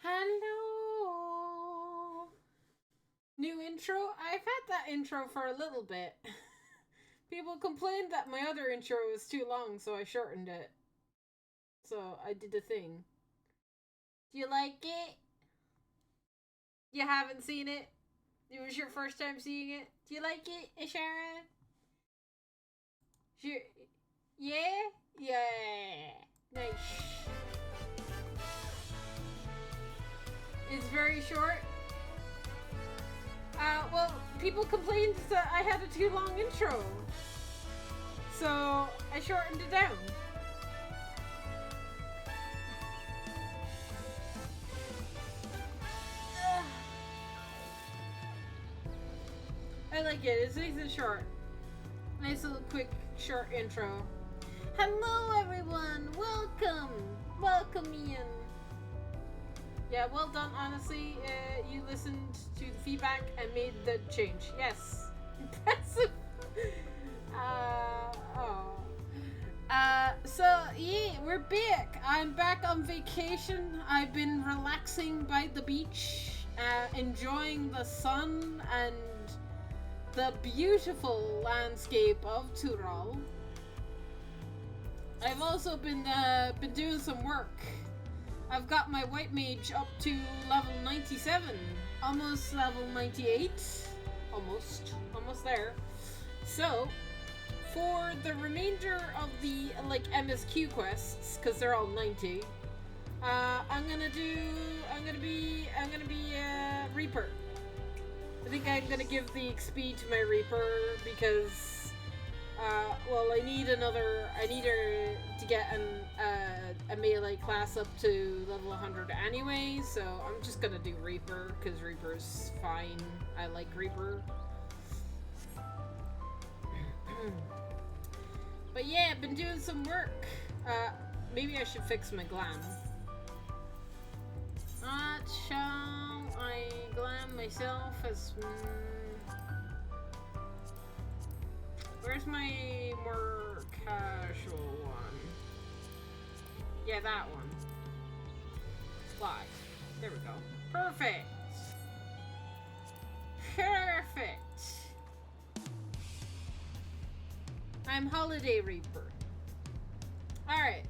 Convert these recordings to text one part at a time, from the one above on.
Hello. New intro? I've had that intro for a little bit. People complained that my other intro was too long, so I shortened it. So I did the thing. Do you like it? You haven't seen it? It was your first time seeing it? Do you like it, Ishara? Sure. Yeah? Yeah. Nice. It's very short. Well, people complained that I had a too long intro. So I shortened it down. I like it. It's nice and short. Nice little quick short intro. Hello everyone! Welcome Ian! Yeah, well done, honestly. You listened to the feedback and made the change. Yes. Impressive! So, yeah, we're back. I'm back on vacation. I've been relaxing by the beach, enjoying the sun and the beautiful landscape of Tural. I've also been doing some work. I've got my white mage up to level 97, almost level 98, almost there. So, for the remainder of the MSQ quests, because they're all 90, I'm gonna be Reaper. I think I'm gonna give the XP to my Reaper because I need her to get a melee class up to level 100 anyway, so I'm just gonna do Reaper, because Reaper's fine. I like Reaper. But yeah, I've been doing some work. Maybe I should fix my glam. Not shall I glam myself as... Where's my more casual one? Yeah, that one. Live. There we go. Perfect! Perfect! I'm Holiday Reaper. Alright.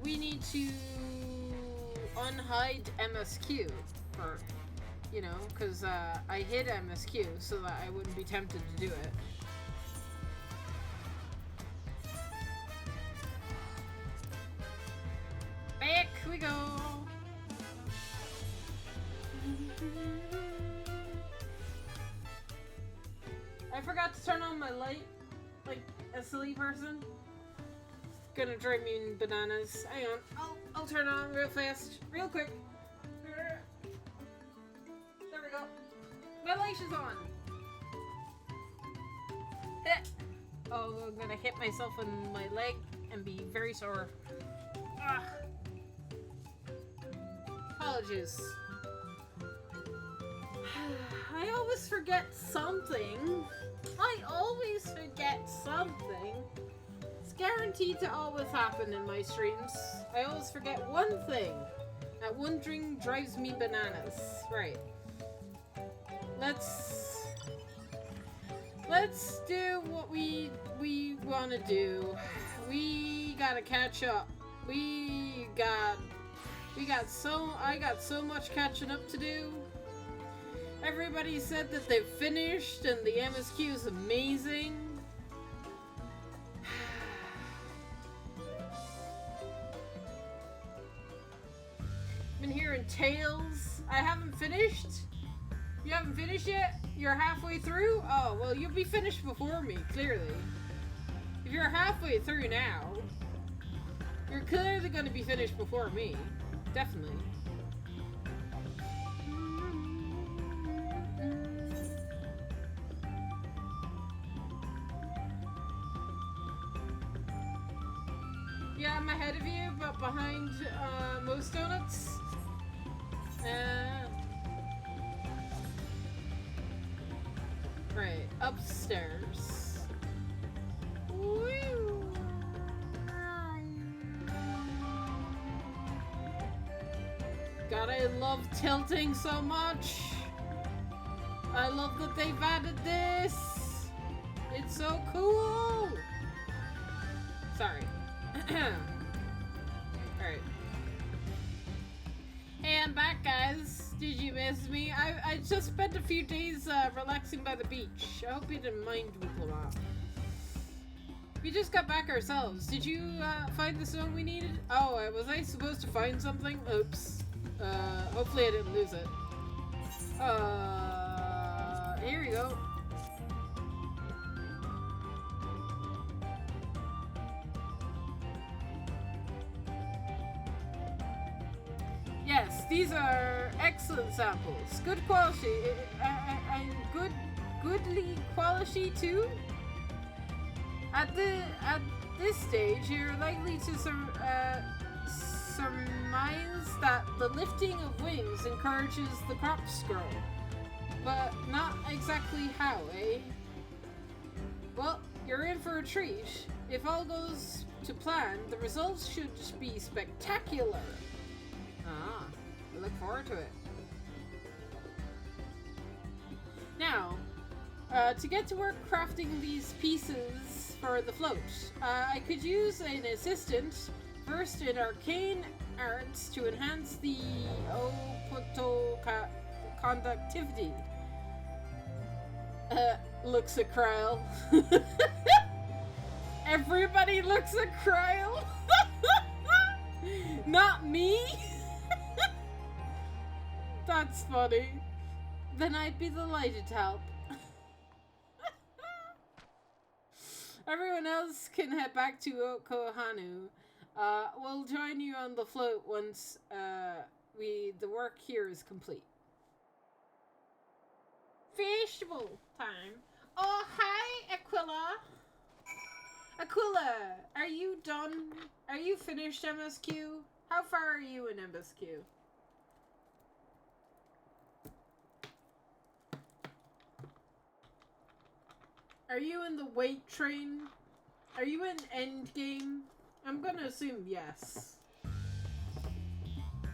We need to unhide MSQ for... You know, because I hid MSQ so that I wouldn't be tempted to do it. Back we go! I forgot to turn on my light, like a silly person. Gonna drive me bananas. Hang on, I'll turn it on real fast, real quick. There we go. My light is on. Oh, I'm gonna hit myself in my leg and be very sore. Ugh. Apologies. I always forget something. It's guaranteed to always happen in my streams. I always forget one thing. That one thing drives me bananas. Right. Let's do what we want to do. We gotta catch up. I got so much catching up to do. Everybody said that they've finished and the MSQ is amazing. Been hearing tales. I haven't finished. You haven't finished yet? You're halfway through? Oh, well, you'll be finished before me, clearly. If you're halfway through now, you're clearly going to be finished before me. Definitely. Yeah, I'm ahead of you, but behind most donuts. Right, upstairs. Woo! god, I love tilting so much. I love that they've added this. It's so cool. Sorry. Alright. Hey, I'm back, guys. Did you miss me? I just spent a few days relaxing by the beach. I hope you didn't mind, Diplomat. We just got back ourselves. Did you find the stone we needed? Oh, was I supposed to find something? Oops. Hopefully I didn't lose it. Here we go. Yes, these are excellent samples. Good quality, and goodly quality too. At this stage, you're likely to surmise that the lifting of wings encourages the crops to grow, but not exactly how, eh? Well, you're in for a treat. If all goes to plan, the results should be spectacular. Ah, I look forward to it. Now, to get to work crafting these pieces for the float, I could use an assistant, first in arcane arts to enhance the conductivity. Looks at Kryl. Everybody looks at Kryl. Not me. That's funny. Then I'd be delighted to help. Everyone else can head back to Okohanu. We'll join you on the float once the work here is complete. Festival time. Oh, hi, Aquila. Aquila, are you done? Are you finished MSQ? How far are you in MSQ? Are you in the wait train? Are you in endgame? I'm gonna assume yes.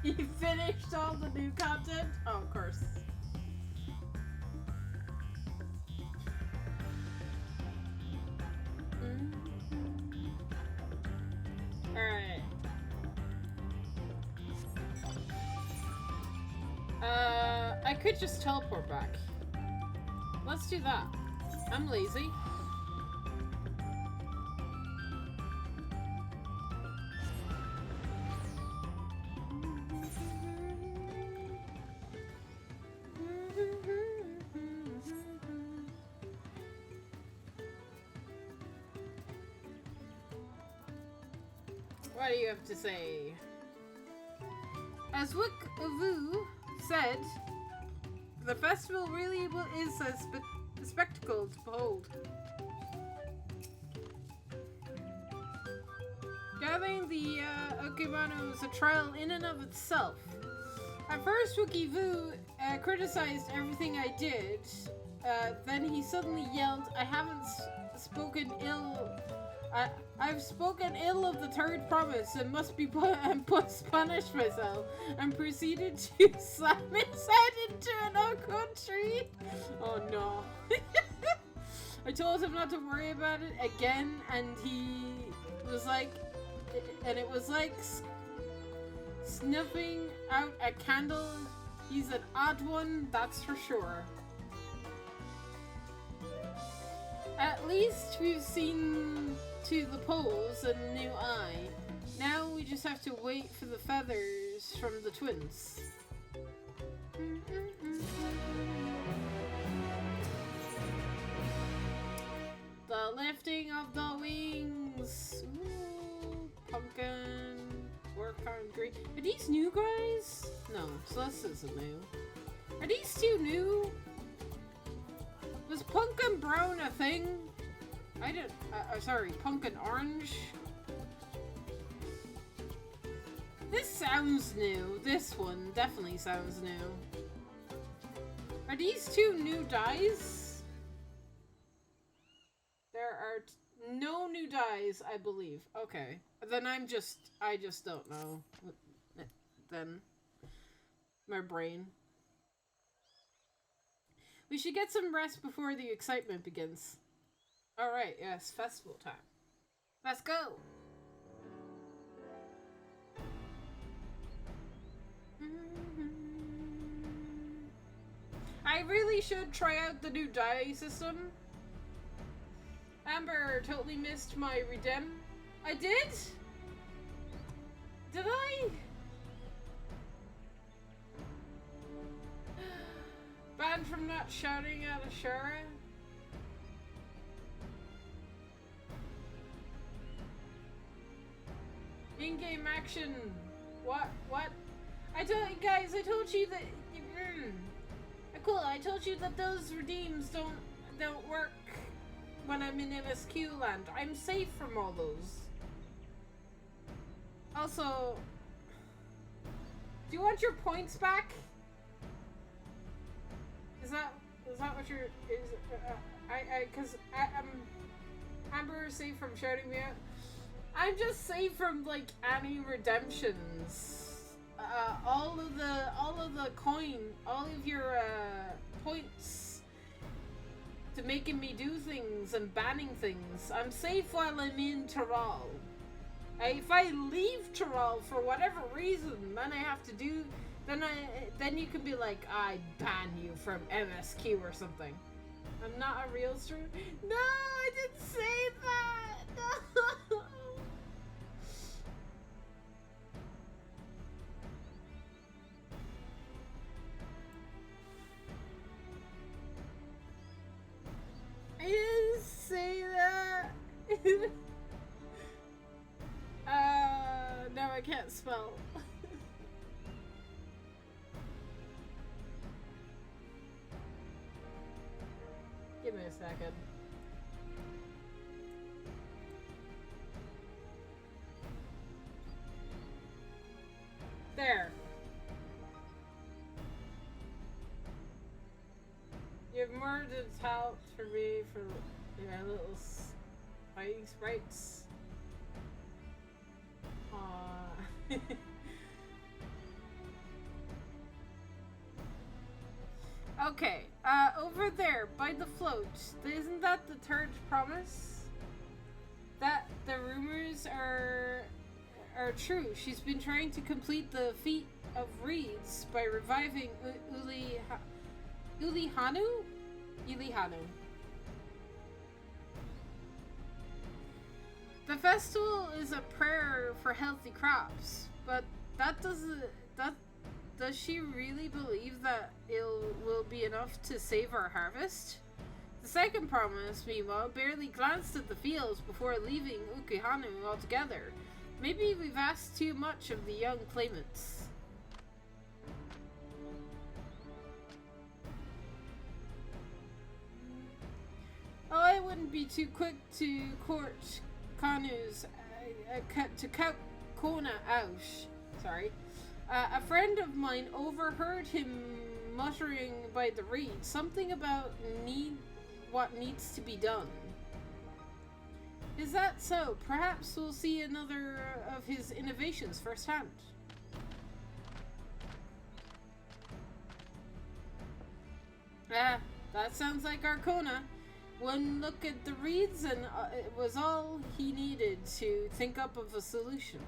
You finished all the new content? Oh, of course. Alright. I could just teleport back. Let's do that. I'm lazy. What do you have to say? As Wick Avu said, the festival really is a spectacle to behold. Gathering the Okimano is a trial in and of itself. At first, Wookie Vu criticized everything I did. Then he suddenly yelled, "I haven't spoken ill. I've spoken ill of the third promise and must punish myself," and proceeded to slam his head into an oak tree. Oh no. I told him not to worry about it again, and he was like, and it was like snuffing out a candle. He's an odd one, that's for sure. At least we've seen to the poles and a new eye. Now we just have to wait for the feathers from the twins. The lifting of the wings. Ooh, pumpkin. Work on green. Are these new guys? No, Celeste isn't new. Are these two new? Was pumpkin brown a thing? I didn't. Sorry, pumpkin orange. This sounds new. This one definitely sounds new. Are these two new dyes? There are no new dyes, I believe. Okay. Then I just don't know. Then. My brain. We should get some rest before the excitement begins. Alright, yes, festival time. Let's go! I really should try out the new die system. Amber totally missed my redem. I did? Did I? Banned from not shouting at Ashara? In-game action. What? I told you guys, I told you that... Cool, I told you that those redeems don't work when I'm in MSQ land. I'm safe from all those. Also, do you want your points back? Is that what you're... Because Amber is safe from shouting me out. I'm just safe from, like, any redemptions. All of the coin, all of your points to making me do things and banning things. I'm safe while I'm in Tyrol. If I leave Tyrol for whatever reason, then I have to do. Then you can be like, I ban you from MSQ or something. I'm not a real streamer. No, I didn't say that. No. I didn't say that. No, I can't spell. Give me a second. There. You have more to tell for me for your little fighting sprites. Okay, over there by the float, isn't that the third promise? That the rumors are true. She's been trying to complete the feat of reeds by reviving Ulihanu? The festival is a prayer for healthy crops, but does she really believe that it will be enough to save our harvest? The second promise, meanwhile, barely glanced at the fields before leaving Ukihanu altogether. Maybe we've asked too much of the young claimants. Oh, I wouldn't be too quick to court Kanu's to cut Kona out. Sorry. A friend of mine overheard him muttering by the reed something about what needs to be done. Is that so? Perhaps we'll see another of his innovations firsthand. Ah, that sounds like Arcona. One look at the reeds and it was all he needed to think up of a solution.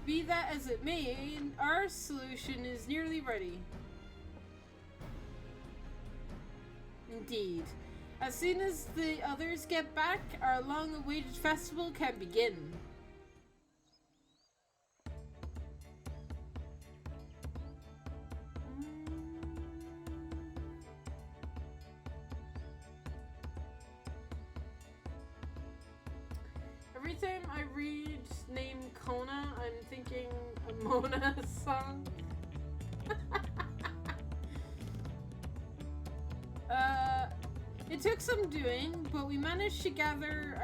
Be that as it may, our solution is nearly ready. Indeed. As soon as the others get back, our long-awaited festival can begin. Every time I read name Kona, I'm thinking a Mona song. It took some doing, but we managed to gather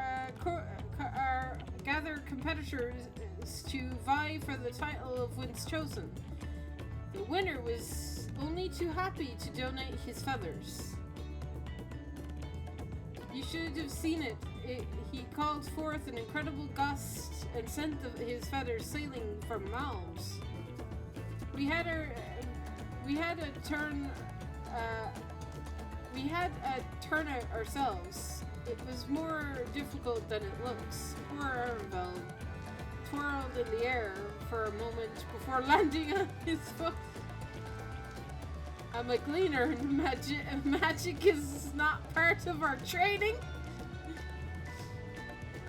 competitors to vie for the title of Winds Chosen. The winner was only too happy to donate his feathers. You should have seen it. He called forth an incredible gust and sent his feathers sailing from miles. We had our, we had a turn, we had a turnout ourselves. It was more difficult than it looks. Poor Arvel twirled in the air for a moment before landing on his foot. I'm a cleaner and magic is not part of our training.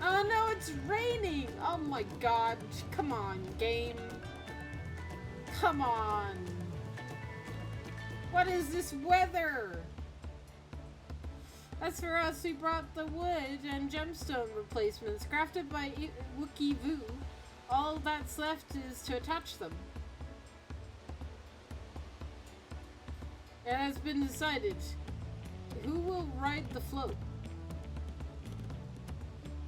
Oh no, it's raining! Oh my god, come on, game. Come on. What is this weather? As for us, we brought the wood and gemstone replacements crafted by Wookie Vu. All that's left is to attach them. It has been decided. Who will ride the float?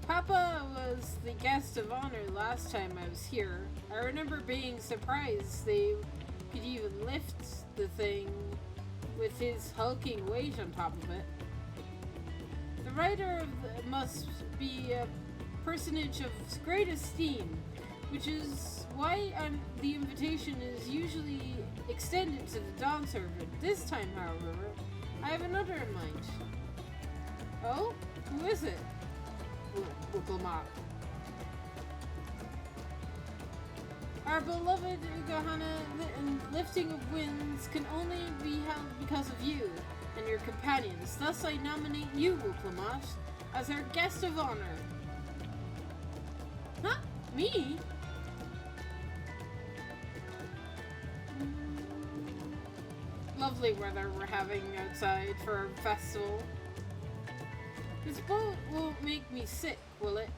Papa was the guest of honor last time I was here. I remember being surprised they could even lift the thing with his hulking weight on top of it. The rider must be a personage of great esteem, which is why the invitation is usually extended to the Dawn servant. This time, however, I have another in mind. Oh? Who is it? Wukulma. Our beloved Ugahana lifting of winds can only be held because of you and your companions. Thus I nominate you, Wukulma, as our guest of honor. Huh? Me? Lovely weather we're having outside for our festival. This boat won't make me sick, will it?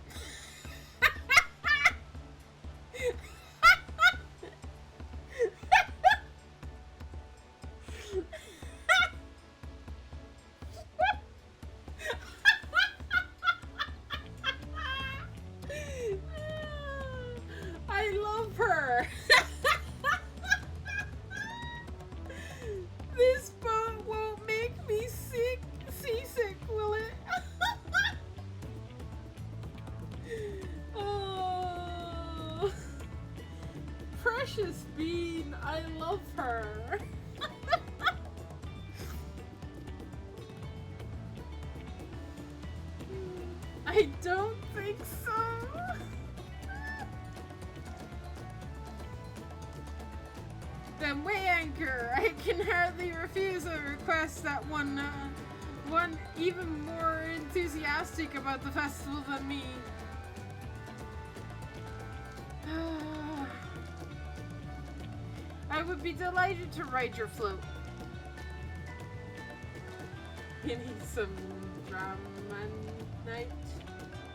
I love her! This boat won't make me seasick, will it? Oh, precious bean, I love her. I don't think so. Then weigh anchor. I can hardly refuse a request that one even more enthusiastic about the festival than me. I would be delighted to ride your float. You need some Dramanite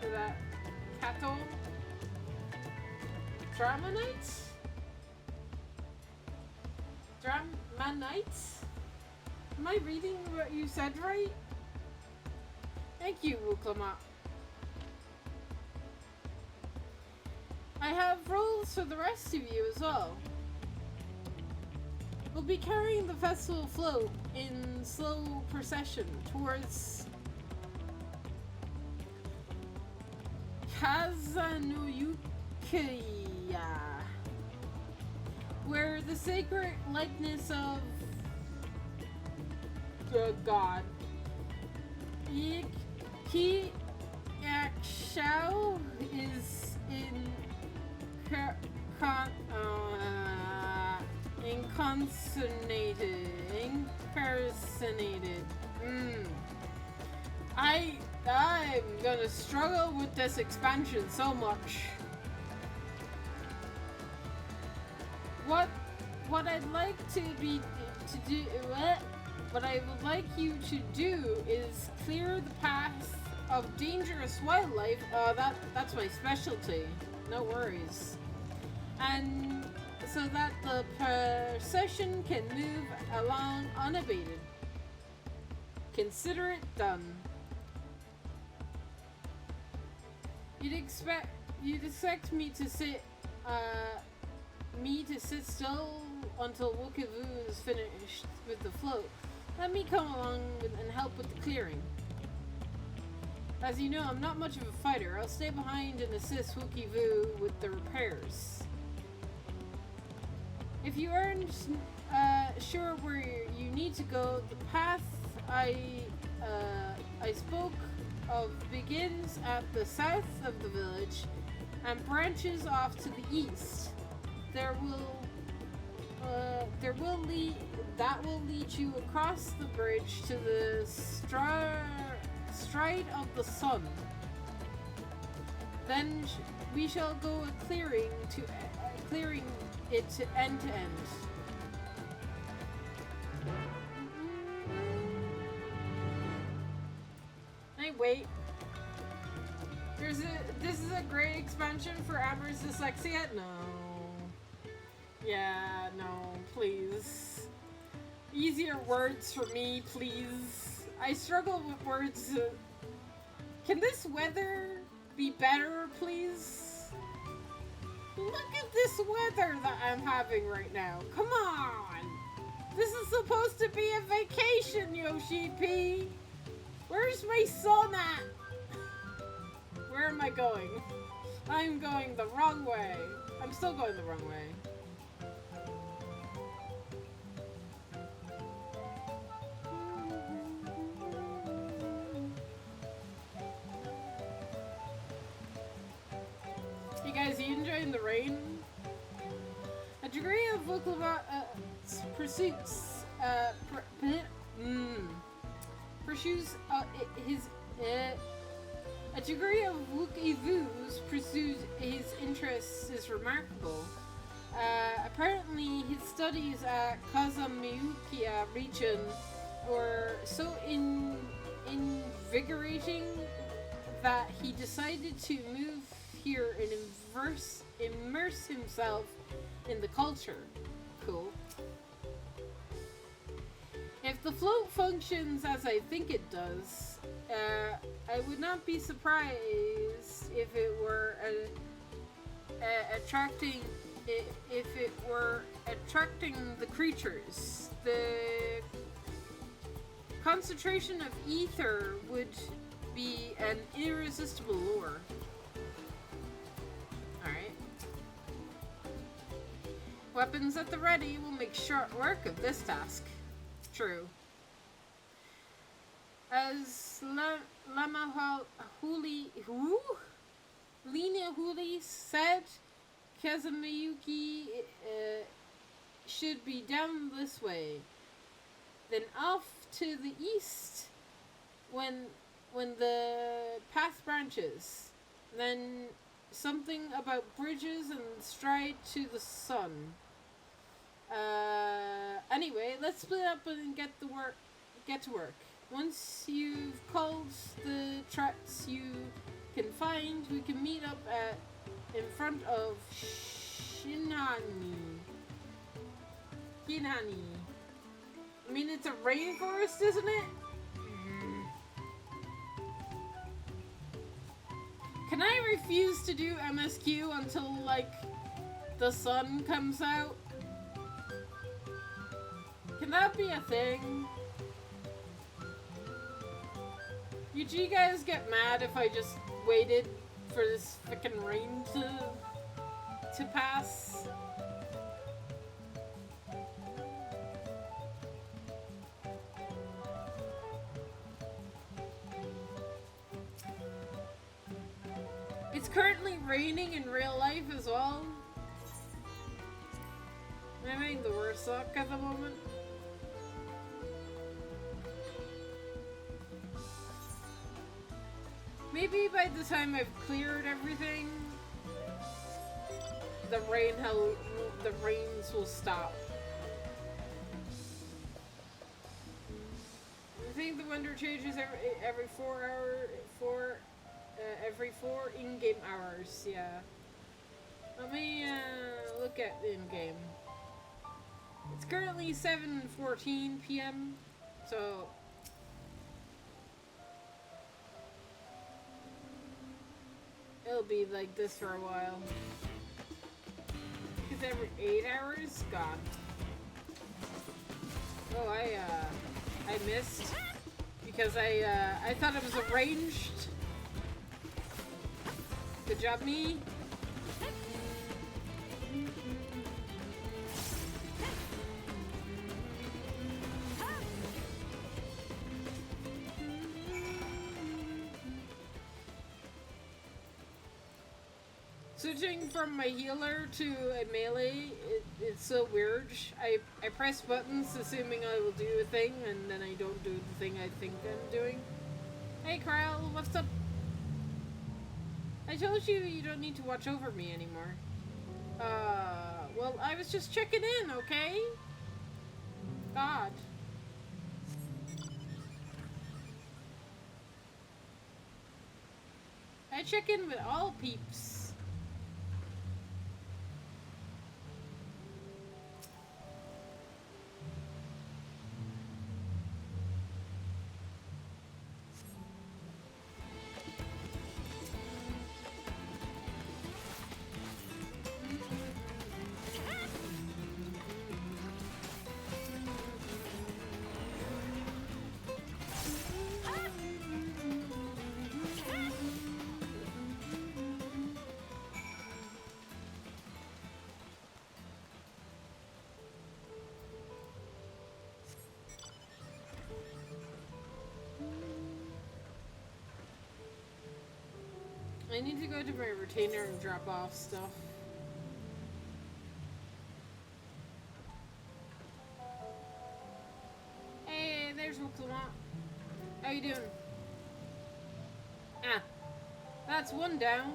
for that cattle. Dramanite? Dramanite? Am I reading what you said right? Thank you, Wuklama. I have roles for the rest of you as well. We'll be carrying the festival float in slow procession towards Kazanuyukiya, where the sacred likeness of the god Yakshao is impersonated. I'm gonna struggle with this expansion so much. What I'd like what I would like you to do is clear the path of dangerous wildlife. That's my specialty. No worries. And so that the procession can move along unabated. Consider it done. You'd expect me to sit still until Wukivu is finished with the float. Let me come along and help with the clearing. As you know, I'm not much of a fighter. I'll stay behind and assist Wukivu with the repairs. If you aren't sure where you need to go, the path I spoke of begins at the south of the village and branches off to the east. That will lead you across the bridge to the stride of the sun. Then we shall go clearing it to end to end. Hey, wait. This is a great expansion for Amber's dyslexia? No. Yeah, no, please. Easier words for me, please. I struggle with words. Can this weather be better, please? Look at this weather that I'm having right now. Come on! This is supposed to be a vacation, Yoshi P! Where's my son at? Where am I going? I'm going the wrong way. I'm still going the wrong way. Hey guys, are you enjoying the rain? A degree of vocal pursues a degree of Wukivu's pursues his interests is remarkable. Apparently, his studies at Kazamiukia region were so invigorating that he decided to move here and immerse himself in the culture. Cool. If the float functions as I think it does, I would not be surprised if it were attracting the creatures. The concentration of ether would be an irresistible lure. Alright. Weapons at the ready will make short work of this task. True. As Lena Huli said, Kazamiyuki should be down this way. Then off to the east when the path branches. Then something about bridges and stride to the sun. Anyway, let's split up and get to work. Once you've called the tracks you can find, we can meet up in front of Shinani. I mean, it's a rainforest, isn't it? Can I refuse to do MSQ until, like, the sun comes out? Can that be a thing? Would you guys get mad if I just waited for this frickin' rain to pass? It's currently raining in real life as well. I'm having the worst luck at the moment. Maybe by the time I've cleared everything, the rains will stop. I think the winter changes every 4 in-game hours. Yeah. Let me look at in-game. It's currently 7:14 p.m. So. It'll be like this for a while. Because every 8 hours? God. Oh, I missed. Because I thought it was arranged. Good job, me. Switching from my healer to a melee, it's so weird. I press buttons assuming I will do a thing, and then I don't do the thing I think I'm doing. Hey Kyle, what's up? I told you you don't need to watch over me anymore. Well, I was just checking in, okay? God. I check in with all peeps. I need to go to my retainer and drop off stuff. Hey, there's Woklamont. How you doing? Ah, that's one down.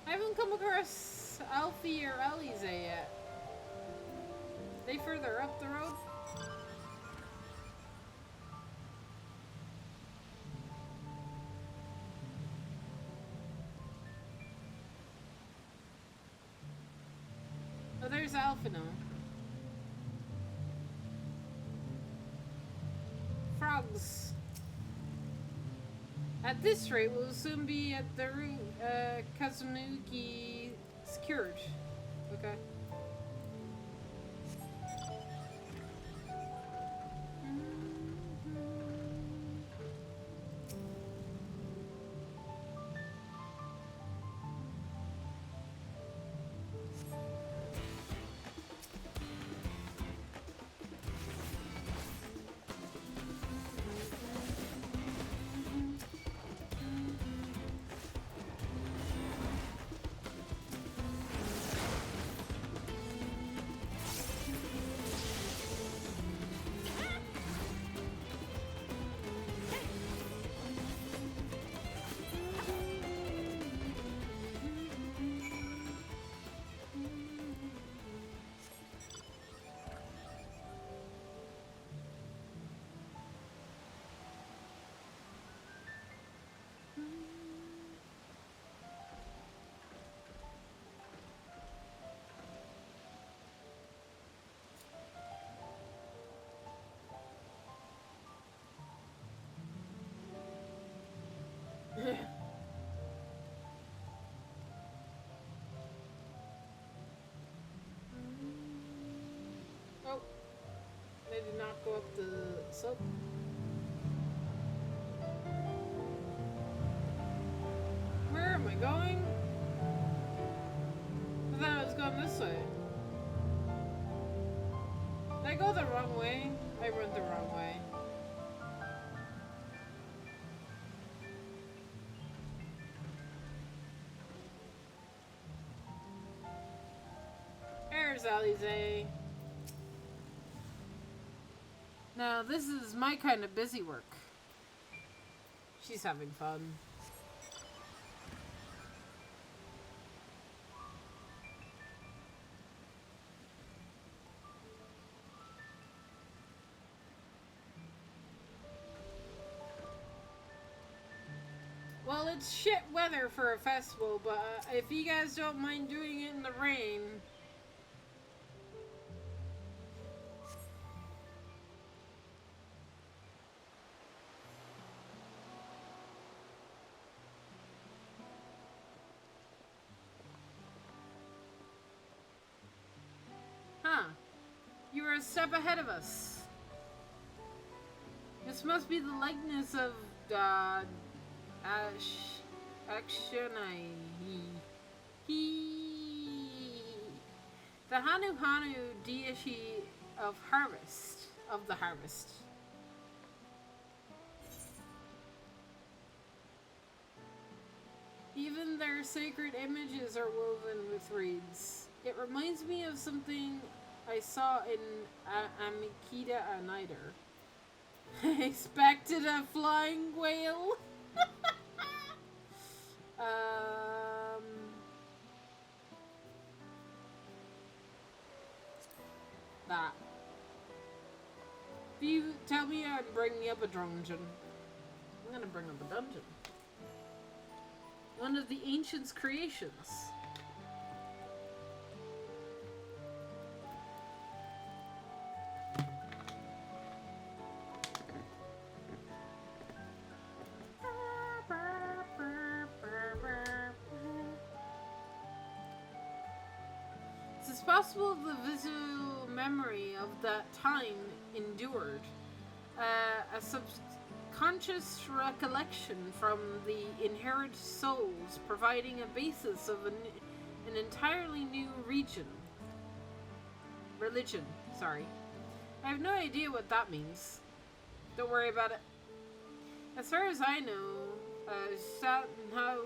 I haven't come across Alfie or Alize yet. They further up the road? Oh, there's Alphino. Frogs. At this rate, we'll soon be at the Kazunuki secured. Okay. Oh, they did not go up the slope. Where am I going? I thought I was going this way. Did I go the wrong way? I went the wrong way. There's Alize. Now, this is my kind of busy work. She's having fun. Well, it's shit weather for a festival, but if you guys don't mind doing it in the rain... Huh. You were a step ahead of us. This must be the likeness of, Akshonai. The Hanu deity of harvest, of the harvest. their sacred images are woven with reeds. It reminds me of something I saw in Amikita Nider. I expected a flying whale. That. If you tell me I'd bring me up a dungeon, I'm gonna bring up a dungeon. One of the ancients' creations. It's possible the visual memory of that time endured. A subconscious recollection from the inherent souls, providing a basis of an entirely new religion. Sorry. I have no idea what that means. Don't worry about it. As far as I know, how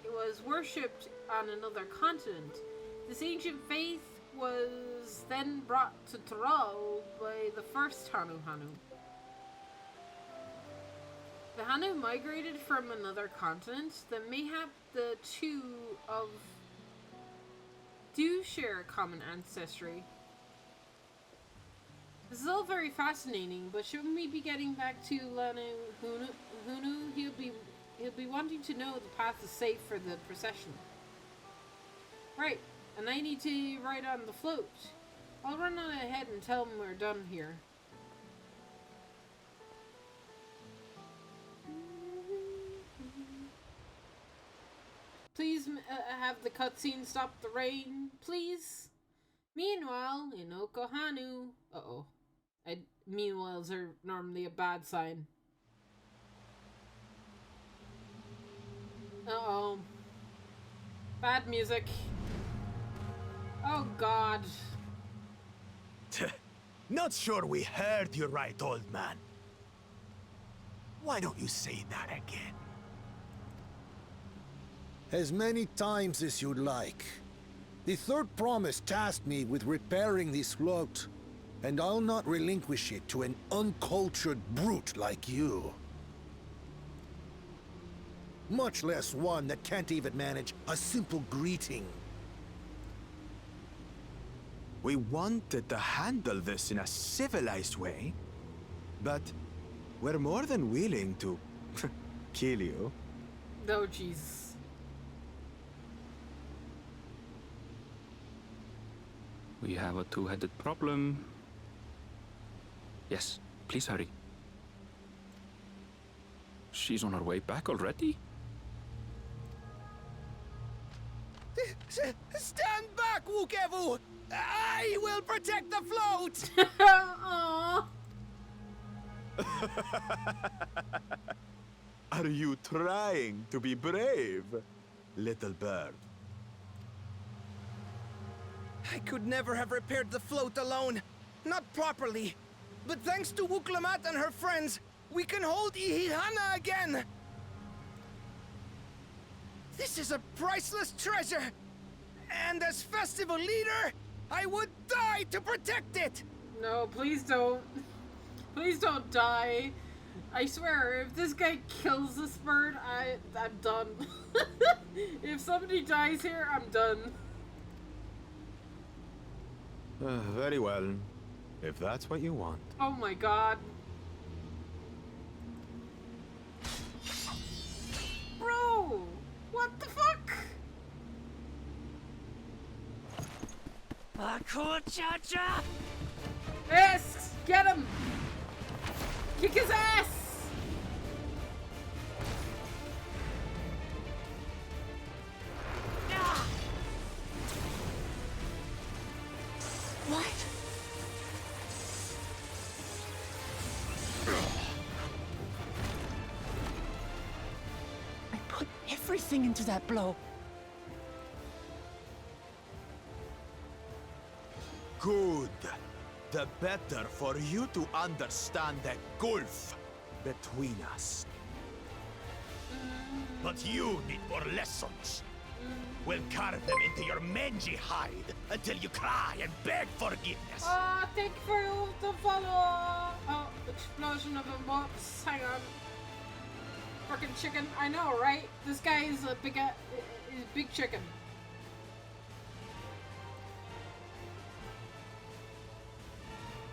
it was worshipped on another continent. This ancient faith was then brought to Thrall by the first Hanu. The Hanu migrated from another continent, then mayhap the two do share a common ancestry. This is all very fascinating, but shouldn't we be getting back to Hunu? He'll be wanting to know the path is safe for the procession. Right. And I need to ride on the float. I'll run on ahead and tell them we're done here. Please have the cutscene stop the rain, please. Meanwhile, in Okohanu... Uh-oh. Meanwhiles are normally a bad sign. Uh-oh. Bad music. Oh, God. Not sure we heard you right, old man. Why don't you say that again? As many times as you'd like. The third promise tasked me with repairing this float, and I'll not relinquish it to an uncultured brute like you. Much less one that can't even manage a simple greeting. We wanted to handle this in a civilized way, but we're more than willing to kill you. Oh, Jesus. We have a two-headed problem. Yes, please hurry. She's on her way back already? Stand back, Wukevu! I will protect the float! Aww. Are you trying to be brave, little bird? I could never have repaired the float alone. Not properly. But thanks to Wuklamat and her friends, we can hold Ihihana again! This is a priceless treasure! And as festival leader, I would die to protect it! No, please don't. Please don't die. I swear, if this guy kills this bird, I'm done. If somebody dies here, I'm done. Very well, if that's what you want. Oh my god. Bro! What the fuck? Cha-cha! Yes! Get him! Kick his ass! What? I put everything into that blow. Good. The better for you to understand the gulf between us. But you need more lessons. We'll carve them into your mangy hide until you cry and beg forgiveness. Oh, thank you for the follow. Oh, explosion of emotes. Hang on. Freaking chicken. I know, right? This guy is a big chicken.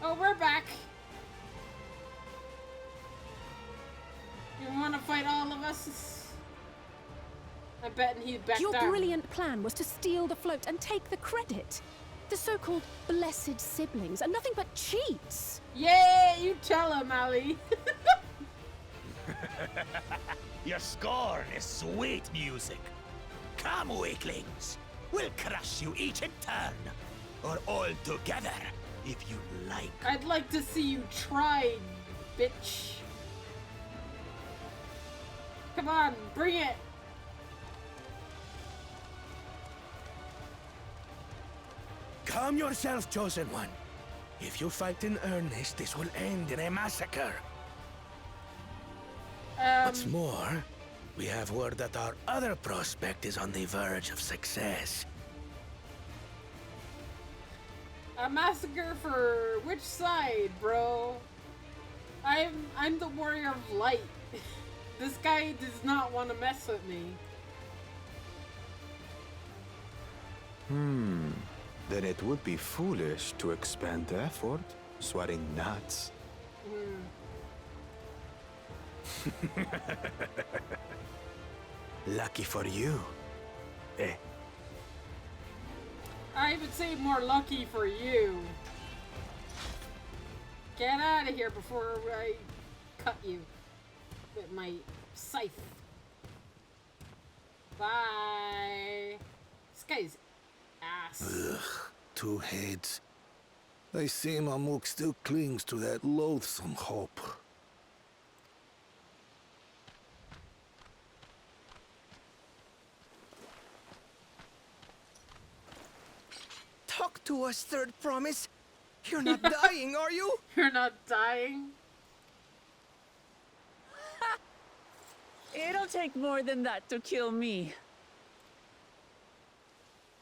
Oh, we're back. You want to fight all of us? I bet he'd back Your down. brilliant plan was to steal the float and take the credit. The so-called blessed siblings are nothing but cheats. Yeah, you tell him, Ali. Your scorn is sweet music. Come, weaklings. We'll crush you each in turn. Or all together, if you like. I'd like to see you try, bitch. Come on, bring it. Calm yourself, Chosen One. If you fight in earnest, this will end in a massacre. What's more, we have word that our other prospect is on the verge of success. A massacre for which side, bro? I'm the warrior of light. This guy does not want to mess with me. Then it would be foolish to expend effort sweating nuts. Lucky for you. Eh? I would say more lucky for you. Get out of here before I cut you with my scythe. Bye. This guy's ass. Ugh, two heads. I see Mamuk still clings to that loathsome hope. Talk to us, Third Promise. You're not dying, are you? You're not dying? It'll take more than that to kill me.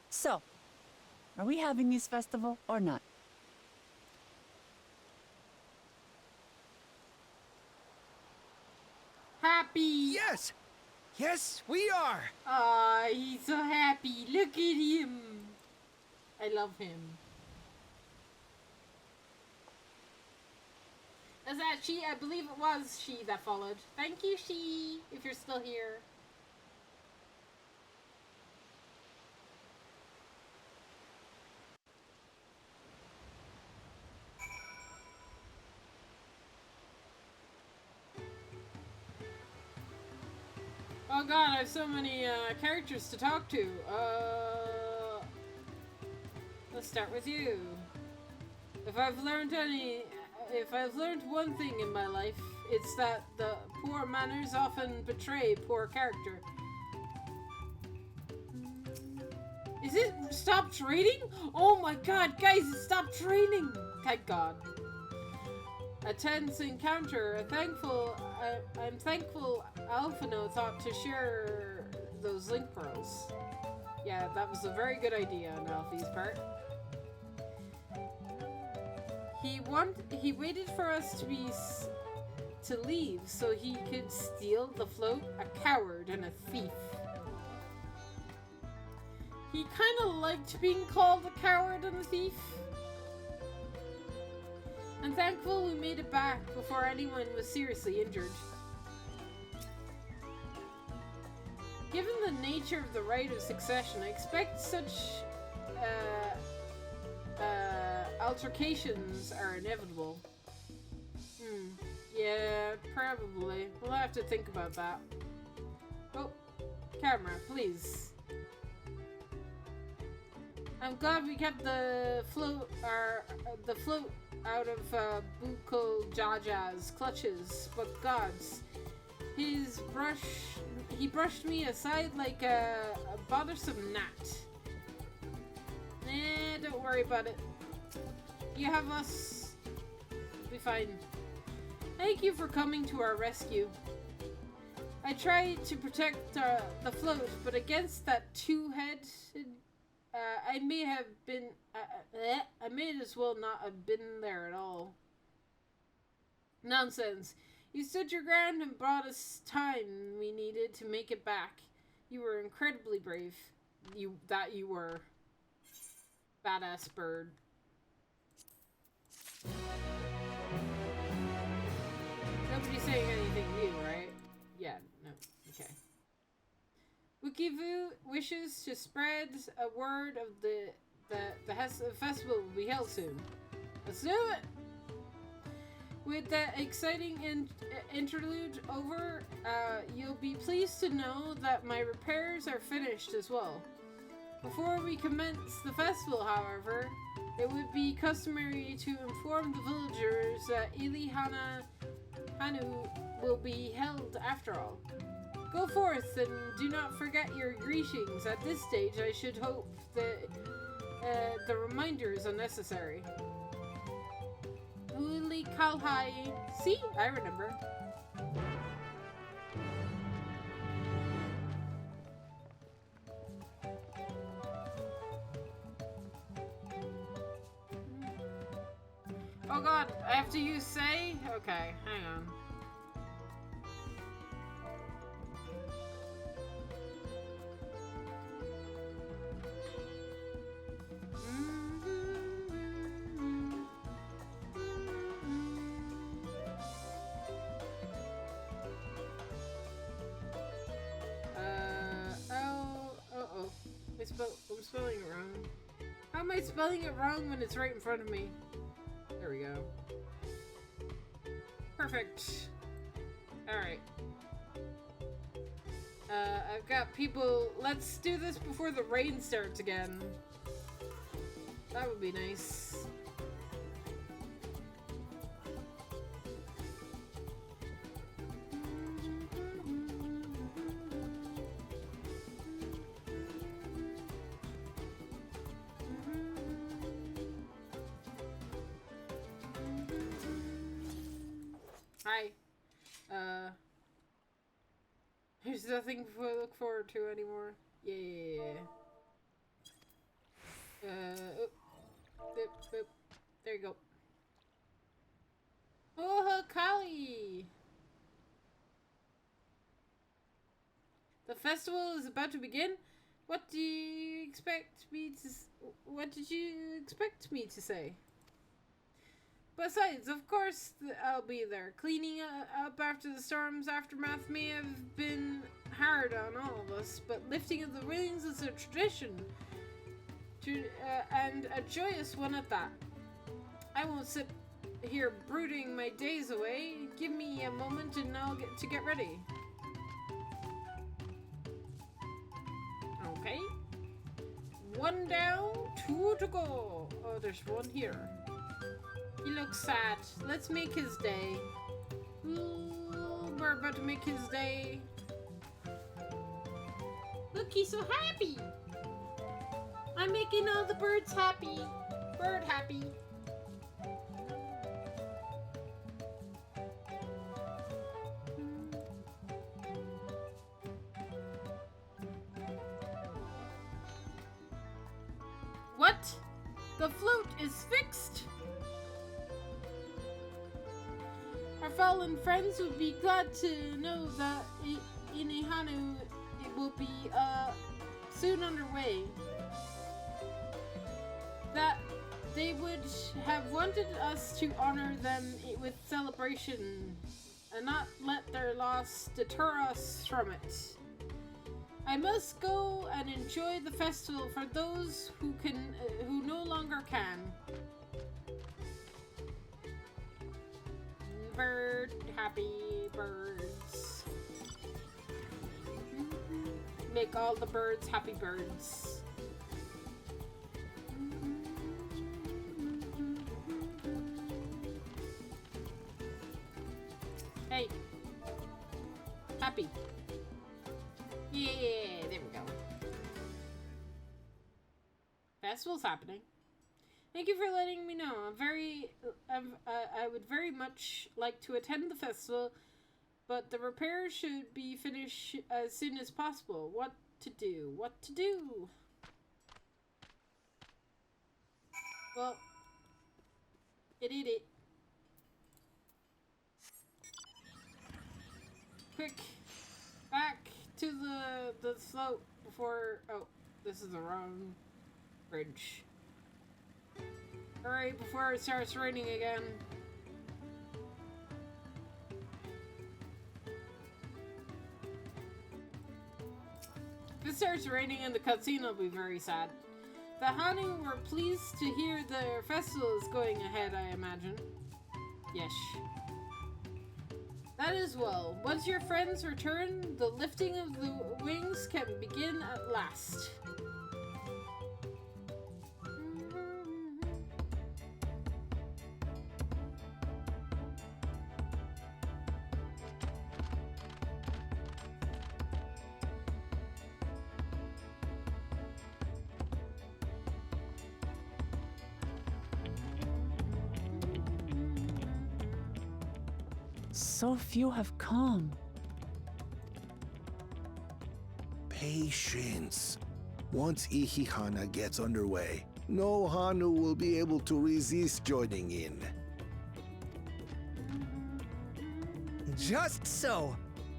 So, are we having this festival or not? Happy. Yes! Yes, we are! Aw, he's so happy. Look at him. I love him. Is that she? I believe it was she that followed. Thank you, she, if you're still here. Oh god, I have so many characters to talk to. Let's start with you. If I've learned one thing in my life, it's that the poor manners often betray poor character. Is it stopped raining? Oh my god, guys, it stopped raining! Thank god. A tense encounter. I'm thankful Alphino thought to share those link pearls. Yeah, that was a very good idea on Alfie's part. He waited for us to leave so he could steal the float. A coward and a thief. He kind of liked being called a coward and a thief. I'm thankful we made it back before anyone was seriously injured. Given the nature of the right of succession, I expect such altercations are inevitable. Yeah, probably. We'll have to think about that. Oh, camera, please. I'm glad we kept the float out of Buko Jaja's clutches, but gods, he brushed me aside like a bothersome gnat. Don't worry about it. You have us. We'll be fine. Thank you for coming to our rescue. I tried to protect the float, but against that two-headed, I may have been. I may as well not have been there at all. Nonsense. You stood your ground and brought us time we needed to make it back. You were incredibly brave. You were. Badass bird. Nobody's saying anything new, right? Yeah, no. Okay. Wikivu wishes to spread a word of the festival will be held soon. Let's do it! With that exciting interlude over, you'll be pleased to know that my repairs are finished as well. Before we commence the festival, however, it would be customary to inform the villagers that Hanu will be held after all. Go forth and do not forget your greetings. At this stage, I should hope that the reminder is unnecessary. Uli Kalhai. See? I remember. Oh god, I have to use say? Okay, hang on. I'm spelling it wrong. How am I spelling it wrong when it's right in front of me? There we go. Perfect. Alright. I've got people... Let's do this before the rain starts again. That would be nice. Hi. There's nothing to look forward to anymore. Yeah. Boop. There you go. Oh, Kali! The festival is about to begin? What did you expect me to say? Besides, of course I'll be there. Cleaning up after the storm's aftermath may have been hard on all of us, but lifting of the railings is a tradition, and a joyous one at that. I won't sit here brooding my days away. Give me a moment and I'll get ready. Okay. 1 down, 2 to go. Oh, there's one here. He looks sad. Let's make his day. Ooh, we're about to make his day. Look, he's so happy. I'm making all the birds happy. Bird happy. What? The float is fixed? Our fallen friends would be glad to know that Inihanu will be soon underway. That they would have wanted us to honor them with celebration and not let their loss deter us from it. I must go and enjoy the festival for those who no longer can. Bird, happy birds. Make all the birds happy birds. Hey. Happy. Yeah, there we go. Festival's happening. Thank you for letting me know. I would very much like to attend the festival but the repairs should be finished as soon as possible. What to do? What to do? Well, it. Quick, back to the float before. Oh, this is the wrong bridge. Hurry before it starts raining again. If it starts raining in the cutscene, I'll be very sad. The Hanu were pleased to hear their festival is going ahead, I imagine. Yes. That is well. Once your friends return, the lifting of the wings can begin at last. So few have come. Patience. Once Ihihana gets underway, no Hanu will be able to resist joining in. Just so.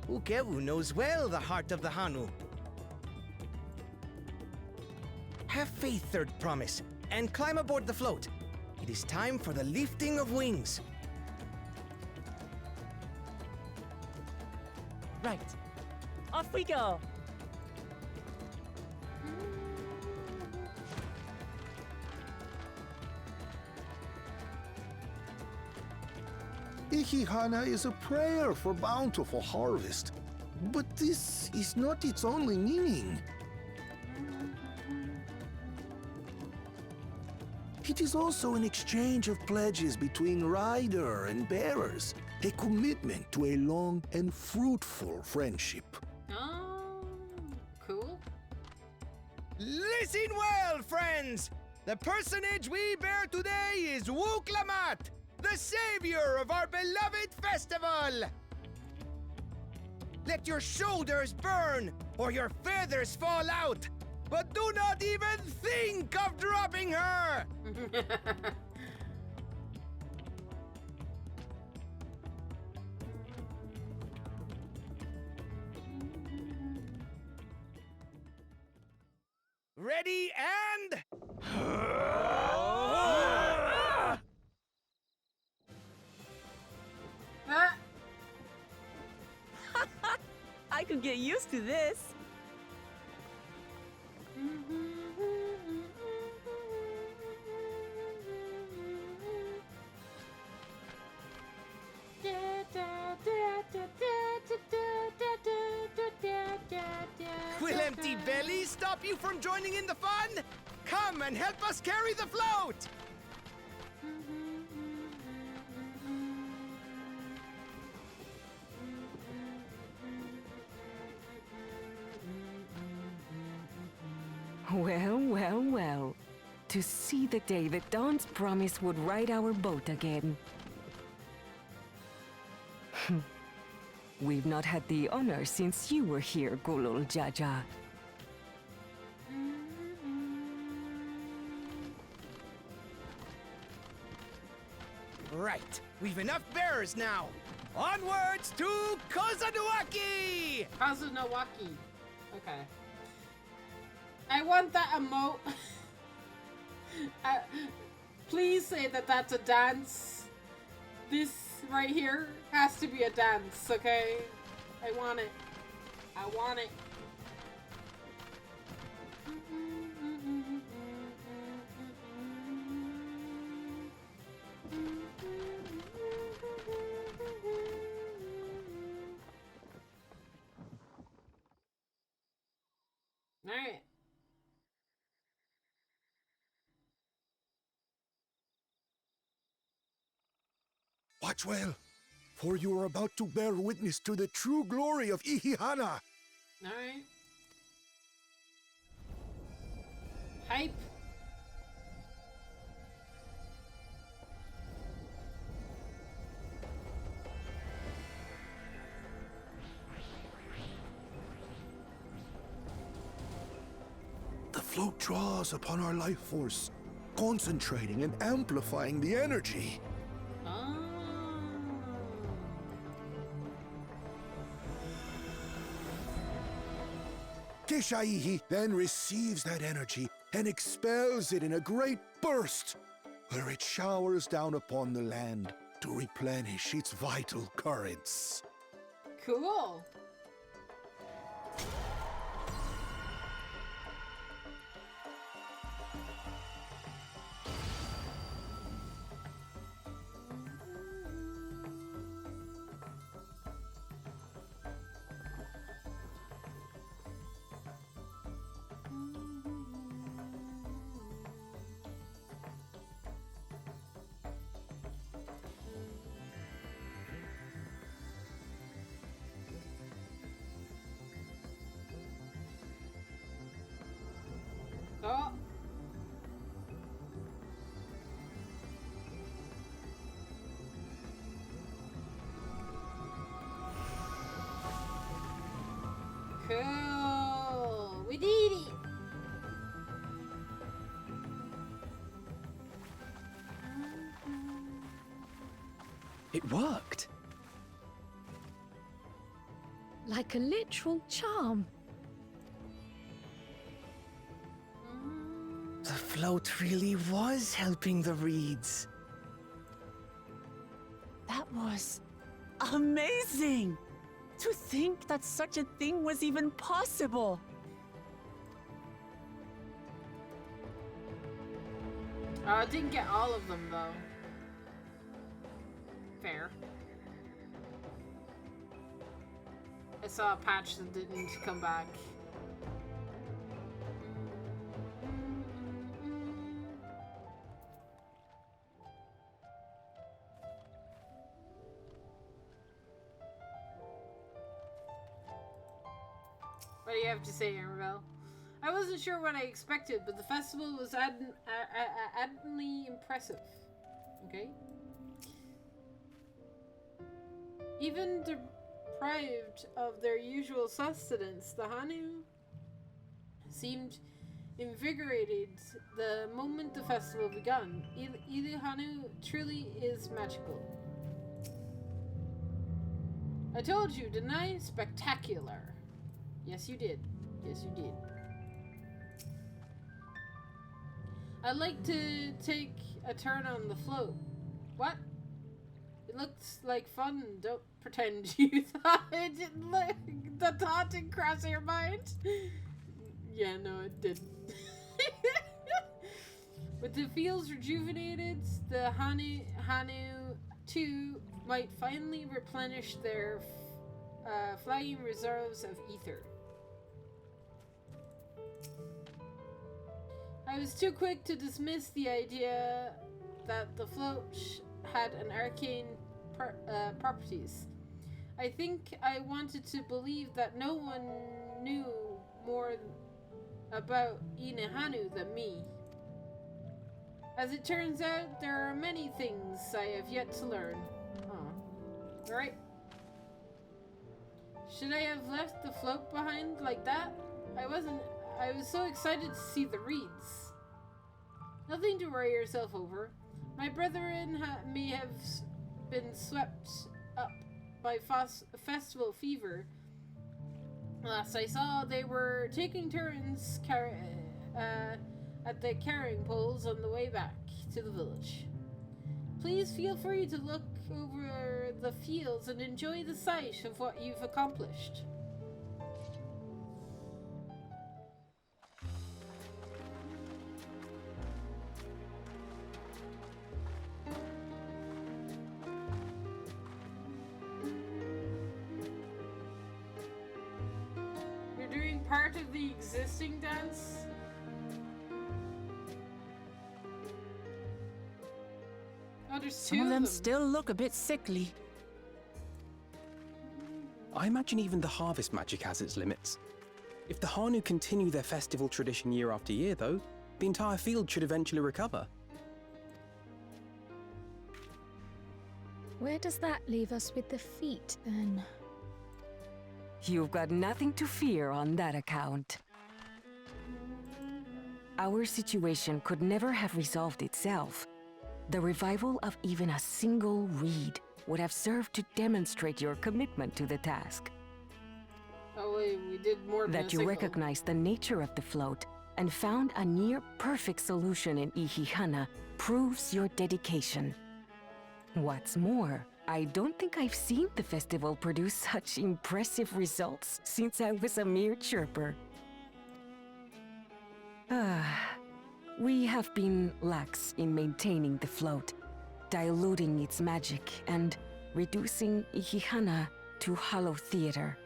Ukewu knows well the heart of the Hanu. Have faith, Third Promise, and climb aboard the float. It is time for the lifting of wings. Right. Off we go. Ihihana is a prayer for bountiful harvest. But this is not its only meaning. It is also an exchange of pledges between rider and bearers, a commitment to a long and fruitful friendship. Oh, cool. Listen well, friends! The personage we bear today is Wuklamat, the savior of our beloved festival! Let your shoulders burn, or your feathers fall out, but do not even think of dropping her! Ready and... Ah! I could get used to this. Will empty bellies stop you from joining in the fun? Come and help us carry the float! Well, well, well. To see the day that Dawn's promise would ride our boat again. We've not had the honor since you were here, Gulul Jaja. Right, we've enough bearers now. Onwards to Kozanuaki! Kazunawaki. Okay. I want that emote. Please say that that's a dance. This right here has to be a dance, okay? I want it. I want it. Alright. Watch well, for you are about to bear witness to the true glory of Ihihana. Alright. Hype. float draws upon our life force, concentrating and amplifying the energy. Ah. Keshaihi then receives that energy and expels it in a great burst, where it showers down upon the land to replenish its vital currents. Cool. Oh. Cool. We did it. It worked. Like a literal charm. The float really was helping the reeds. That was amazing! To think that such a thing was even possible. I didn't get all of them though. Fair. I saw a patch that didn't come back. What do you have to say, Annabelle? I wasn't sure what I expected, but the festival was adamantly impressive. Okay? Even deprived of their usual sustenance, the Hanu seemed invigorated the moment the festival began. Ilu Hanu truly is magical. I told you, didn't I? Spectacular. Yes, you did. Yes, you did. I'd like to take a turn on the float. What? It looks like fun. Don't pretend you thought it didn't look. The thought didn't cross your mind. Yeah, no, it didn't. With the fields rejuvenated, the Hanu too might finally replenish their flagging reserves of ether. I was too quick to dismiss the idea that the float had an arcane properties. I think I wanted to believe that no one knew more about Inehanu than me. As it turns out, there are many things I have yet to learn. Oh. Alright. Should I have left the float behind like that? I was so excited to see the reeds. Nothing to worry yourself over. My brethren may have been swept up by festival fever. Last I saw, they were taking turns at the carrying poles on the way back to the village. Please feel free to look over the fields and enjoy the sight of what you've accomplished. You're doing part of the existing dance? Oh, there's two Some of them still look a bit sickly. I imagine even the harvest magic has its limits. If the Hanu continue their festival tradition year after year, though, the entire field should eventually recover. Where does that leave us with the feet, then? You've got nothing to fear on that account. our situation could never have resolved itself. The revival of even a single reed would have served to demonstrate your commitment to the task. Oh, we did more than That a you single. recognized the nature of the float and found a near-perfect solution in Ihihana proves your dedication. What's more, I don't think I've seen the festival produce such impressive results since I was a mere chirper. We have been lax in maintaining the float, diluting its magic and reducing Ihihana to hollow theater.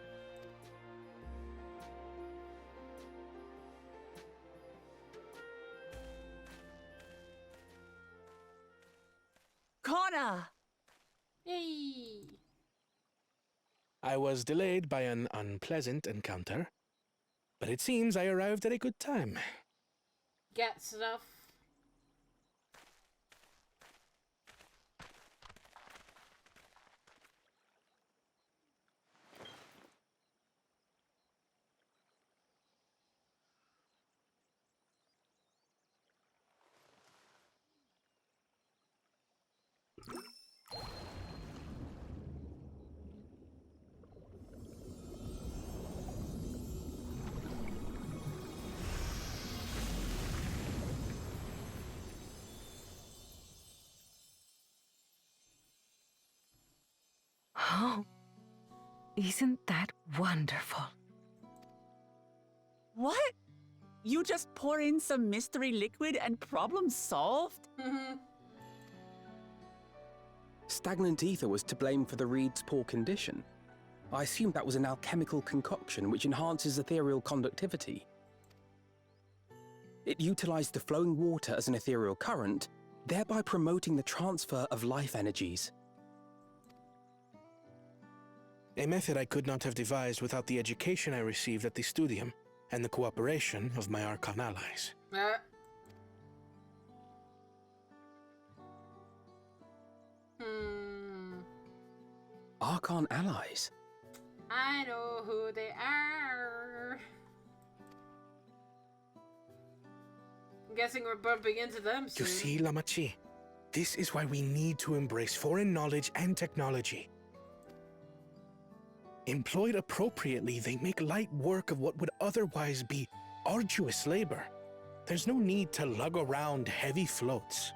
Kona! Yay! I was delayed by an unpleasant encounter, but it seems I arrived at a good time. Get stuff. Oh, isn't that wonderful? What? You just pour in some mystery liquid and problem solved? Stagnant ether was to blame for the reed's poor condition. I assumed that was an alchemical concoction which enhances ethereal conductivity. It utilized the flowing water as an ethereal current, thereby promoting the transfer of life energies. A method I could not have devised without the education I received at the studium and the cooperation of my Archon allies. Archon allies? I know who they are. I'm guessing we're bumping into them soon. You see, Lamachi, this is why we need to embrace foreign knowledge and technology. Employed appropriately, they make light work of what would otherwise be arduous labor. There's no need to lug around heavy floats.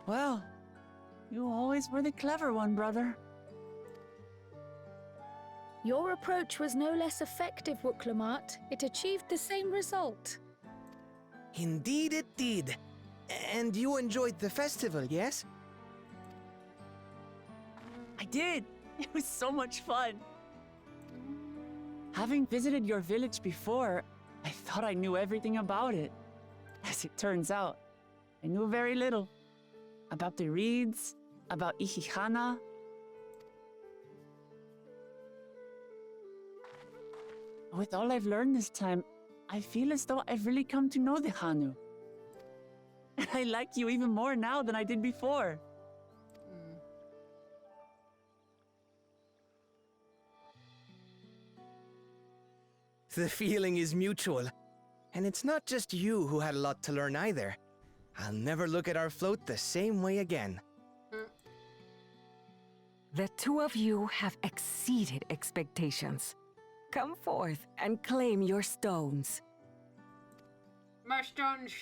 Well, you always were the clever one, brother. Your approach was no less effective, Wooklamat. It achieved the same result. Indeed it did. And you enjoyed the festival, yes? I did. It was so much fun. Having visited your village before, I thought I knew everything about it. As it turns out, I knew very little. About the reeds, about Ihihana. With all I've learned this time, I feel as though I've really come to know the Hanu. And I like you even more now than I did before. The feeling is mutual. And it's not just you who had a lot to learn either. I'll never look at our float the same way again. The two of you have exceeded expectations. Come forth and claim your stones. My stones.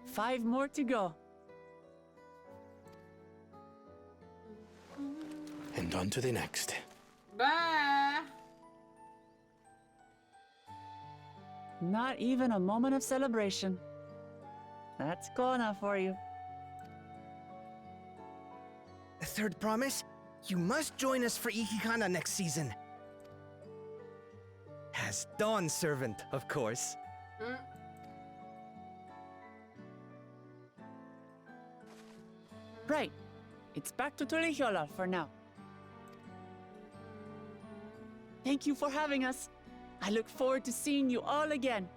Five more to go. And on to the next. Bye. Not even a moment of celebration. That's Kona for you. A third promise? You must join us for Ihihana next season. As Dawn servant, of course. Right. It's back to Torihiola for now. Thank you for having us. I look forward to seeing you all again.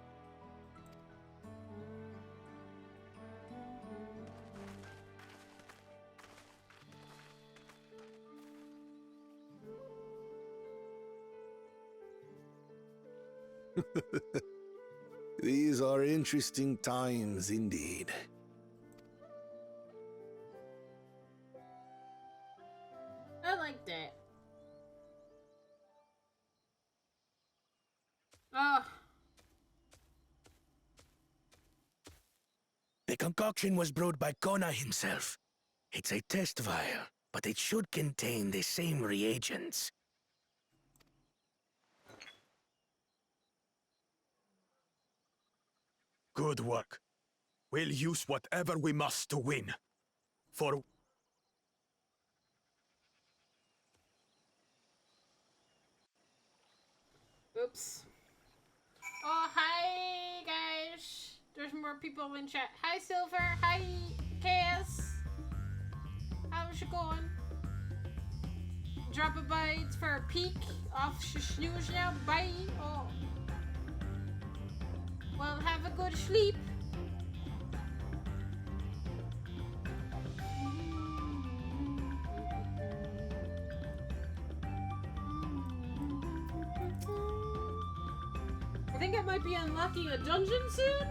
These are interesting times indeed. I like that. Oh, The concoction was brewed by Kona himself. It's a test vial, but it should contain the same reagents. Good work. We'll use whatever we must to win. For... oops. Oh, hi, guys. There's more people in chat. Hi, Silver. Hi, KS. How's it going? Drop a bite for a peek off snooze now. Bye. Oh. Well, have a good sleep. I think I might be unlocking a dungeon soon.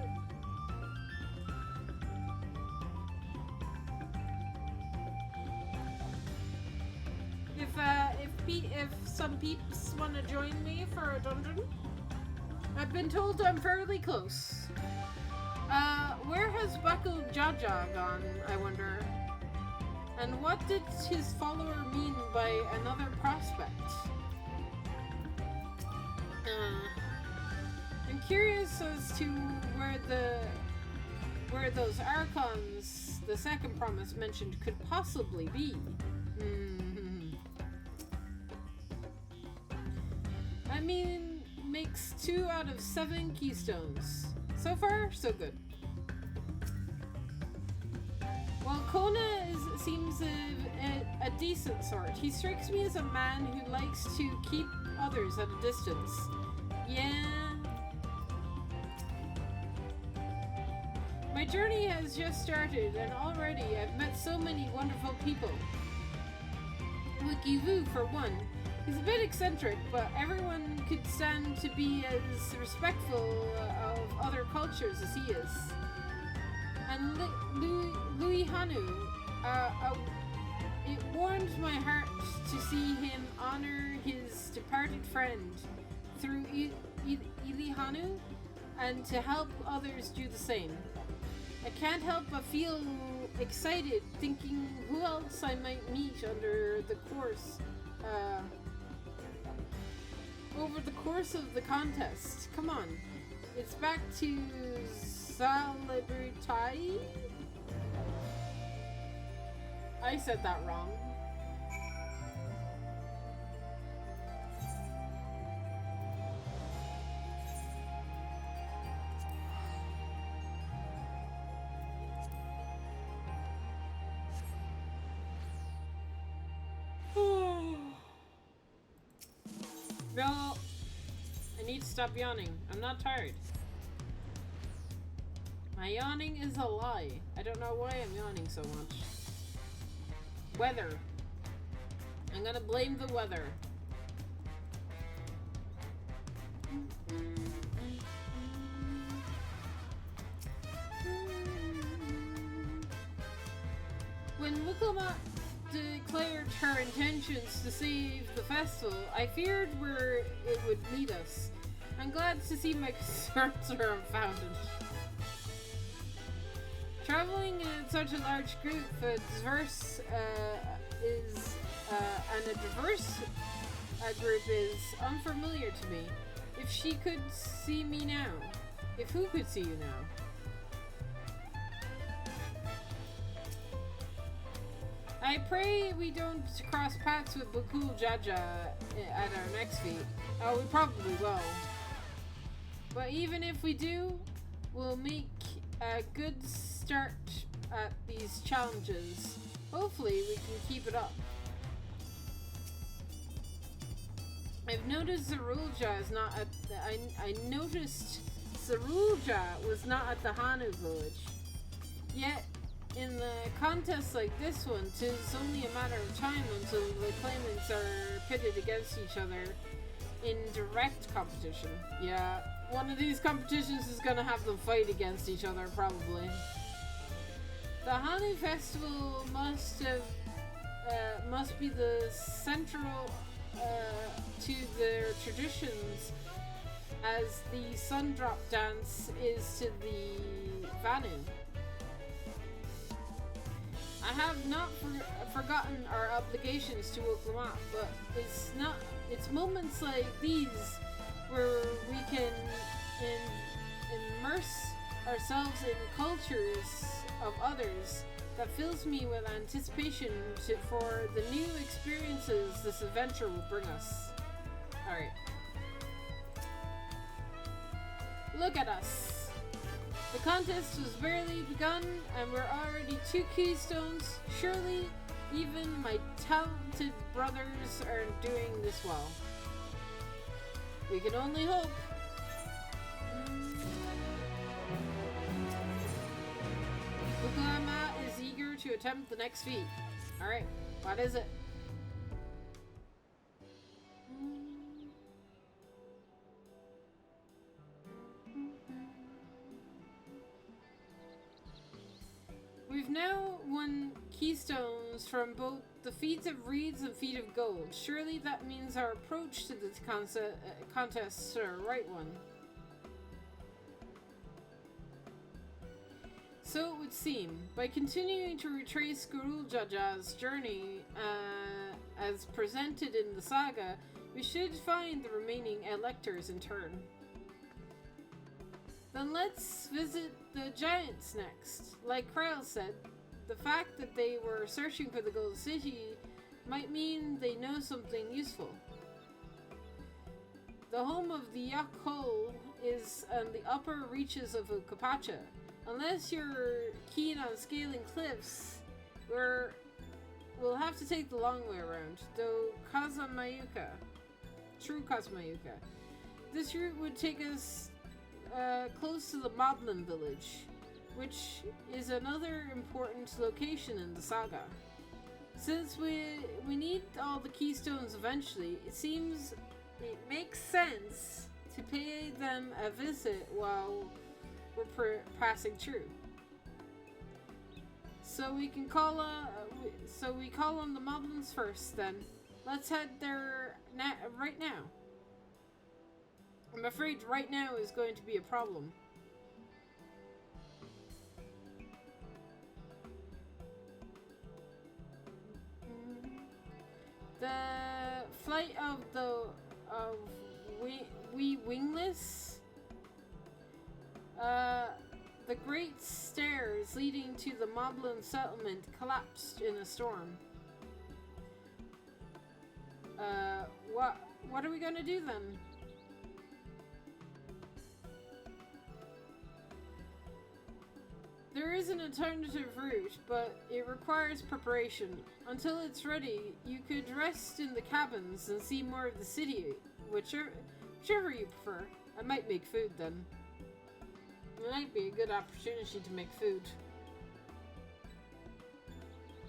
If some peeps want to join me for a dungeon, I've been told I'm fairly close. Where has Baku Jaja gone, I wonder? And what did his follower mean by another prospect? I'm curious as to where those archons the second promise mentioned could possibly be. I mean, makes 2 out of 7 keystones. So far, so good. Well, Kona seems a decent sort. He strikes me as a man who likes to keep others at a distance. Yeah. My journey has just started, and already I've met so many wonderful people. Wikivu, for one. He's a bit eccentric, but everyone could stand to be as respectful of other cultures as he is. And Louis Hanu, it warmed my heart to see him honor his departed friend through Ilihanu, and to help others do the same. I can't help but feel excited thinking who else I might meet under the course, over the course of the contest. Come on, it's back to Celebritai? I said that wrong. No, I need to stop yawning. I'm not tired. My yawning is a lie. I don't know why I'm yawning so much. Weather. I'm gonna blame the weather. When Wuklamat declared her intentions to save the festival, I feared where it would lead us. I'm glad to see my concerns are unfounded. Traveling in such a large group, a diverse group is unfamiliar to me. If she could see me now, if who could see you now? I pray we don't cross paths with Bakul Jaja at our next feat. Oh, we probably will. But even if we do, we'll make a good start at these challenges. Hopefully we can keep it up. I've noticed Zarulja is not at I noticed Zarulja was not at the Hanu village. Yet, in the contests like this one, 'tis only a matter of time until the claimants are pitted against each other in direct competition. Yeah, one of these competitions is gonna have them fight against each other, probably. The Hanu festival must be the central to their traditions, as the sun drop dance is to the Vanu. I have not forgotten our obligations to Oklamat, but it's moments like these where we can immerse ourselves in cultures of others that fills me with anticipation for the new experiences this adventure will bring us. Alright. Look at us. The contest was barely begun and we're already 2 keystones. Surely even my talented brothers are doing this well. We can only hope. Bukama is eager to attempt the next feat. Alright, what is it? We've now won keystones from both the feats of reeds and feat of gold. Surely that means our approach to this contest is the right one. So it would seem. By continuing to retrace Guruljaja's journey as presented in the saga, we should find the remaining electors in turn. Then let's visit the giants next. Like Krail said, the fact that they were searching for the Gold City might mean they know something useful. The home of the Yakhol is on the upper reaches of Ukapacha. Unless you're keen on scaling cliffs, we'll have to take the long way around, though True Kazamayuka. This route would take us close to the Moblin village, which is another important location in the saga. Since we need all the keystones eventually, it seems it makes sense to pay them a visit while we're passing through. So we call on the Moblins first. Then let's head there right now. I'm afraid right now is going to be a problem. The flight of we wingless. The great stairs leading to the Moblin settlement collapsed in a storm. What are we gonna do then? There is an alternative route, but it requires preparation. Until it's ready, you could rest in the cabins and see more of the city, whichever you prefer. I might make food then. It might be a good opportunity to make food.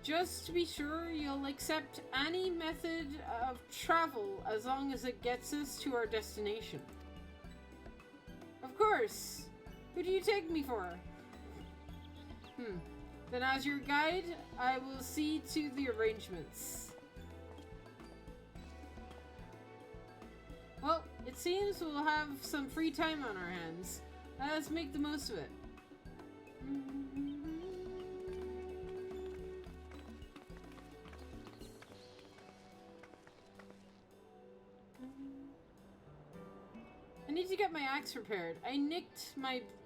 Just to be sure, you'll accept any method of travel as long as it gets us to our destination. Of course! Who do you take me for? Then as your guide, I will see to the arrangements. Well, it seems we'll have some free time on our hands. Let's make the most of it. I need to get my axe repaired. I nicked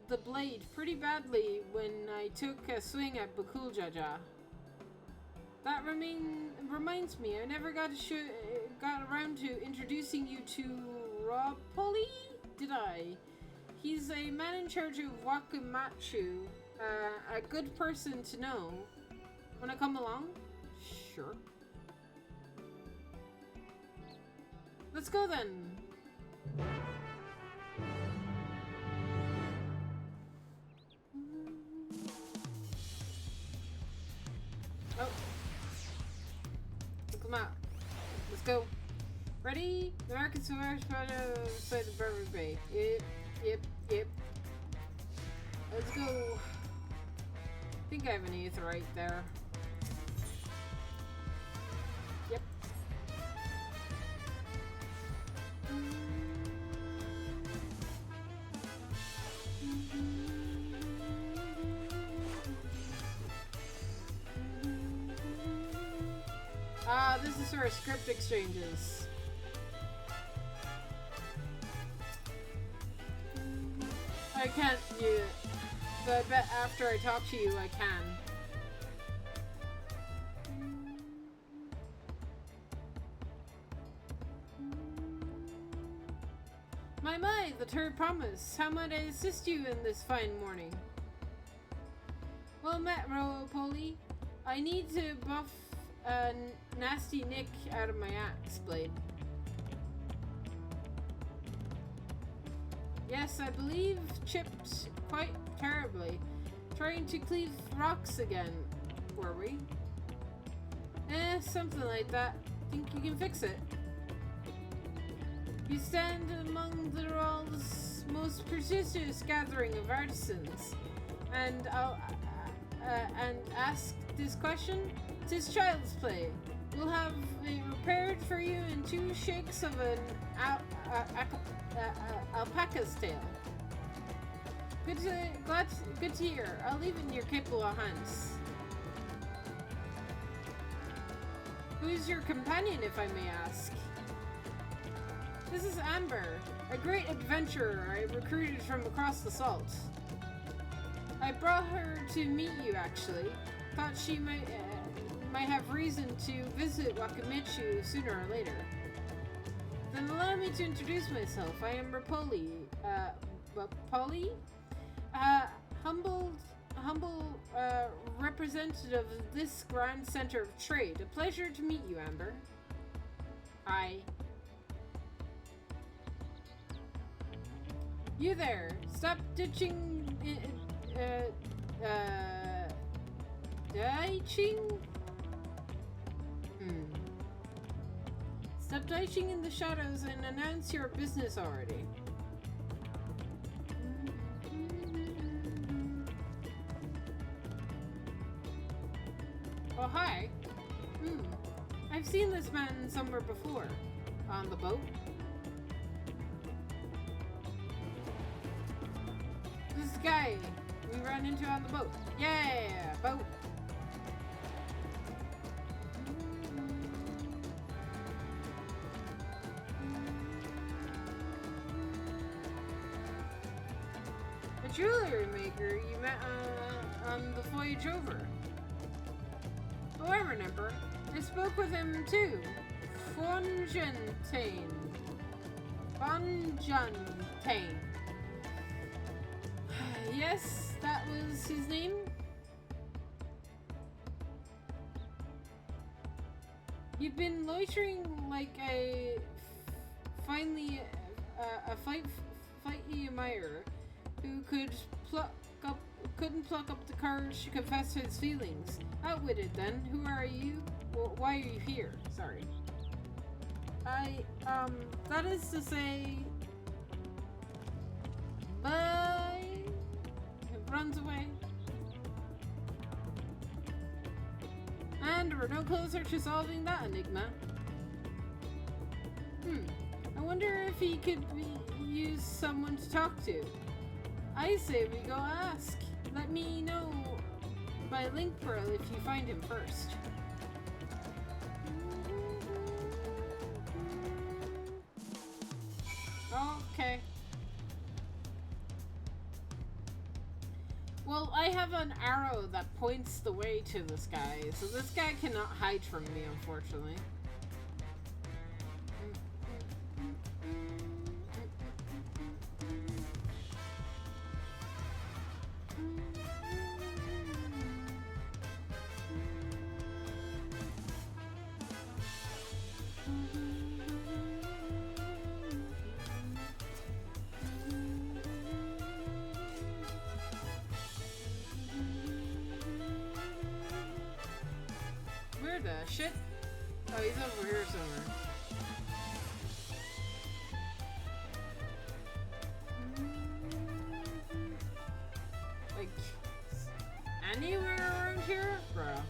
the blade pretty badly when I took a swing at Bakuljaja. That reminds me, I never got around to introducing you to Ropoli, did I? He's a man in charge of Wakamatsu, a good person to know. Wanna come along? Sure. Let's go then. Oh. Come out. Let's go. Ready? The market's outside the Bourbon Bay. Yep. Let's go. I think I have an aetheryte there. Yep. Ah, this is for script exchanges. I can't do it, but I bet after I talk to you, I can. My, the third promise. How might I assist you in this fine morning? Well met, Roly. I need to buff a nasty nick out of my axe blade. Yes, I believe chipped quite terribly. Trying to cleave rocks again, were we? Something like that. Think you can fix it? You stand among the world's most prestigious gathering of artisans, and ask this question? 'Tis child's play. We'll have it repaired for you in 2 shakes of an alpaca's tail. Good to hear. I'll leave it in your capable hands. Who's your companion, if I may ask? This is Amber, a great adventurer I recruited from across the salt. I brought her to meet you, actually. Thought she might have reason to visit Wakamitsu sooner or later. Then allow me to introduce myself. I am Rapoli. Rapoli? Humble representative of this grand center of trade. A pleasure to meet you, Amber. Hi. You there. Stop ditching... ditching? Stop ditching in the shadows and announce your business already. Oh, hi. I've seen this man somewhere before. On the boat. This guy we ran into on the boat. Yeah, boat. A jewelry maker you met on the voyage over. Oh, I remember. I spoke with him too. Fonjantane. Yes, that was his name. You've been loitering like a fightly admirer who couldn't pluck up the courage to confess his feelings. Outwitted then. Who are you? Well, why are you here? Sorry. That is to say... Bye! It runs away. And we're no closer to solving that enigma. I wonder if he could use someone to talk to. I say we go ask. Let me know by link pearl if you find him first. Okay. Well, I have an arrow that points the way to this guy, so this guy cannot hide from me, unfortunately. shit. Oh, he's over here somewhere. Like, anywhere around here? Bruh.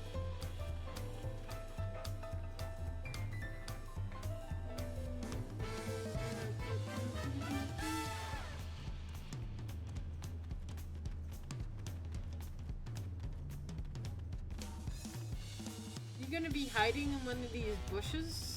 You gonna be hiding in one of these bushes?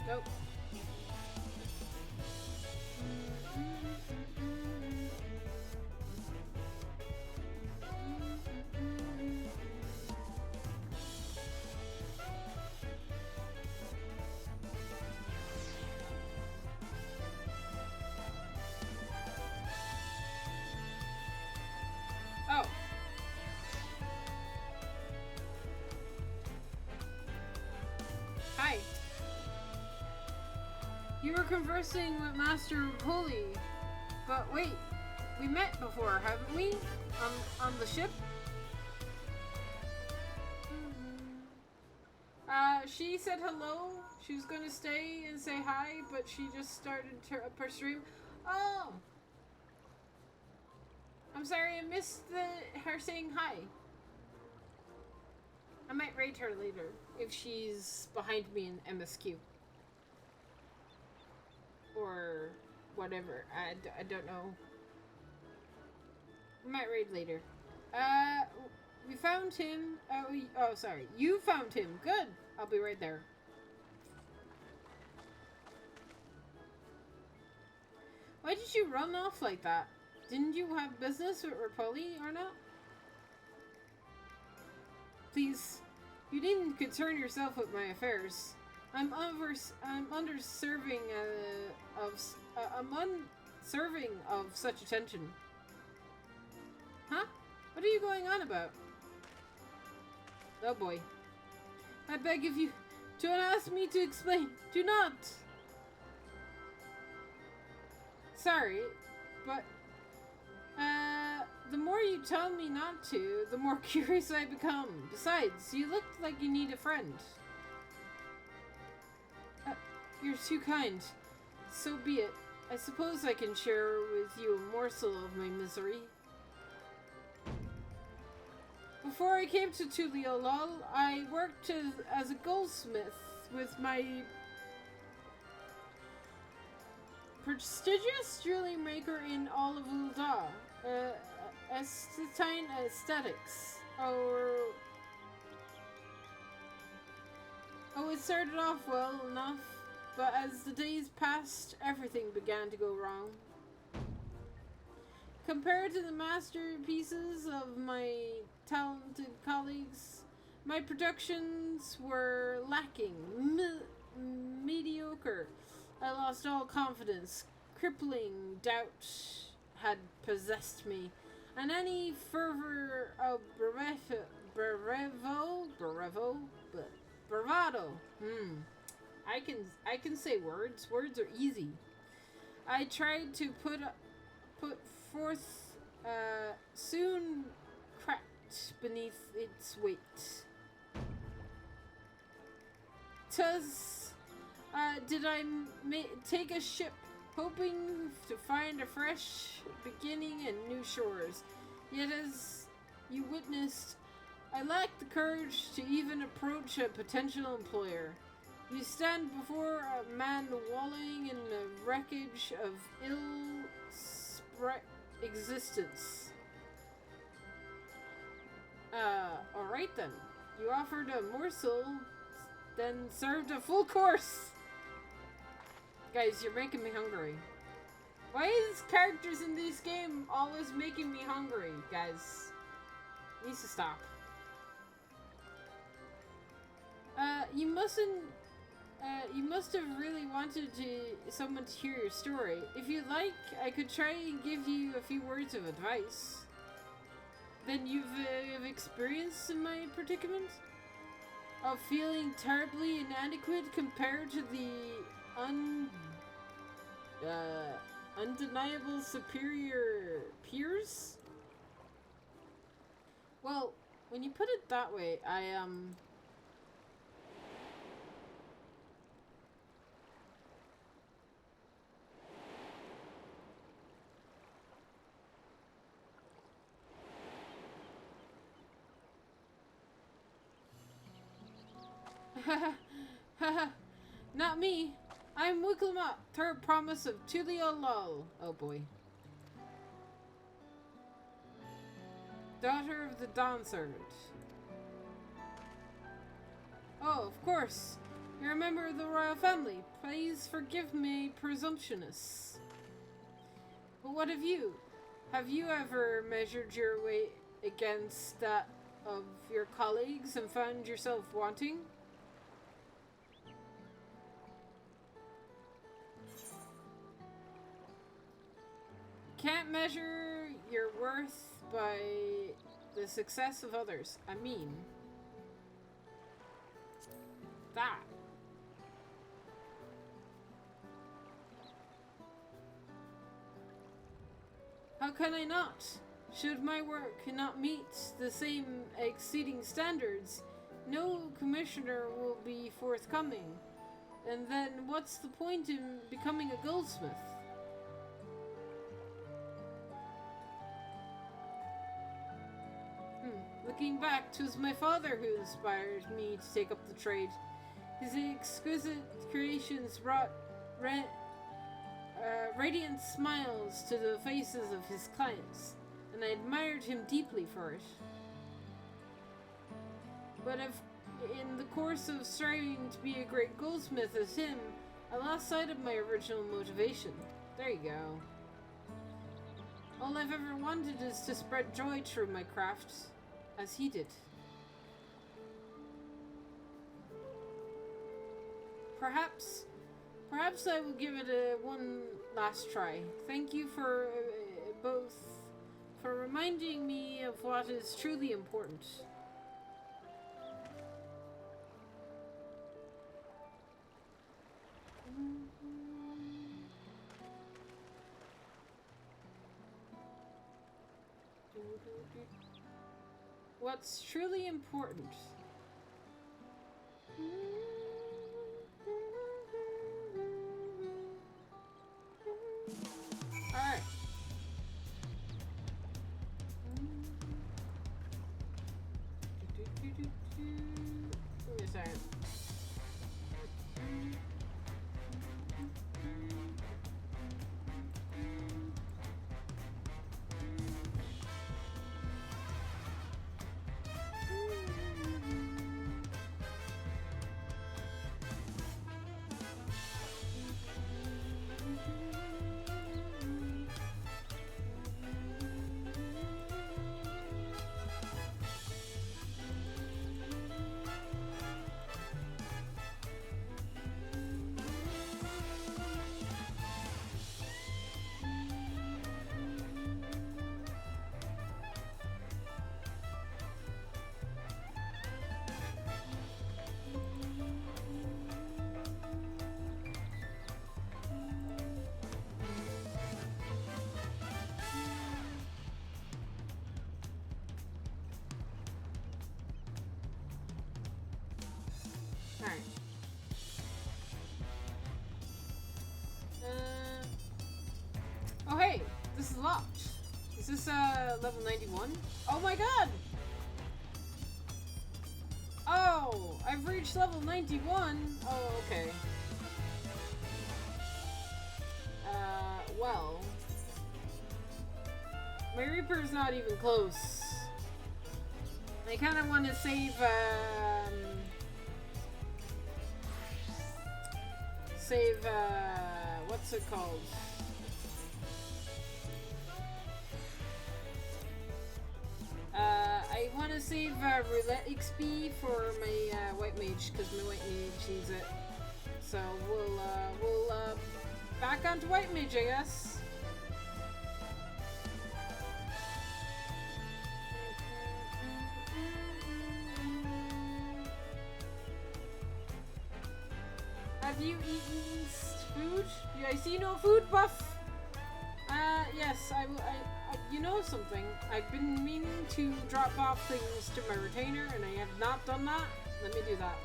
Nope. Oh. Hi. You were conversing with Master Rapoli, but wait, we met before, haven't we? On the ship? She said hello. She was gonna stay and say hi, but she just started up her stream. Oh! I'm sorry, I missed her saying hi. I might raid her later, if she's behind me in MSQ. Or whatever. I don't know. We might raid later. We found him. Oh, sorry. You found him. Good. I'll be right there. Why did you run off like that? Didn't you have business with Rapoli or not? Please, you needn't concern yourself with my affairs. I'm undeserving of such attention. Huh? What are you going on about? Oh boy. I beg of you, don't ask me to explain. Do not! Sorry, but the more you tell me not to, the more curious I become. Besides, you look like you need a friend. You're too kind. So be it. I suppose I can share with you a morsel of my misery. Before I came to Tuliolol, I worked as a goldsmith with my prestigious jewelry maker in Olive Ulda, Estine Aesthetics. Oh, it started off well enough. But as the days passed, everything began to go wrong. Compared to the masterpieces of my talented colleagues, my productions were lacking, mediocre. I lost all confidence. Crippling doubt had possessed me, and any fervor of bravado. I can say words. Words are easy. I tried to put forth, soon cracked beneath its weight. Thus, did I take a ship, hoping to find a fresh beginning and new shores. Yet, as you witnessed, I lacked the courage to even approach a potential employer. You stand before a man wallowing in the wreckage of ill-spread existence. Alright then. You offered a morsel, then served a full course. Guys, you're making me hungry. Why is characters in this game always making me hungry, guys? Needs to stop. You mustn't. You must have really wanted someone to hear your story. If you'd like, I could try and give you a few words of advice. Then you've experienced in my predicament? Of feeling terribly inadequate compared to the undeniable superior peers? Well, when you put it that way, Not me. I'm Wiklamat, third promise of Tuliolol. Oh boy. Daughter of the Dawn Servant. Oh, of course. You're a member of the royal family. Please forgive me presumptuous. But what of you? Have you ever measured your weight against that of your colleagues and found yourself wanting? Can't measure your worth by the success of others. I mean, that. How can I not? Should my work not meet the same exceeding standards, no commissioner will be forthcoming. And then what's the point in becoming a goldsmith? Looking back, 'twas my father who inspired me to take up the trade. His exquisite creations brought radiant smiles to the faces of his clients, and I admired him deeply for it. But if in the course of striving to be a great goldsmith as him, I lost sight of my original motivation. There you go. All I've ever wanted is to spread joy through my craft, as he did. Perhaps I will give it one last try. Thank you for both for reminding me of what is truly important. What's truly important? Alright. Wait a second. Alright. Oh hey, this is locked. Is this level 91? Oh my god! Oh, I've reached level 91. Oh, okay. Well, my Reaper's not even close. I kind of want to save what's it called? I want to gonna save roulette XP for my white mage because my white mage needs it. So we'll back onto white mage, I guess. Have you eaten food? Do I see no food buff? Yes, you know something. I've been meaning to drop off things to my retainer, and I have not done that. Let me do that.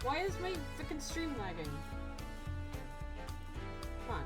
Why is my frickin' stream lagging? Come on.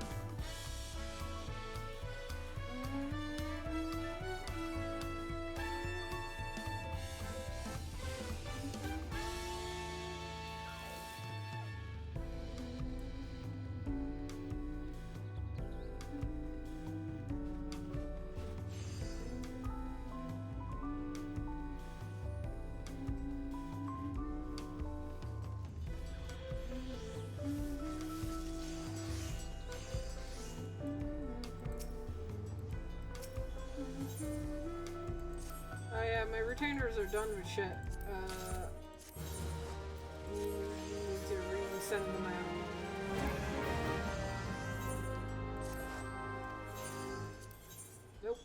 My retainers are done with shit. Need to resend them out. Nope.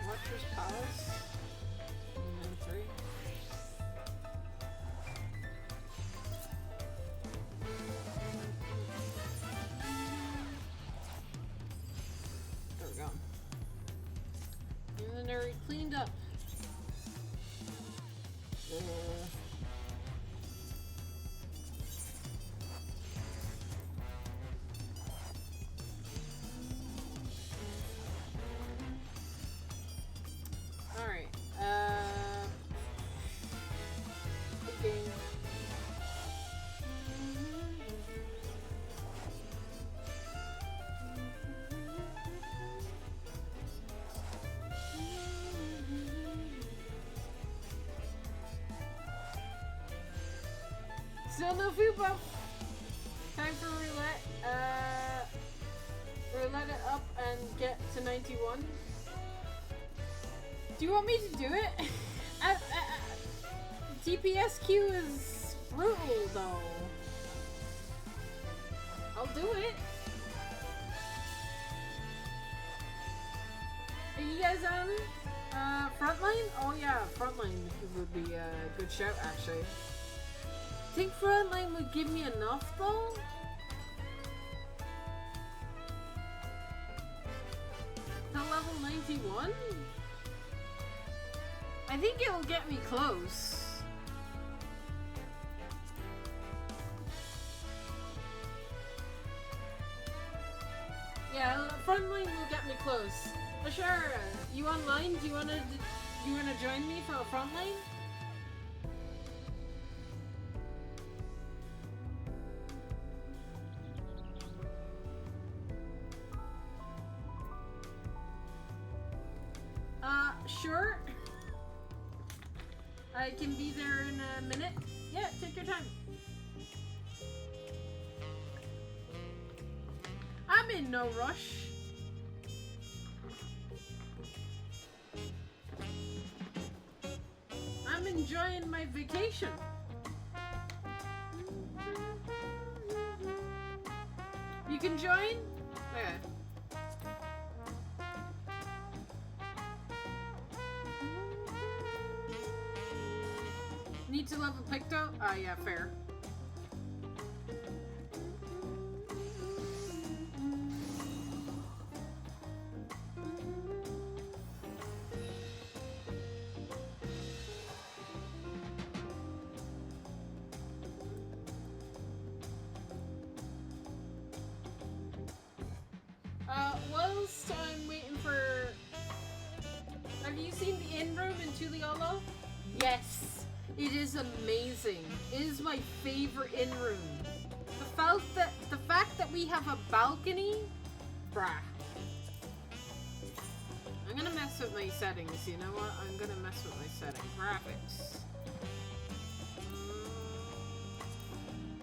Watcher's Palace. And then 3. There we go. Inventory cleaned up. Still no food buff. Time for roulette. Roulette it up and get to 91. Do you want me to do it? TPSQ is brutal though. I'll do it. Are you guys on Frontline? Oh yeah, Frontline would be a good shout actually. Think Frontline would give me enough though? To level 91? I think it'll get me close. Yeah, frontline will get me close. Ashara, you online? Do you wanna join me for a frontline? Sure. I can be there in a minute. Yeah, take your time. I'm in no rush. I'm enjoying my vacation. You can join? Okay. Need to level Picto? Ah, yeah, fair. Whilst I'm waiting for... Have you seen the inn room in Tuliolo? Yes, it is amazing. It is my favorite inn room. The fact that we have a balcony, bruh. I'm gonna mess with my settings. You know what? I'm gonna mess with my settings. Graphics.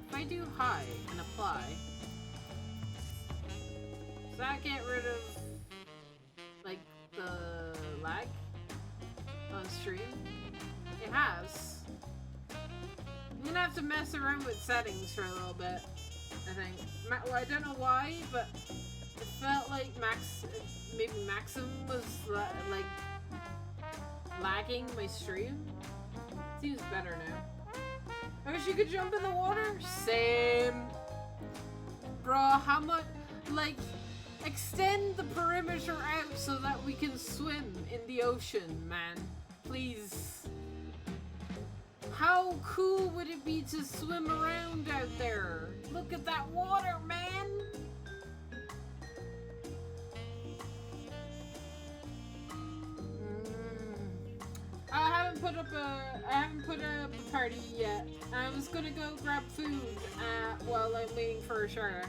If I do high and apply, does that get rid of like the lag on stream? It has. I'm gonna have to mess around with settings for a little bit, I think. Well, I don't know why, but it felt like maybe Maxim was like lagging my stream. Seems better now. I wish you could jump in the water. Same. Bro, how much, like, extend the perimeter out so that we can swim in the ocean, man. Please. How cool would it be to swim around out there? Look at that water, man! I haven't put up a party yet. I was gonna go grab food while I'm waiting for Shara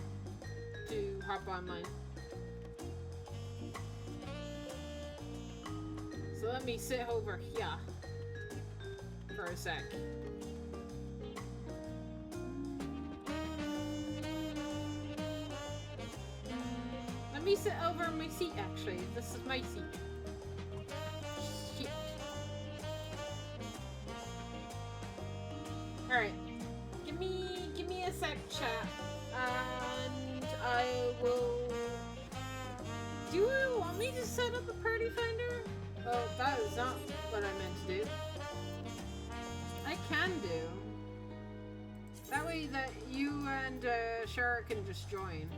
to hop online. So let me sit over here for a sec. Let me sit over in my seat, actually. This is my seat. Shit. Alright. Give me a sec, chat. And I will... Do you want me to set up a party finder? Oh, that is not what I meant to do. I can do. That way that you and Shara can just join.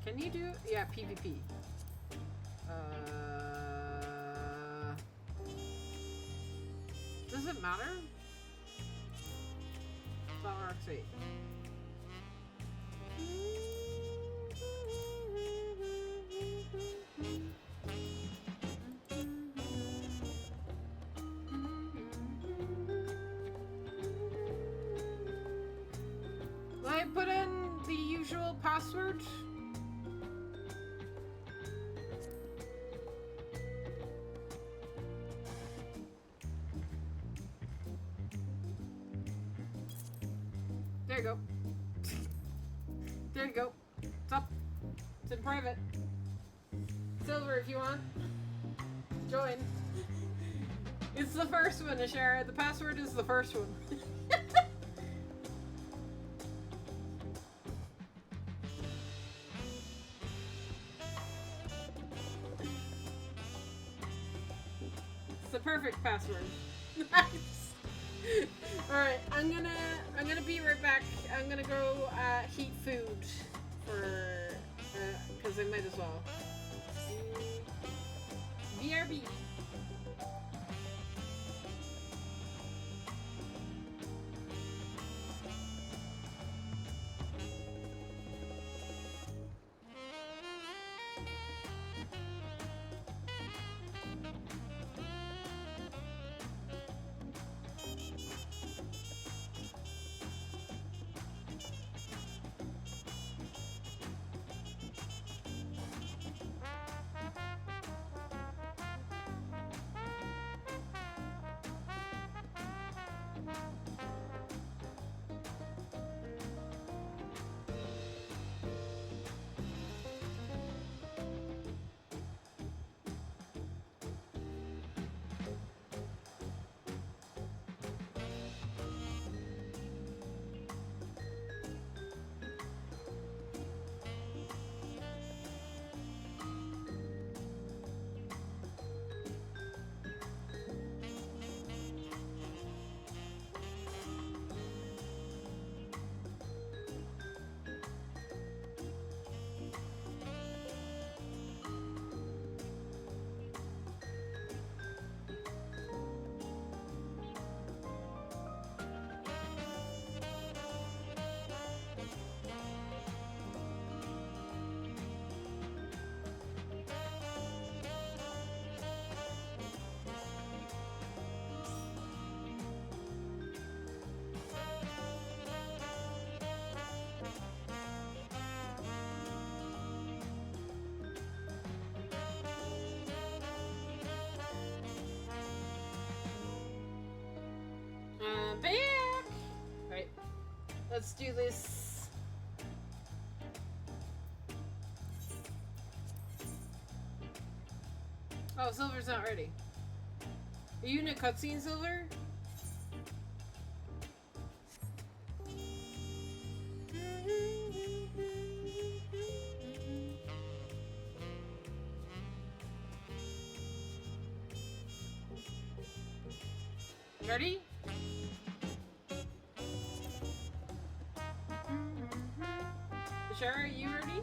Can you do? Yeah, PvP. Does it matter? Flower Arc 8. Will I put in the usual password? There you go. There you go. It's up. It's in private. Silver if you want. Join. It's the first one, Ashara. The password is the first one. It's the perfect password. Nice. Alright, I'm gonna be right back. I'm gonna go heat food for, because I might as well. VRB. Back! Right. Let's do this. Oh, Silver's not ready. Are you in a cutscene, Silver? Ready? Sure, are you ready?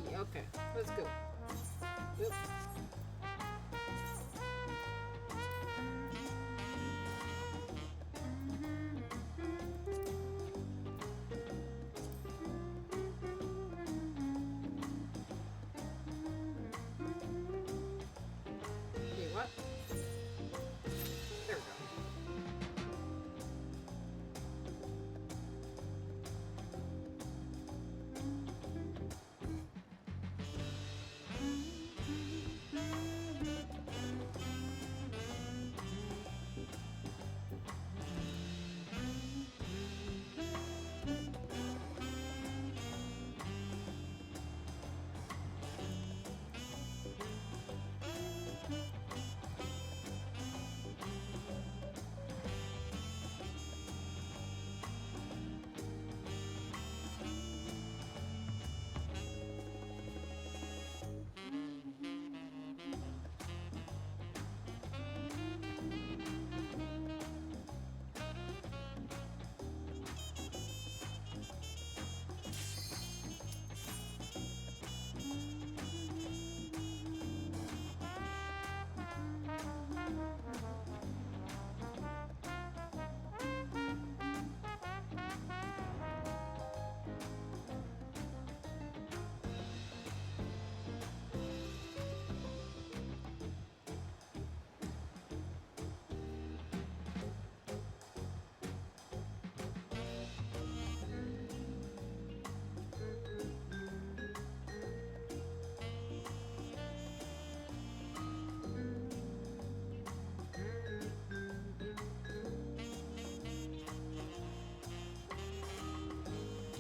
Yeah, okay. Let's go. Oop. Okay, what? There we go.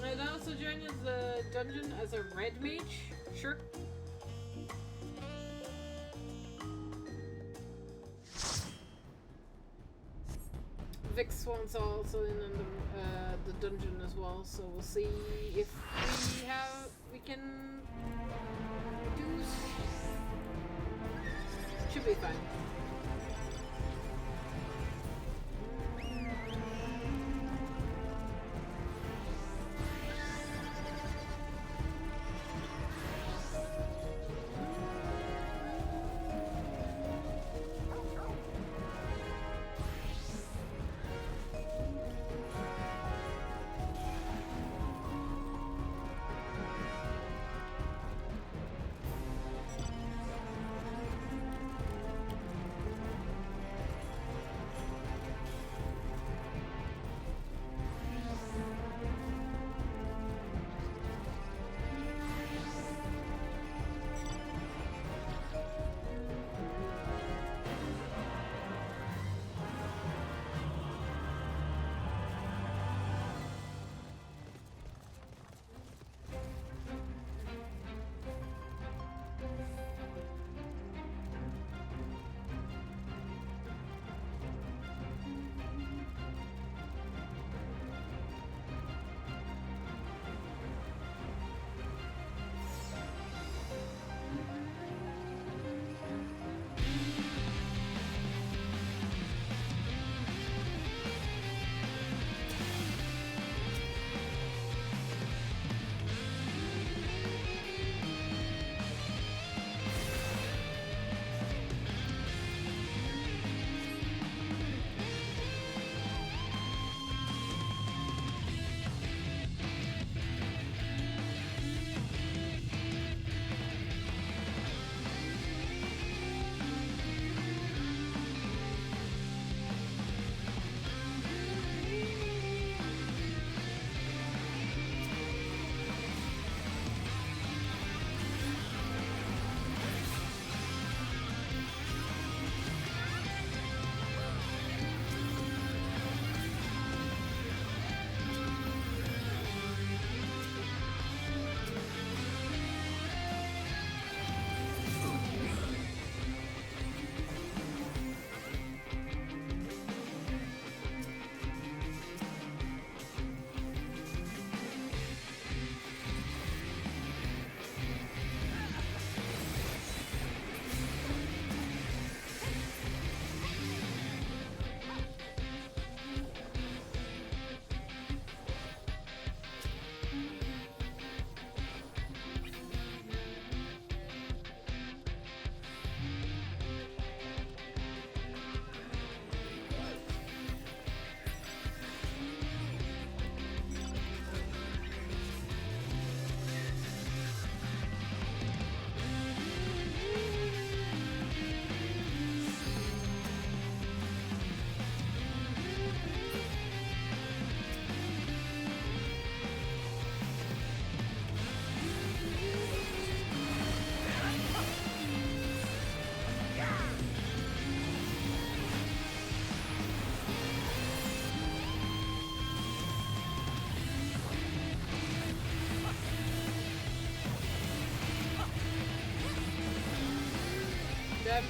I'd also join as the dungeon as a red mage. Sure. Vic Swan's also in the dungeon as well, so we'll see if we can do. Should be fine. them.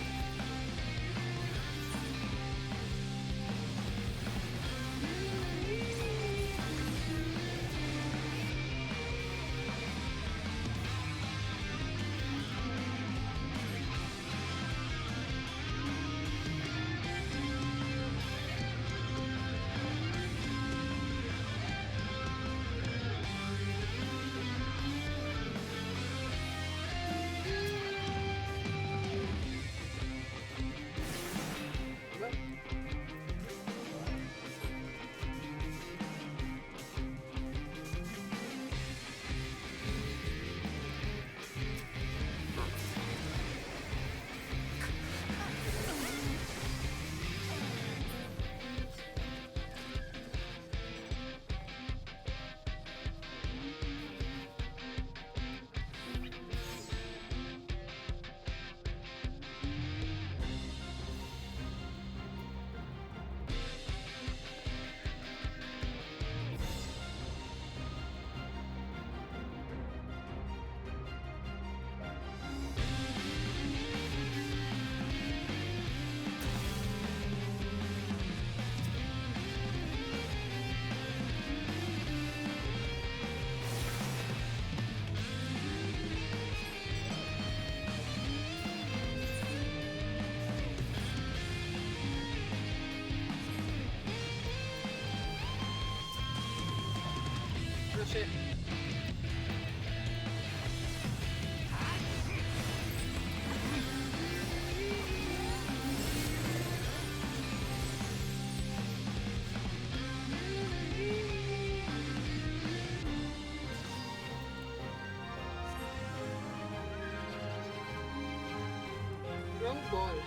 Oh shit. Wrong boy.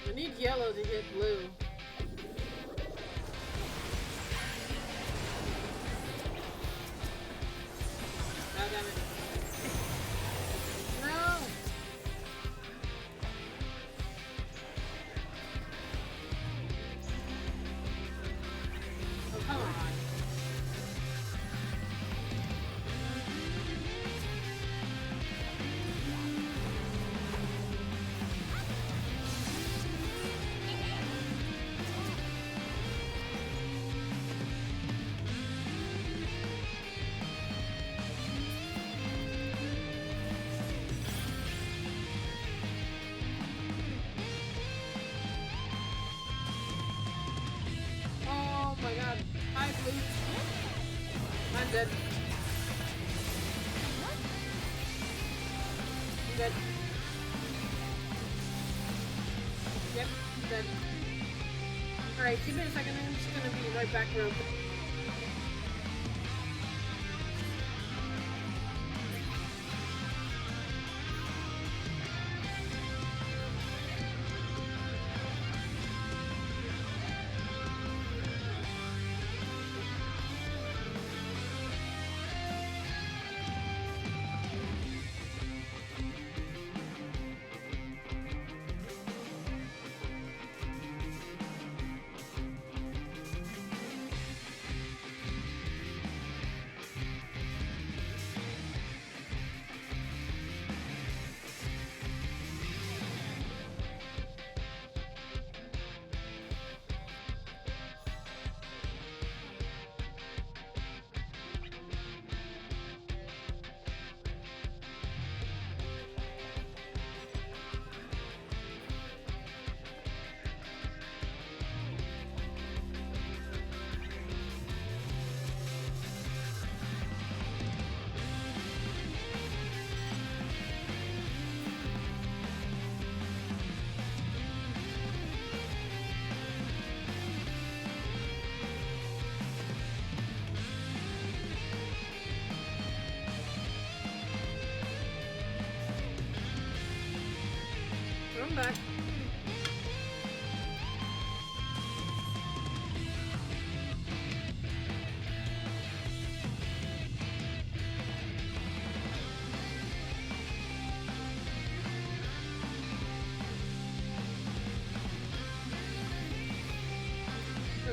I need yellow to hit blue. God damn it. No! Oh, come on. Oh my god. Hi, blue. I'm dead. I'm dead. Yep, dead. Alright, give me a second. I'm just gonna be right back real quick.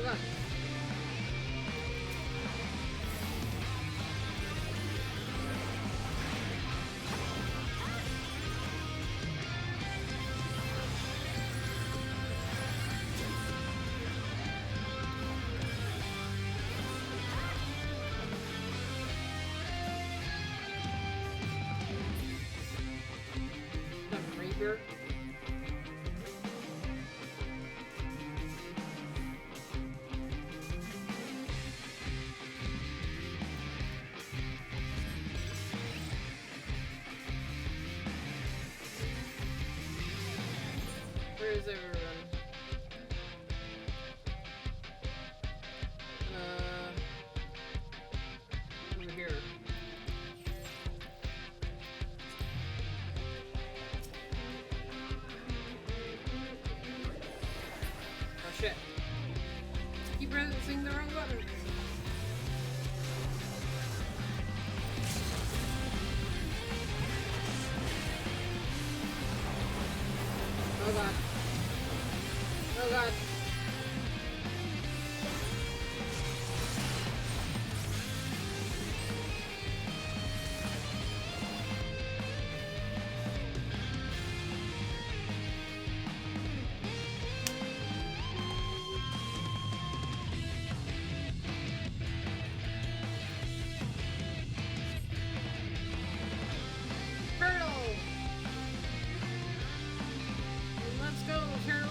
god. Rapier. Where is everyone? Over here. Oh shit. Keep pressing the wrong button. Oh god. Oh god. Turtle! Let's go, turtle!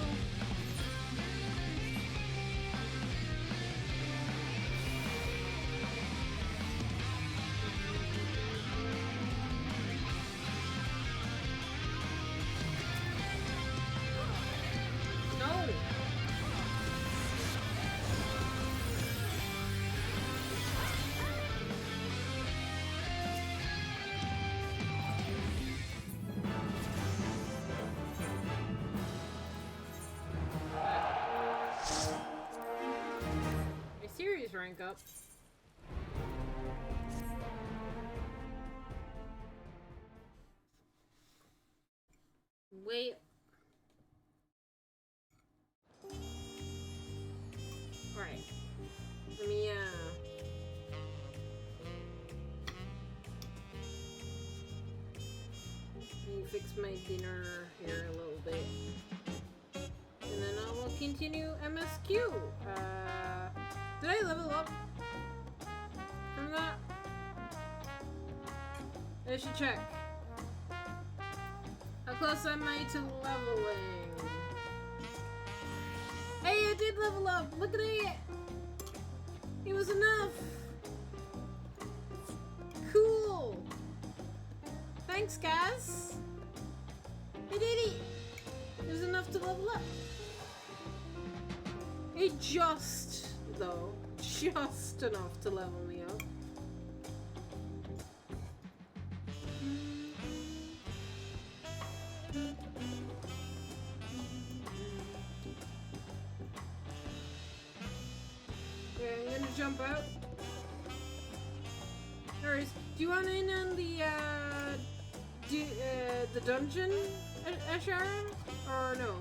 No! My series rank up. Wait. Alright. Let me, fix my dinner here a little bit. And then I will continue MSQ. Did I level up from that? I should check. How close am I to leveling? Hey, I did level up! Look at it! It was enough! Cool! Thanks, guys! I did it! It was enough to level up. It just, though, just enough to level me up. Okay, I'm gonna jump out. Anyways, do you want in on the dungeon, Sharon? Or no?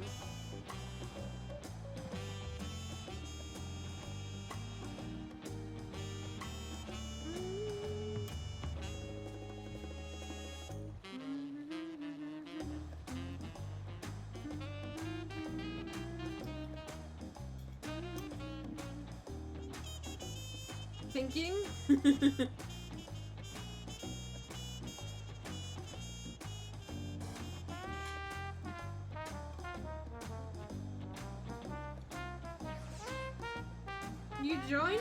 Thinking? You join? Okay.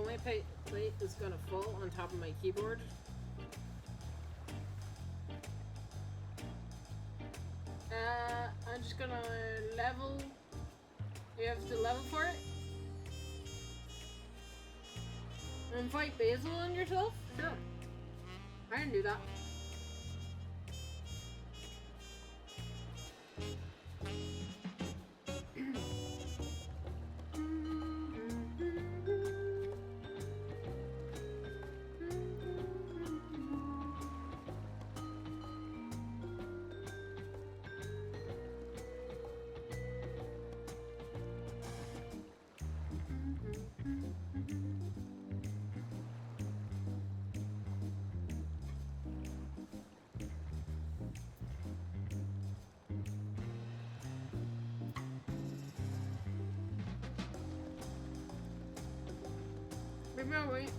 my plate is gonna fall on top of my keyboard. I'm just gonna level. You have to level for it. Invite basil on yourself? Sure. I didn't do that. Maybe I'll wait.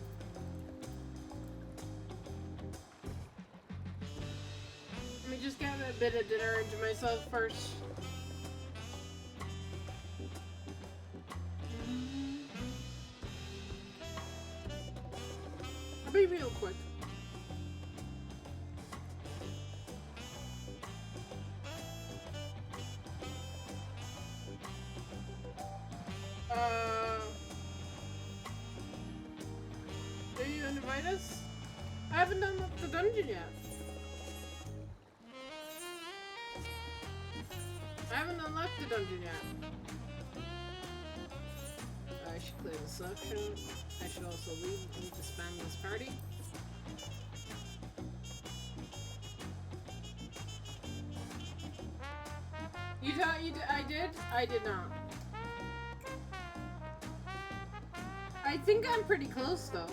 Let me just get a bit of dinner into myself first. I'll be real quick. Do you invite us? I haven't done the dungeon yet. I haven't unlocked the dungeon yet. I should clear the section. I should also leave. I need to spam this party. You thought you did? I did? I did not. I think I'm pretty close though.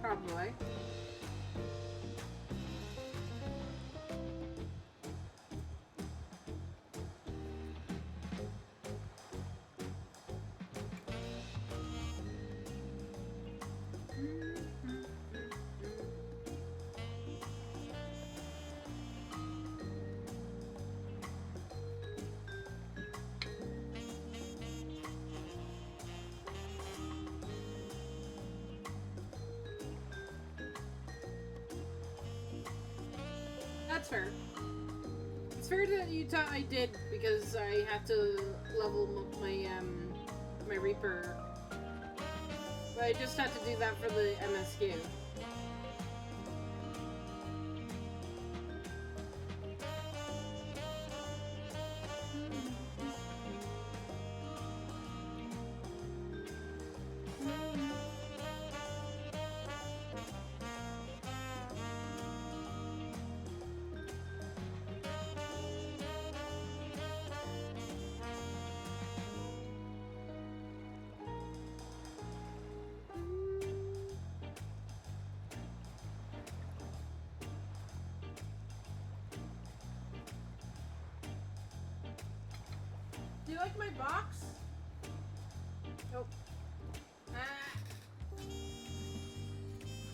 Probably. That's fair. It's fair that you thought I did because I had to level my my Reaper, but I just had to do that for the MSQ. Do you like my box? Nope. Do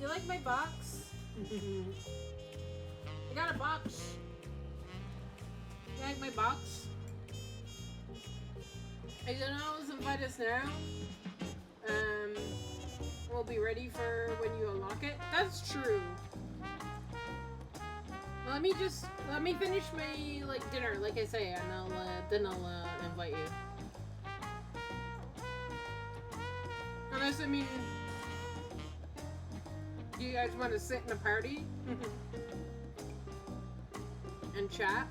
you like my box? I got a box. You like my box? I don't always invite us now. We'll be ready for when you unlock it. That's true. Let me finish my dinner, like I say, and then I'll invite you. Unless I mean, do you guys want to sit in a party and chat?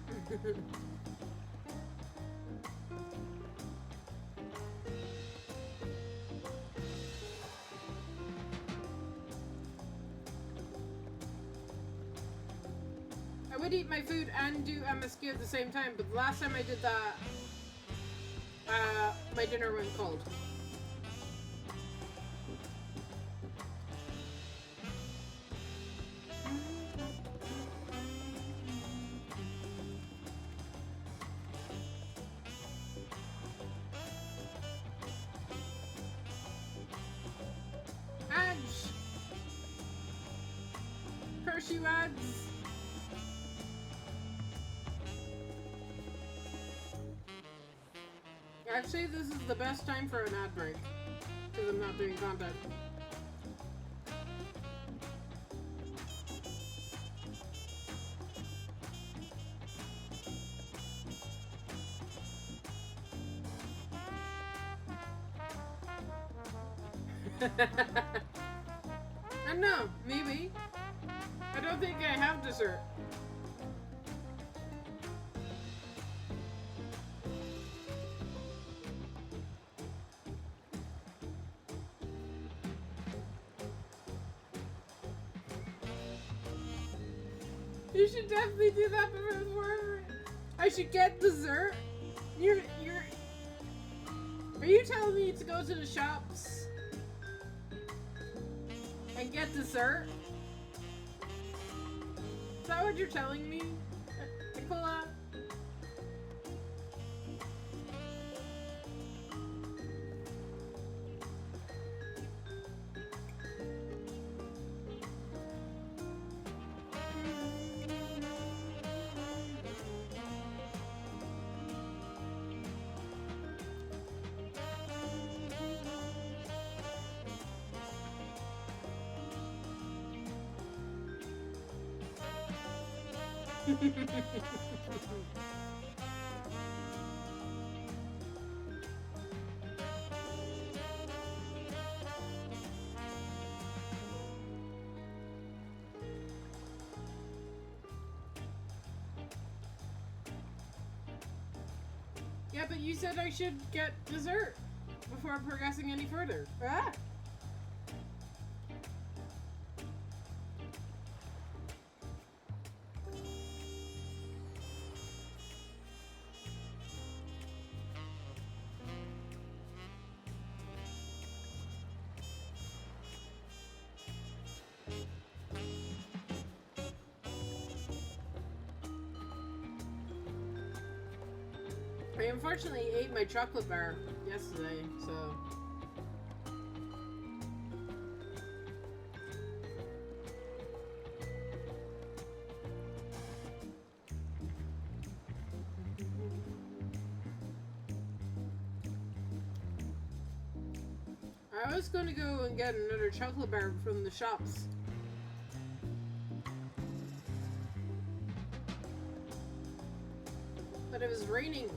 I would eat my food and do MSQ at the same time, but the last time I did that, my dinner went cold. Ads! Curse you, ads! Actually, this is the best time for an ad break. Because I'm not doing content. I don't know, maybe. I don't think I have dessert. You should definitely do that before. I should get dessert. Are you telling me to go to the shops and get dessert? Is that what you're telling me, Nicola? Yeah, but you said I should get dessert before progressing any further. Ah! I unfortunately ate my chocolate bar yesterday, so... I was going to go and get another chocolate bar from the shops. But it was raining.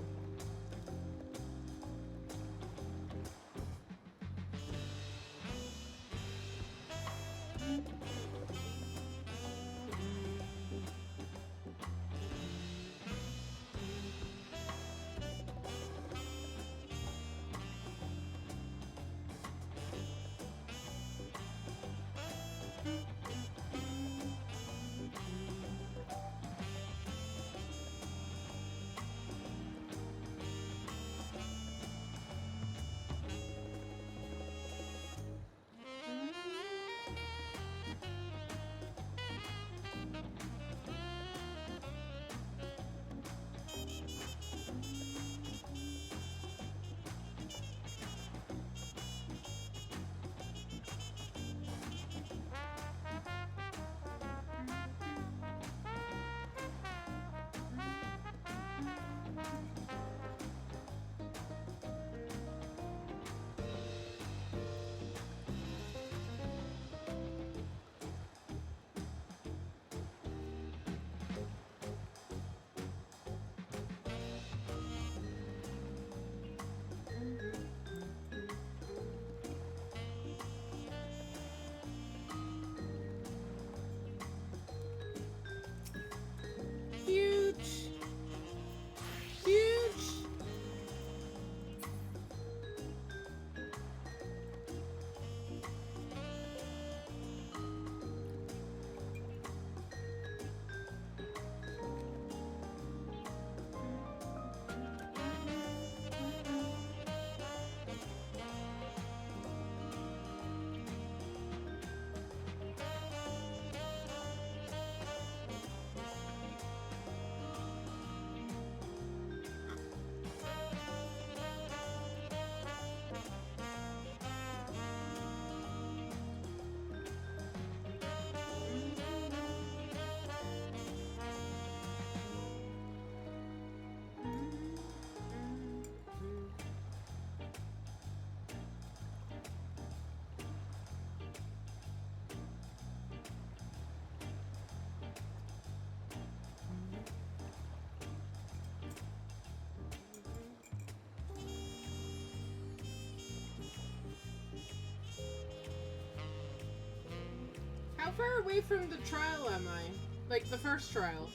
How far away from the trial am I? Like the first trial?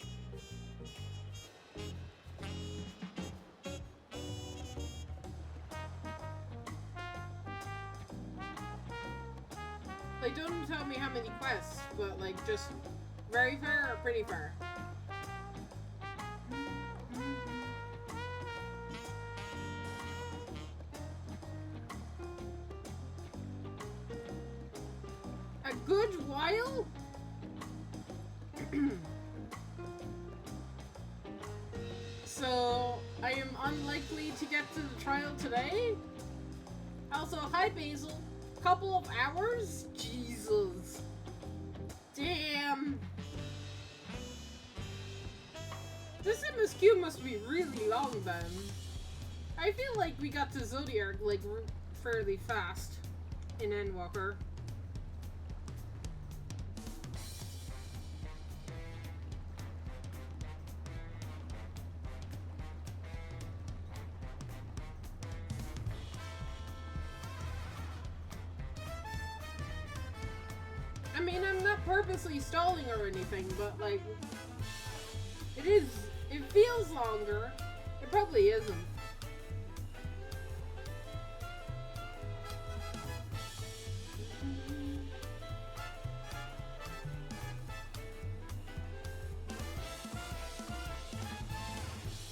Like, don't tell me how many quests, but like just very far or pretty far? A good while? So, I am unlikely to get to the trial today? Also, hi Basil. Couple of hours? Jesus. Damn. This MSQ must be really long then. I feel like we got to Zodiac like fairly fast in Endwalker. I mean, I'm not purposely stalling or anything, but like, it feels longer. It probably isn't.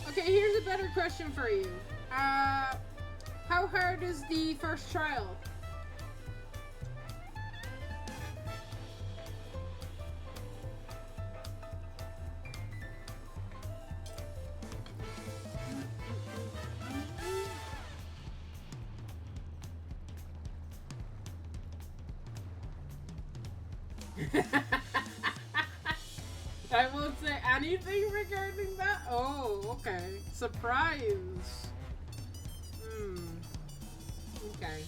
Okay, here's a better question for you. How hard is the first trial? I won't say anything regarding that? Oh, okay. Surprise. Okay.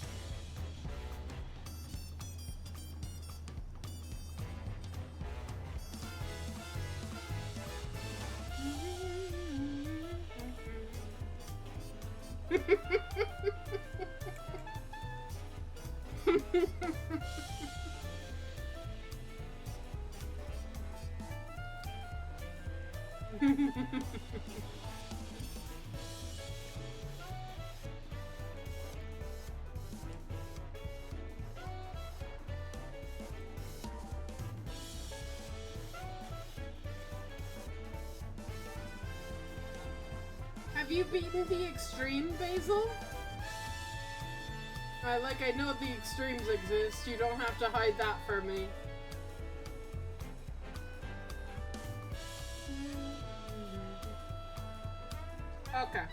Have you beaten the extreme, Basil? I know the extremes exist. You don't have to hide that for me. Okay.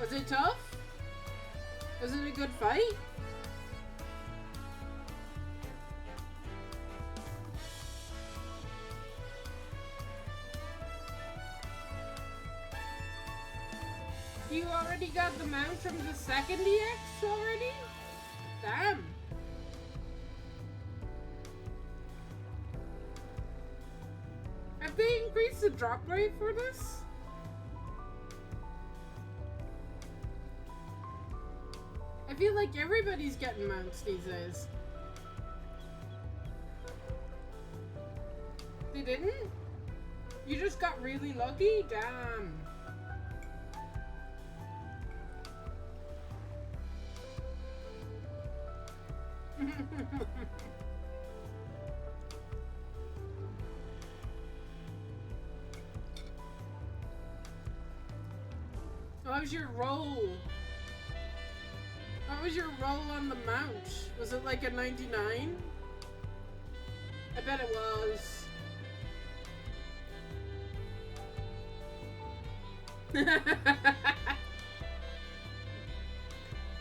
Was it tough? Was it a good fight? You already got the mount from the second EX already? Damn. Have they increased the drop rate for this? I feel like everybody's getting mounts these days. They didn't? You just got really lucky? Damn. What was your roll? What was your roll on the mount? Was it like a 99? I bet it was.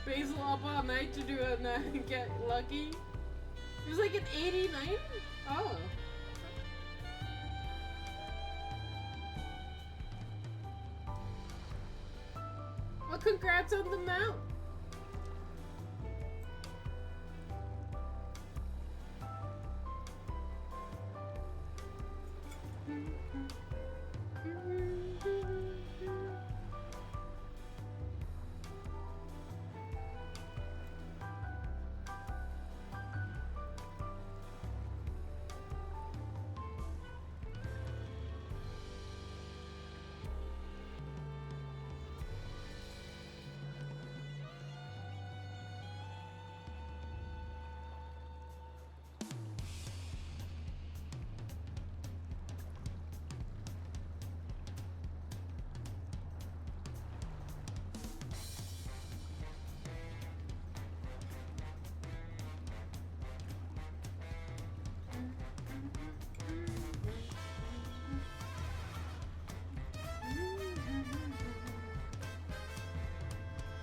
Basil up all night to do a get lucky. It was like an 89? Oh. Well, congrats on the mount.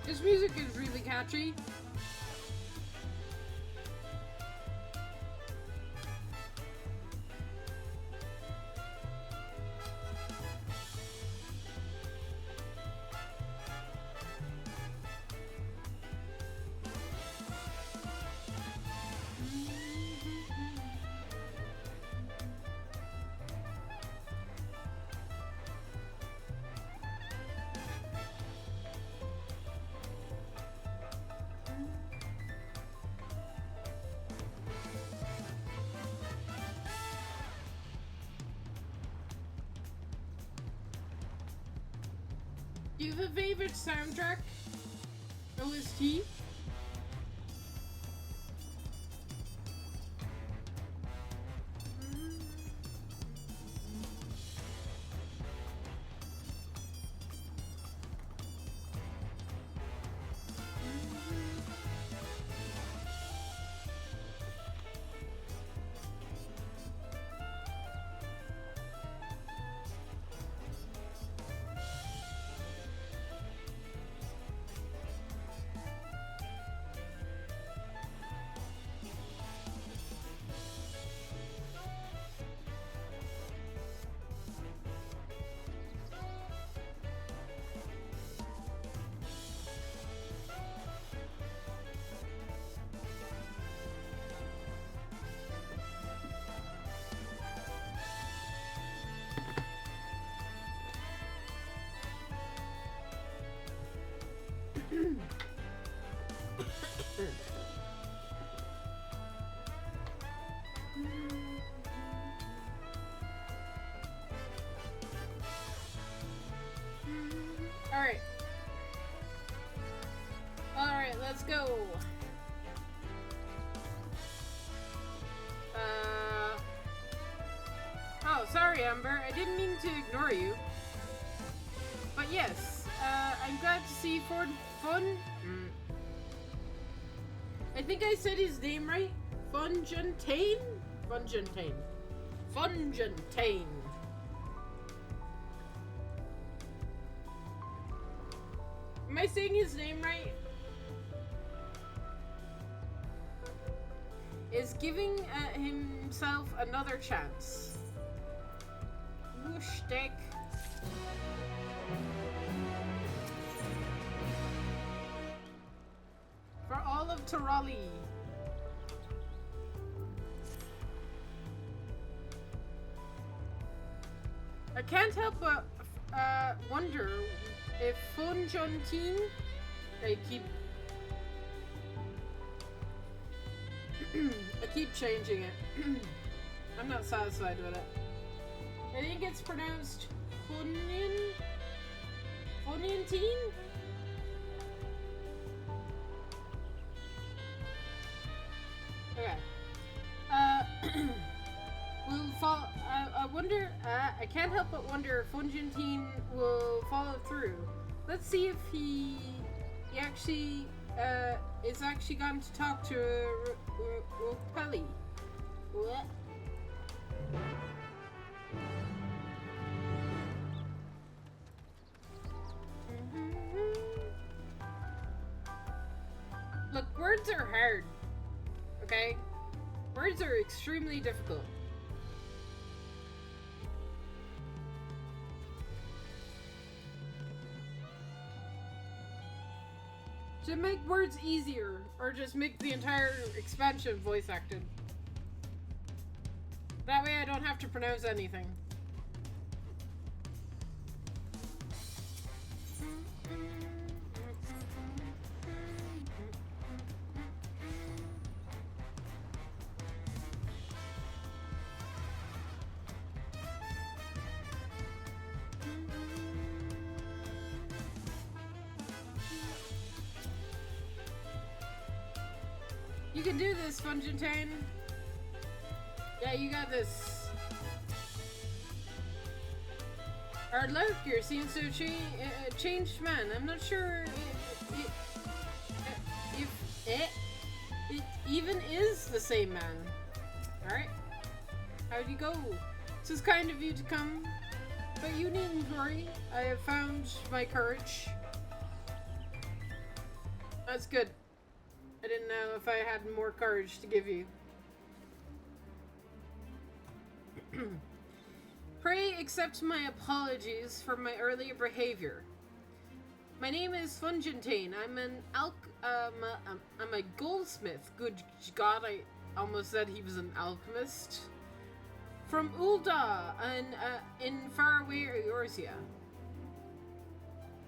His music is really catchy. Do you have a favorite soundtrack? OST? Alright. Alright, let's go. Oh, sorry, Amber. I didn't mean to ignore you. But yes, I'm glad to see Fun. I think I said his name right. Funjantane? Funjantane. Funjantane. Am I saying his name right? Is giving himself another chance. Whoosh, dick. For all of Tirali. I can't help but wonder if Funjantine, I keep changing it. I'm not satisfied with it. I think it's pronounced Funyantine? Okay. Will follow. I wonder. I can't help but wonder if Funjantine will follow through. Let's see if he actually is actually going to talk to Pelly. What? Look, words are hard. Okay? Words are extremely difficult. To make words easier, or just make the entire expansion voice acted. That way I don't have to pronounce anything. You can do this, Funjantane. Yeah, you got this. Our lurker seems to have changed man. I'm not sure if it even is the same man. Alright. How'd you go? This is kind of you to come, but you needn't worry. I have found my courage. That's good. I didn't know if I had more courage to give you. Pray accept my apologies for my earlier behavior. My name is Fungentane. I'm a goldsmith. Good God, I almost said he was an alchemist. From Ul'dah, in faraway Eorzea.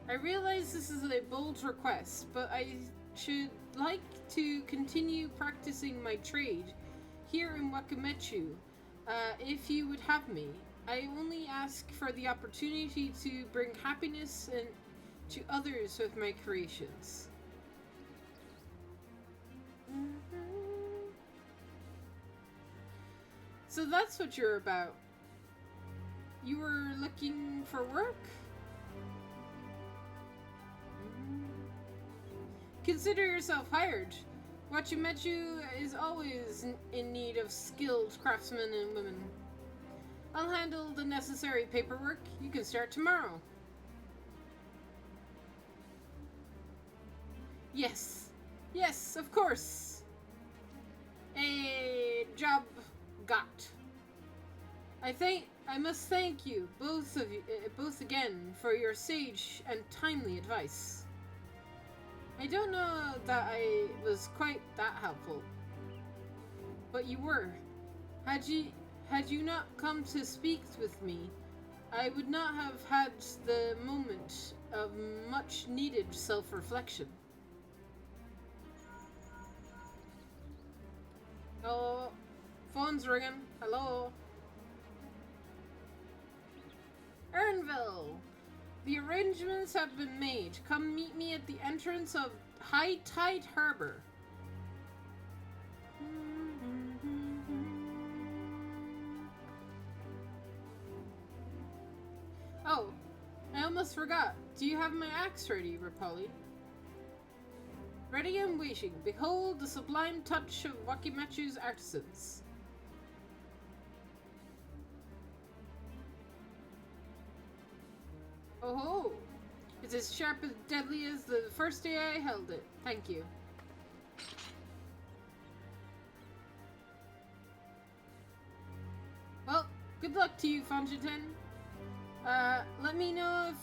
I realize this is a bold request, but I should like to continue practicing my trade here in Wakamechu, if you would have me. I only ask for the opportunity to bring happiness to others with my creations. So that's what you're about. You were looking for work? Consider yourself hired. Wakamechu is always in need of skilled craftsmen and women. I'll handle the necessary paperwork. You can start tomorrow. Yes. Yes, of course. A job got. I must thank you, both again, for your sage and timely advice. I don't know that I was quite that helpful, but you were. Had you not come to speak with me, I would not have had the moment of much needed self-reflection. Oh, phone's ringing. Hello. Ernville, the arrangements have been made. Come meet me at the entrance of High Tide Harbor. Oh, I almost forgot. Do you have my axe ready, Rapoli? Ready and waiting. Behold the sublime touch of Wakamechu's artisans. Oh ho! It's as sharp and deadly as the first day I held it. Thank you. Well, good luck to you, Fontaine. Let me know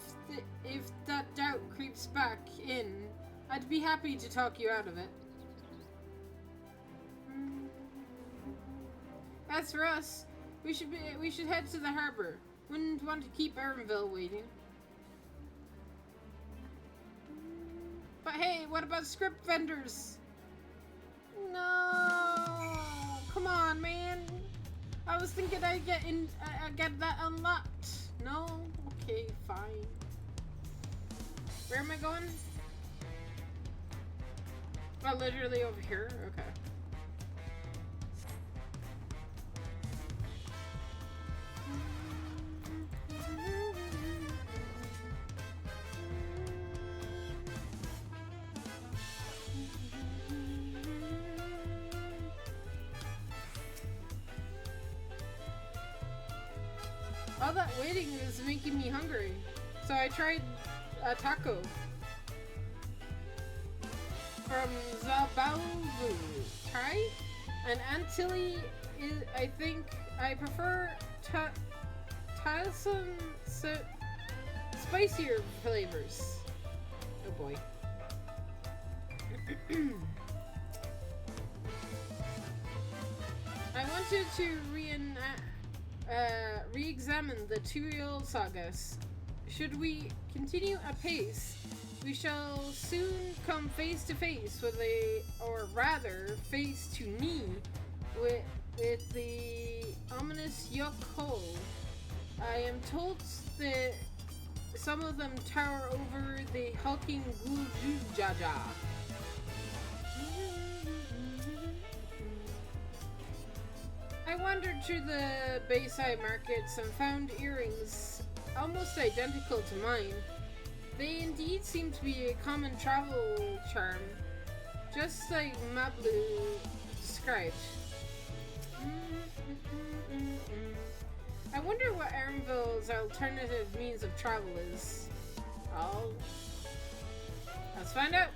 if that doubt creeps back in. I'd be happy to talk you out of it. As for us, we should head to the harbor. Wouldn't want to keep Erenville waiting. But hey, what about script vendors? No, come on, man. I was thinking I'd get that unlocked. No, okay, fine. Where am I going? Oh, literally over here? Okay. All that waiting is making me hungry. So I tried a taco. From Zabavu. Try? And Antilli is, I think, I prefer some spicier flavors. Oh boy. I wanted to re-examine the Turiel sagas. Should we continue apace, we shall soon come face to face with or rather, face to knee with the ominous Yok Hole. I am told that some of them tower over the hulking Guljujaja. I wandered through the Bayside markets and found earrings almost identical to mine. They indeed seem to be a common travel charm, just like Mablu described. I wonder what Erenville's alternative means of travel is. Let's find out.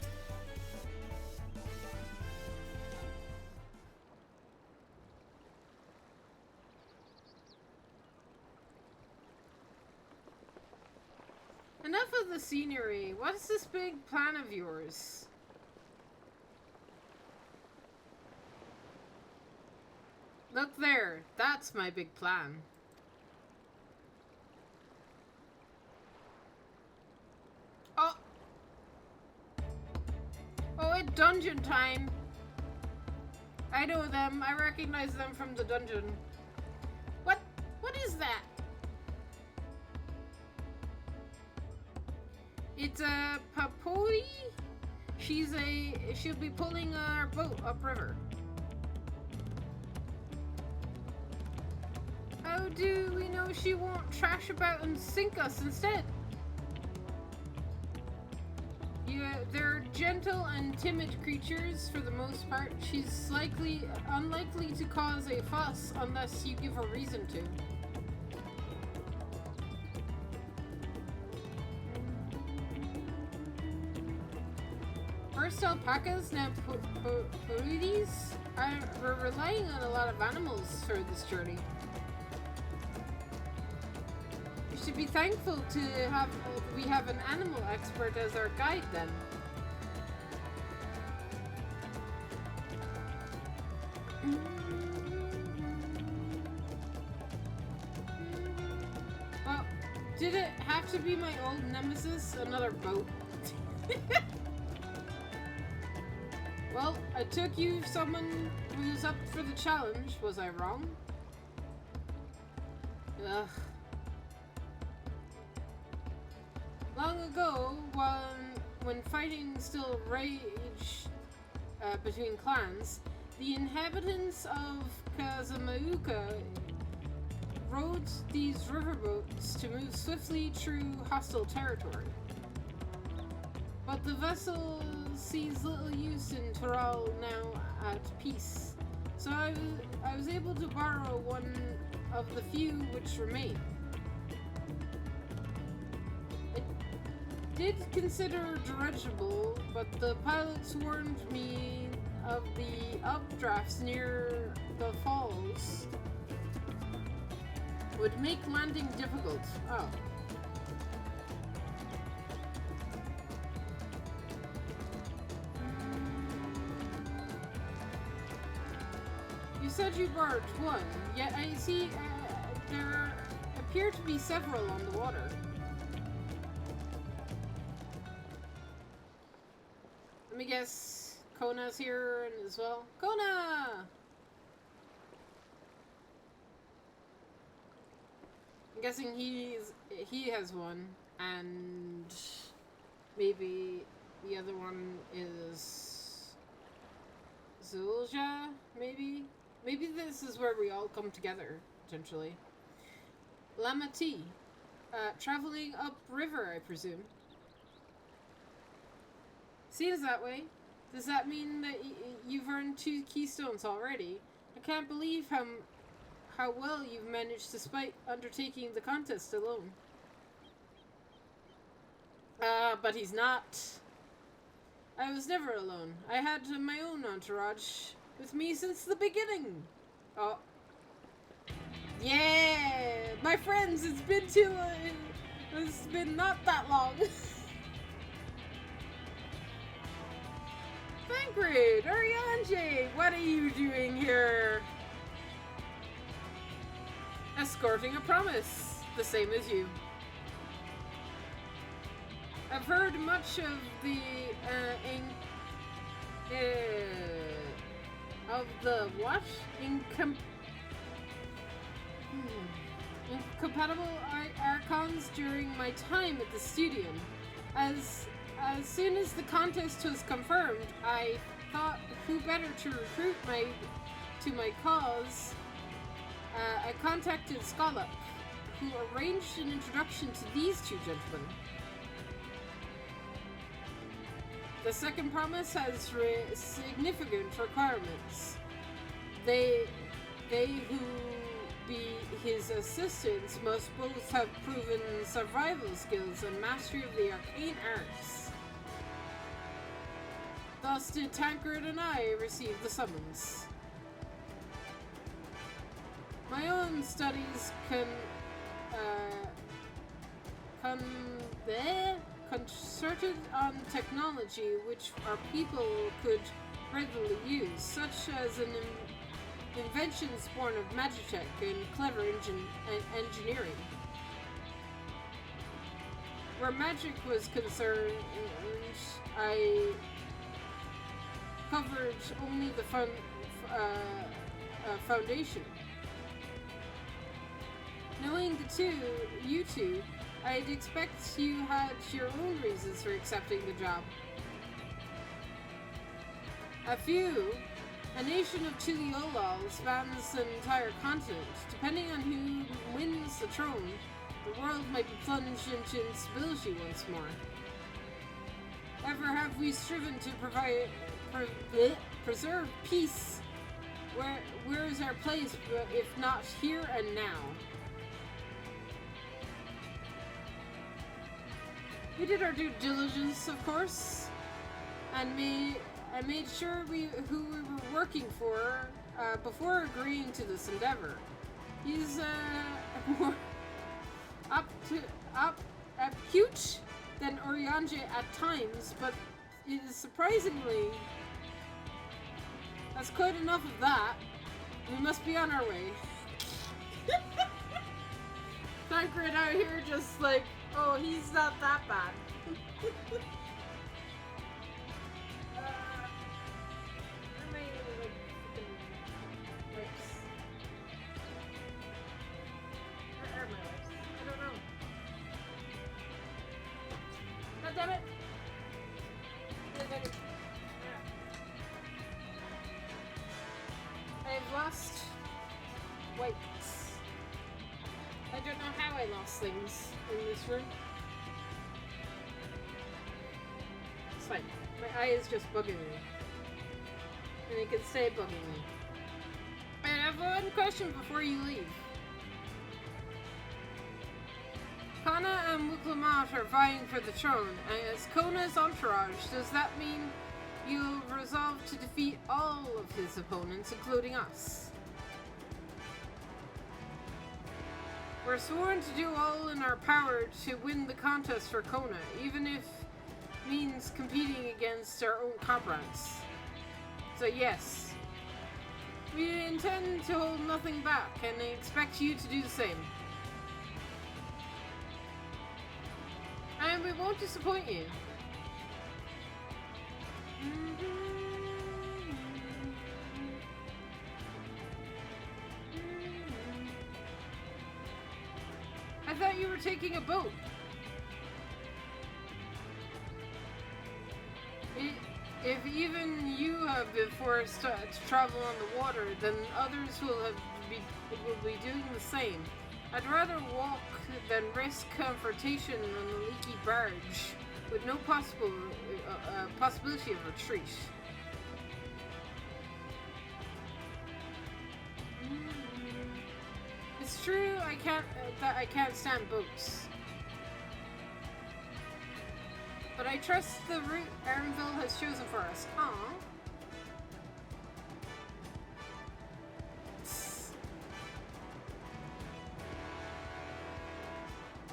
Enough of the scenery. What's this big plan of yours? Look there. That's my big plan. Oh! Oh, it's dungeon time. I know them. I recognize them from the dungeon. What is that? It's a Papoi. She'll be pulling our boat upriver. How do we know she won't trash about and sink us instead? Yeah, they're gentle and timid creatures for the most part. She's unlikely to cause a fuss unless you give her reason to. First alpacas, now Porudes. We're relying on a lot of animals for this journey. We should be thankful to we have an animal expert as our guide then. Well, did it have to be my old nemesis, another boat? Well, I took you someone who's up for the challenge. Was I wrong? Ugh. Long ago, when fighting still raged between clans, the inhabitants of Kazamauka rode these riverboats to move swiftly through hostile territory. But the vessel sees little use in Toral now at peace, so I was able to borrow one of the few which remain. It did consider dirigible, but the pilots warned me of the updrafts near the falls would make landing difficult. Oh. You said you borrowed one, yet I see there appear to be several on the water. Let me guess, Kona's here as well. Kona! I'm guessing he has one, and maybe the other one is Zulja, maybe? Maybe this is where we all come together, potentially. Lamati. Traveling upriver, I presume. Seems that way. Does that mean that you've earned 2 keystones already? I can't believe how well you've managed despite undertaking the contest alone. But he's not. I was never alone. I had my own entourage with me since the beginning. Oh. Yeah! My friends, it's been not that long. Thancred, Arianje, what are you doing here? Escorting a promise, the same as you. I've heard much of the what? Incompatible archons during my time at the Studium. As soon as the contest was confirmed, I thought who better to recruit to my cause. I contacted Scallop, who arranged an introduction to these 2 gentlemen. The second promise has significant requirements. They who be his assistants must both have proven survival skills and mastery of the arcane arts. Thus did Tancred and I receive the summons. My own studies concerted on technology which our people could readily use, such as an inventions born of magitech and clever engineering. Where magic was concerned, I covered only the foundation. Knowing you two, I'd expect you had your own reasons for accepting the job. A nation of Chiliolol spans an entire continent. Depending on who wins the throne, the world might be plunged into instability once more. Ever have we striven to preserve peace? Where is our place if not here and now? We did our due diligence, of course, and I made sure who we were working for before agreeing to this endeavor. He's more cute than Oriange at times, but it is surprisingly. That's quite enough of that. We must be on our way. Tancred out here just like, oh, he's not that bad. Where are my wipes? I don't know. God damn it! I've lost wipes. I don't know how I lost things in this room. It's fine. My eye is just bugging me. And it can stay bugging me. I have one question before you leave. Kana and Muklamat are vying for the throne, and as Kona's entourage, does that mean you'll resolve to defeat all of his opponents, including us? We're sworn to do all in our power to win the contest for Kona, even if it means competing against our own comrades. So yes, we intend to hold nothing back, and I expect you to do the same. And we won't disappoint you. I thought you were taking a boat. If even you have been forced to travel on the water, then others will be doing the same. I'd rather walk than risk confrontation on the leaky barge with no possibility of retreat. It's true that I can't stand boats. But I trust the route Arenville has chosen for us. Aww.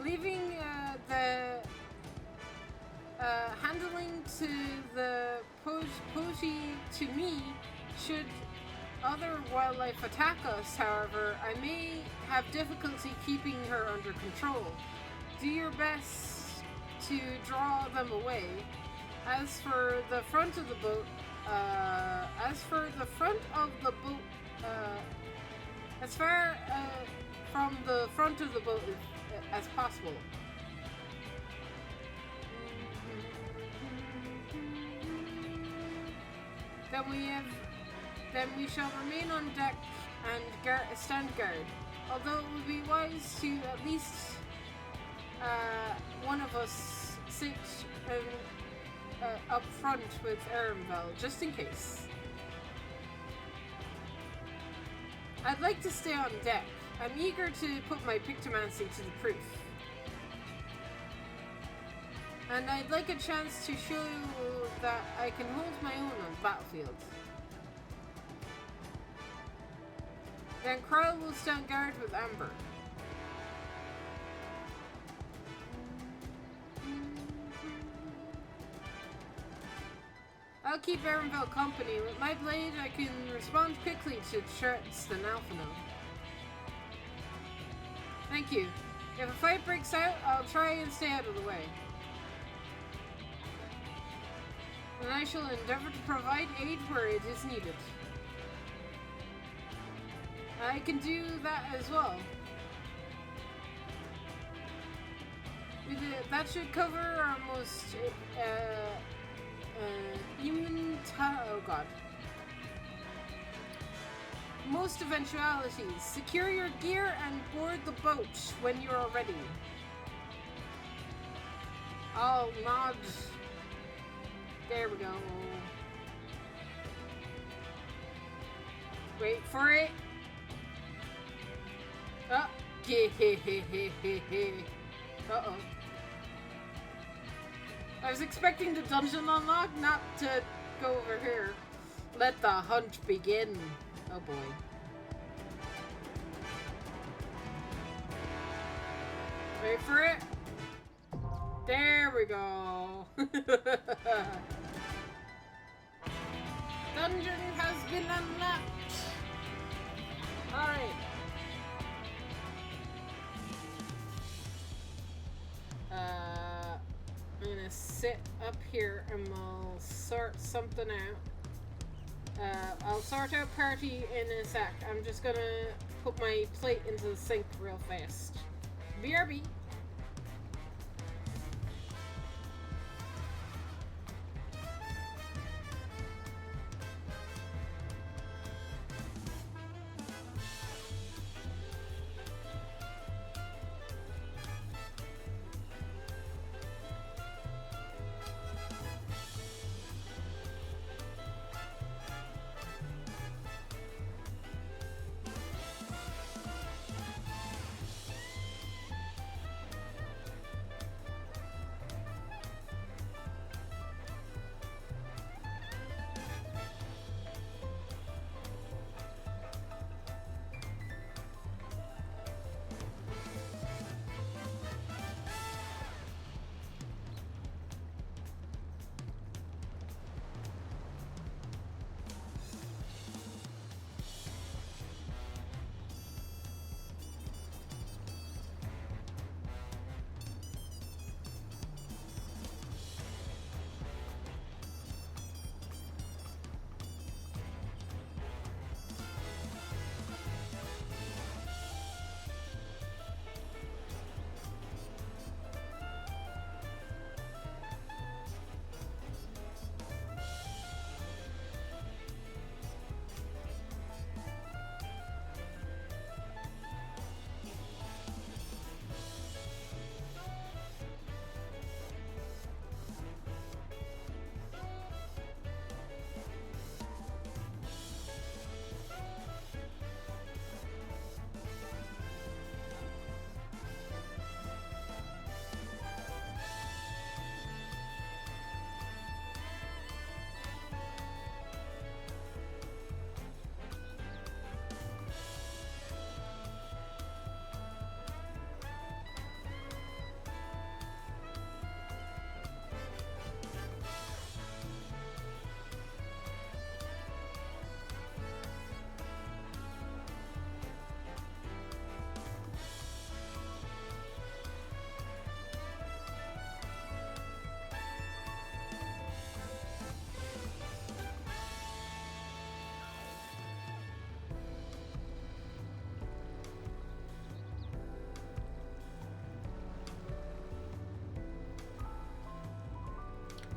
Leaving the handling to the Poti to me. Should other wildlife attack us, however, I may have difficulty keeping her under control. Do your best to draw them away. As for the front of the boat, as far from the front of the boat as possible. Then we shall remain on deck and stand guard. Although it would be wise to at least one of us sit up front with Arenville, just in case. I'd like to stay on deck. I'm eager to put my pictomancy to the proof. And I'd like a chance to show you that I can hold my own on the battlefield. Then Kryle will stand guard with Amber. I'll keep Erenville company. With my blade, I can respond quickly to threats than Alphino. Thank you. If a fight breaks out, I'll try and stay out of the way. And I shall endeavor to provide aid where it is needed. I can do that as well. That should cover our most oh god. Most eventualities. Secure your gear and board the boat when you are ready. I'll nod. There we go. Wait for it. Oh. Uh-oh. I was expecting the dungeon unlock, not to go over here. Let the hunt begin. Oh boy. Wait for it. There we go. Dungeon has been unlocked. Alright. I'm gonna sit up here and we'll sort something out. I'll sort out party in a sec. I'm just gonna put my plate into the sink real fast. BRB.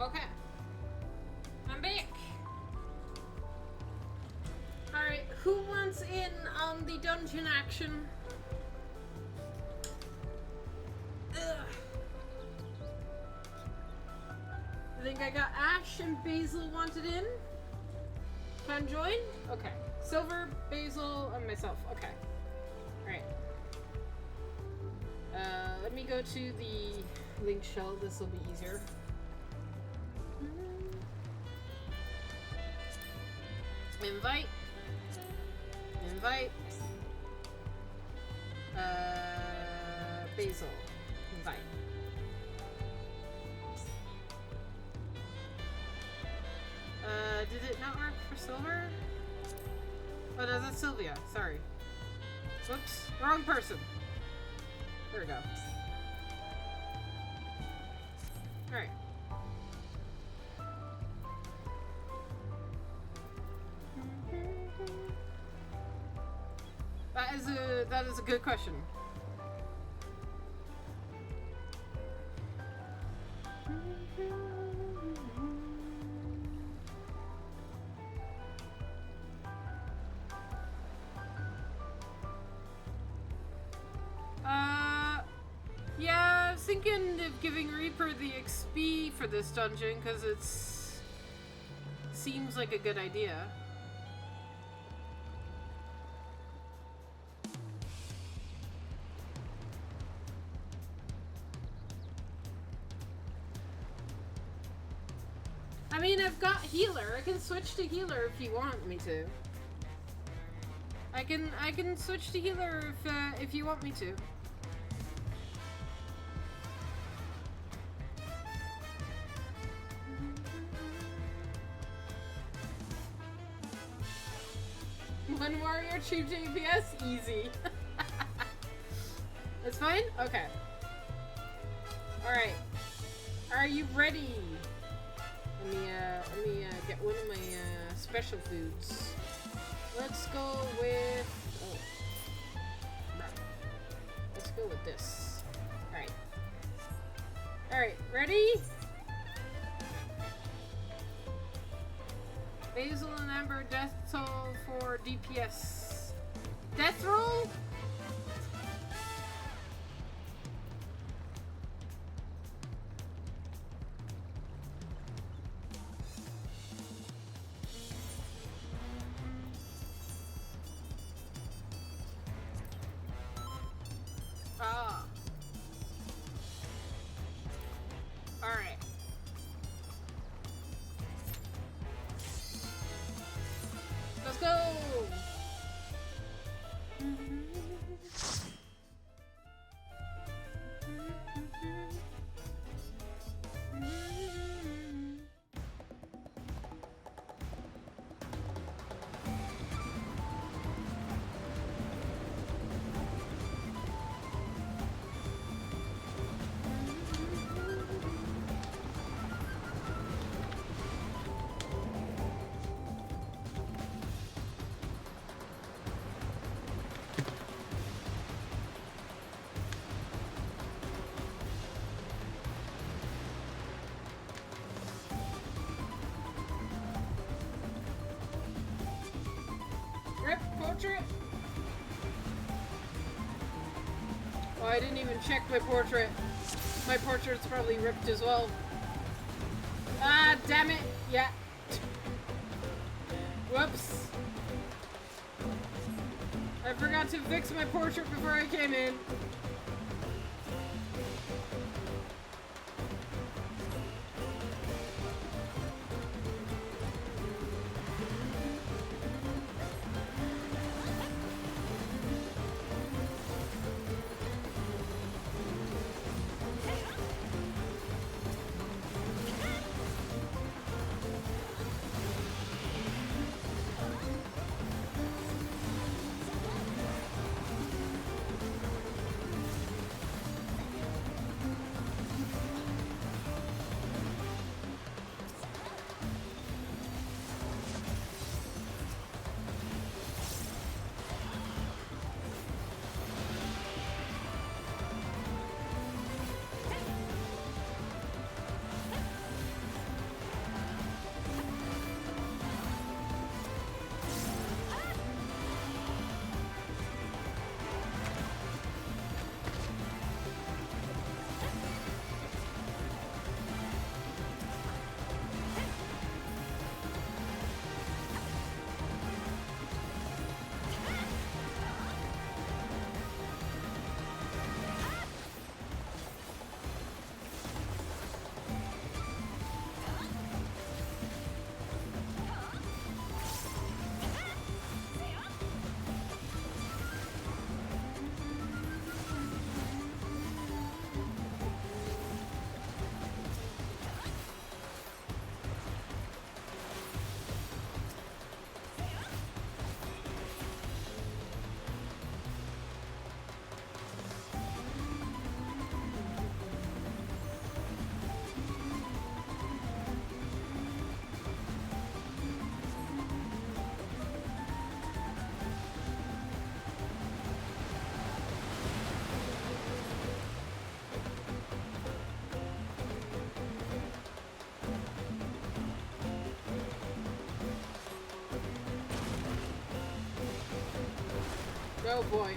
Okay. I'm back. Alright, who wants in on the dungeon action? Ugh. I think I got Ash and Basil wanted in. Can join? Okay. Silver, Basil, and myself. Okay. Alright. Let me go to the link shell. This will be easier. Invite. Invite. Basil. Invite. did it not work for Silver? Oh no, that's Sylvia. Sorry. Whoops. Wrong person. There we go. Alright. That is a good question. Yeah, I was thinking of giving Reaper the XP for this dungeon because it's seems like a good idea. I mean, I've got healer. I can switch to healer if you want me to. I can switch to healer if you want me to. One warrior achieved APS? Easy. That's fine? Okay. Alright. Are you ready? Let me get one of my special foods. Let's go with... Oh. Let's go with this. Alright. Alright, ready? Basil and Amber death toll for DPS. Death roll? Ah. Alright. Let's go! Rip portrait? Oh, I didn't even check my portrait. My portrait's probably ripped as well. Ah, damn it! Yeah. Whoops. I forgot to fix my portrait before I came in. Oh boy.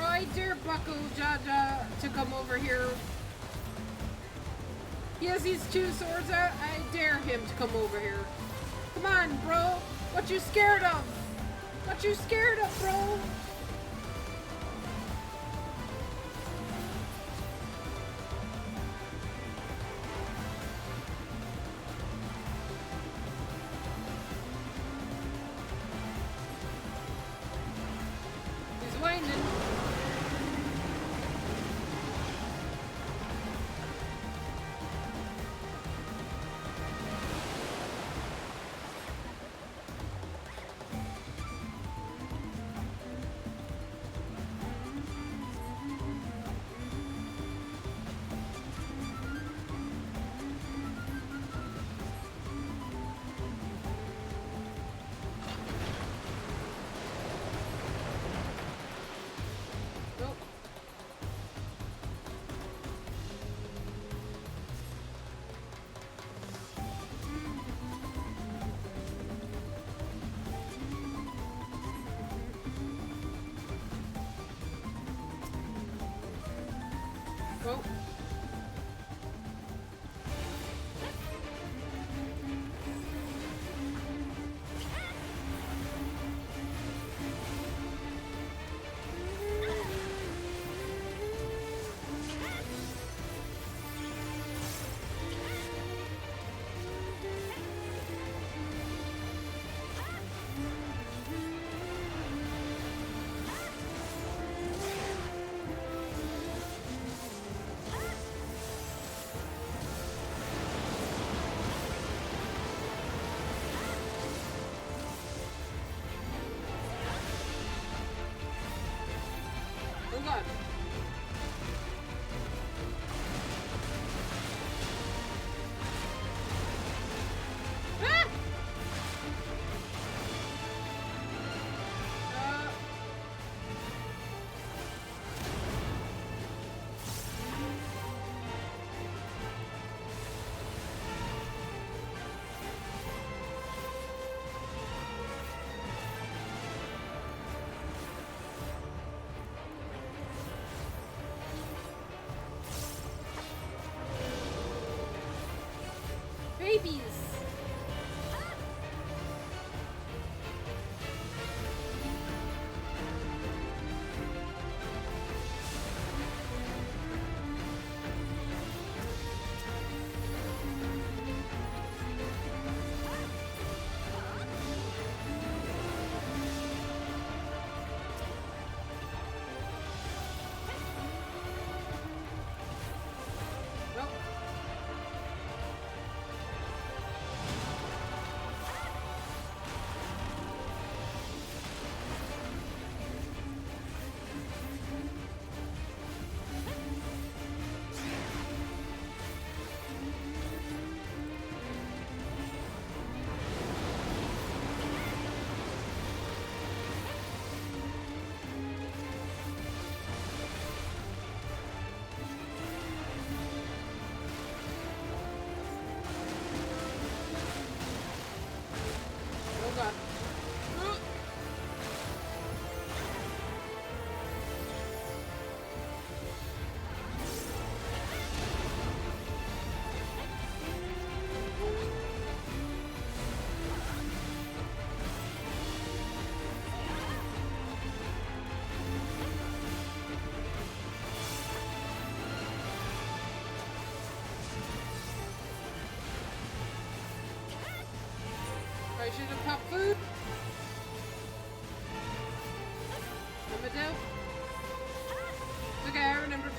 I dare Bucko Jaja to come over here. He has these two swords out. I dare him to come over here. Come on, bro. What you scared of? What you scared of, bro? He's winding. Go. Oh god. Ah! Babies! Nope. Oh god. I should have popped food. Remember that? Okay, I remember.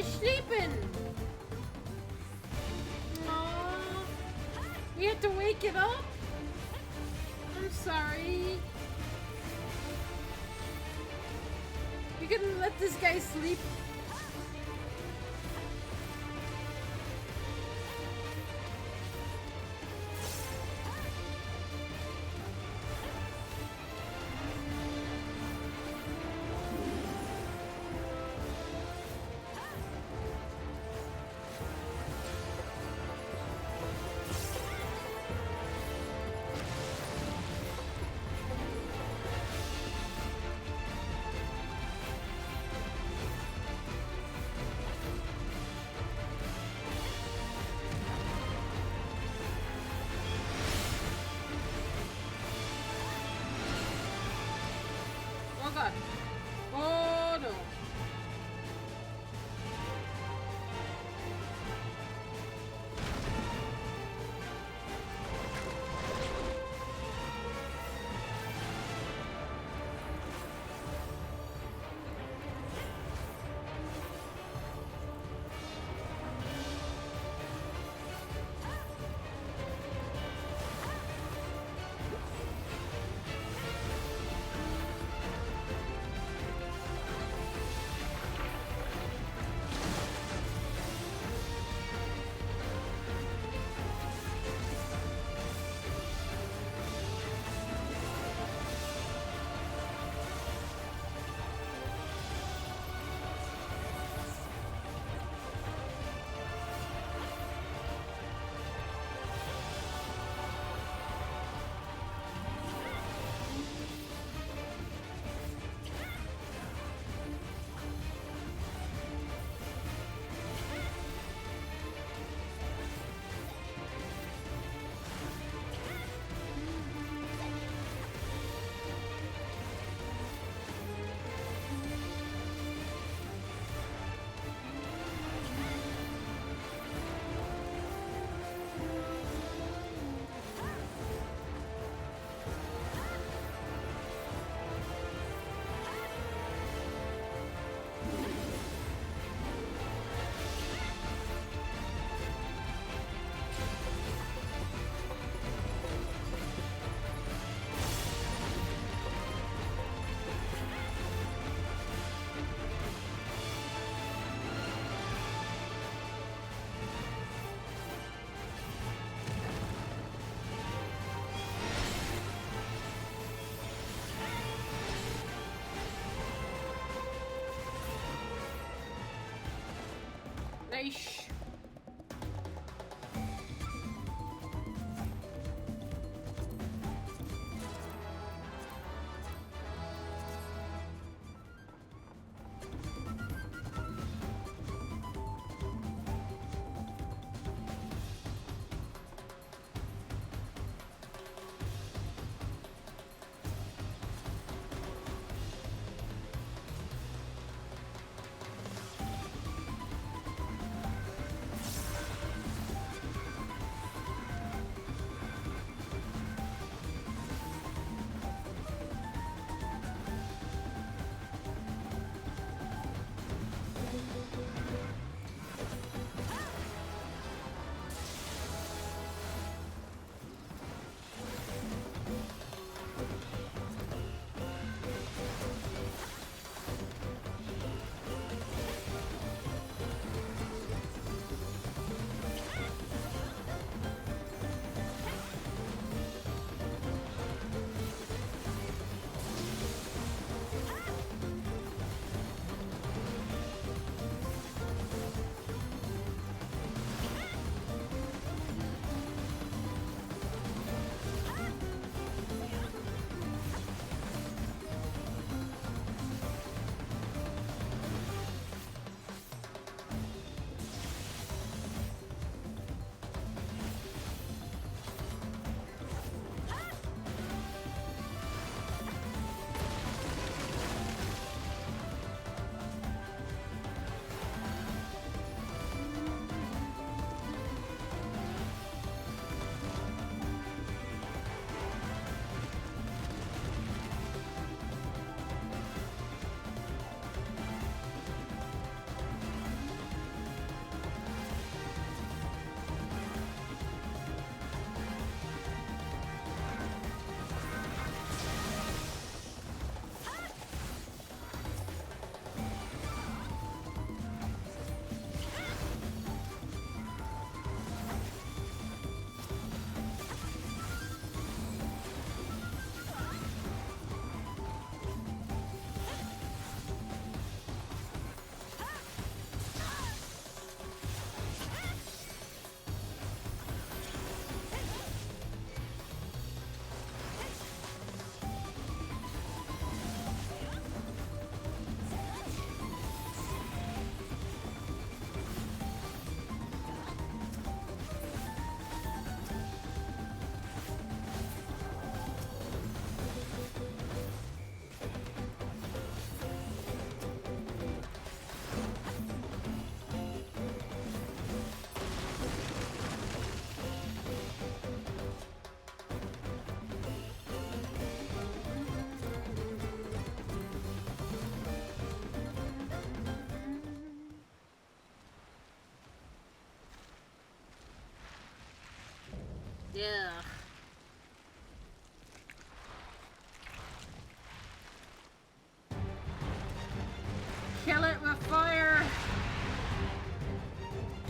he's sleeping. Aww. We had to wake it up? I'm sorry. We couldn't let this guy sleep. Oh god. Oh no. Nice. Yeah. Kill it with fire!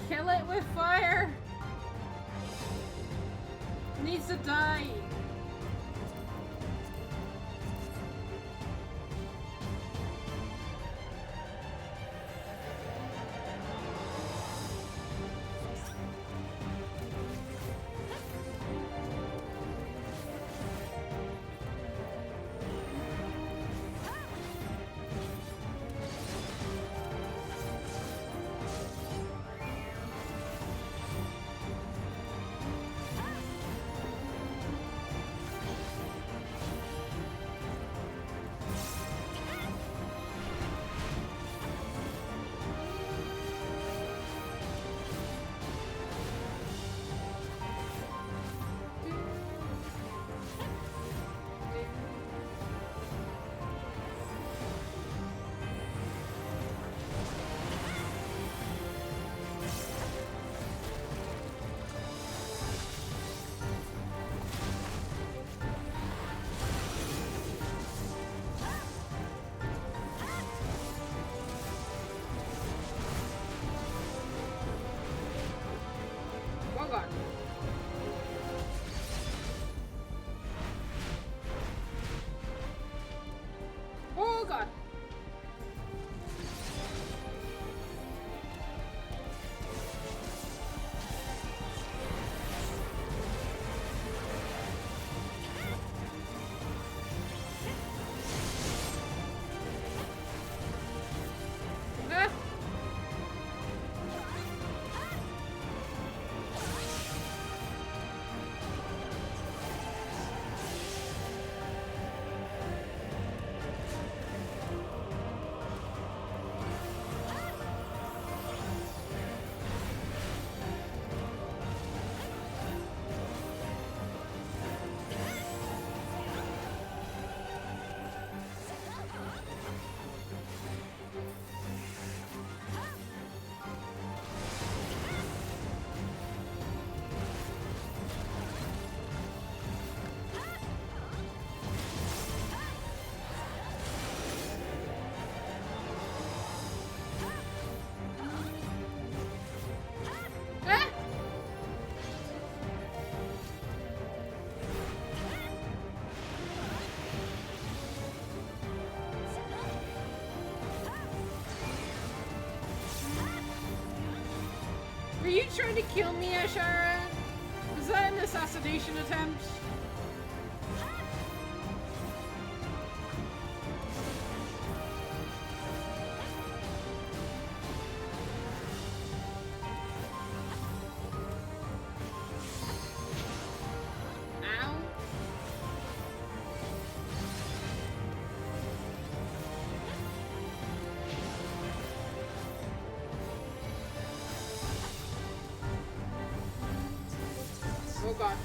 Kill it with fire! It needs to die! Oh god. Oh god. Ah. Were you trying to kill me, Ashara? Was that an assassination attempt? Ow. Oh god.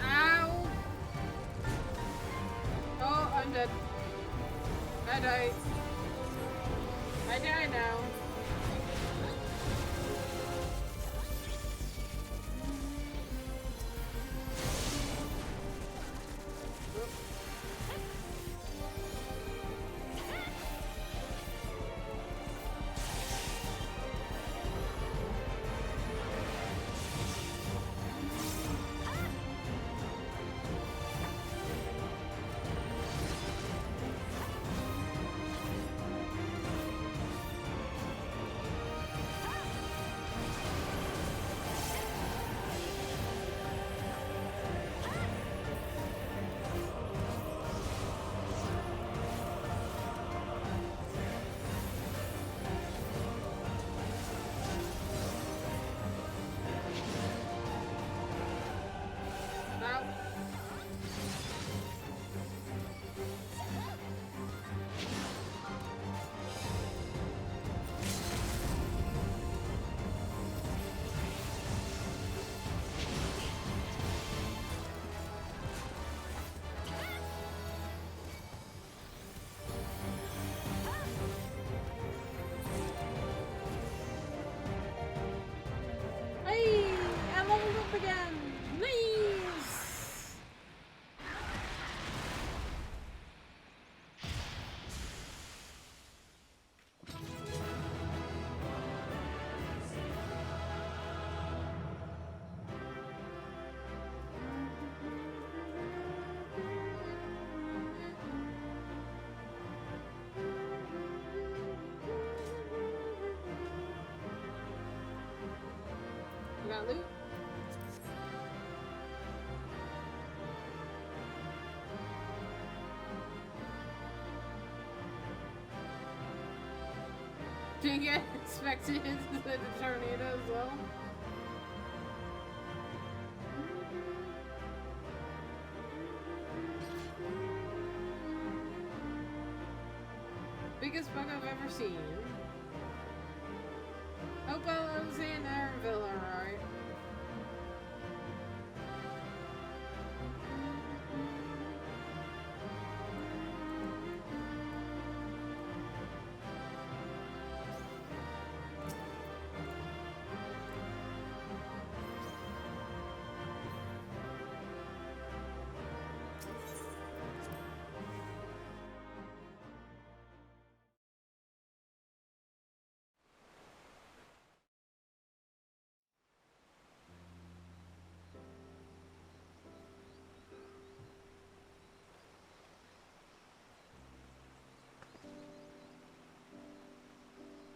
Ow! Oh, I'm dead. I died. I die now. got loot? Do you get expected the tornado as well? Biggest bug I've ever seen. Hope I was in Aaronville alright.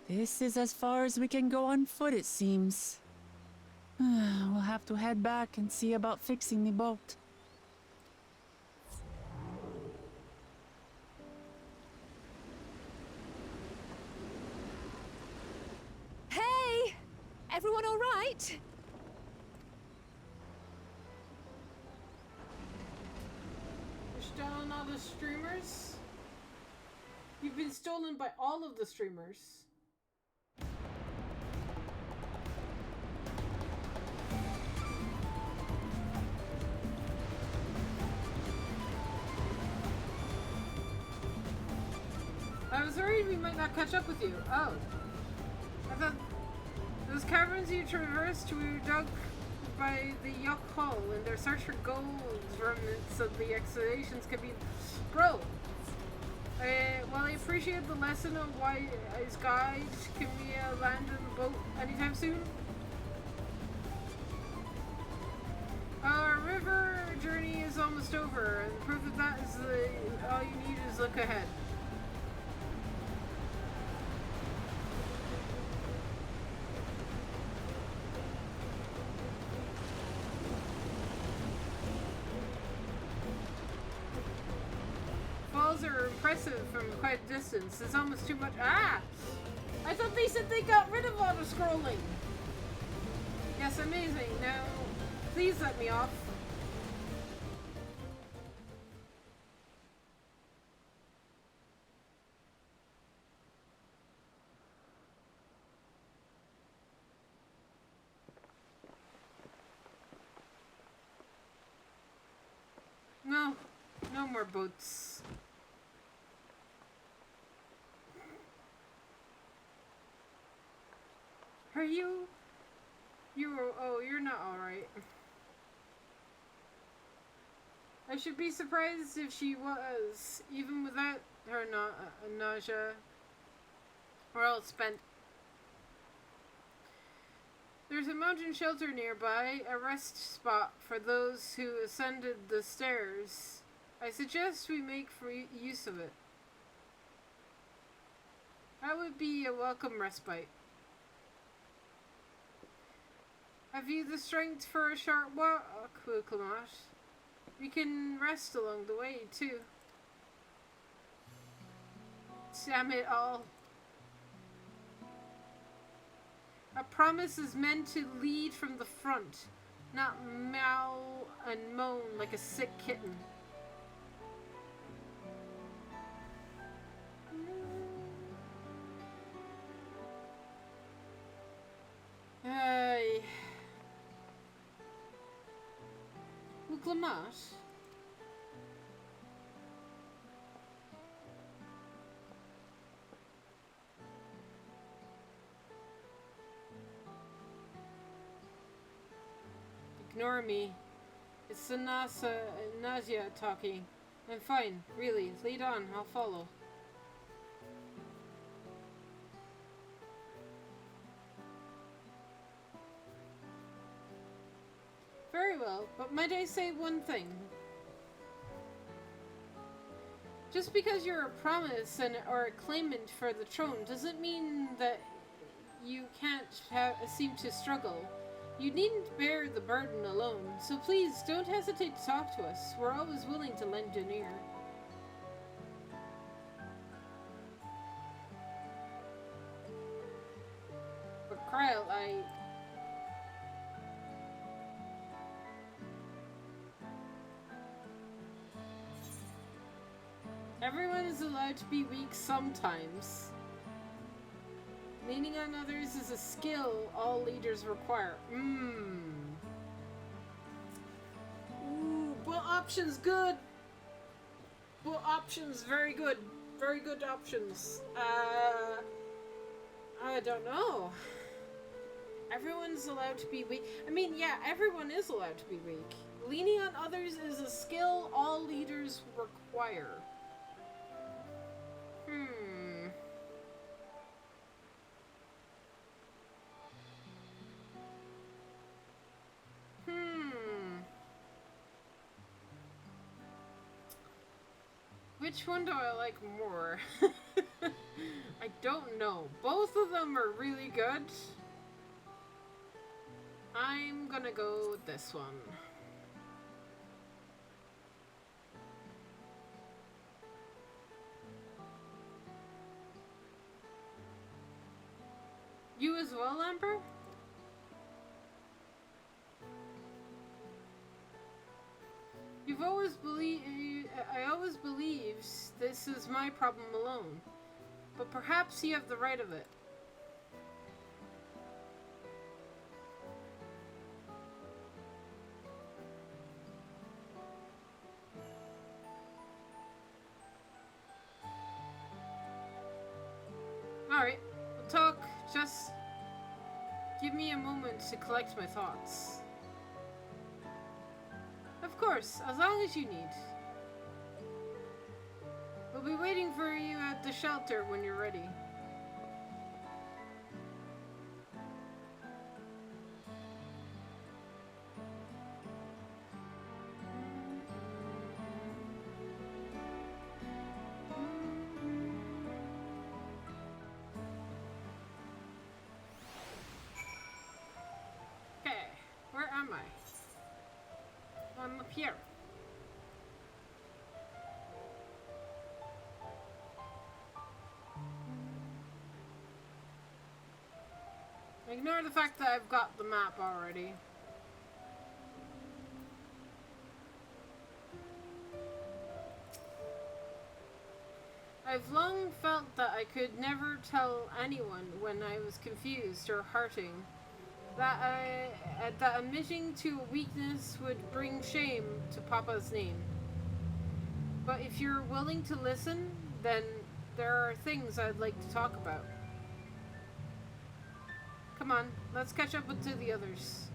This is as far as we can go on foot, it seems. We'll have to head back and see about fixing the boat. Hey! Everyone all right? You're stolen all the streamers? You've been stolen by all of the streamers. I was worried we might not catch up with you. Oh. I thought those caverns you traversed were dug by the Yuck Hull in their search for gold remnants of the excavations could be... Bro! While I appreciate the lesson of why as guides, can we land on the boat anytime soon? Our river journey is almost over, and proof of that is all you need is look ahead. Are impressive from quite a distance. It's almost too much. Ah! I thought they said they got rid of auto scrolling. Yes, amazing. Now, please let me off. No, no more boats. Are you? Oh, you're not alright. I should be surprised if she was, even without her nausea. We're all spent. There's a mountain shelter nearby, a rest spot for those who ascended the stairs. I suggest we make free use of it. That would be a welcome respite. Have you the strength for a short walk, Wuklamat? We can rest along the way, too. Damn it all. A promise is meant to lead from the front, not meow and moan like a sick kitten. Hey. Wuklamat? Ignore me. It's the nausea talking. I'm fine, really. Lead on, I'll follow. Very well, but might I say one thing? Just because you're a promise or a claimant for the throne doesn't mean that you can't seem to struggle. You needn't bear the burden alone, so please don't hesitate to talk to us. We're always willing to lend an ear. But Kyle, Everyone is allowed to be weak sometimes. Leaning on others is a skill all leaders require. Ooh, both options good. Both options very good. Very good options. I don't know. Everyone's allowed to be weak. I mean, yeah, everyone is allowed to be weak. Leaning on others is a skill all leaders require. Which one do I like more? I don't know. Both of them are really good. I'm gonna go with this one. You as well, Amber? You've always believed. I always believed this is my problem alone, but perhaps you have the right of it. Alright, we'll talk. Just give me a moment to collect my thoughts. Of course, as long as you need. We'll be waiting for you at the shelter when you're ready. Okay, where am I? I'm up here. Ignore the fact that I've got the map already. I've long felt that I could never tell anyone when I was confused or hurting. That admitting to a weakness would bring shame to Papa's name. But if you're willing to listen, then there are things I'd like to talk about. Come on, let's catch up with the others.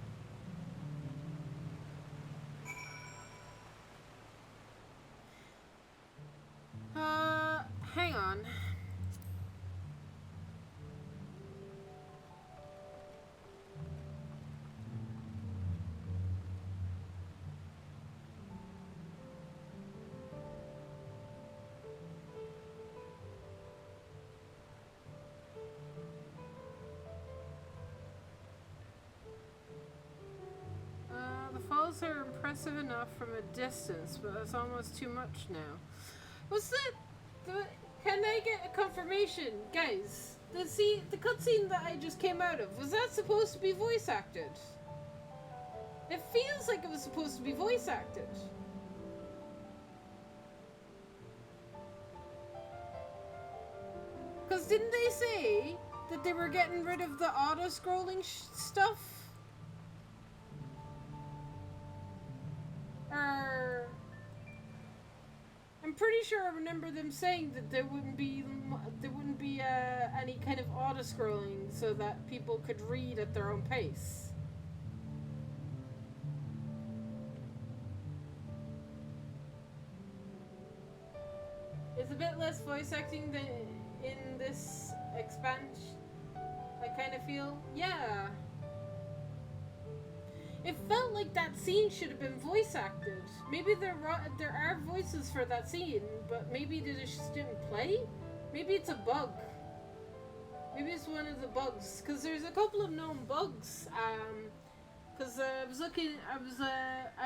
Hang on. The falls are impressive enough from a distance, but that's almost too much now. Was that... Can I get a confirmation? Guys, the cutscene that I just came out of, was that supposed to be voice acted? It feels like it was supposed to be voice acted. Because didn't they say that they were getting rid of the auto-scrolling stuff? I'm pretty sure I remember them saying that there wouldn't be any kind of auto-scrolling so that people could read at their own pace. It's a bit less voice acting than in this expansion, I kind of feel. Yeah. It felt like that scene should have been voice acted. Maybe there are voices for that scene, but maybe they just didn't play? Maybe it's a bug. Maybe it's one of the bugs. Because there's a couple of known bugs Because I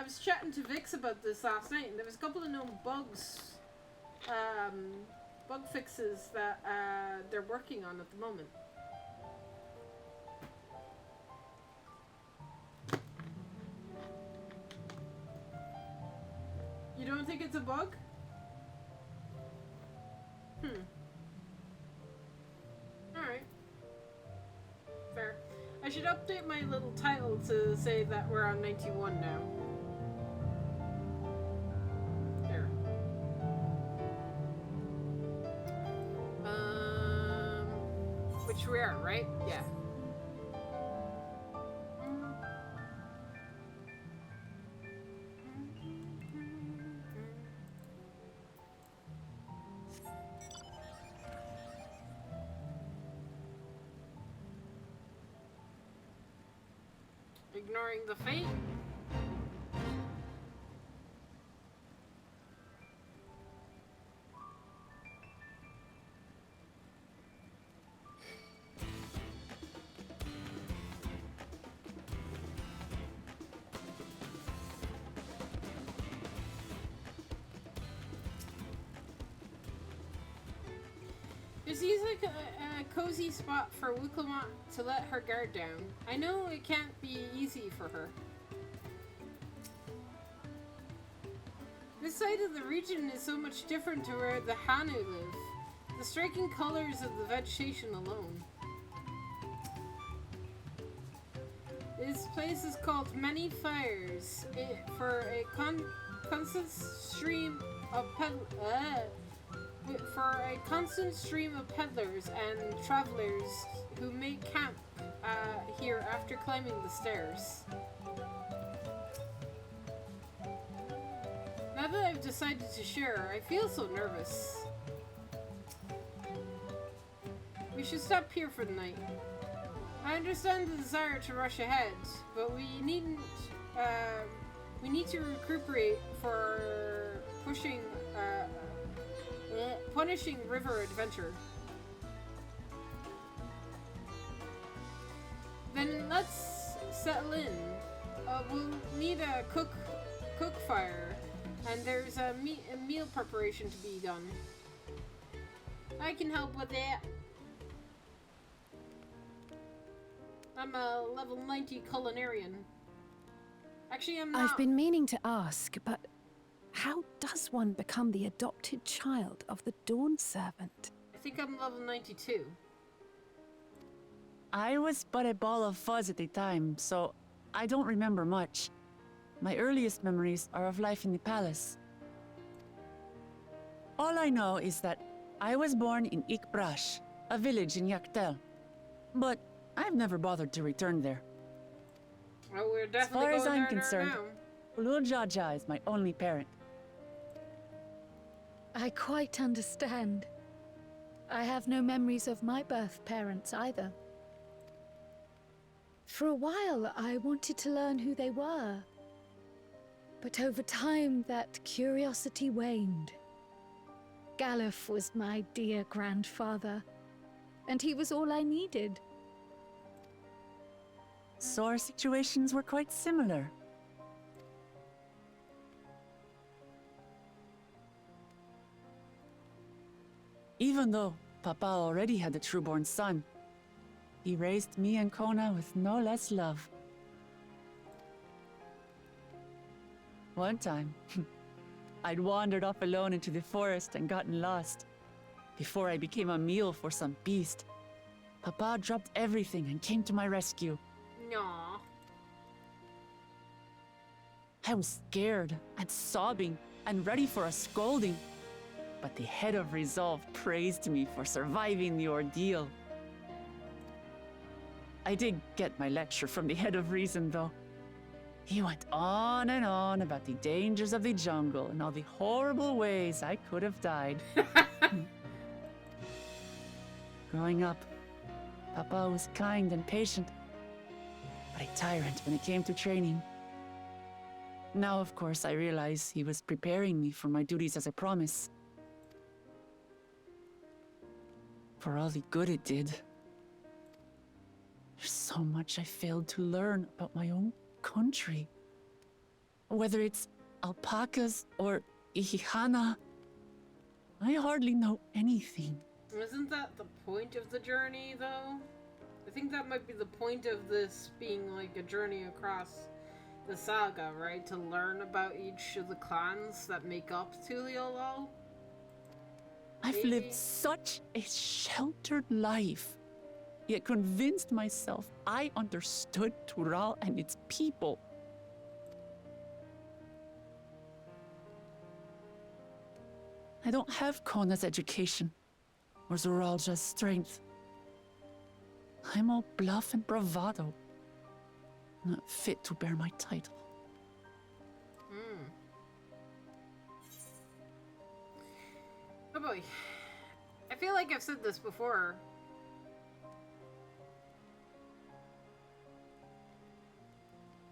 was chatting to Vix about this last night, and there was a couple of known bugs, bug fixes that they're working on at the moment. You don't think it's a bug? Alright. Fair. I should update my little title to say that we're on 91 now. There. Which we are, right? Yeah. Ignoring the fate. It seems like a cozy spot for Wuklamot to let her guard down. I know it can't be easy for her. This side of the region is so much different to where the Hanu live. The striking colors of the vegetation alone. This place is called Many Fires for a constant stream of peddlers and travelers who make camp here after climbing the stairs. Now that I've decided to share, I feel so nervous. We should stop here for the night. I understand the desire to rush ahead, but we needn't. We need to recuperate for punishing river adventure. Then let's settle in. We'll need a cook fire, and there's a meal preparation to be done. I can help with that. I'm a level 90 culinarian. Actually, I'm not. I've been meaning to ask, but how does one become the adopted child of the Dawn Servant? I think I'm level 92. I was but a ball of fuzz at the time, so I don't remember much. My earliest memories are of life in the palace. All I know is that I was born in Ikbrash, a village in Yaktel. But I've never bothered to return there. Well, we're As definitely far as going I'm there concerned, now. Ulul Jaja is my only parent. I quite understand. I have no memories of my birth parents either. For a while, I wanted to learn who they were. But over time, that curiosity waned. Galuf was my dear grandfather, and he was all I needed. So our situations were quite similar. Even though Papa already had a trueborn son, he raised me and Kona with no less love. One time, I'd wandered off alone into the forest and gotten lost. Before I became a meal for some beast, Papa dropped everything and came to my rescue. Aww. I was scared and sobbing and ready for a scolding. But the head of resolve praised me for surviving the ordeal. I did get my lecture from the head of reason, though. He went on and on about the dangers of the jungle and all the horrible ways I could have died. Growing up, Papa was kind and patient, but a tyrant when it came to training. Now, of course, I realize he was preparing me for my duties as a promise. For all the good it did. There's so much I failed to learn about my own country. Whether it's alpacas or Ihihana, I hardly know anything. Isn't that the point of the journey, though? I think that might be the point of this being like a journey across the saga, right? To learn about each of the clans that make up Tuliolol. I've lived such a sheltered life, yet convinced myself I understood Tural and its people. I don't have Kona's education, or Zoralja's strength. I'm all bluff and bravado, not fit to bear my title. Oh boy. I feel like I've said this before.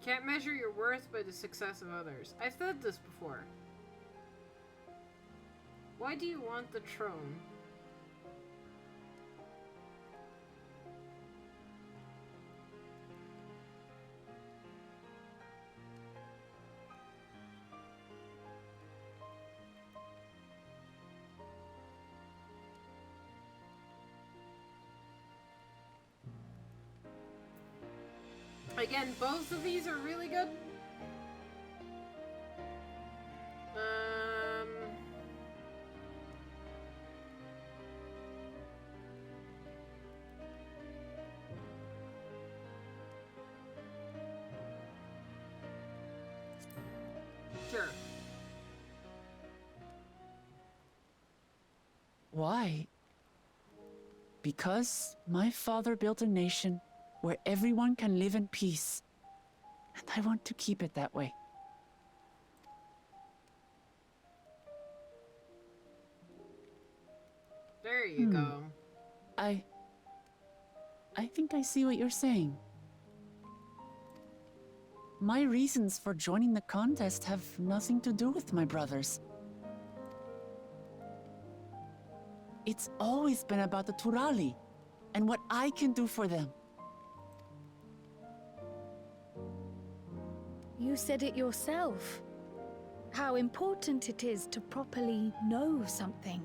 Can't measure your worth by the success of others. I've said this before. Why do you want the throne? Again, both of these are really good. Sure. Why? Because my father built a nation where everyone can live in peace, and I want to keep it that way. There you go. I think I see what you're saying. My reasons for joining the contest have nothing to do with my brothers. It's always been about the Turali and what I can do for them. You said it yourself. How important it is to properly know something.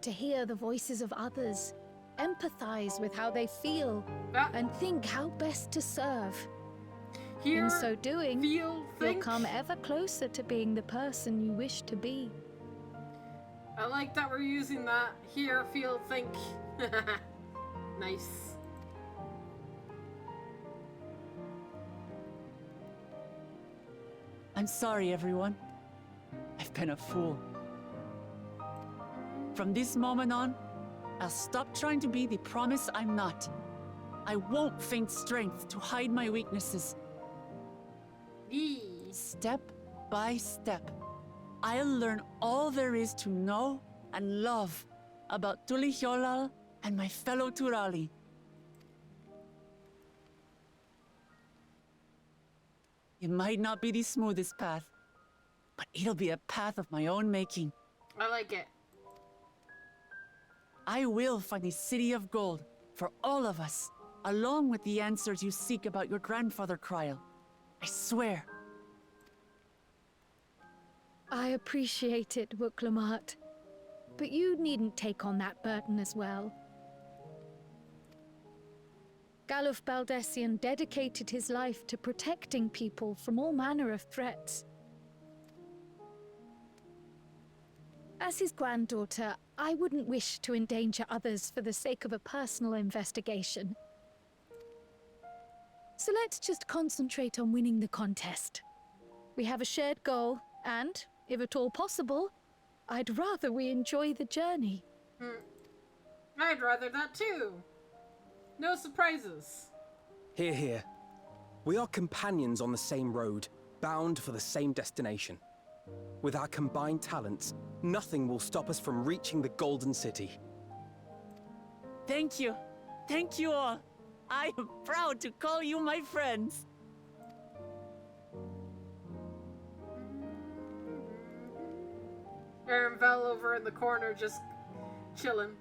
To hear the voices of others, empathize with how they feel, and think how best to serve. In so doing, you'll come ever closer to being the person you wish to be. I like that we're using that. Hear, feel, think. Nice. I'm sorry, everyone. I've been a fool. From this moment on, I'll stop trying to be the promise I'm not. I won't feign strength to hide my weaknesses. Step by step, I'll learn all there is to know and love about Tulihiolal and my fellow Turali. It might not be the smoothest path, but it'll be a path of my own making. I like it. I will find the City of Gold for all of us, along with the answers you seek about your grandfather, Kryl. I swear. I appreciate it, Wuklamat. But you needn't take on that burden as well. Galuf Baldessian dedicated his life to protecting people from all manner of threats. As his granddaughter, I wouldn't wish to endanger others for the sake of a personal investigation. So let's just concentrate on winning the contest. We have a shared goal, and, if at all possible, I'd rather we enjoy the journey. I'd rather that too. No surprises. Hear, hear. We are companions on the same road, bound for the same destination. With our combined talents, nothing will stop us from reaching the Golden City. Thank you. Thank you all. I am proud to call you my friends. Aaron fell over in the corner, just chilling.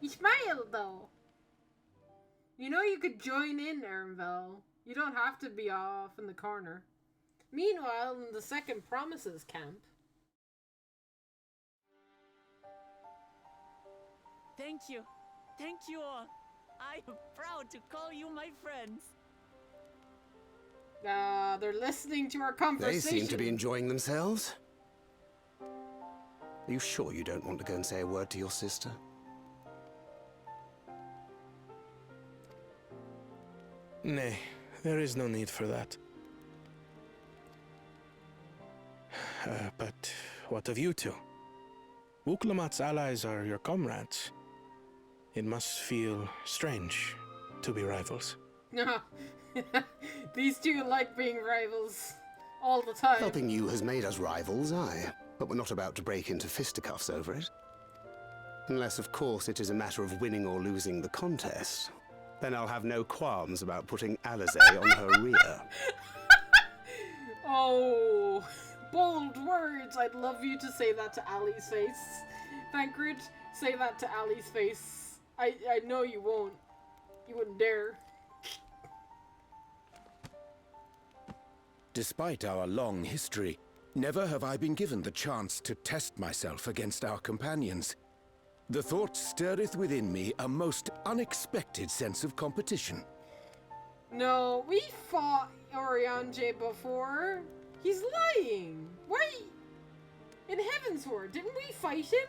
He smiled, though. You know you could join in, Aaronville. You don't have to be off in the corner. Meanwhile, in the second Promises camp... Thank you. Thank you all. I am proud to call you my friends. They're listening to our conversation. They seem to be enjoying themselves. Are you sure you don't want to go and say a word to your sister? Nay, there is no need for that. But what of you two? Wuklamat's allies are your comrades. It must feel strange to be rivals. No. These two like being rivals all the time. Helping you has made us rivals, aye. But we're not about to break into fisticuffs over it. Unless, of course, it is a matter of winning or losing the contest. Then I'll have no qualms about putting Alize on her rear. Oh, bold words. I'd love you to say that to Ali's face. Thancred, say that to Ali's face. I know you won't. You wouldn't dare. Despite our long history, never have I been given the chance to test myself against our companions. The thought stirreth within me a most unexpected sense of competition. No, we fought Oriange before. He's lying. Why? In Heavensward, didn't we fight him?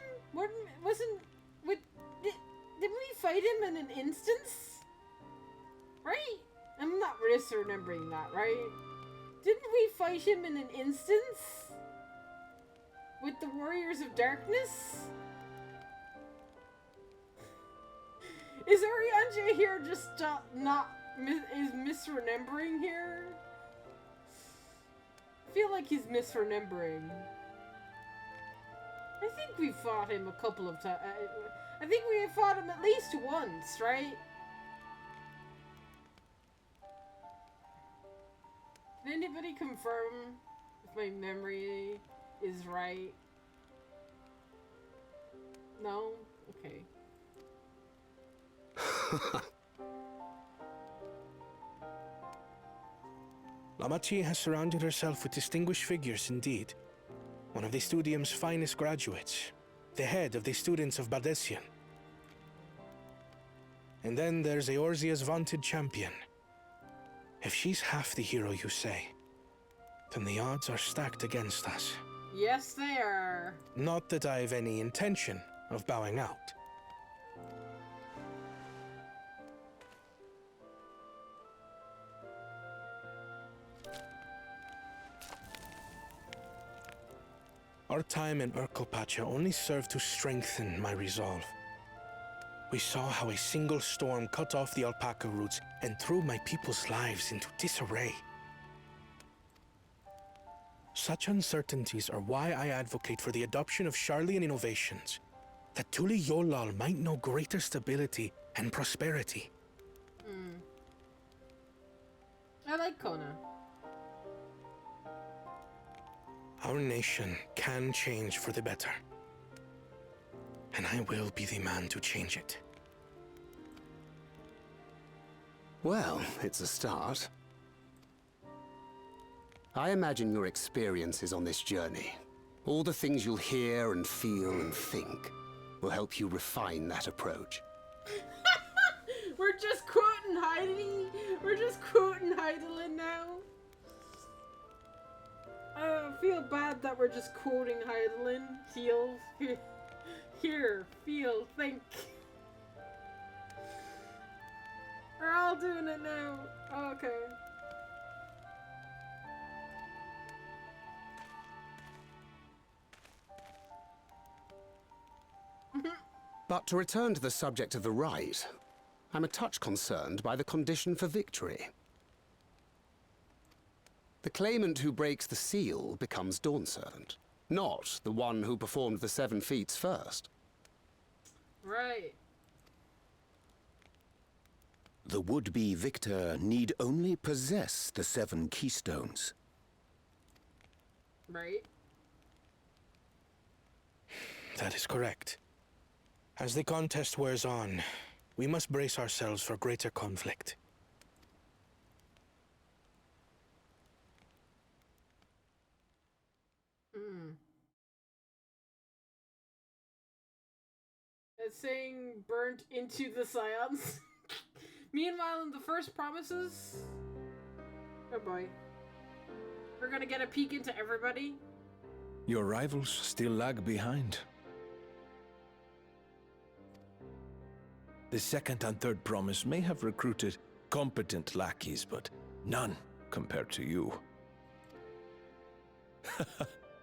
Didn't we fight him in an instance? Right? I'm not misremembering that, right? Didn't we fight him in an instance? With the Warriors of Darkness? Is Oriange here just is misremembering here? I feel like he's misremembering. I think we fought him a couple of times. I think we fought him at least once, right? Can anybody confirm if my memory is right? No? Okay. Lamachi has surrounded herself with distinguished figures indeed. One of the Studium's finest graduates, the head of the students of Bardessian. And then there's Eorzea's vaunted champion. If she's half the hero you say, then the odds are stacked against us. Yes, they are. Not that I've any intention of bowing out. Our time in Urkelpacha only served to strengthen my resolve. We saw how a single storm cut off the alpaca roots and threw my people's lives into disarray. Such uncertainties are why I advocate for the adoption of Sharlayan innovations, that Tuli Yolal might know greater stability and prosperity. I like Kona. Our nation can change for the better. And I will be the man to change it. Well, it's a start. I imagine your experiences on this journey, all the things you'll hear and feel and think, will help you refine that approach. We're just quoting Heidi. We're just quoting Heidelin now. I feel bad that we're just quoting Heidelin. Hear, feel, think. We're all doing it now. Okay. But to return to the subject of the rite, I'm a touch concerned by the condition for victory. The claimant who breaks the seal becomes Dawn Servant, not the one who performed the 7 feats first. Right. The would-be victor need only possess the 7 keystones. Right. That is correct. As the contest wears on, We must brace ourselves for greater conflict. It's saying burnt into the scions. Meanwhile, in the first promises... Oh boy. We're gonna get a peek into everybody. Your rivals still lag behind. The second and third promise may have recruited competent lackeys, but none compared to you.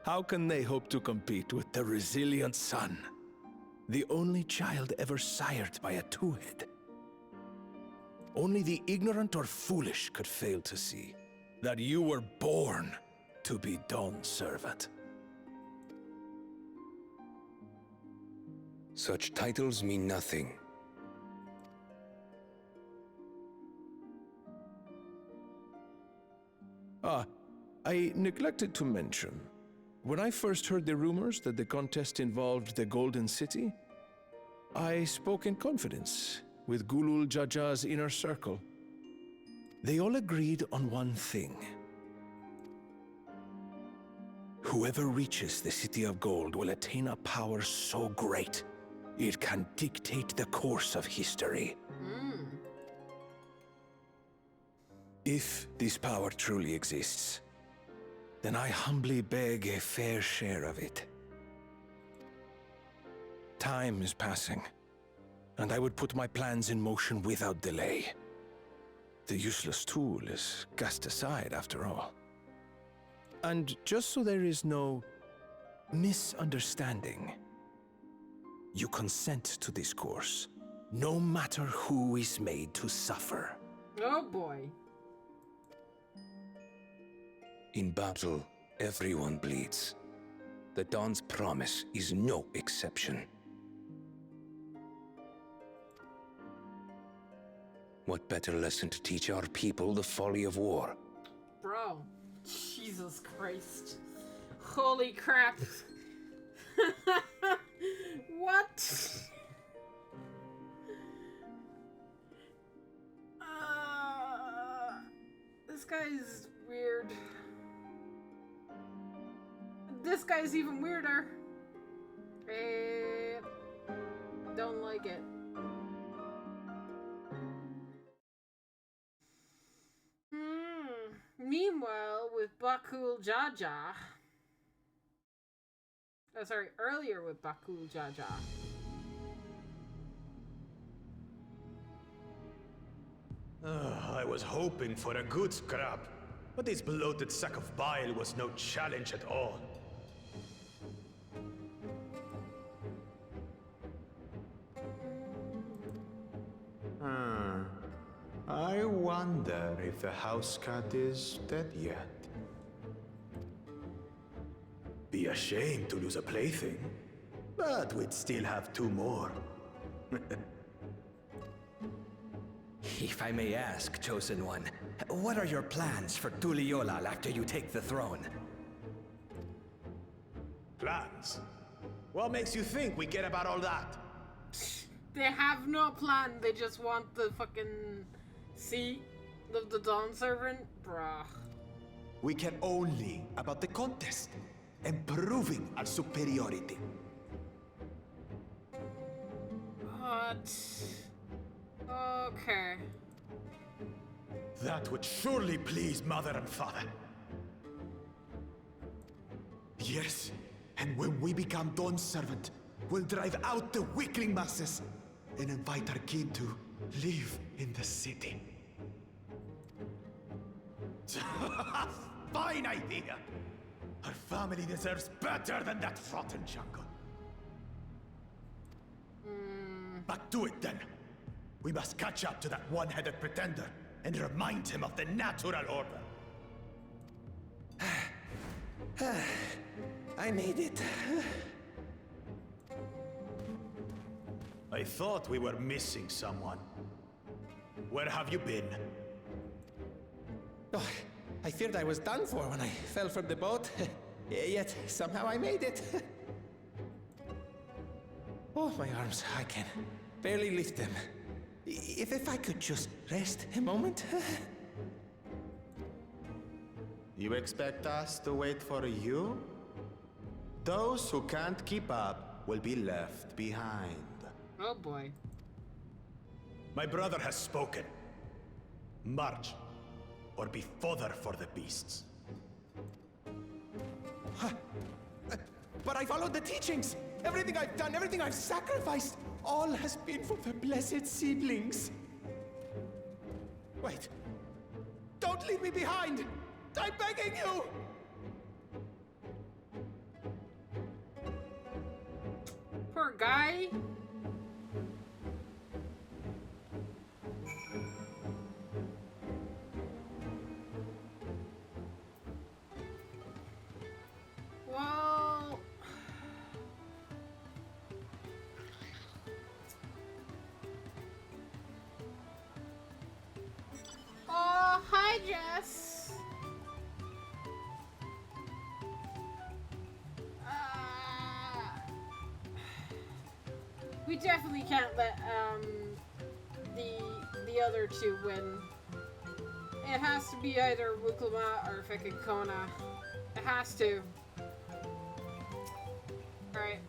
How can they hope to compete with the resilient son? The only child ever sired by a two-head. Only the ignorant or foolish could fail to see that you were born to be Dawn's servant. Such titles mean nothing. I neglected to mention. When I first heard the rumors that the contest involved the Golden City, I spoke in confidence with Gulul Jaja's inner circle. They all agreed on one thing. Whoever reaches the City of Gold will attain a power so great, it can dictate the course of history. If this power truly exists, then I humbly beg a fair share of it. Time is passing, and I would put my plans in motion without delay. The useless tool is cast aside after all. And just so there is no misunderstanding, you consent to this course, no matter who is made to suffer. Oh boy. In battle, everyone bleeds. The Dawn's promise is no exception. What better lesson to teach our people the folly of war? Bro. Jesus Christ. Holy crap. What? This guy's weird. This guy's even weirder. Don't like it. Meanwhile, with Bakul Jaja. Oh, sorry, earlier with Bakul Jaja. I was hoping for a good scrap, but this bloated sack of bile was no challenge at all. I wonder if the house cat is dead yet. Be ashamed to lose a plaything, but we'd still have two more. If I may ask, Chosen One, what are your plans for Tuliolal after you take the throne? Plans? What makes you think we care about all that? They have no plan, they just want the fucking seat of the Dawn Servant? Bruh. We care only about the contest and proving our superiority. What? Okay. That would surely please Mother and Father. Yes, and when we become Dawn's servant, we'll drive out the weakling masses and invite our kin to live in the city. Fine idea! Our family deserves better than that rotten jungle. Back to it then. We must catch up to that one-headed pretender and remind him of the natural order. I made it. I thought we were missing someone. Where have you been? Oh, I feared I was done for when I fell from the boat. Yet somehow I made it. Oh, my arms, I can barely lift them. If I could just rest a moment. You expect us to wait for you? Those who can't keep up will be left behind. Oh boy. My brother has spoken. March, or be fodder for the beasts. But I followed the teachings. Everything I've done, everything I've sacrificed, all has been for the blessed seedlings. Wait. Don't leave me behind! I'm begging you! Poor guy. Well, oh, hi, Jess. We definitely can't let the other two win. It has to be either Wuklama or frickin' Kona. It has to. Alright.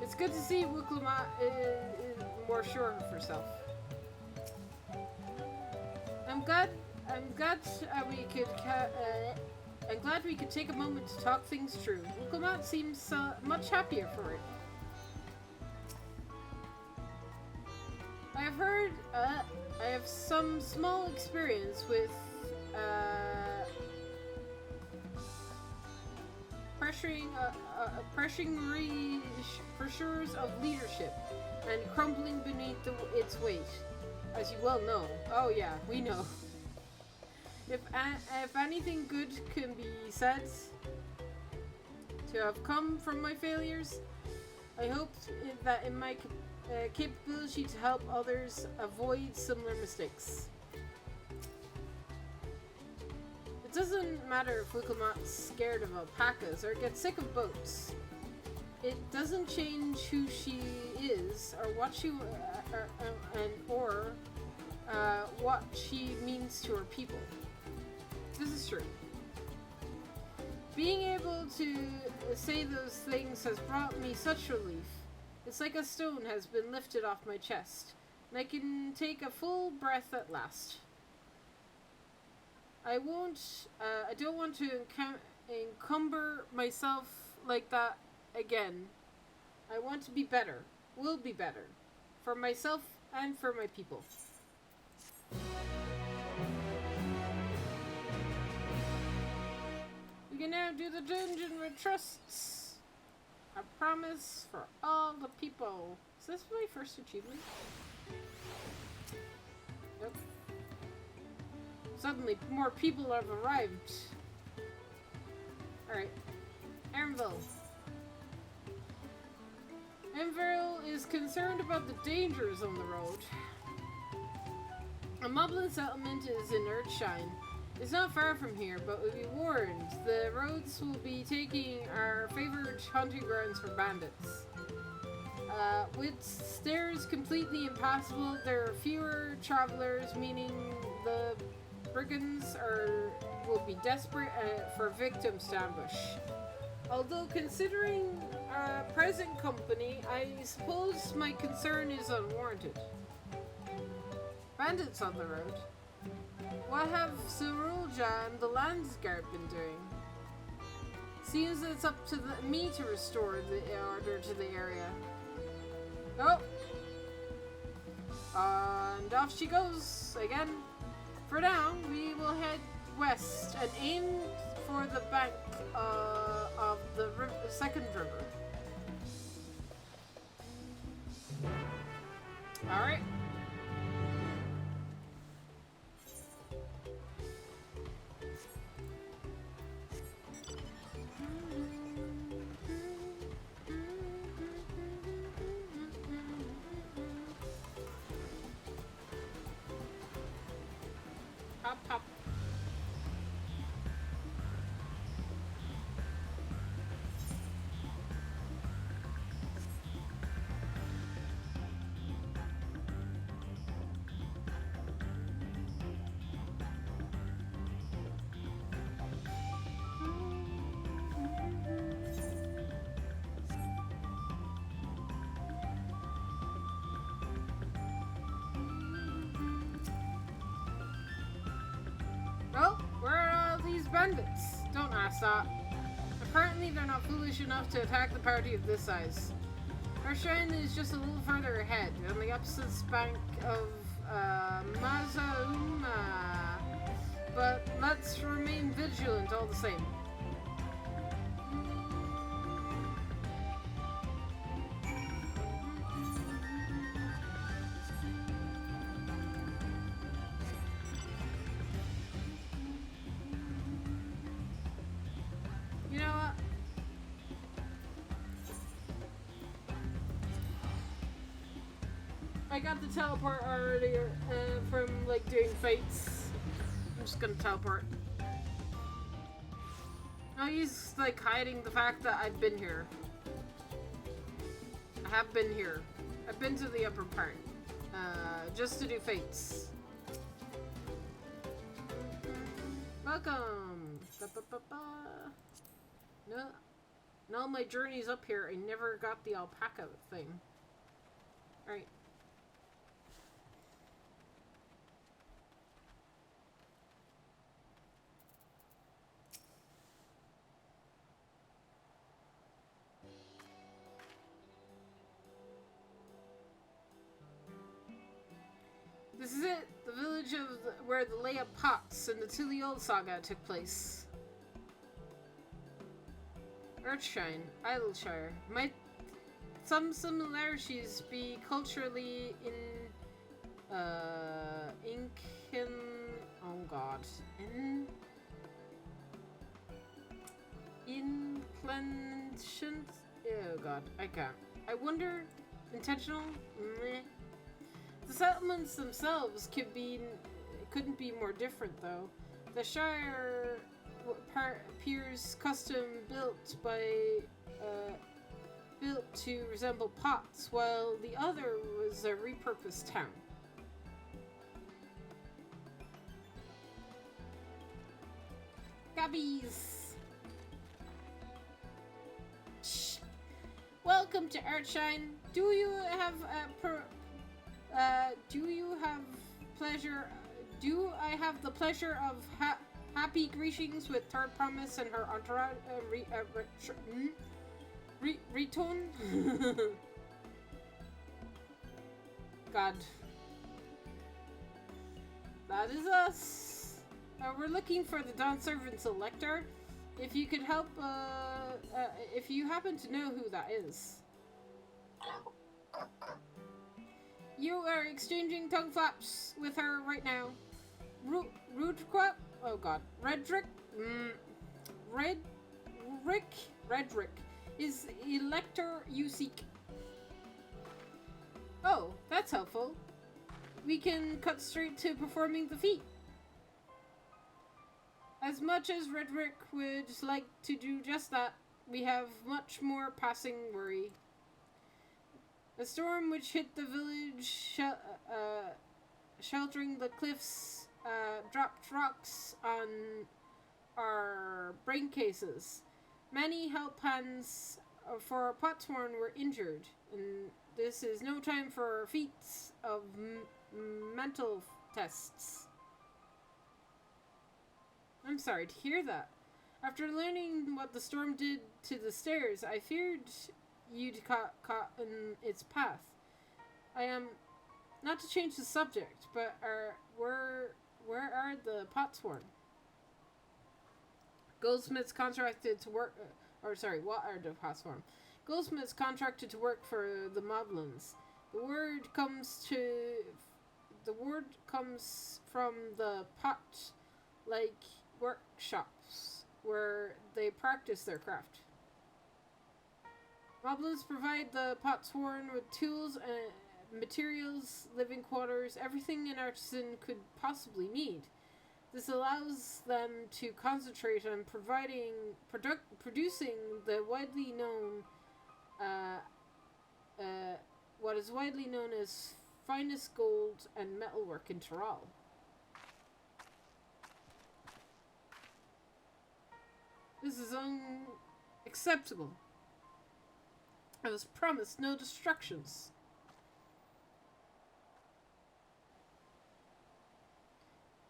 It's good to see Wuklama is more sure of herself. I'm glad we could take a moment to talk things through. Wuklama seems much happier for it. I have heard, I have some small experience with, pressures of leadership and crumbling beneath its weight, as you well know. Oh yeah, we know. If anything good can be said to have come from my failures, I hope that in my capability to help others avoid similar mistakes. It doesn't matter if Wuklamat's scared of alpacas or gets sick of boats. It doesn't change who she is or what she what she means to her people. This is true. Being able to say those things has brought me such relief. It's like a stone has been lifted off my chest, and I can take a full breath at last. I don't want to encumber myself like that again. I want to be better, will be better, for myself and for my people. We can now do the dungeon with trusts. A promise for all the people. Is this my first achievement? Nope. Suddenly, more people have arrived. Alright. Anvil. Anvil is concerned about the dangers on the road. A moblin settlement is in Earthshine. It's not far from here, but we'll be warned. The roads will be taking our favored hunting grounds for bandits. With stairs completely impassable, there are fewer travelers, meaning the brigands will be desperate for victims to ambush. Although considering our present company, I suppose my concern is unwarranted. Bandits on the road. What have Surulja and the Landsguard been doing? Seems it's up to me to restore the order to the area. Oh! And off she goes again. For now, we will head west and aim for the bank of the second river. Alright. Hop, hop. bandits. Don't ask that. Apparently they're not foolish enough to attack the party of this size. Our shrine is just a little further ahead, on the opposite bank of Mazauma. But let's remain vigilant all the same. You know what? I got the teleport already from like doing fates. I'm just gonna teleport. No, he's like hiding the fact that I've been here. I have been here. I've been to the upper part. Just to do fates. Welcome! No, my journey's up here. I never got the alpaca thing. Alright. This is it, the village where the Leia Potts and the Tuliol saga took place. Earthshine, Idleshire. Might some similarities be culturally inclination? Oh god, I can't. I wonder, intentional? Meh. The settlements themselves couldn't be more different, though. The Shire appears custom built to resemble pots, while the other was a repurposed town. Gabbies! Shh. Welcome to Earthshine. Do you have I have the pleasure of happy greetings with Third Promise and her entourage, Retone? God. That is us. We're looking for the Dawn Servant Selector. If you could help, if you happen to know who that is. You are exchanging tongue flaps with her right now. Rudquap? Oh god. Redrick? Redrick is elector you seek. Oh, that's helpful. We can cut straight to performing the feat. As much as Redrick would like to do just that, we have much more passing worry. A storm which hit the village, sheltering the cliffs, dropped rocks on our brain cases. Many help hands for Potsworn were injured, and this is no time for feats of mental tests. I'm sorry to hear that. After learning what the storm did to the stairs, I feared you'd caught in its path. I am not to change the subject, but where are the Potsworn? Goldsmiths contracted to work. What are the Potsworn? Goldsmiths contracted to work for the Moblins. The word comes from the pot-like workshops where they practice their craft. Moblins provide the Potsworn with tools and materials, living quarters, everything an artisan could possibly need. This allows them to concentrate on producing the widely known, what is widely known as finest gold and metalwork in Tyrol. This is unacceptable. I was promised no destructions.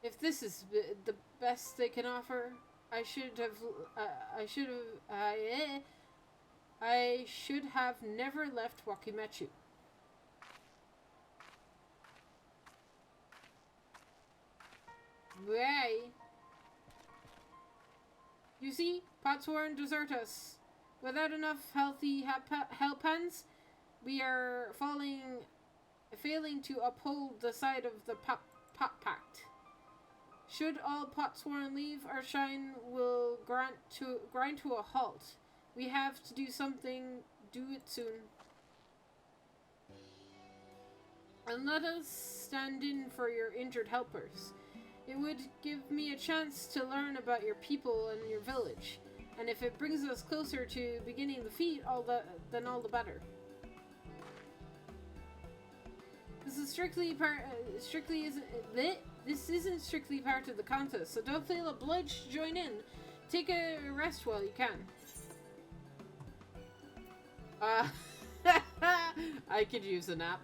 If this is the best they can offer, I should have. I should have never left Wakimetsu. Why? You see, Potsworn desert us. Without enough healthy helpans, we are failing to uphold the side of the pot pact. Should all Potsworn leave, our shine will grind to a halt. We have to do something. Do it soon. And let us stand in for your injured helpers. It would give me a chance to learn about your people and your village. And if it brings us closer to beginning the feat, then all the better. This is This isn't strictly part of the contest, so don't feel obliged to join in. Take a rest while you can. I could use a nap.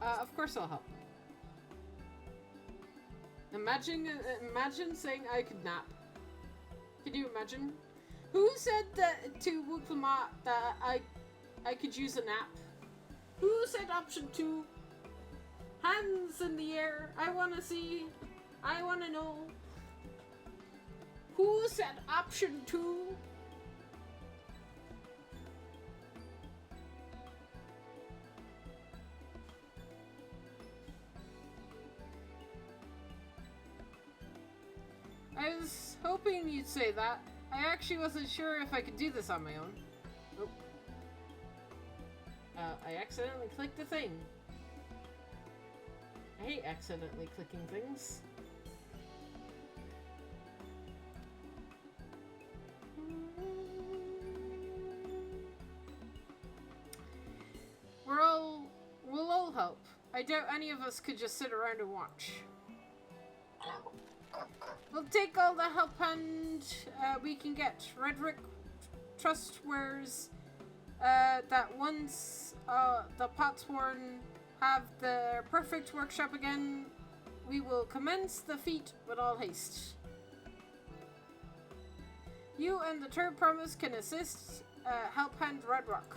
Of course I'll help. Imagine saying I could nap. Can you imagine? Who said that to Wuklamat that I could use a nap? Who said option 2? Hands in the air. I wanna see. I wanna know. Who said option 2? I was hoping you'd say that. I actually wasn't sure if I could do this on my own. Oh. I accidentally clicked the thing. I hate accidentally clicking things. We'll all help. I doubt any of us could just sit around and watch. We'll take all the help hand we can get. Redrick Trustwares that once the Potsworn have the perfect workshop again, we will commence the feat with all haste. You and the third promise can assist help hand Redrock.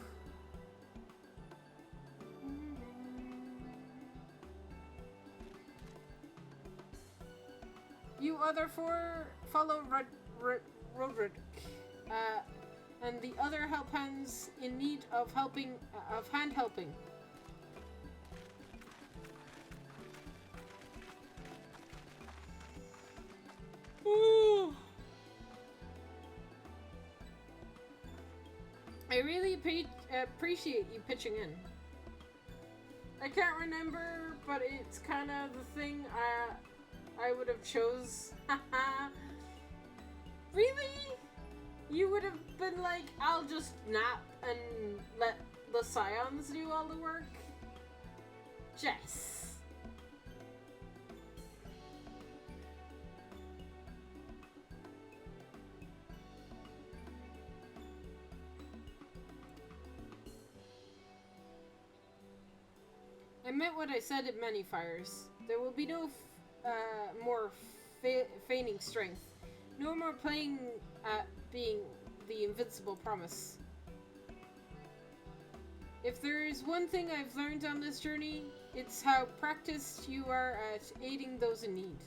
You other four follow Roderick, and the other help hands in need of hand helping. Ooh. I really appreciate you pitching in. I can't remember, but it's kind of the thing I would have chose. Really? You would have been like, I'll just nap and let the Scions do all the work? Jess. I meant what I said at many fires. There will be no more feigning strength. No more playing at being the invincible promise. If there is one thing I've learned on this journey, it's how practiced you are at aiding those in need.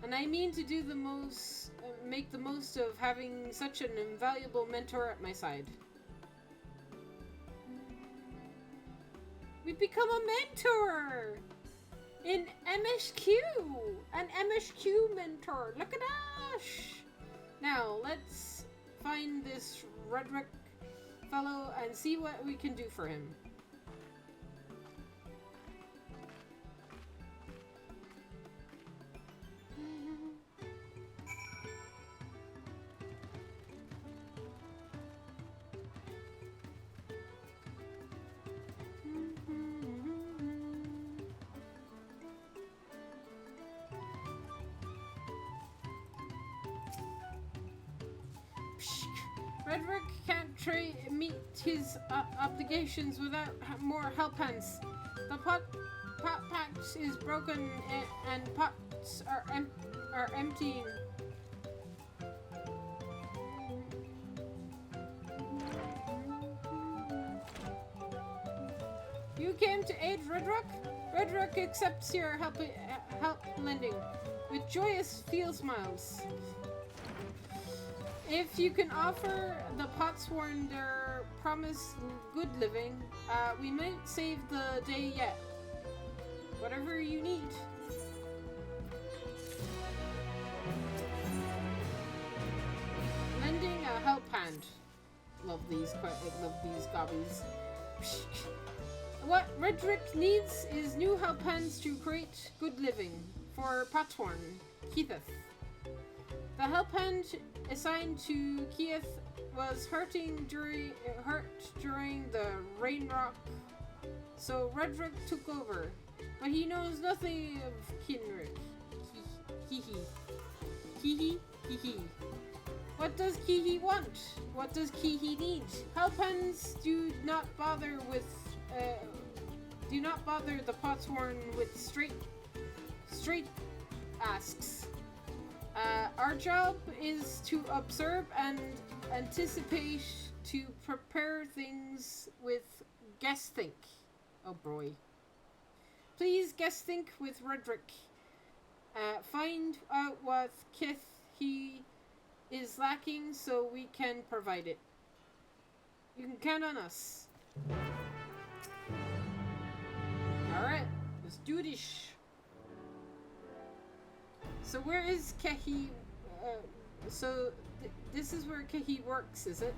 And I mean to do the most, make the most of having such an invaluable mentor at my side. We've become a mentor! In MSQ! An MSQ mentor! Look at us! Now, let's find this Redrick fellow and see what we can do for him. Redrick can't meet his obligations without more help hands. The pot pact is broken and pots are emptying. You came to aid Redrock? Redrock accepts your help lending with joyous field smiles. If you can offer the Potsworn their promised good living, we might save the day yet. Whatever you need. Lending a help hand. Love these gobbies. What Redrick needs is new help hands to create good living for Potsworn, Keitheth. The help hand assigned to Keith was hurt during the rain rock, so Redrick took over. But he knows nothing of Kinrick. Hee. What does Kihi want? What does Kihi need? Help hands do not bother the Potsworn with straight asks. Our job is to observe and anticipate, to prepare things with guess think. Oh boy. Please guess think with Redrick. Find out what Kith he is lacking so we can provide it. You can count on us. Alright, let's do this. So where is Kehi? This is where Kehi works, is it?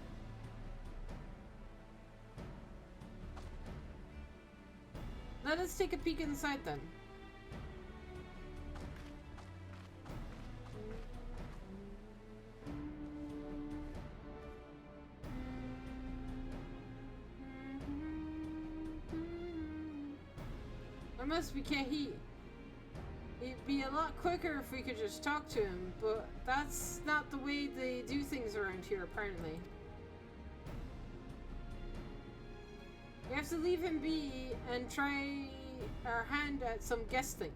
Let us take a peek inside then. It must be Kehi. It'd be a lot quicker if we could just talk to him, but that's not the way they do things around here, apparently. We have to leave him be and try our hand at some guess think.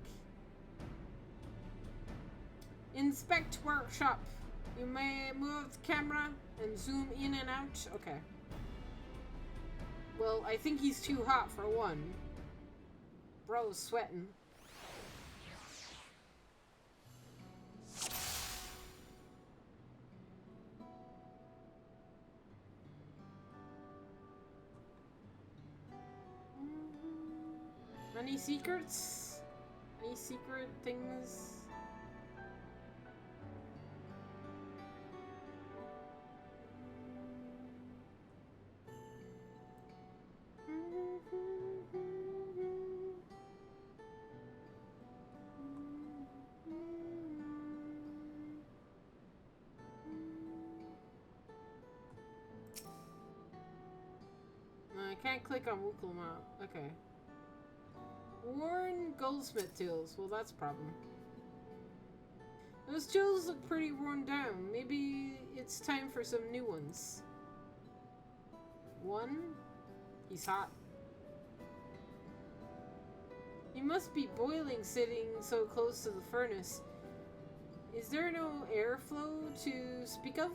Inspect workshop. You may move the camera and zoom in and out. Okay. Well, I think he's too hot for one. Bro's sweating. Any secrets? Any secret things? I can't click on Wukulma. Okay. Worn goldsmith tools. Well, that's a problem. Those tools look pretty worn down. Maybe it's time for some new ones. One? He's hot. He must be boiling sitting so close to the furnace. Is there no airflow to speak of?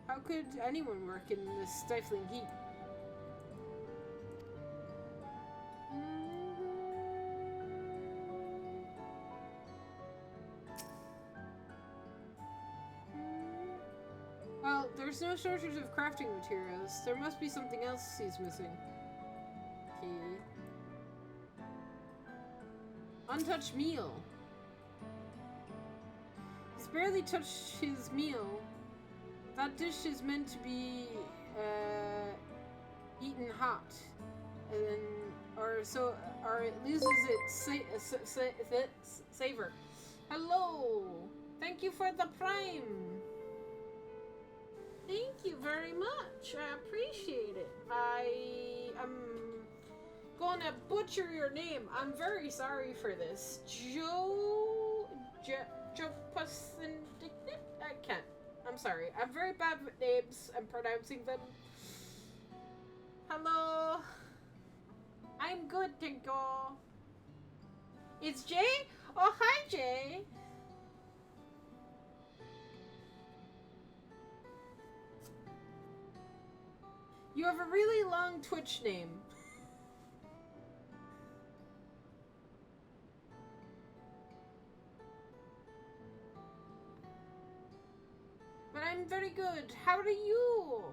How could anyone work in this stifling heat? Well, there's no shortage of crafting materials. There must be something else he's missing. Okay. Untouched meal. He's barely touched his meal. That dish is meant to be eaten hot, or it loses its savor. Hello. Thank you for the prime. Thank you very much. I appreciate it. I am gonna butcher your name. I'm very sorry for this. I can't. I'm sorry. I'm very bad with names and pronouncing them. Hello. I'm good, Tinko. It's Jay? Oh, hi, Jay. You have a really long Twitch name. I'm very good. How are you?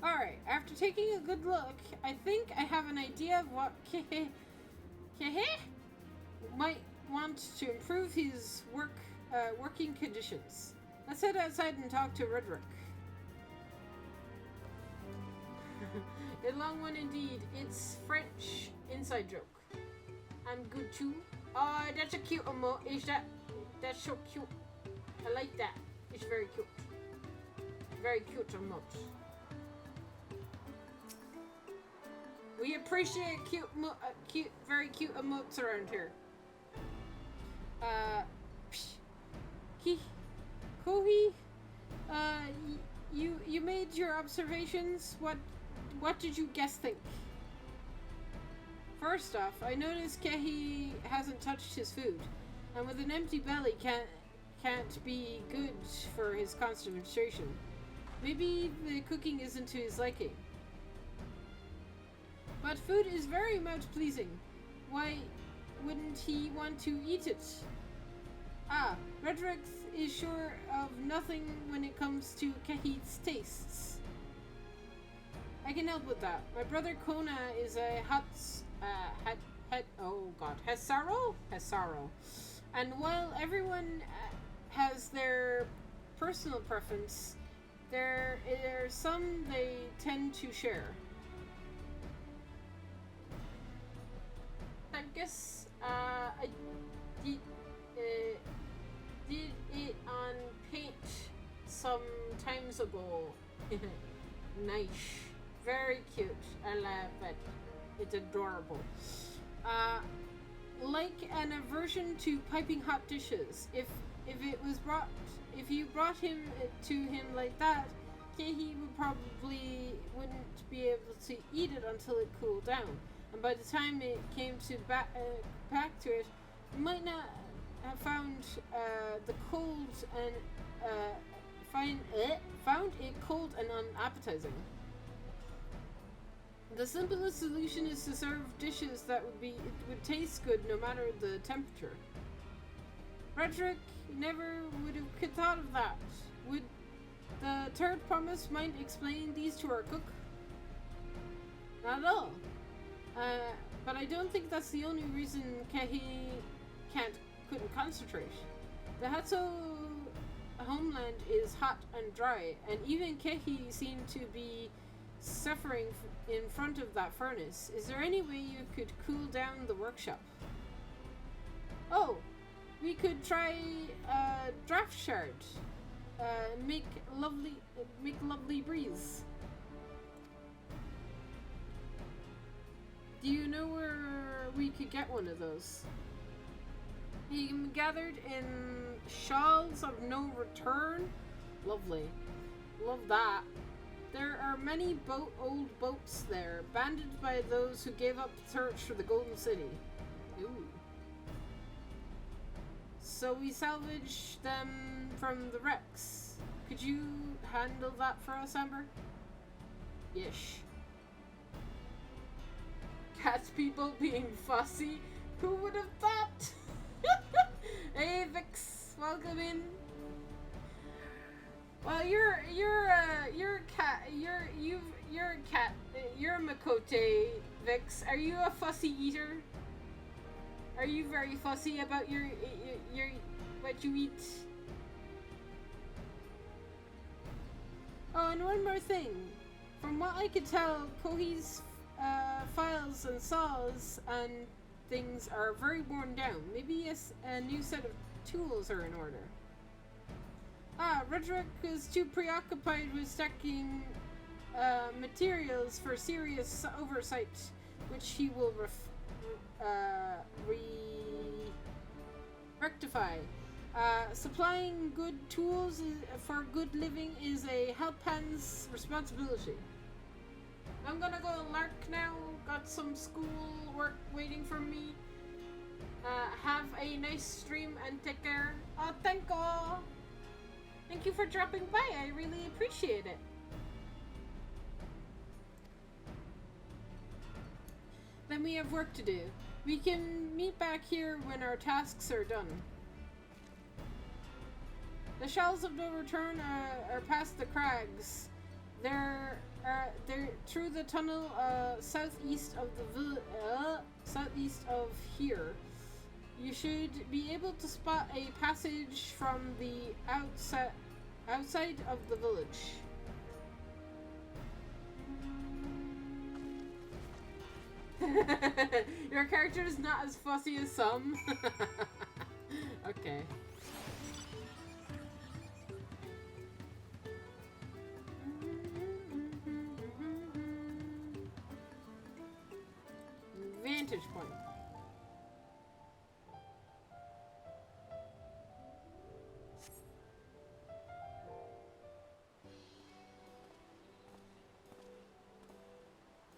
Alright, after taking a good look, I think I have an idea of what Kehe might want to improve his working conditions. Let's head outside and talk to Redrick. A long one indeed. It's French inside joke. I'm good too. Oh, that's a cute emote. That's so cute. I like that. It's very cute. Very cute emote. We appreciate very cute emotes around here. Kohi, you made your observations. What did you guess think? First off, I noticed Kehi hasn't touched his food, and with an empty belly can't be good for his concentration. Maybe the cooking isn't to his liking. But food is very mouth-pleasing. Why wouldn't he want to eat it? Ah, Redrick is sure of nothing when it comes to Kehi's tastes. I can help with that. My brother Kona is a Hesaro? And while everyone has their personal preference, there are some they tend to share. I guess I did it on paint some times ago. Nice. Very cute. I love it. It's adorable. Like an aversion to piping hot dishes. If you brought him to him like that, he wouldn't be able to eat it until it cooled down. And by the time it came to back to it, you might not have found the cold and found it cold and unappetizing. The simplest solution is to serve dishes that would taste good no matter the temperature. Redrick never would have thought of that. Would the third promise mind explaining these to our cook? Not at all. But I don't think that's the only reason Kehi couldn't concentrate. The Hatso homeland is hot and dry, and even Kehi seemed to be suffering in front of that furnace. Is there any way you could cool down the workshop? Oh, we could try draft shard. Make lovely breeze. Do you know where we could get one of those? Being gathered in shawls of no return? Lovely. Love that. There are many old boats there, banded by those who gave up the search for the Golden City. Ooh. So we salvage them from the wrecks. Could you handle that for us, Amber? Yesh. Cat people being fussy? Who would have thought? Hey Vix, welcome in. Well, you're a cat. You're a cat. You're a Makote, Vix. Are you a fussy eater? Are you very fussy about your what you eat? Oh, and one more thing. From what I could tell, Kohi's files and saws and things are very worn down. Maybe a new set of tools are in order. Ah, Redrick is too preoccupied with stacking materials for serious oversight, which he will rectify. Supplying good tools for good living is a help hand's responsibility. I'm gonna go lark now. Got some school work waiting for me. Have a nice stream and take care. Oh, thank you. Thank you for dropping by. I really appreciate it. Then we have work to do. We can meet back here when our tasks are done. The shells of no return are past the crags. They're through the tunnel southeast of the southeast of here. You should be able to spot a passage from the outside of the village. Your character is not as fussy as some. Okay. Vantage point.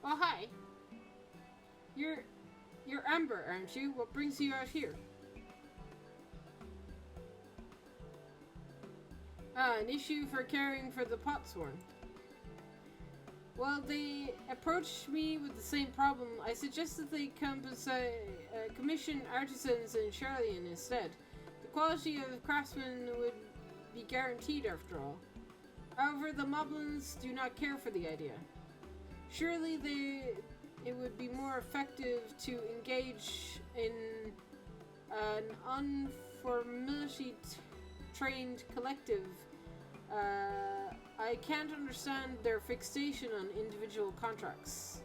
Oh, hi. You're Amber, aren't you? What brings you out here? Ah, an issue for caring for the Potsworn. Well, they approached me with the same problem. I suggested they commission artisans in Charlian instead. The quality of craftsmen would be guaranteed after all. However, the Moblins do not care for the idea. Surely it would be more effective to engage in an unformality trained collective. I can't understand their fixation on individual contracts.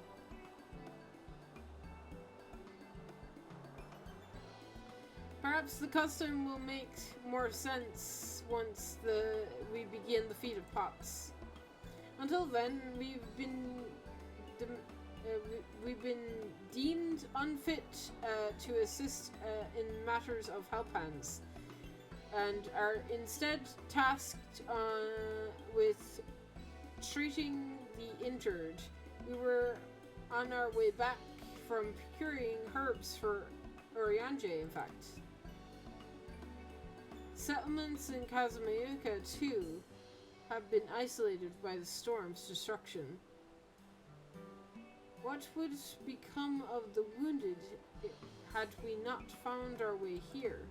Perhaps the custom will make more sense once we begin the feat of pots. Until then, we've been deemed unfit to assist in matters of help hands, and are instead tasked with treating the injured. We were on our way back from procuring herbs for Orianje, in fact. Settlements in Kazumayuka, too, have been isolated by the storm's destruction. What would become of the wounded had we not found our way here?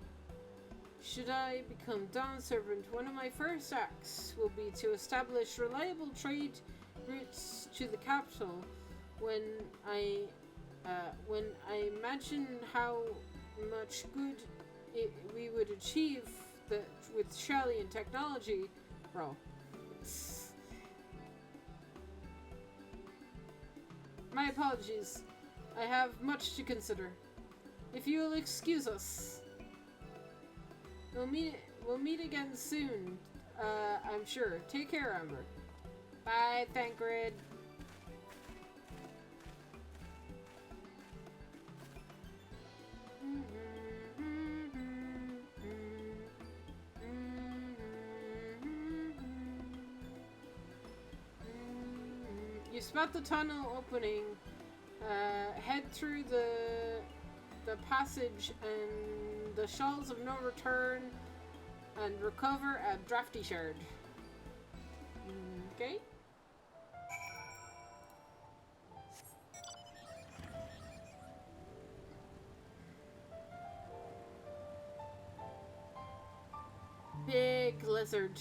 Should I become Dawn Servant, one of my first acts will be to establish reliable trade routes to the capital. When I imagine how much good we would achieve with Shelly and technology, bro. My apologies. I have much to consider. If you will excuse us. We'll meet again soon, I'm sure. Take care, Amber. Bye, Thancred. You spot the tunnel opening. Head through the passage and the shells of no return and recover a drafty shard. Okay. Big lizard.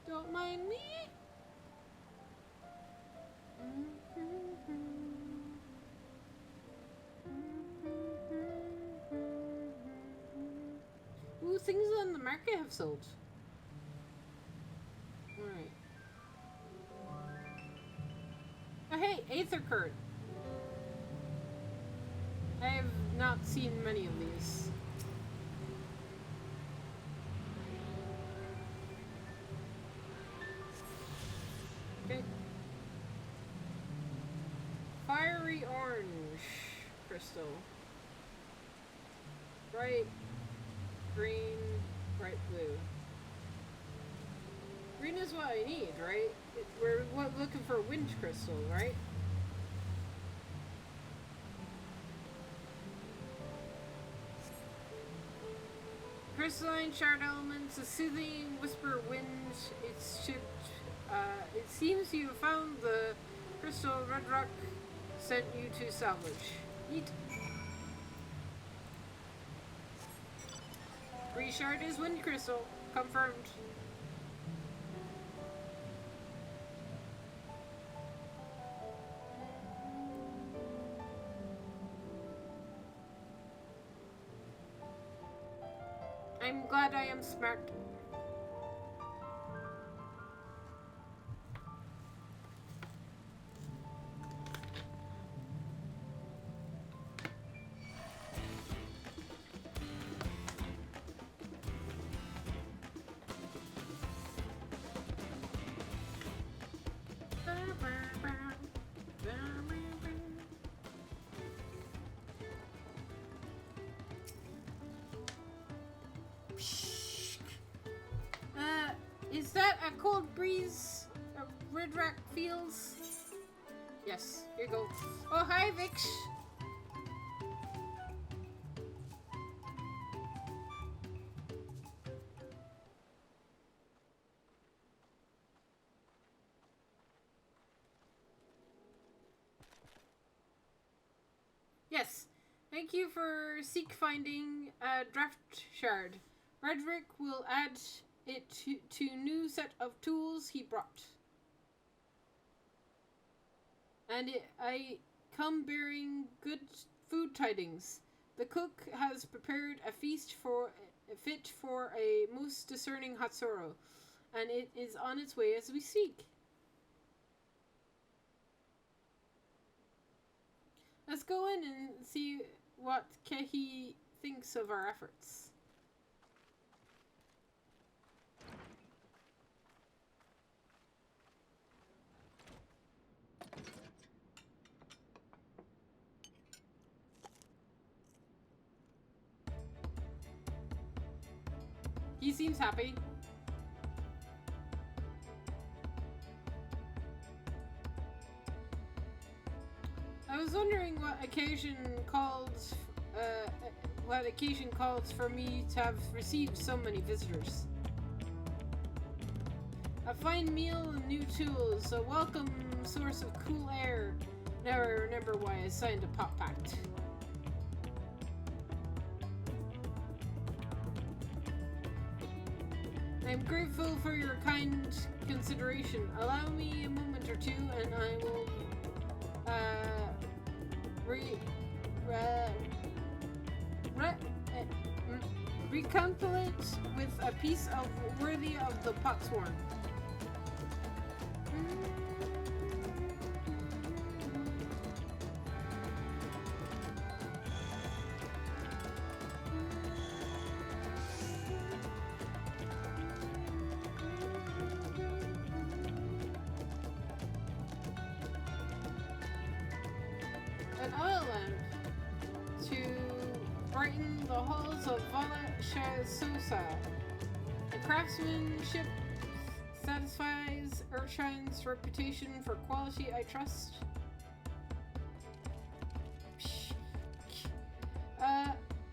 Don't mind me. Ooh, things on the market have sold. Alright. Oh hey, Aether Current. I have not seen many of these. Okay. Fiery orange crystal. Bright green, bright blue. Green is what I need, right? We're looking for wind crystal, right? Crystalline shard elements, a soothing whisper wind. It's shipped. It seems you found the crystal Red Rock sent you to salvage. Neat. Free shard is wind crystal. Confirmed. I'm glad I am smart. Is that a cold breeze Red Rock feels? Yes, here you go. Oh, hi, Vix. Yes, thank you for seek finding a draft shard. Redrick will add it to new set of tools he brought. And I come bearing good food tidings. The cook has prepared a feast fit for a most discerning Hatsuro, and it is on its way as we speak. Let's go in and see what Kehi thinks of our efforts. He seems happy. I was wondering what occasion calls for me to have received so many visitors. A fine meal and new tools, a welcome source of cool air. Now I remember why I signed a pop pact. I'm grateful for your kind consideration. Allow me a moment or two and I will recapitulate with a piece of worthy of the potsworn. An oil lamp to brighten the halls of Vala Sosa. The craftsmanship satisfies Urshine's reputation for quality, I trust.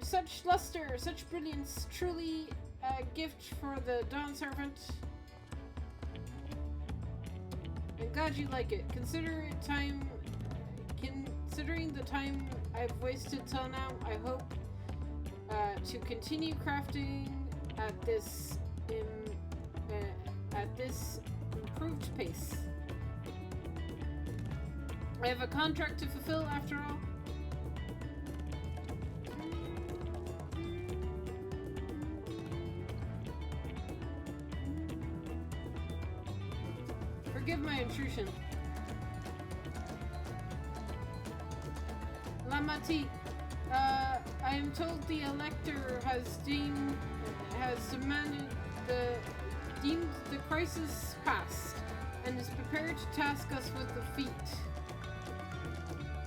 Such luster, such brilliance, truly a gift for the Dawn Servant. I'm glad you like it. Considering the time I've wasted till now, I hope to continue crafting at this improved pace. I have a contract to fulfill after all. Forgive my intrusion. Lamati, I am told the Elector has deemed the crisis past and is prepared to task us with the feat.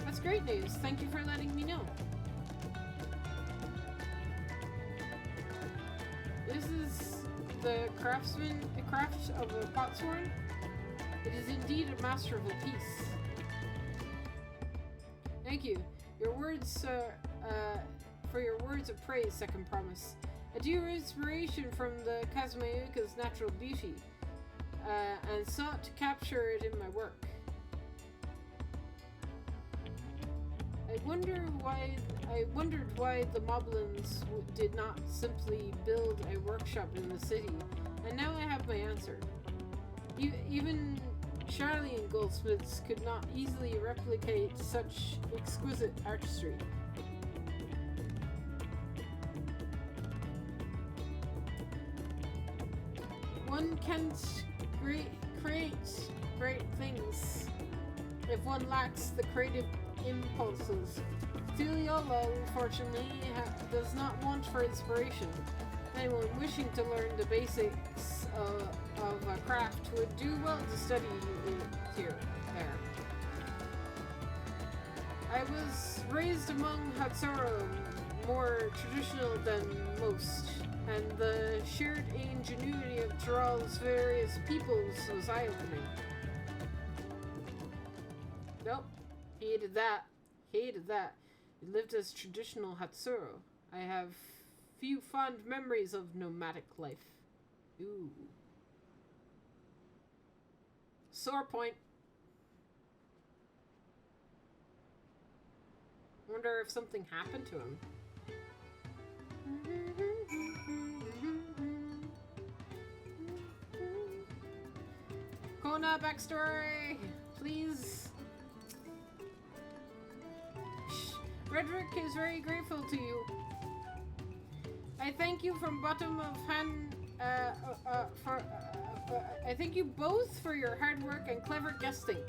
That's great news. Thank you for letting me know. This is the craft of a potsworn. It is indeed a masterful piece. Thank you. Your words, for your words of praise, Second Promise. I drew inspiration from the Kazumayuka's natural beauty, and sought to capture it in my work. I wondered why the Moblins did not simply build a workshop in the city, and now I have my answer. Even Charlian goldsmiths could not easily replicate such exquisite artistry. One can't create great things if one lacks the creative impulses. Tulliola, unfortunately, does not want for inspiration. Anyone wishing to learn the basics of a craft would do well to study there. I was raised among Hatsuro, more traditional than most, and the shared ingenuity of Tyrol's various peoples was eye-opening. Nope, hated that. It lived as traditional Hatsuro. I have few fond memories of nomadic life. Ooh. Sore point. Wonder if something happened to him. Kona backstory, please. Redrick is very grateful to you. I thank you from bottom of hand. I thank you both for your hard work and clever guesting.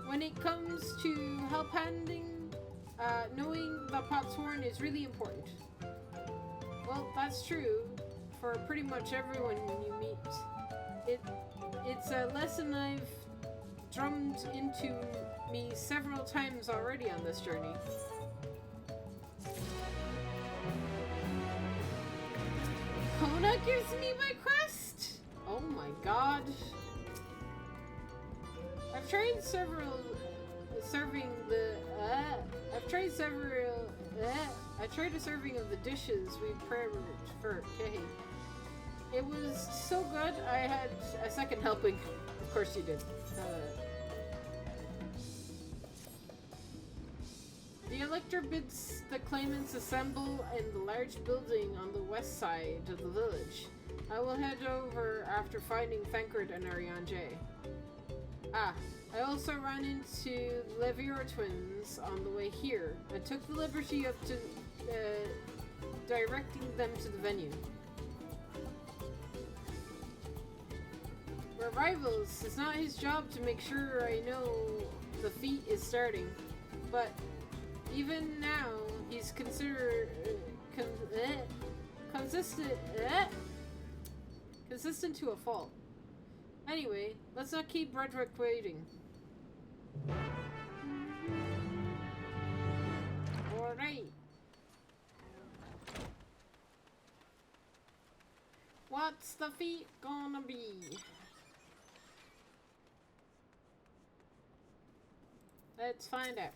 When it comes to help handing, knowing the Potsworn is really important. Well, that's true for pretty much everyone you meet. It's a lesson I've drummed into me several times already on this journey. Kona gives me my quest? Oh my god. I've tried serving a serving of the dishes we prepared for Kehi. It was so good I had a second helping. Of course you did. The Elector bids the claimants assemble in the large building on the west side of the village. I will head over after finding Thancred and Ariane. I also ran into the Levior twins on the way here. I took the liberty of directing them to the venue. We're rivals. It's not his job to make sure I know the feat is starting, but even now, he's considered consistent to a fault. Anyway, let's not keep Redrick waiting. Alright. What's the feat gonna be? Let's find out.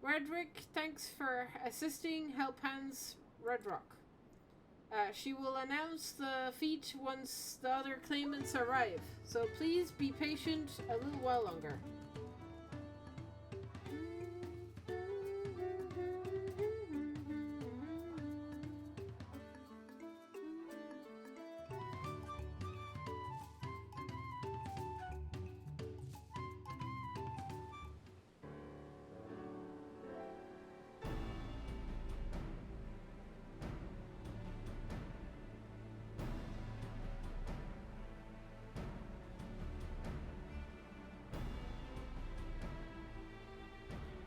Redrick, thanks for assisting Help Hands Redrock. She will announce the feat once the other claimants arrive, so please be patient a little while longer.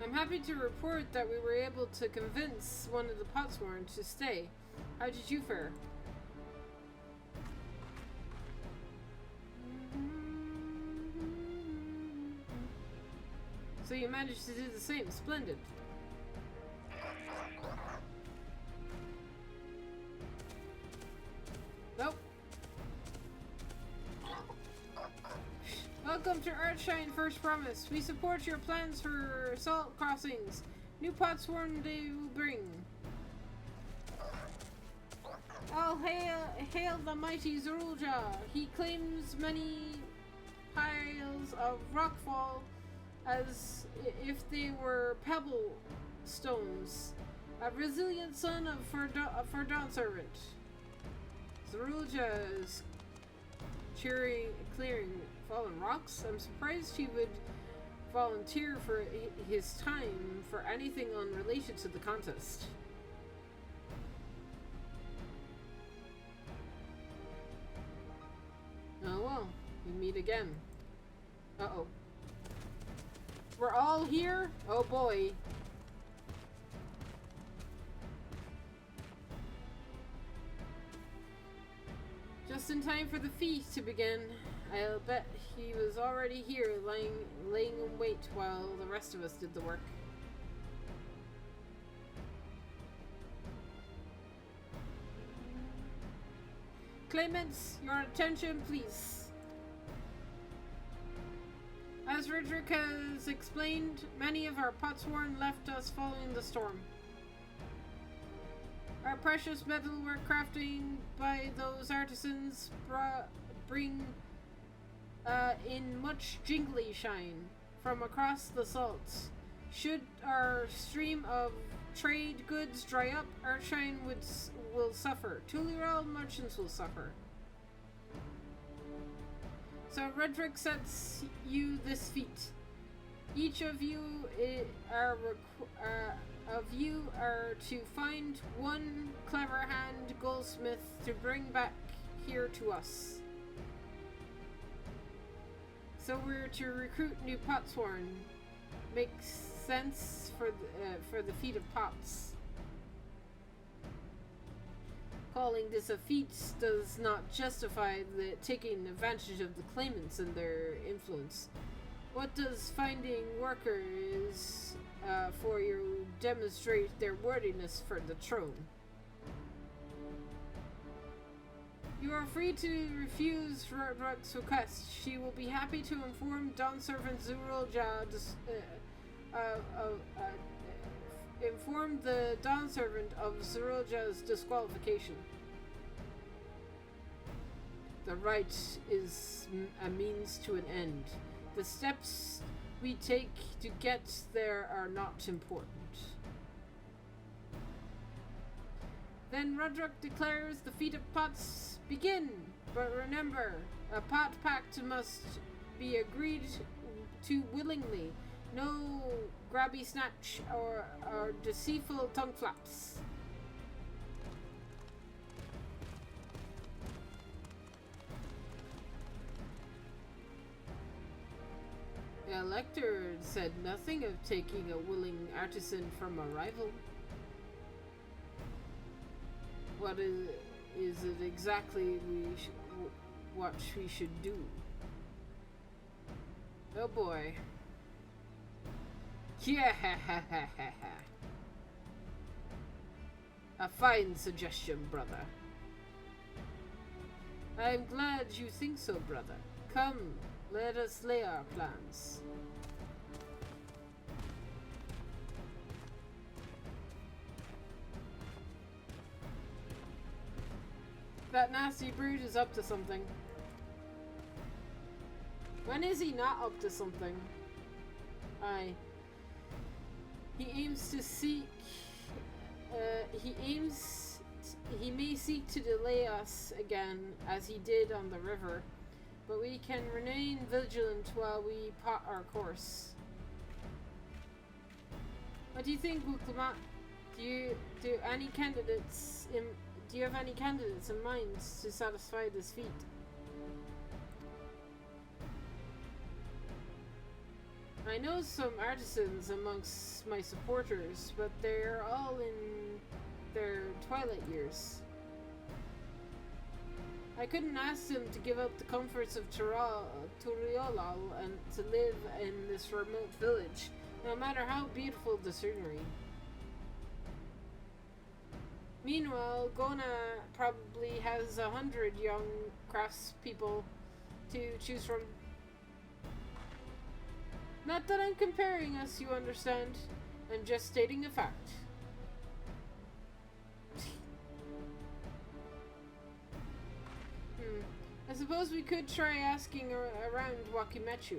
I'm happy to report that we were able to convince one of the Potsworn to stay. How did you fare? So you managed to do the same. Splendid. Nope. Welcome to Earthshine First Promise. We support your plans for salt crossings. New Potsworn they will bring. All hail the mighty Zorulja. He claims many piles of rockfall as if they were pebble stones. A resilient son of Fardon servant. Zorulja is clearing fallen rocks. I'm surprised he would volunteer for his time for anything unrelated to the contest. Oh well, we meet again. Uh-oh. We're all here? Oh boy. Just in time for the feast to begin. I'll bet he was already here laying in wait while the rest of us did the work. Claimants, your attention please. As Redrick has explained, many of our potsworn left us following the storm. Our precious metalwork crafting by those artisans bring in much jingly shine from across the salts. Should our stream of trade goods dry up, our shine will suffer. Tulirel merchants will suffer. So Redrick sets you this feat. Each of you are to find one clever hand goldsmith to bring back here to us. So we're to recruit new potsworn. Makes sense for the feat of pots. Calling this a feat does not justify the taking advantage of the claimants and their influence. What does finding workers for you demonstrate their worthiness for the throne? You are free to refuse Roderick's request. She will be happy to inform Dawn Servant Zorulja inform the Dawn Servant of Zorulja's disqualification. The right is a means to an end. The steps we take to get there are not important. Then Roderick declares the feat of pots begin. But remember, a pot pact must be agreed to willingly. No grabby snatch or deceitful tongue flaps. The Elector said nothing of taking a willing artisan from a rival. What is it exactly what we should do? Oh boy. Yeah, a fine suggestion, brother. I'm glad you think so, brother. Come, let us lay our plans. That nasty brute is up to something. When is he not up to something? Aye. He aims to seek. He may seek to delay us again, as he did on the river, but we can remain vigilant while we plot our course. What do you think, Wuklamat? Do you have any candidates in mind to satisfy this feat? I know some artisans amongst my supporters, but they're all in their twilight years. I couldn't ask them to give up the comforts of Turiolal and to live in this remote village, no matter how beautiful the scenery. Meanwhile, Gona probably has 100 young craftspeople to choose from. Not that I'm comparing us, you understand. I'm just stating a fact. suppose we could try asking around Wakimechu.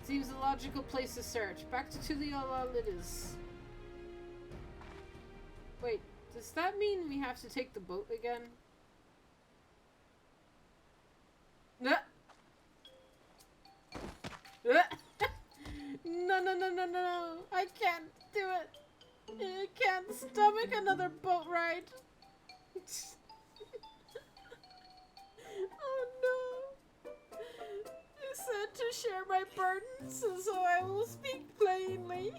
Seems a logical place to start. Back to Tuliyola it is. Wait, does that mean we have to take the boat again? No, no. I can't do it. I can't stomach another boat ride. Oh no. You said to share my burdens, so I will speak plainly.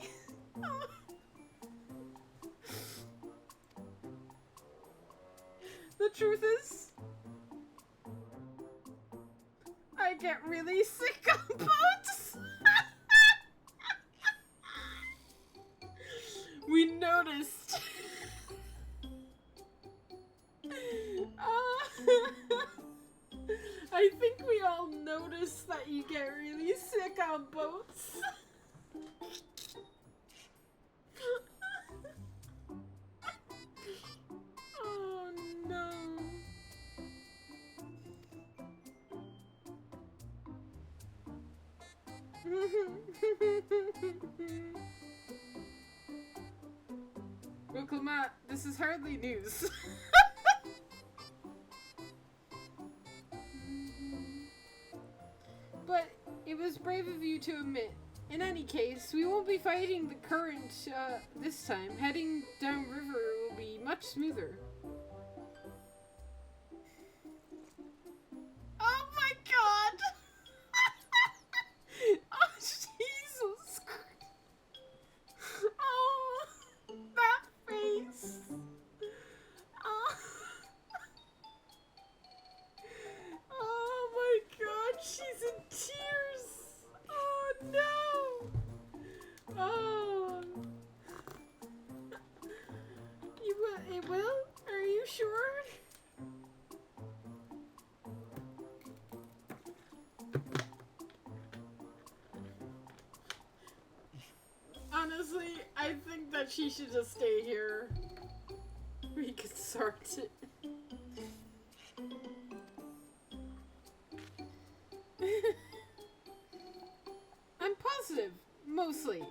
The truth is, I get really sick on boats. We noticed. I think we all noticed that you get really sick on boats. Oh no. Well, Matt, this is hardly news. But it was brave of you to admit. In any case, we won't be fighting the current this time. Heading downriver will be much smoother. Oh my god! Oh, Jesus Christ. Oh, that face. Oh. Oh my god, she's in tears. Oh no. Oh. It will? Are you sure? Honestly, I think that she should just stay here. We could sort it. I'm positive, mostly.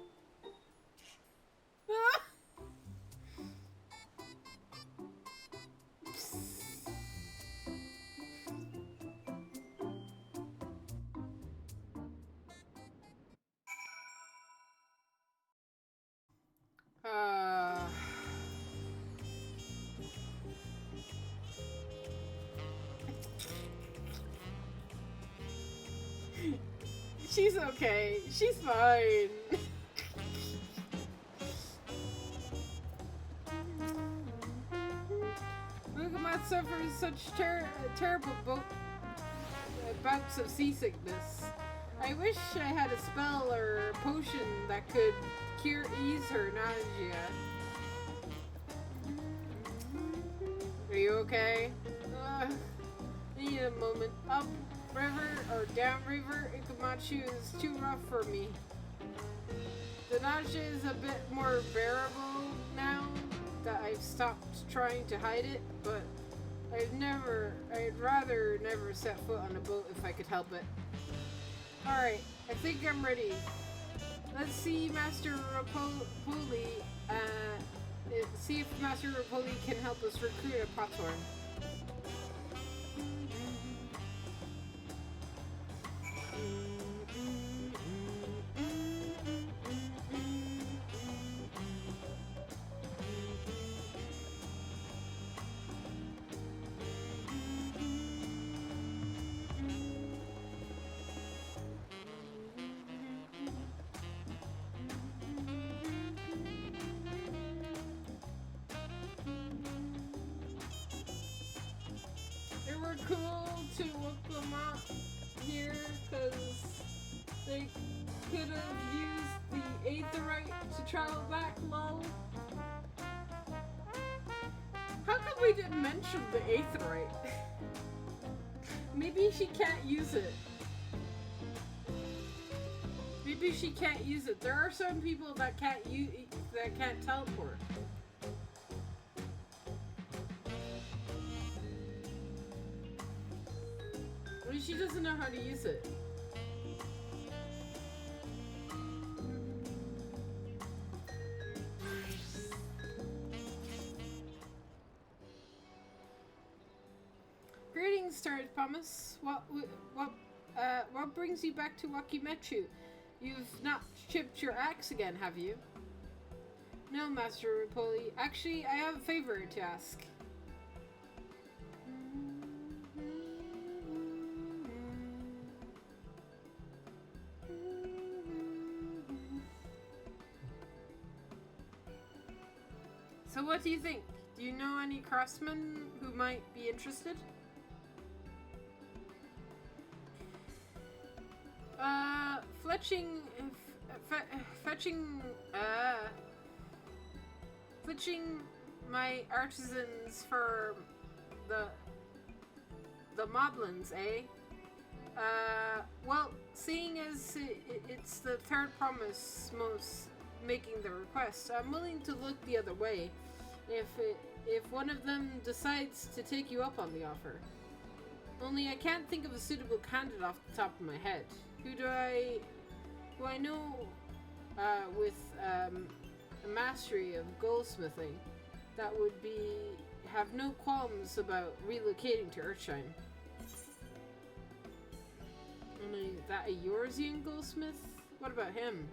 She's okay. She's fine. Lugamat suffers such terrible bouts of seasickness. I wish I had a spell or a potion that could ease her nausea. Are you okay? I need a moment. Up river or down river, Ikumachu is too rough for me. The nausea is a bit more bearable now that I've stopped trying to hide it, but I'd rather never set foot on a boat if I could help it. Alright, I think I'm ready. Let's see Master Rapoli, see if Master Rapoli can help us recruit a Pator. It were cool to look them up here because they could have used the Aetherite to travel back, lol. How come we didn't mention the Aetherite? Maybe she can't use it. Maybe she can't use it. There are some people that can't teleport. she doesn't know how to use it. Greetings, Star Promise. What brings you back to Wakimetsu? You've not chipped your axe again, have you? No, Master Rapoli. Actually, I have a favor to ask. So what do you think? Do you know any craftsmen who might be interested? Fletching my artisans for the moblins, eh? Well, seeing as it's the third promise most making the request, I'm willing to look the other way if one of them decides to take you up on the offer. Only I can't think of a suitable candidate off the top of my head. Who I know with a mastery of goldsmithing that would have no qualms about relocating to Earthshine. Only that a Yorzian goldsmith? What about him?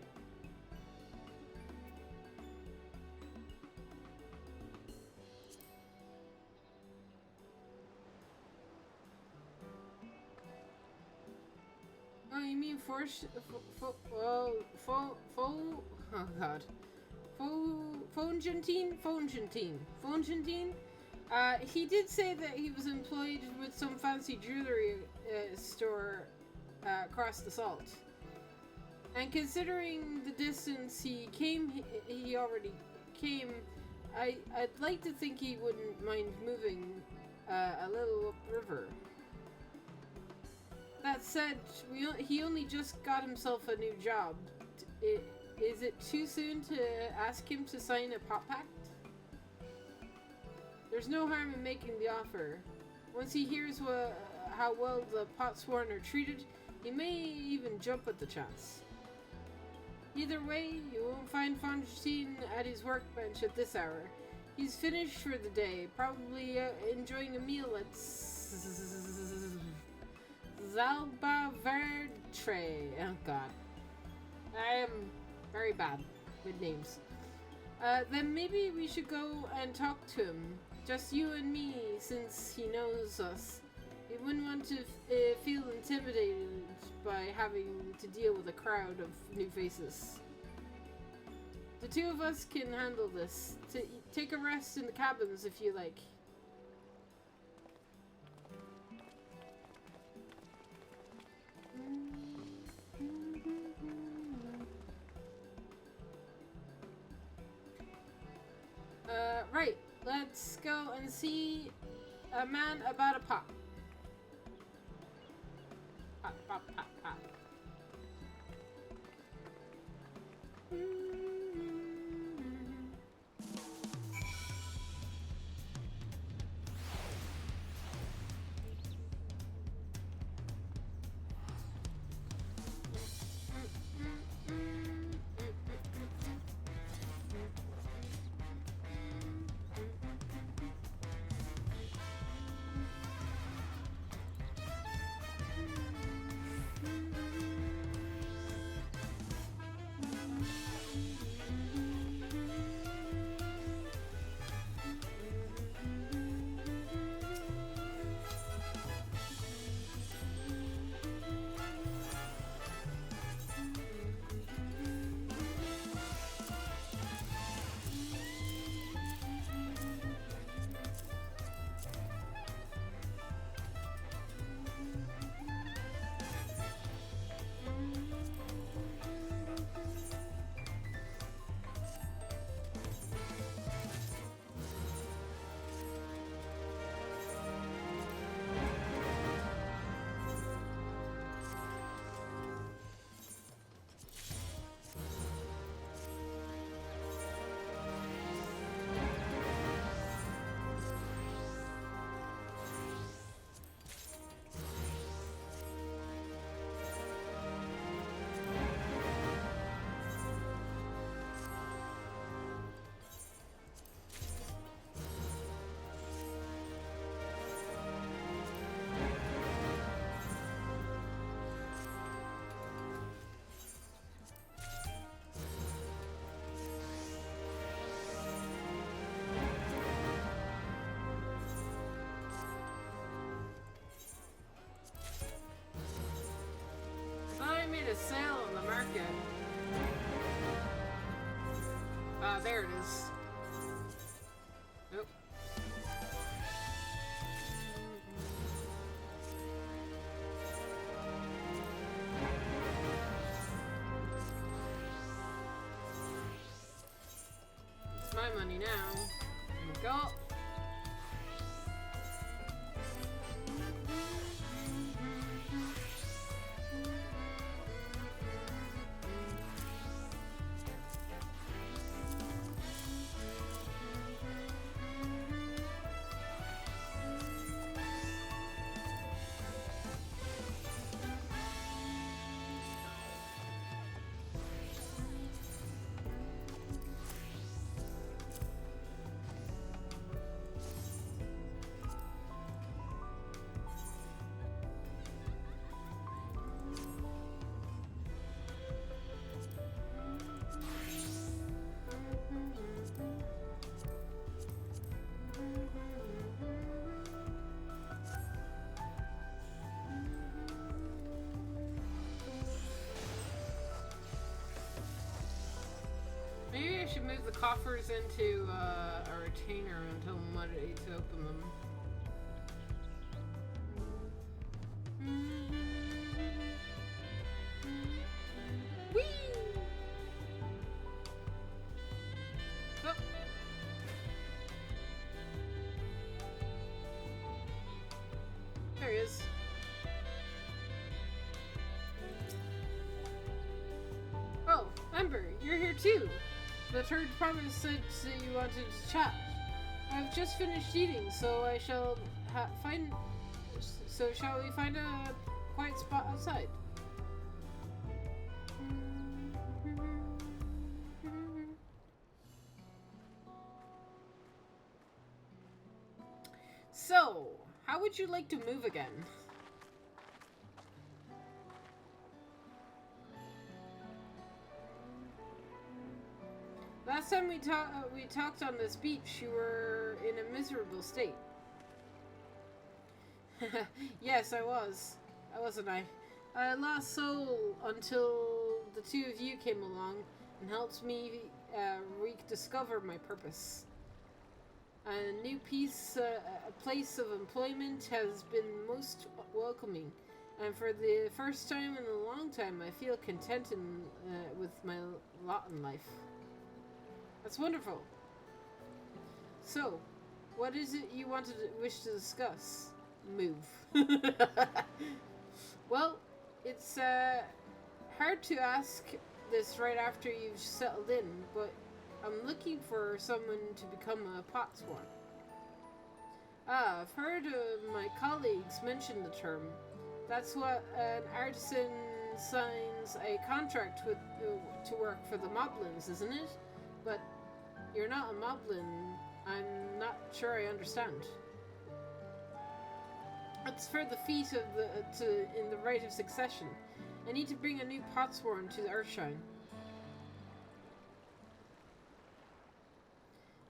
Oh, you mean Fonjentine? He did say that he was employed with some fancy jewelry store across the salt. And considering the distance he already came, I'd like to think he wouldn't mind moving a little upriver. That said, he only just got himself a new job. Is it too soon to ask him to sign a pot pact? There's no harm in making the offer. Once he hears how well the Potsworn are treated, he may even jump at the chance. Either way, you won't find Fontaine at his workbench at this hour. He's finished for the day, probably enjoying a meal at Zalba Verdtre. Oh god. I am very bad with names. Then maybe we should go and talk to him. Just you and me, since he knows us. He wouldn't want to feel intimidated by having to deal with a crowd of new faces. The two of us can handle this. Take a rest in the cabins if you like. Right. Let's go and see a man about a pot. Pot, pot, pot, pot. sale on the market. Ah, there it is. Nope. It's my money now. There we go. Maybe I should move the coffers into a retainer and tell them what it is to open them. Whee! Oh. There he is. Oh, Ember, you're here too. The third promise said that you wanted to chat. I've just finished eating, so I shall find. So shall we find a quiet spot outside? So, how would you like to move again? Last time we talked on this beach, you were in a miserable state. Yes, I was. Wasn't I? I lost soul until the two of you came along and helped me rediscover my purpose. A new place of employment has been most welcoming, and for the first time in a long time, I feel content with my lot in life. That's wonderful. So, what is it you wish to discuss? Move. Well, it's hard to ask this right after you've settled in, but I'm looking for someone to become a pot swan. Ah, I've heard my colleagues mention the term. That's what an artisan signs a contract with to work for the moblins, isn't it? But you're not a moblin. I'm not sure I understand. It's for the feat of in the rite of succession. I need to bring a new potsworn to Earthshine.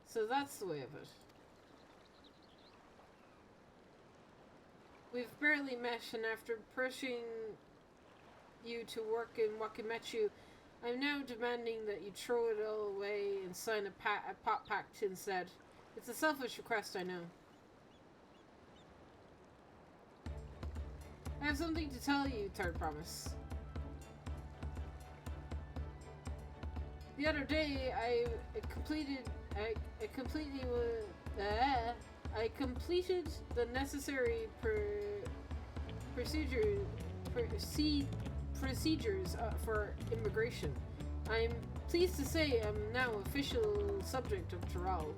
So that's the way of it. We've barely met, and after pushing you to work in Wakimetsu, I'm now demanding that you throw it all away and sign a pot pact instead. It's a selfish request, I know. I have something to tell you, Third Promise. The other day, I completed the necessary procedures for immigration. I'm pleased to say I'm now official subject of Taral.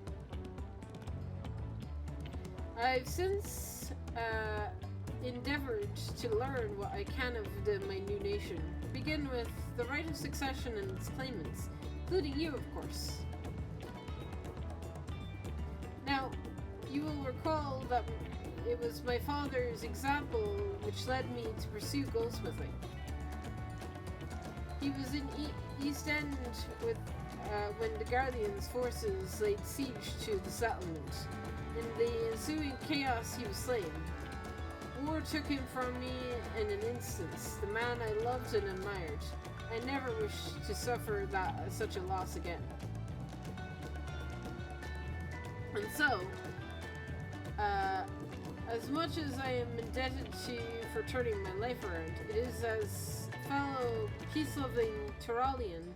I've since endeavored to learn what I can of my new nation. Begin with the right of succession and its claimants, including you, of course. Now, you will recall that it was my father's example which led me to pursue goldsmithing. He was in East End when the Guardian's forces laid siege to the settlement. In the ensuing chaos, he was slain. War took him from me in an instant, the man I loved and admired. I never wish to suffer such a loss again. And so, as much as I am indebted to you for turning my life around, it is as fellow peace-loving Tyrolian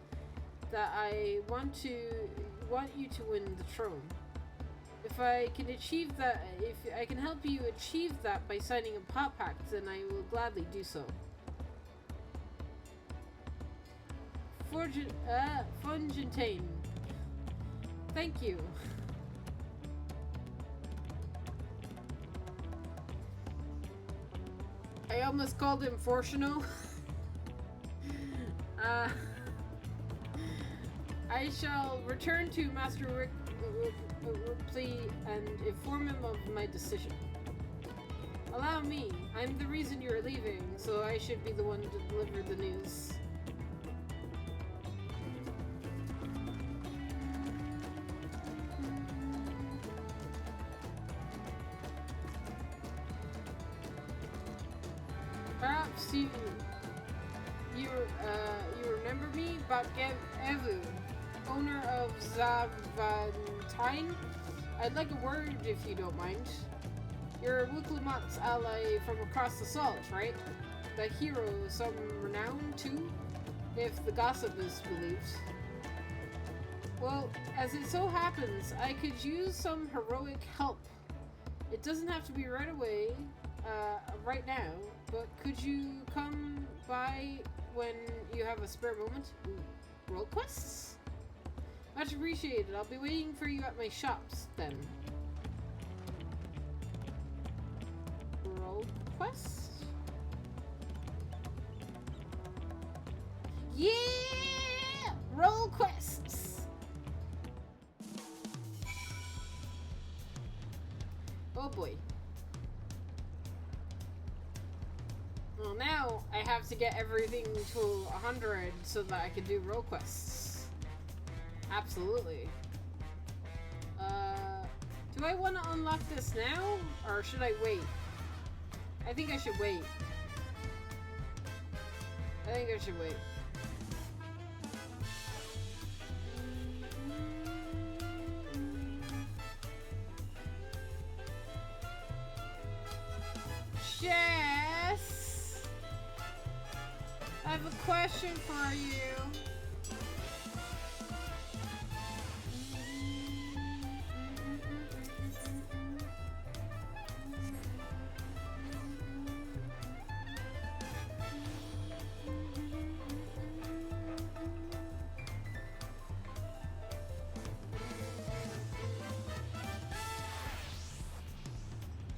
that I want you to win the throne. If I can achieve that, if I can help you achieve that by signing a pot pact, then I will gladly do so. Fontaine. Thank you. I almost called him Fortuno. I shall return to Master Ripley and inform him of my decision. Allow me. I'm the reason you're leaving, so I should be the one to deliver the news. Perhaps you remember me, Batgev Evu, owner of Zavantine? I'd like a word if you don't mind. You're Wuklamat's ally from across the salt, right? The hero of some renown too, if the gossip is believed. Well, as it so happens, I could use some heroic help. It doesn't have to be right away, right now, but could you come by when you have a spare moment? Ooh, role quests? Much appreciated. I'll be waiting for you at my shops then. Role quest? Yeah! Role quests! Oh boy. Well, now I have to get everything to 100 so that I can do role quests. Absolutely. Do I want to unlock this now? Or should I wait? I think I should wait. I think I should wait. Jess! I have a question for you.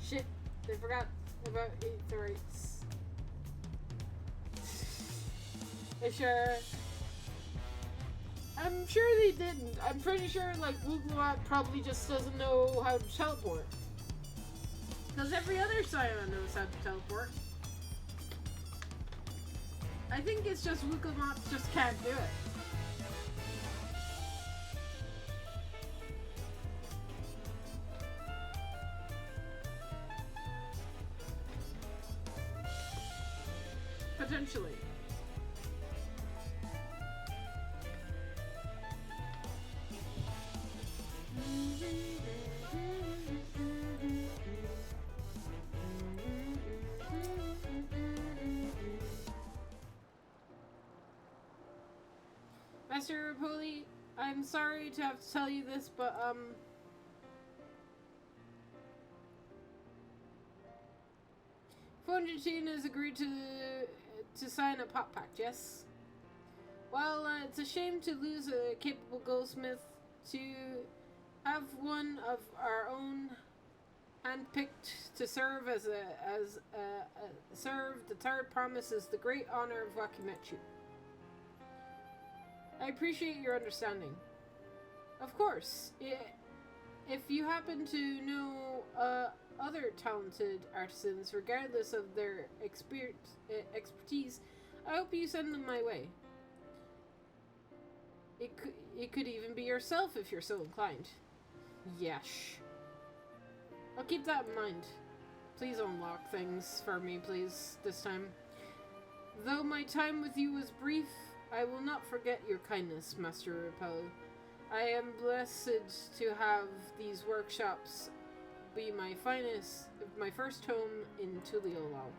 Shit, they forgot about aetherites. I'm sure they didn't. I'm pretty sure, like, Wuglawat probably just doesn't know how to teleport. Because every other Scion knows how to teleport. I think it's just Wuglawat just can't do it. Potentially. Master Rapoli, I'm sorry to have to tell you this, but Fontaine has agreed to sign a pot pact, yes? Well, it's a shame to lose a capable goldsmith. To have one of our own handpicked to serve serve the third promise is the great honor of Wakimetsu. I appreciate your understanding. Of course, if you happen to know other talented artisans, regardless of their expertise, I hope you send them my way. It could even be yourself if you're so inclined. Yesh. I'll keep that in mind. Please unlock things for me, please, this time. Though my time with you was brief, I will not forget your kindness, Master Repel. I am blessed to have these workshops be my first home in Tuliolal.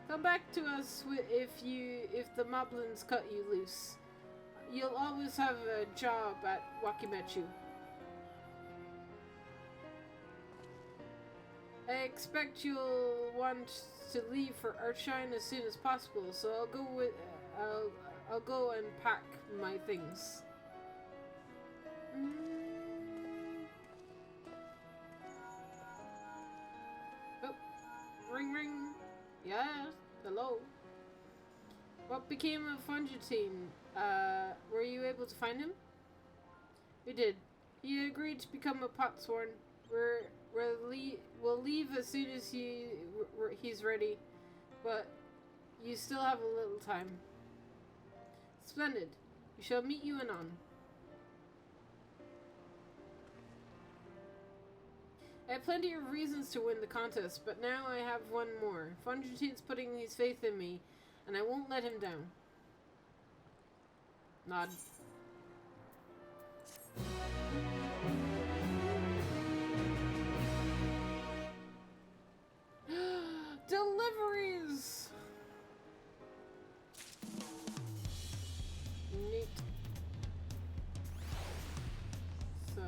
Come back to us if the moblins cut you loose. You'll always have a job at Wakimechu. I expect you'll want to leave for Earthshine as soon as possible, so I'll go and pack my things. Oh, ring ring. Yes, hello. What became of Fungitine? Were you able to find him? We did. He agreed to become a potsworn. We'll leave as soon as he's ready, but you still have a little time. Splendid. We shall meet you anon. I have plenty of reasons to win the contest, but now I have one more. Fungitine's putting his faith in me, and I won't let him down. Nod. Deliveries! Neat. So...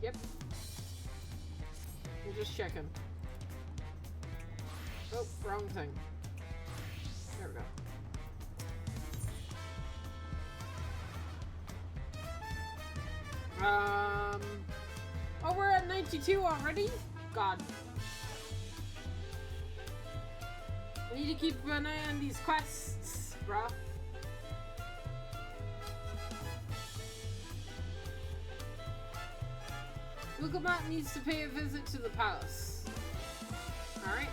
Yep. I'm just checking. Oh, wrong thing. There we go. Oh, we're at 92 already? God. I need to keep an eye on these quests, bruh. Ugamat needs to pay a visit to the palace. Alright.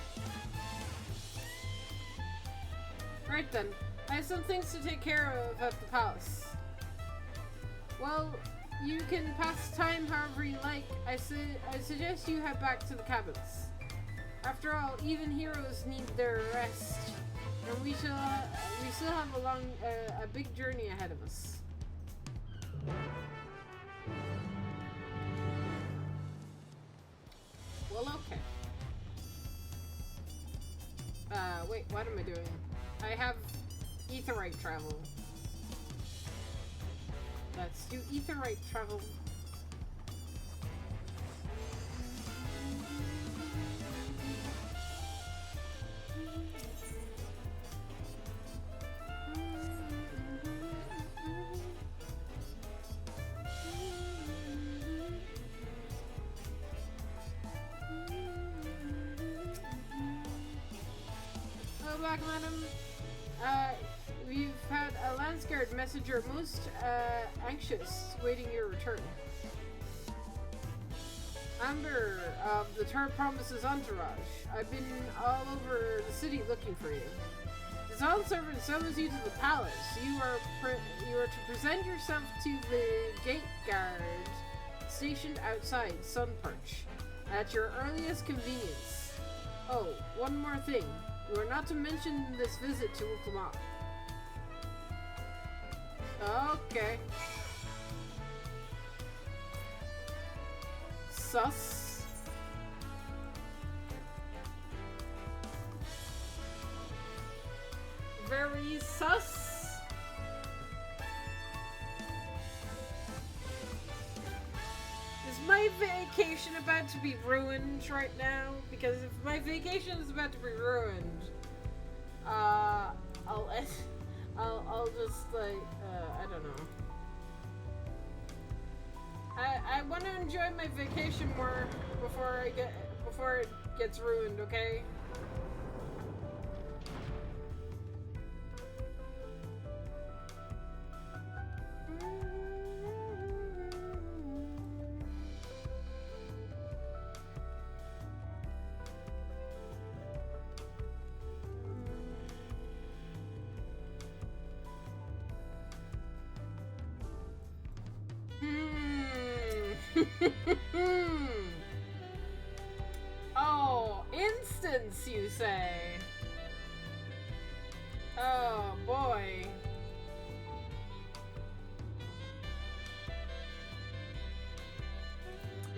Right then. I have some things to take care of at the palace. Well, you can pass time however you like. I suggest you head back to the cabins. After all, even heroes need their rest. And we still have a big journey ahead of us. Well, okay. Wait, what am I doing? I have Aetheryte travel. Let's do Aetheryte travel. Hello back, madam. We've had a Landsguard messenger most anxious, waiting your return. Amber of the Ter Promises entourage. I've been all over the city looking for you. The Zon servant summons you to the palace. You are to present yourself to the gate guard stationed outside Sunperch at your earliest convenience. Oh, one more thing. You are not to mention this visit to Uklama. Okay. Sus. Very sus. Is my vacation about to be ruined right now? Because if my vacation is about to be ruined, I'll just like, I don't know. I want to enjoy my vacation more before it gets ruined, okay? Instance, you say? Oh boy.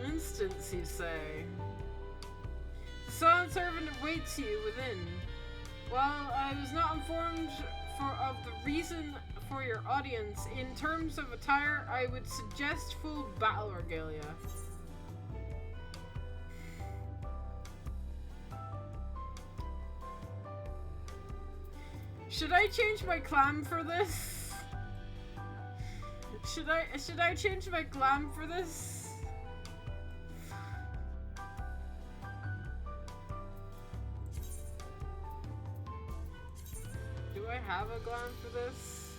Instance, you say? The silent servant awaits you within. While I was not informed of the reason for your audience, in terms of attire, I would suggest full battle regalia. Should I change my clan for this? Should I change my clan for this? Do I have a glam for this?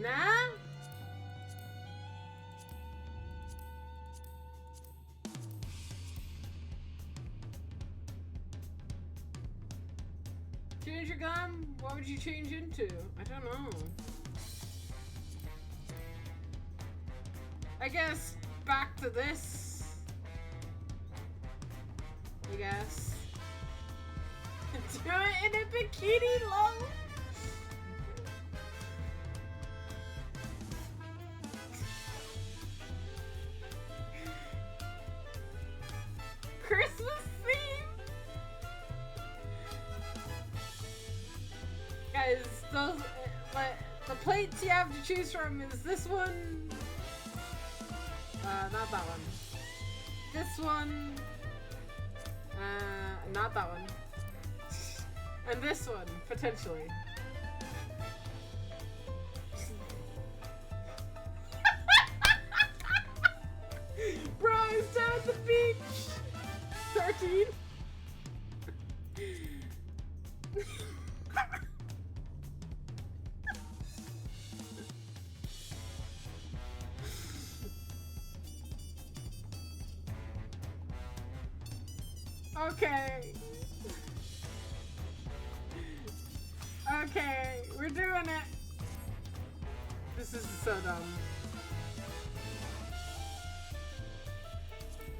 Nah? Change your glam? What would you change into? I don't know. I guess back to this. I guess. Do it in a bikini, lol. Christmas theme. Guys, those the plates you have to choose from is this one. Not that one. This one. Not that one. And this one, potentially. Bro, I was down at the beach! 13? Okay. Okay, we're doing it. This is so dumb.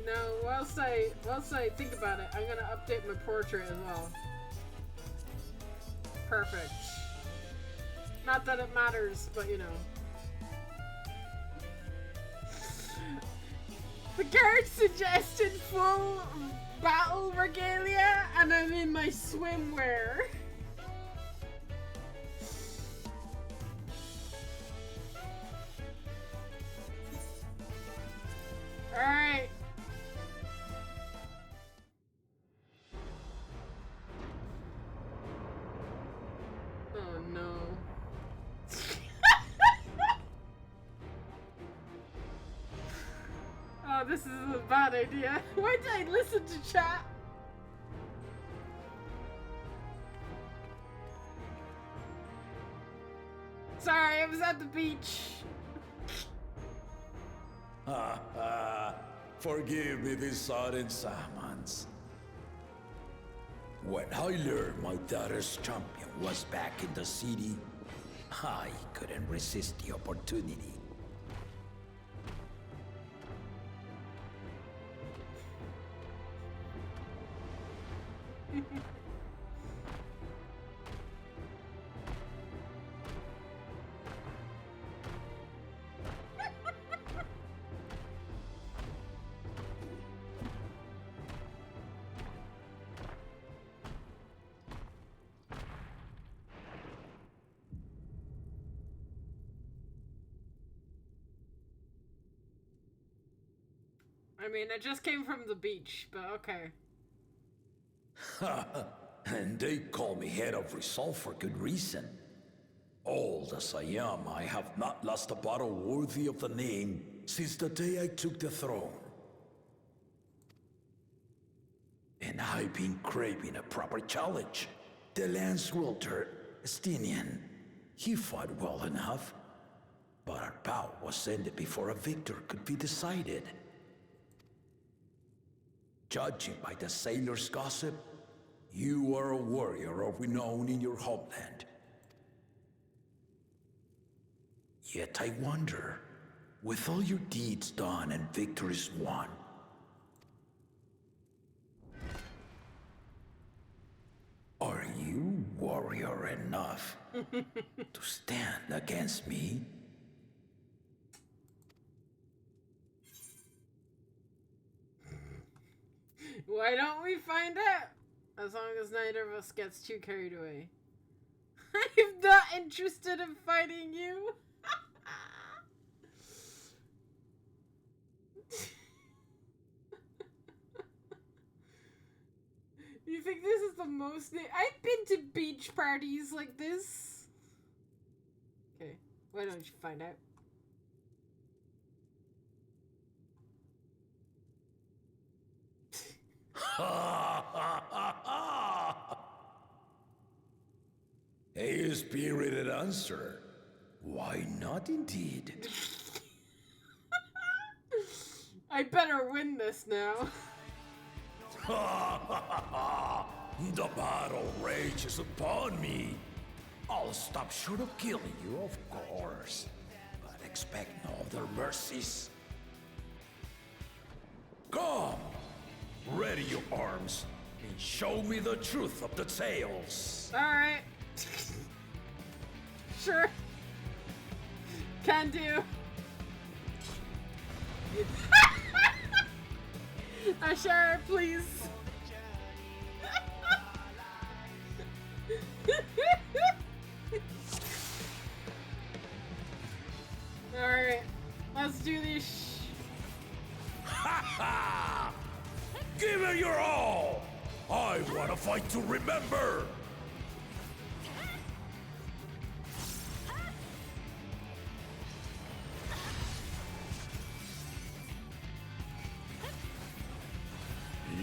No, whilst I think about it, I'm gonna update my portrait as well. Perfect. Not that it matters, but you know. The card suggested full battle regalia, and I'm in my swimwear. Alright. Oh no. Oh, this is a bad idea. Why did I listen to chat? Sorry, I was at the beach. Forgive me this sudden summons. When I learned my daughter's champion was back in the city, I couldn't resist the opportunity. I mean, I just came from the beach, but okay. And they call me head of resolve for good reason. Old as I am, I have not lost a battle worthy of the name since the day I took the throne. And I've been craving a proper challenge. The Lance Wielder, Estinian, he fought well enough, but our bout was ended before a victor could be decided. Judging by the sailors' gossip, you are a warrior of renown in your homeland. Yet I wonder, with all your deeds done and victories won, to stand against me? Why don't we find out? As long as neither of us gets too carried away. I'm not interested in fighting you. You think this is the most... I've been to beach parties like this. Okay, why don't you find out? A spirited answer. Why not indeed? I better win this now. The battle rages upon me. I'll stop short of killing you, of course. But expect no other mercies. Come! Ready your arms and show me the truth of the tales. Alright. Sure. Can do. Sure, please. Alright, let's do this. Ha ha! Give it your all! I want to fight to remember!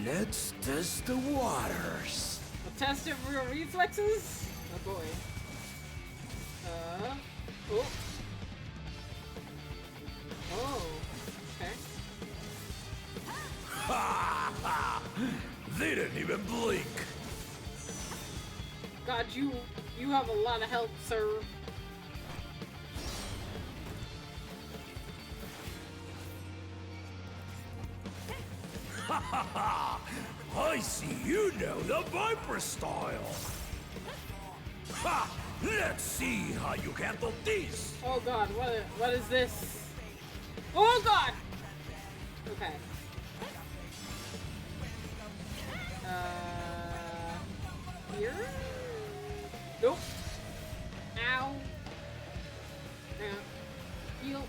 Let's test the waters. A test of real reflexes? Oh boy. Oh. Oh. Okay. Ha ha! They didn't even blink. God, you have a lot of help, sir. Ha ha ha! I see you know the Viper style. Ha! Let's see how you handle this. Oh God, what is this? Oh God! Okay. Here? Nope. Ow. Heal.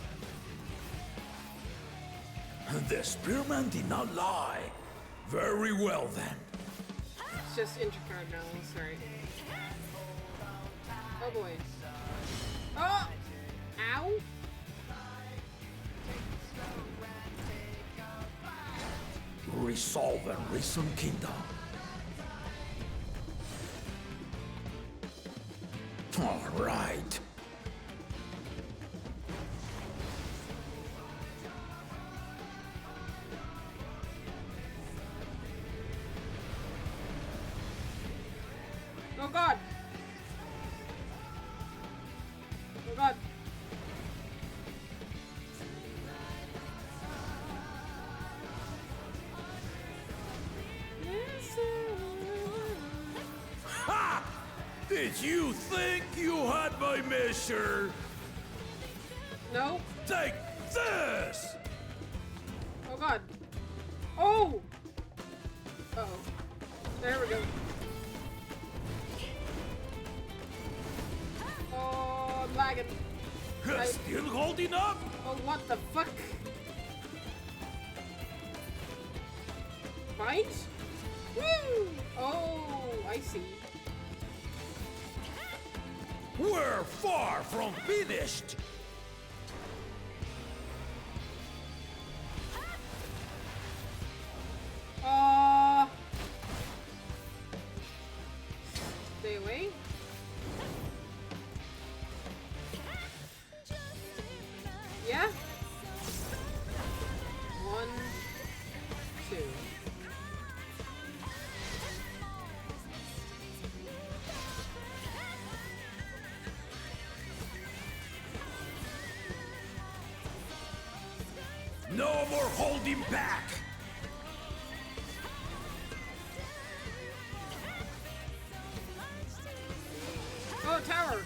The spearman did not lie. Very well then. It's just intercard now, sorry. Oh boy. Oh! Ow! Resolve and reason kingdom. All right. Oh God! Oh God! Ha! Did you think you had my measure? No. Take this! Oh God! Oh! Uh-oh. There we go. Oh, I'm lagging. Still holding up? Oh, what the fuck? Right? Woo! Oh, I see. We're far from finished. Stay away. Yeah? 1, 2. No more holding back. Oh, tower!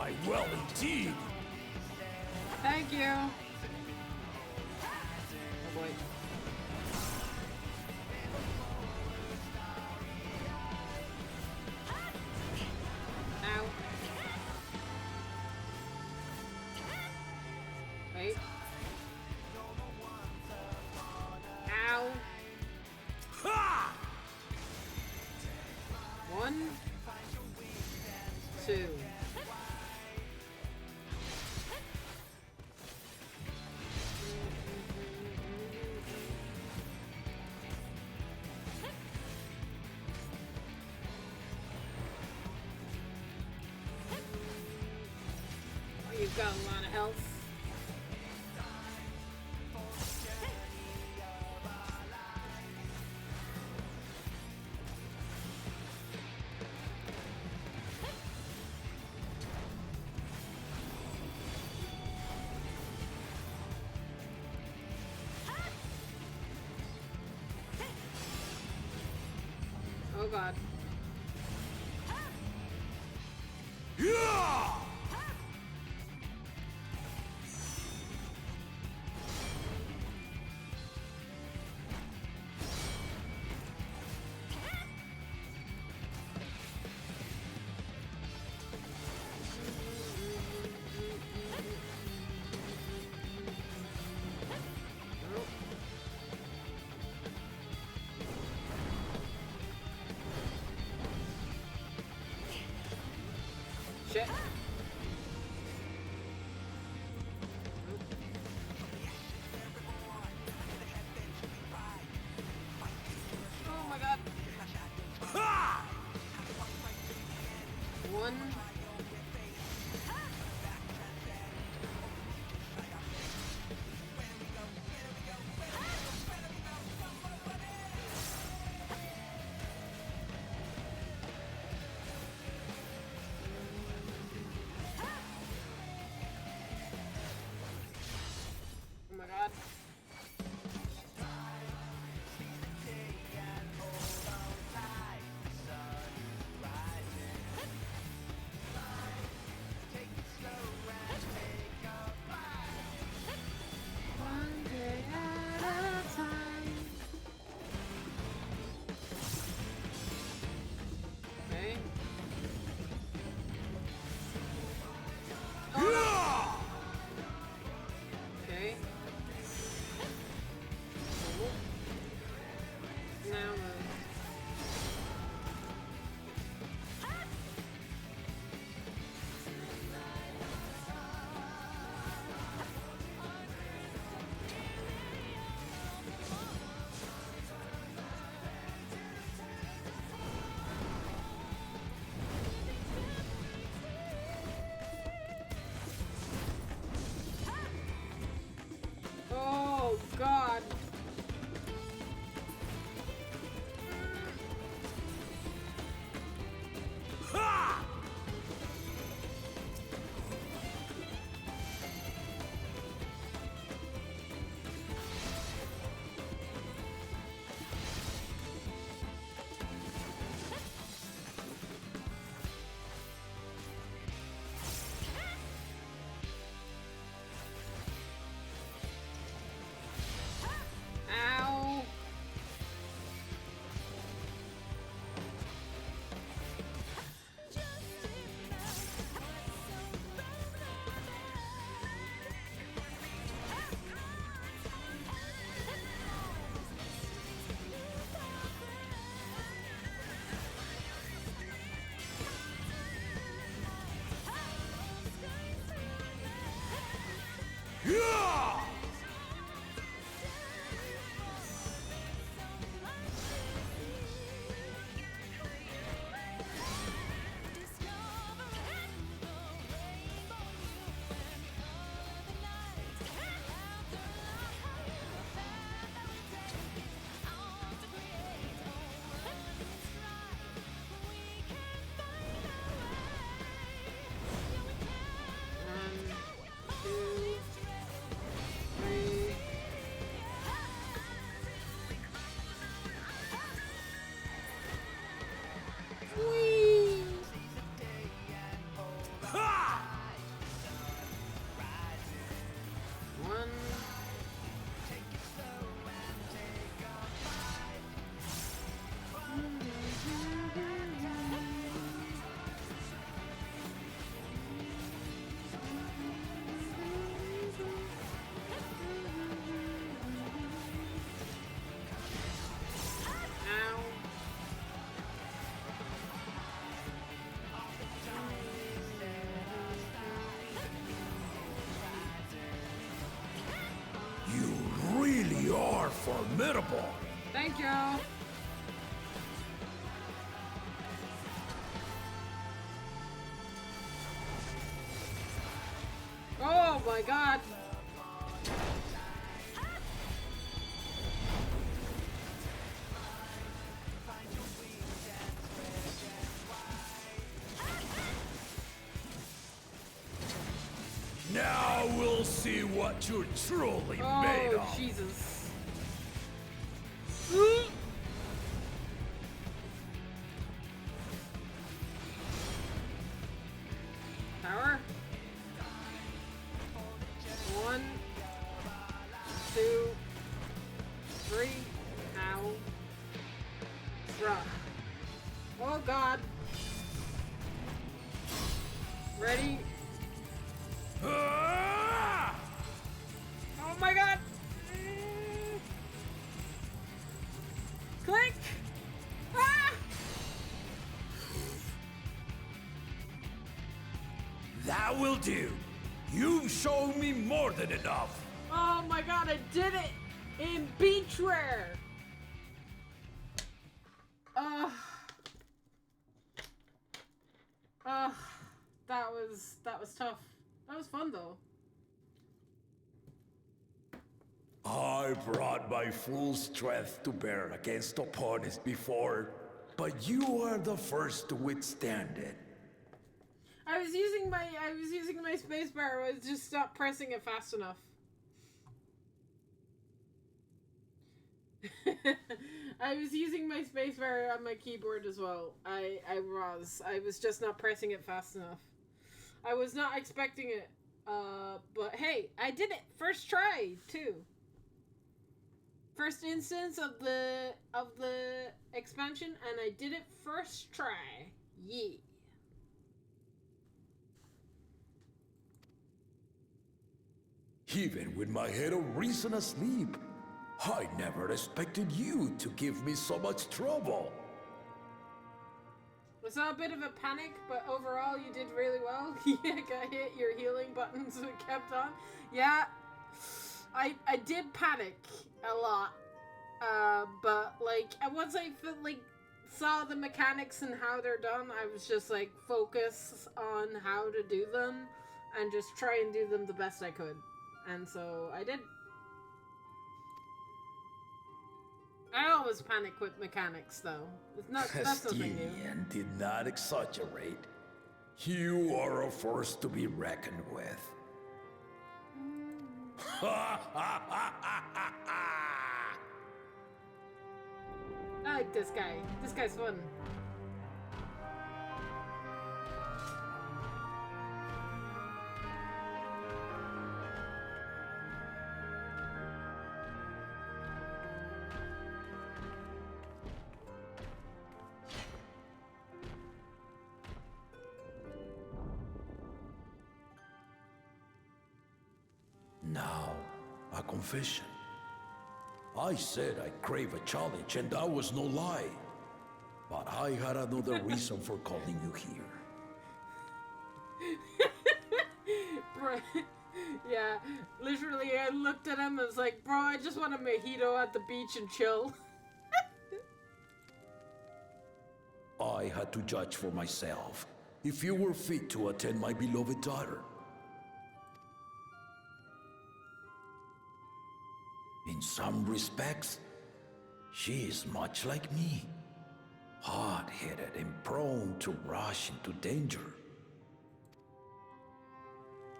fight well indeed. Thank you. Oh boy. Ow. Wait. Ow. Ha! 1, 2. Oh, you've got a lot of health. Oh god. Yeah! Shit. Oh my god. Ha! 1. Oh my god. One day at a time. Okay. Oh, no. Okay. Now oh god. Ha! Ow. Yeah! Formidable! Thank you. Oh my god. Now we'll see what you're truly made Oh, of. Jesus. Power. 1, 2, 3. Ow. Bruh. Oh god. Ready? Oh my god! Click! Ah! That will do. You've shown me more than enough. Oh my god, I did it! In beachwear! That was tough. That was fun though. I brought my full strength to bear against opponents before, but you are the first to withstand it. I was using my spacebar. I was just stopped pressing it fast enough. I was using my spacebar on my keyboard as well. I was just not pressing it fast enough. I was not expecting it. But hey, I did it first try too. First instance of the expansion, and I did it first try. Yeah. Even with my head of reason asleep, I never expected you to give me so much trouble. I saw a bit of a panic, but overall you did really well. Yeah, got hit, your healing buttons kept on. Yeah, I did panic a lot. But like, once I saw the mechanics and how they're done, I was just like, focus on how to do them and just try and do them the best I could. And so I did. I always panic with mechanics, though. It's not, that's nothing new. Estinian did not exaggerate. You are a force to be reckoned with. I like this guy. This guy's fun. Now, a confession. I said I crave a challenge, and that was no lie. But I had another reason for calling you here. Bro, yeah, literally, I looked at him and was like, bro, I just want a mojito at the beach and chill. I had to judge for myself if you were fit to attend my beloved daughter. In some respects, she is much like me. Hard-headed and prone to rush into danger.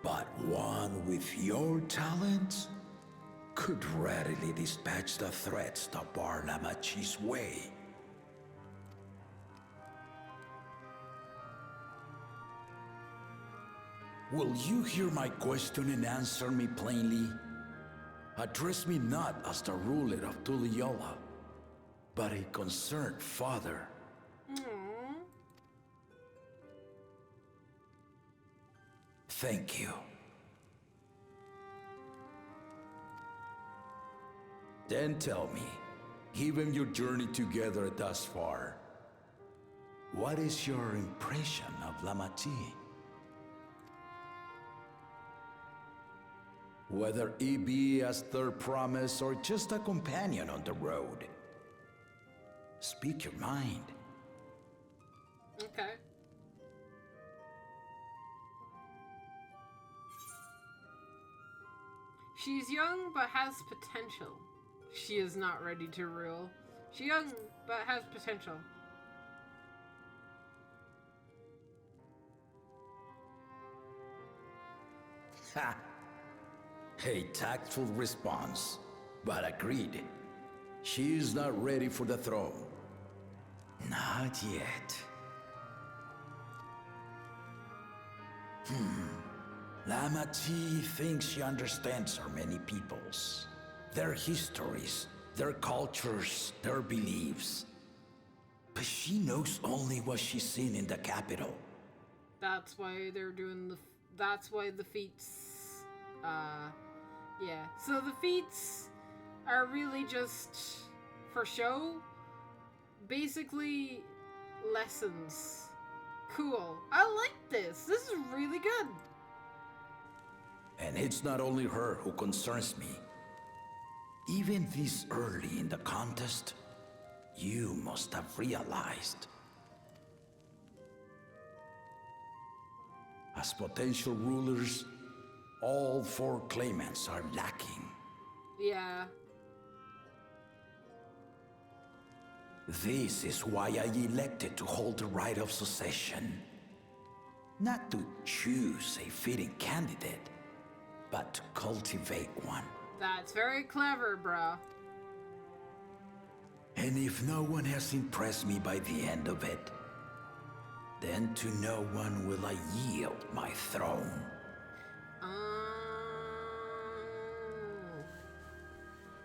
But one with your talents could readily dispatch the threats that bar Lamachi's way. Will you hear my question and answer me plainly? Address me not as the ruler of Tuliyola, but a concerned father. Thank you. Then tell me, given your journey together thus far, what is your impression of Lamachi? Whether he be as third promise or just a companion on the road. Speak your mind. Okay. She's young but has potential. She is not ready to rule. She's young but has potential. Ha! A tactful response, but agreed. She is not ready for the throne. Not yet. Lamati thinks she understands our many peoples, their histories, their cultures, their beliefs. But she knows only what she's seen in the capital. That's why they're doing the. That's why the feats. Yeah. So the feats are really just for show. Basically, lessons. Cool. I like this. This is really good. And it's not only her who concerns me. Even this early in the contest, you must have realized. As potential rulers, all 4 claimants are lacking. Yeah. This is why I elected to hold the right of succession. Not to choose a fitting candidate, but to cultivate one. That's very clever, bruh. And if no one has impressed me by the end of it, then to no one will I yield my throne.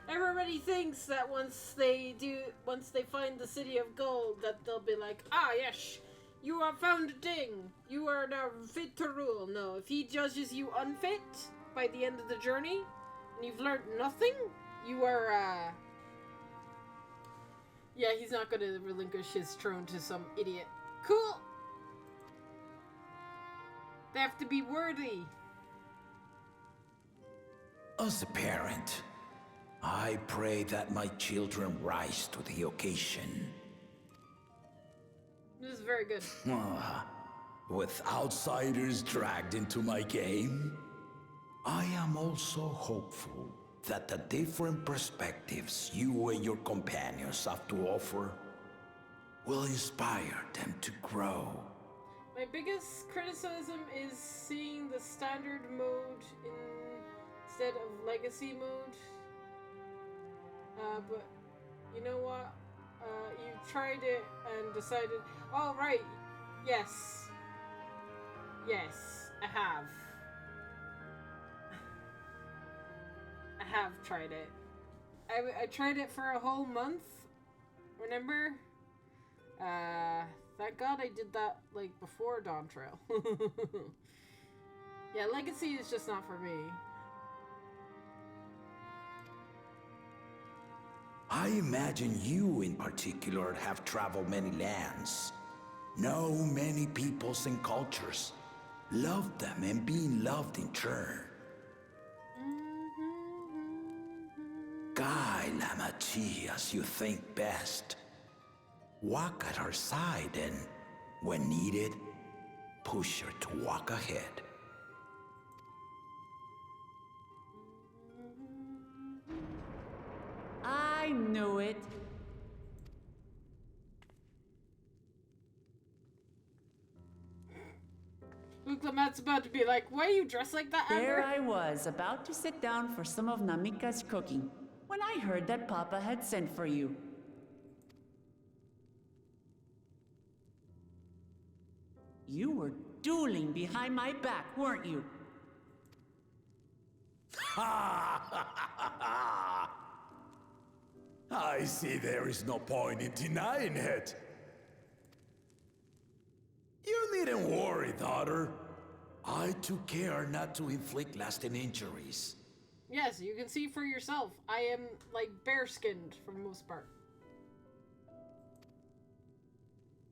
Everybody thinks that once they find the city of gold, that they'll be like, ah, yes, you have found a thing. You are now fit to rule. No, if he judges you unfit by the end of the journey, and you've learned nothing, you are, yeah, he's not going to relinquish his throne to some idiot. Cool. They have to be worthy. As a parent, I pray that my children rise to the occasion. This is very good. With outsiders dragged into my game, I am also hopeful that the different perspectives you and your companions have to offer will inspire them to grow. My biggest criticism is seeing the standard mode instead of legacy mode. But you know what? You've tried it and decided, oh right, yes. Yes, I have. I have tried it. I tried it for a whole month, remember? Thank God I did that, like, before Dawntrail. Yeah, Legacy is just not for me. I imagine you in particular have traveled many lands, know many peoples and cultures, loved them and being loved in turn. Guide Lamati as you think best. Walk at her side and, when needed, push her to walk ahead. I knew it. Uklamat's about to be like, why are you dressed like that, Amber? There I was, about to sit down for some of Namika's cooking, when I heard that Papa had sent for you. You were dueling behind my back, weren't you? I see there is no point in denying it. You needn't worry, daughter. I took care not to inflict lasting injuries. Yes, you can see for yourself. I am, like, bare-skinned for the most part.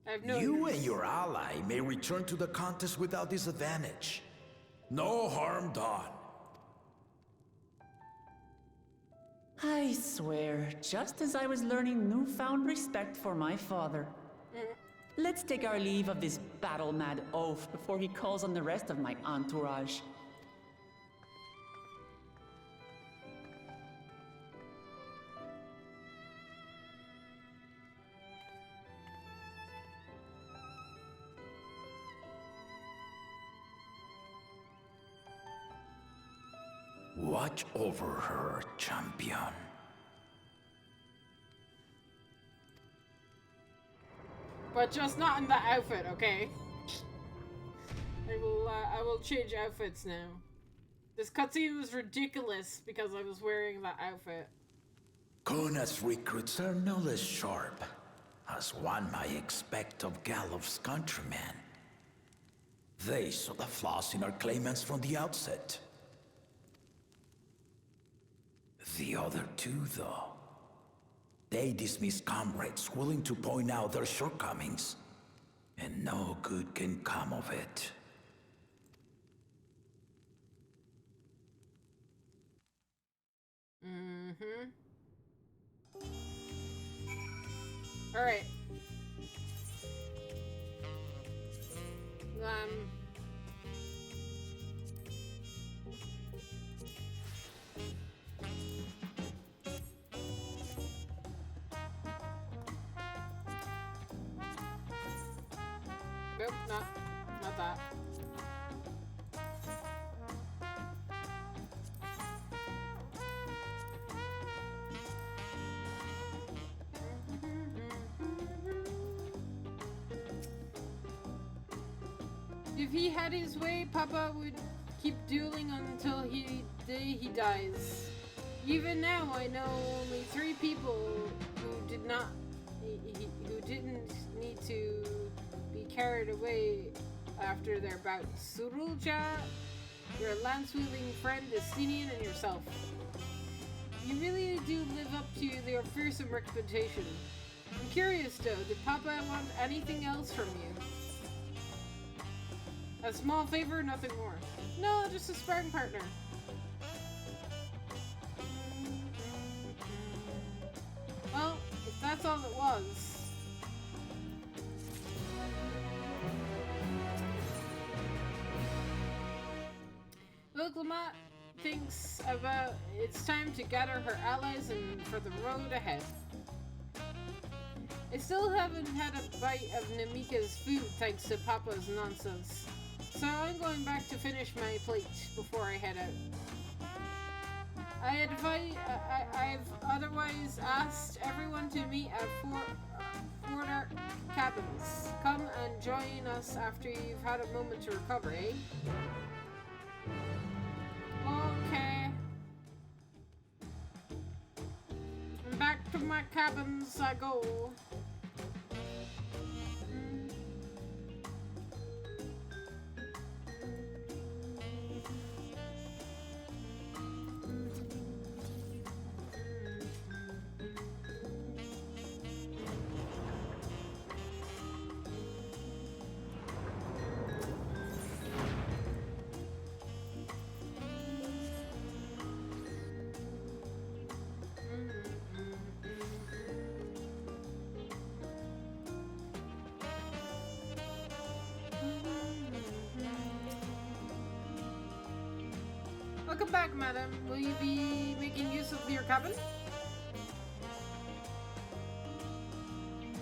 I have no You and your ally may return to the contest without disadvantage. No harm done. I swear, just as I was learning newfound respect for my father. Let's take our leave of this battle-mad oaf before he calls on the rest of my entourage. Watch over her, champion. But just not in that outfit, okay? I will change outfits now. This cutscene was ridiculous because I was wearing that outfit. Kona's recruits are no less sharp, as one might expect of Galof's countrymen. They saw the flaws in our claimants from the outset. The other two, though, they dismiss comrades willing to point out their shortcomings, and no good can come of it. Alright. Nope, not that. If he had his way, Papa would keep dueling until the day he dies. Even now, I know only 3 people who didn't need to be carried away after their bout. Surulja, your lance-wielding friend Estinian, and yourself. You really do live up to your fearsome reputation. I'm curious though, did Papa want anything else from you? A small favor, nothing more. No, just a sparring partner. Well, if that's all it was. Wilklamat thinks about it's time to gather her allies and for the road ahead. I still haven't had a bite of Namika's food thanks to Papa's nonsense. So I'm going back to finish my plate before I head out. I've otherwise asked everyone to meet at Fort Cabins. Come and join us after you've had a moment to recover, eh? Okay. And back to my cabins I go. Welcome back, madam. Will you be making use of your cabin?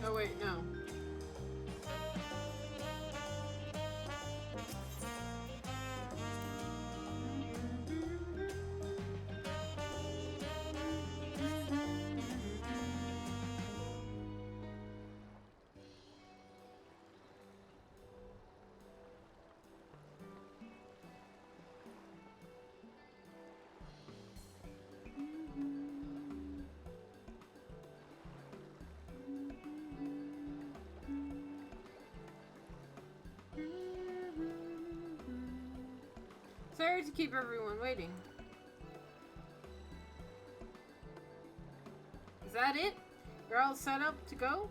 Oh wait, no. Sorry to keep everyone waiting. Is that it? You're all set up to go?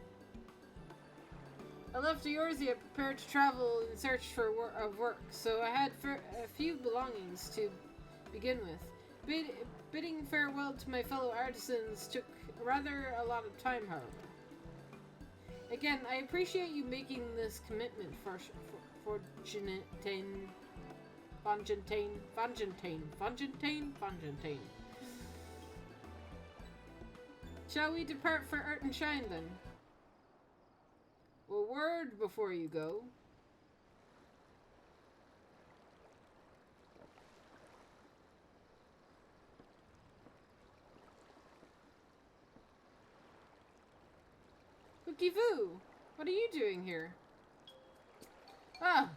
I left Eorzea prepared to travel in search of work, so I had a few belongings to begin with. Bidding farewell to my fellow artisans took rather a lot of time, however. Again, I appreciate you making this commitment for Vanjantane. Shall we depart for Ertenshine then? A word before you go. Wookie-Voo, what are you doing here? Ah,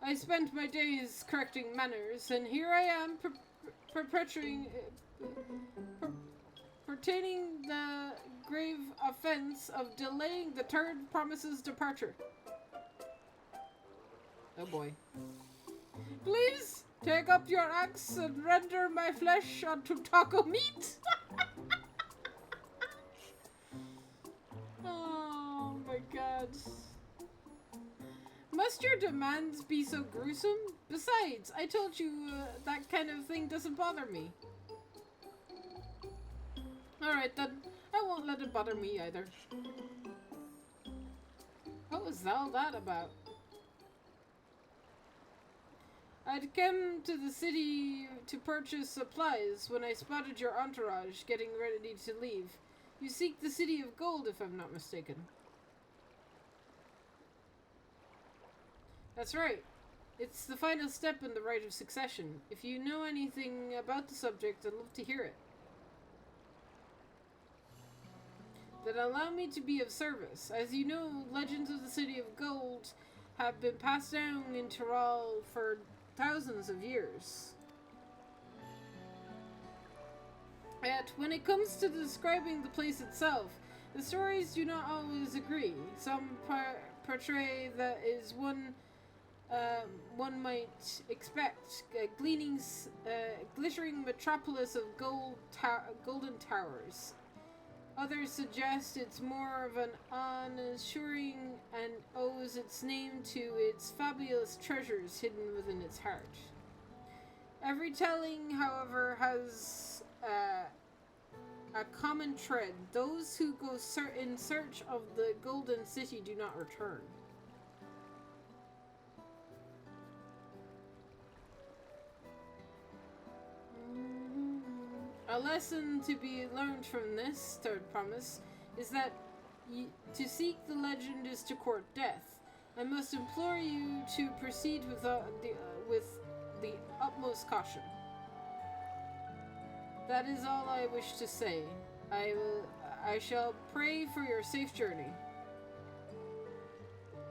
I spent my days correcting manners, and here I am pertaining the grave offense of delaying the third promise's departure. Oh boy. Please take up your axe and render my flesh unto taco meat. Oh my god. Must your demands be so gruesome? Besides, I told you that kind of thing doesn't bother me. Alright then, I won't let it bother me either. What was all that about? I'd come to the city to purchase supplies when I spotted your entourage getting ready to leave. You seek the City of Gold, if I'm not mistaken. That's right. It's the final step in the rite of succession. If you know anything about the subject, I'd love to hear it. Then allow me to be of service. As you know, legends of the City of Gold have been passed down in Tyrol for thousands of years. Yet, when it comes to describing the place itself, the stories do not always agree. Some portray that is one might expect a glittering metropolis of golden towers. Others suggest it's more of an unassuring and owes its name to its fabulous treasures hidden within its heart. Every telling, however, has a common thread. Those who go in search of the Golden City do not return. A lesson to be learned from this third promise is that to seek the legend is to court death. I must implore you to proceed with the utmost caution. That is all I wish to say. I shall pray for your safe journey.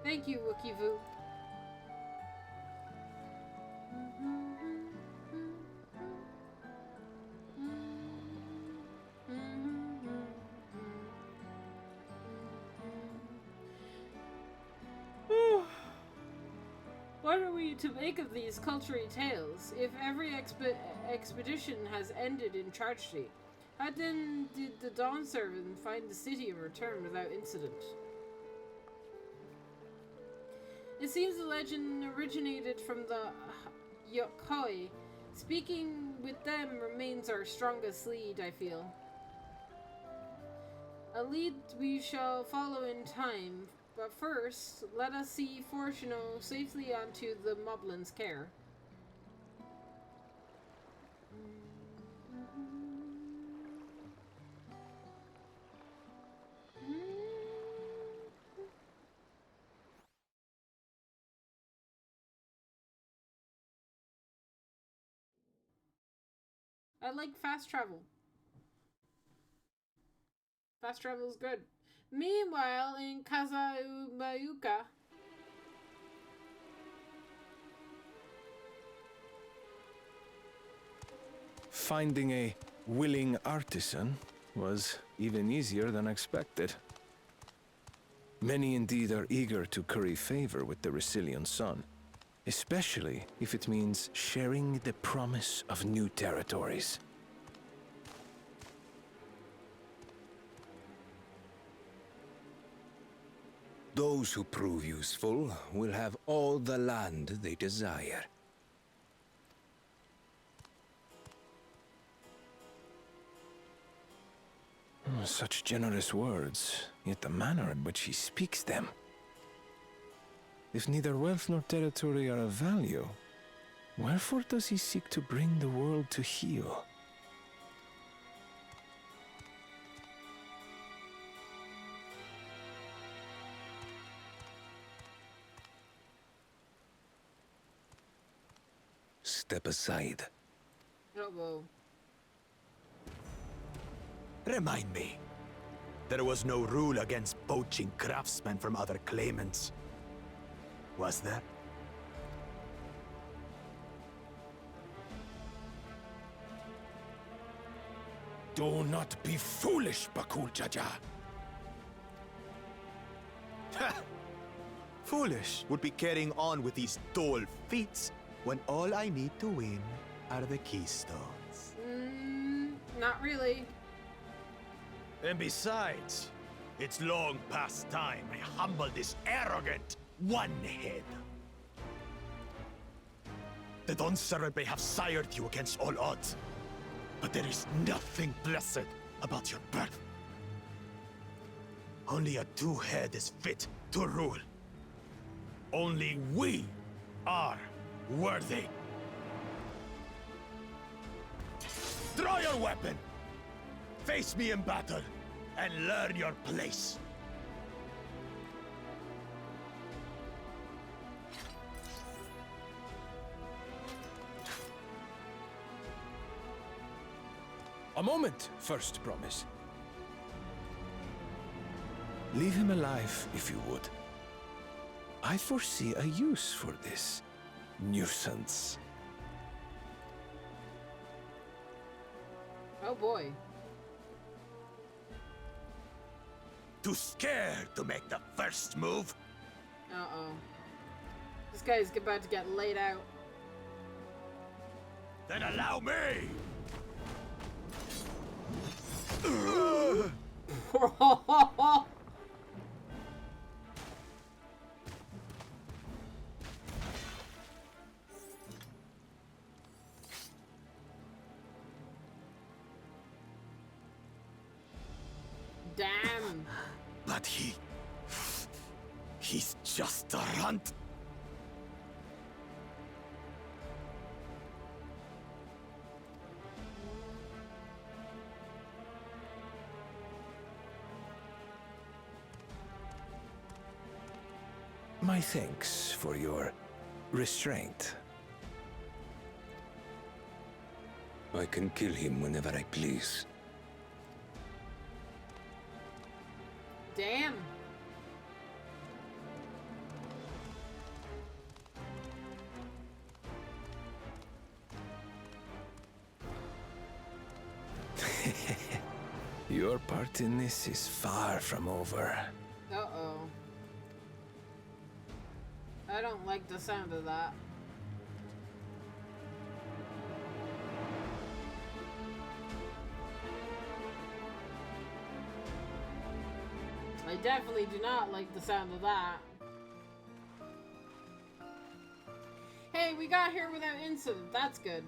Thank you, Wookie-Voo. What are we to make of these cultury tales? If every expedition has ended in tragedy, how then did the Dawn Servant find the city and return without incident? It seems the legend originated from the Yokhoi. Speaking with them remains our strongest lead, I feel. A lead we shall follow in time. But first, let us see Fortuno safely onto the Moblin's care. I like fast travel. Fast travel is good. Meanwhile, in Kazaumayuka, finding a willing artisan was even easier than expected. Many indeed are eager to curry favor with the Resilient Sun, especially if it means sharing the promise of new territories. Those who prove useful will have all the land they desire. Such generous words, yet the manner in which he speaks them. If neither wealth nor territory are of value, wherefore does he seek to bring the world to heel? Step aside. Uh-oh. Remind me. There was no rule against poaching craftsmen from other claimants. Was there? Do not be foolish, Bakul Jaja. Foolish would be carrying on with these dull feats when all I need to win are the keystones. Not really. And besides, it's long past time I humble this arrogant one-head. The Dawn servant may have sired you against all odds, but there is nothing blessed about your birth. Only a two-head is fit to rule. Only we are worthy. Draw your weapon! Face me in battle, and learn your place. A moment, first promise. Leave him alive, if you would. I foresee a use for this nuisance. Oh boy. Too scared to make the first move? Uh-oh. This guy's about to get laid out. Then allow me! Damn. But he's just a runt. My thanks for your restraint. I can kill him whenever I please. Damn. Your part in this is far from over. Uh-oh. I don't like the sound of that. I definitely do not like the sound of that. Hey, we got here without incident. That's good.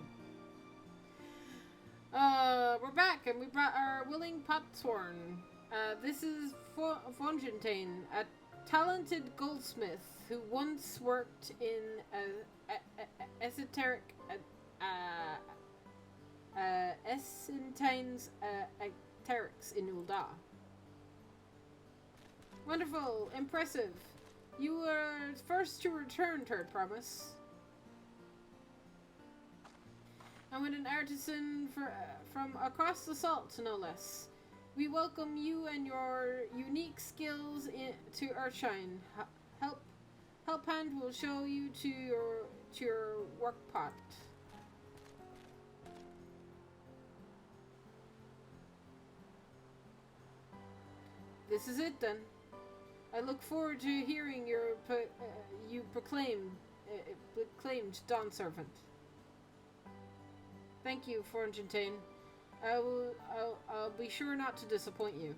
We're back, and we brought our willing potsworn. This is Fonjentane, a talented goldsmith who once worked in esoteric Essintane's Eterics in Ulda. Wonderful, impressive. You were first to return, Third Promise. And with an artisan from across the salt, no less. We welcome you and your unique skills to Earthshine. Help Hand will show you to your work pot. This is it then. I look forward to hearing your proclaimed Dawn Servant. Thank you, Forgentine. I'll be sure not to disappoint you.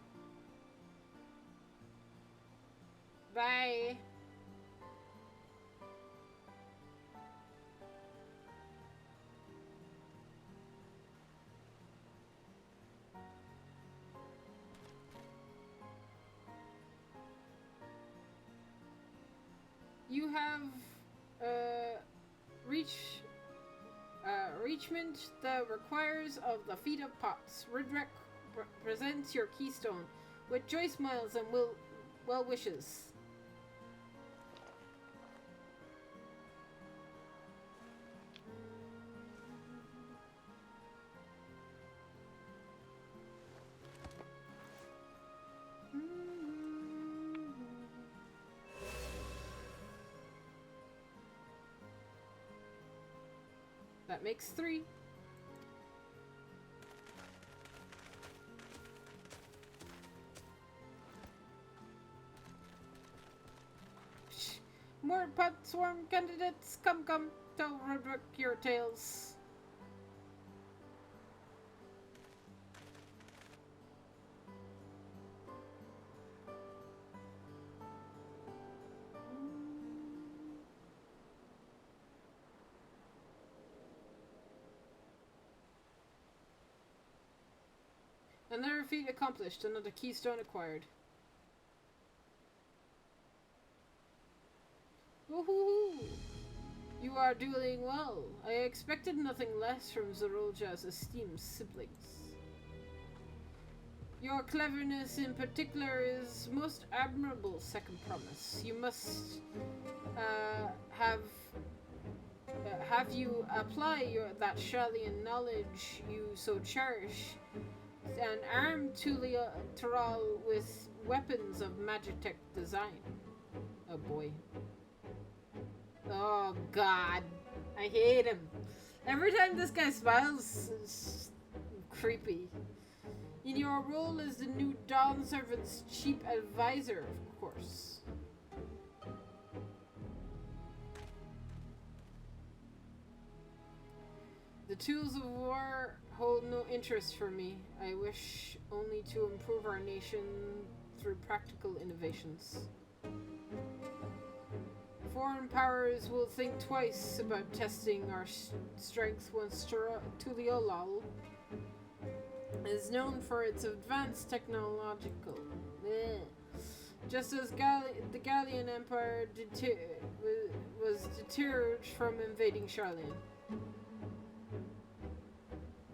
Bye. You have reachment that requires of the feet of pots. Ridrek presents your keystone with joy smiles and well wishes. That makes 3. More pot swarm candidates, come, tell Roderick your tales. Another feat accomplished, another keystone acquired. Woohoo! You are doing well. I expected nothing less from Zorolja's esteemed siblings. Your cleverness in particular is most admirable, Second Promise. You must have you apply that Shallian knowledge you so cherish and arm Tural with weapons of Magitech design. Oh boy. Oh god. I hate him. Every time this guy smiles, it's creepy. In your role as the new Dawn Servant's chief advisor, of course. The tools of war hold no interest for me. I wish only to improve our nation through practical innovations. Foreign powers will think twice about testing our strength once Tuliolal is known for its advanced technological. Just as the Gallian Empire was deterred from invading Sharlayan.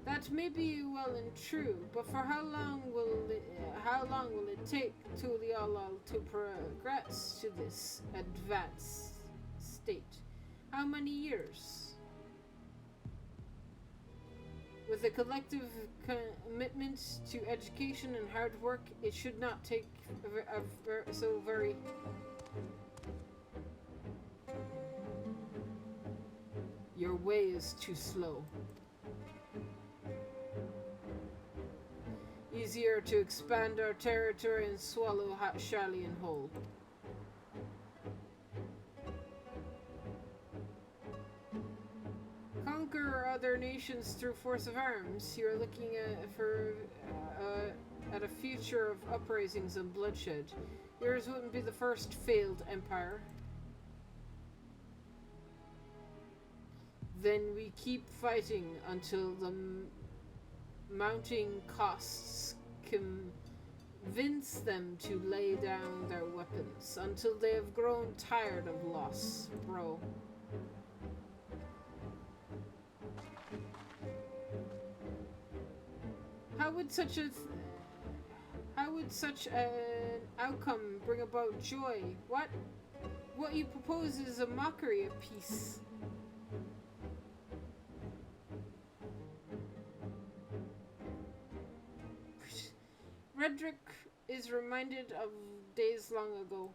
That may be well and true, but for how long will it take Tuliolal to progress to this advanced state? How many years? With a collective commitment to education and hard work, it should not take so very. Your way is too slow. Easier to expand our territory and swallow Shallian whole. Conquer other nations through force of arms. You're looking at a future of uprisings and bloodshed. Yours wouldn't be the first failed empire. Then we keep fighting until the mounting costs convince them to lay down their weapons, until they have grown tired of loss, bro. How would such an outcome bring about joy? What you propose is a mockery of peace. Redrick is reminded of days long ago.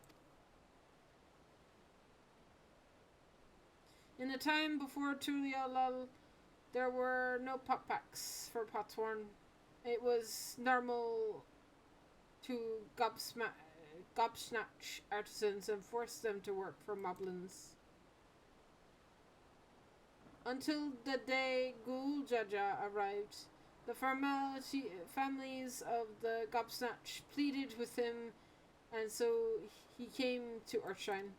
In the time before Tuliolal, there were no pot packs for Potsworn. It was normal to gobsnatch artisans and force them to work for moblins. Until the day Guljaja arrived, the families of the Gobsnatch pleaded with him, and so he came to Earthshine.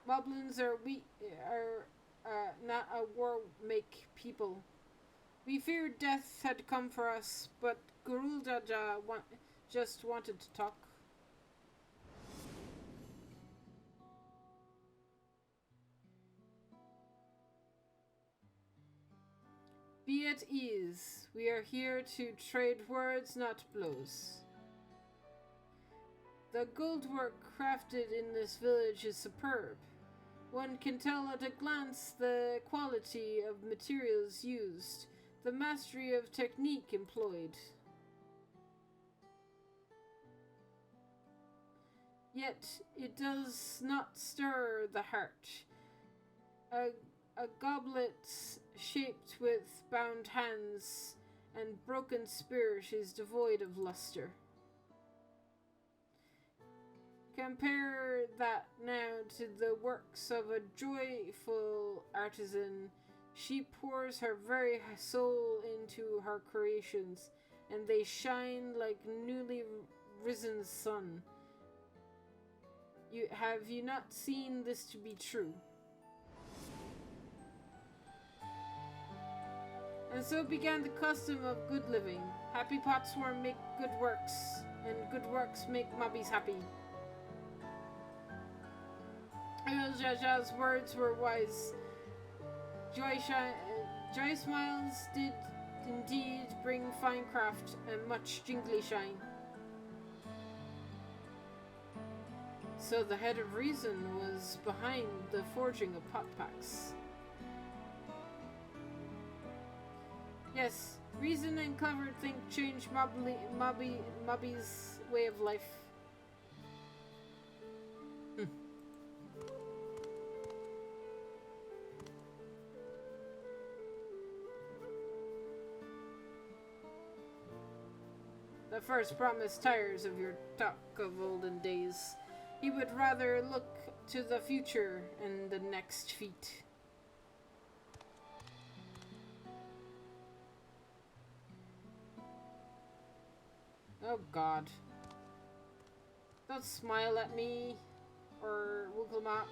Moblins are not a war-make people. We feared death had come for us, but Guruldaja just wanted to talk. Be at ease. We are here to trade words, not blows. The gold work crafted in this village is superb. One can tell at a glance the quality of materials used, the mastery of technique employed. Yet it does not stir the heart. A goblet shaped with bound hands and broken spirit is devoid of luster. Compare that now to the works of a joyful artisan. She pours her very soul into her creations, and they shine like newly risen sun. Have you not seen this to be true? And so began the custom of good living. Happy potsworm make good works, and good works make mobbies happy. Jaja's words were wise. Joy smiles did indeed bring fine craft and much jingly shine. So the head of reason was behind the forging of pot packs. Yes, reason and clever think change Mobby's way of life. The first promise tires of your talk of olden days. He would rather look to the future and the next feat. Oh God. Don't smile at me or Woogelmop.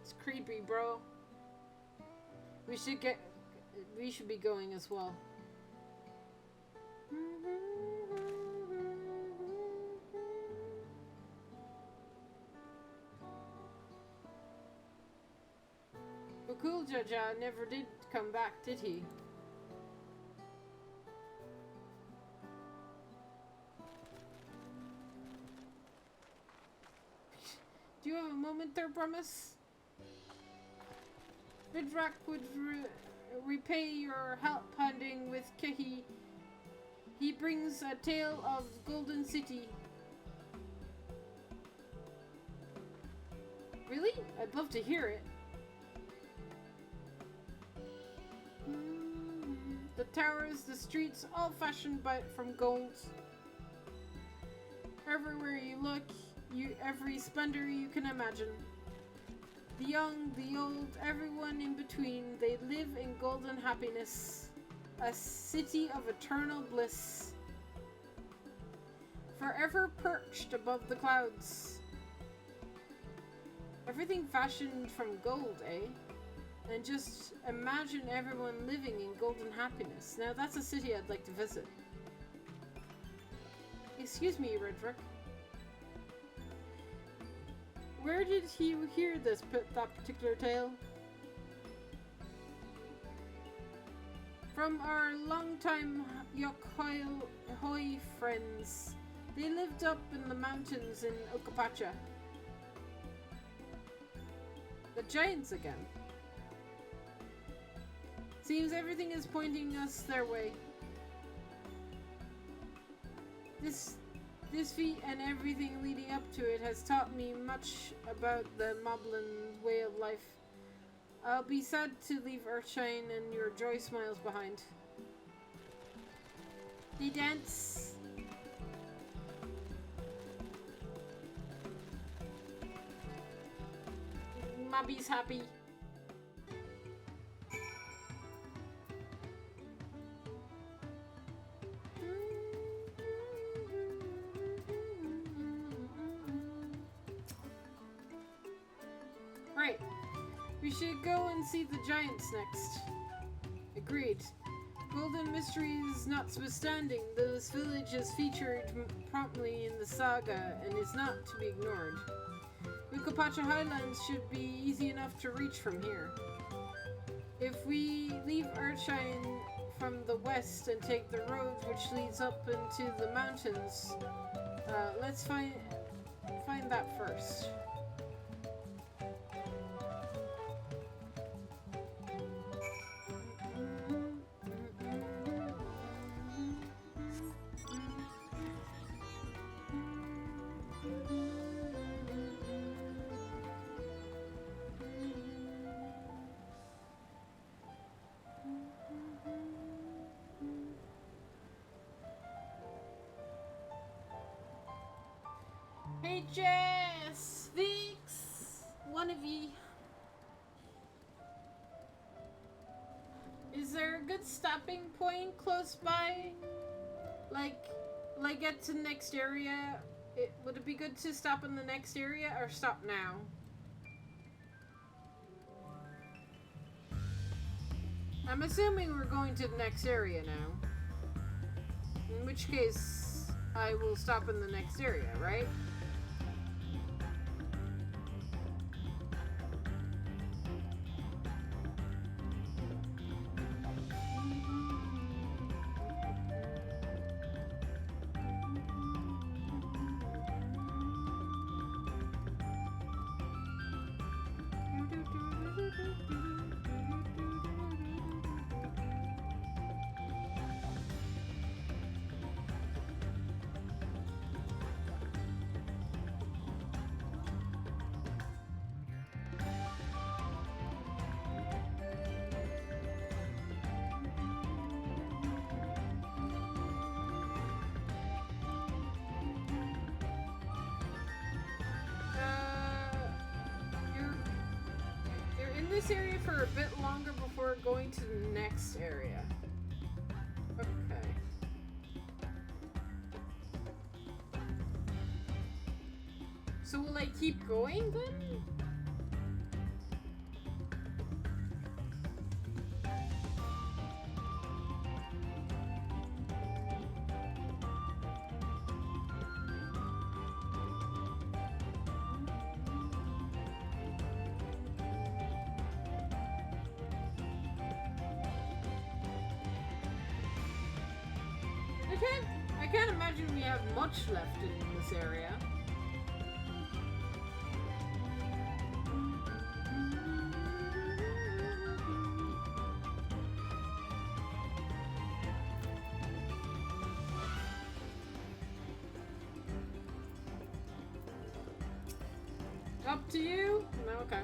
It's creepy, bro. We should be going as well. But cool Jaja never did come back, did he? Do you have a moment there, Promise? Vidrak would repay your help hunting with Kehi. He brings a tale of Golden City. Really? I'd love to hear it. The towers, the streets, all fashioned from gold. Everywhere you look, every splendor you can imagine. The young, the old, everyone in between, they live in golden happiness. A city of eternal bliss. Forever perched above the clouds. Everything fashioned from gold, eh? And just imagine everyone living in golden happiness. Now that's a city I'd like to visit. Excuse me, Redrick. Where did you hear that particular tale? From our longtime Yokhoi friends. They lived up in the mountains in Okapacha. The giants again. Seems everything is pointing us their way. This feat and everything leading up to it has taught me much about the Moblin way of life. I'll be sad to leave Earthshine and your joy smiles behind. They dance. Mobby's happy. Right. We should go and see the giants next. Agreed. Golden mysteries notwithstanding, this village is featured promptly in the saga and is not to be ignored. We'll Okapacha Highlands should be easy enough to reach from here. If we leave Earthshine from the west and take the road which leads up into the mountains, let's find that first. Hey Jess! Vix! One of ye. Is there a good stopping point close by? Like get to the next area? Would it be good to stop in the next area or stop now? I'm assuming we're going to the next area now. In which case, I will stop in the next area, right? This area for a bit longer before going to the next area. Okay. So will I keep going then? I can't imagine we have much left in this area. Up to you? No, okay.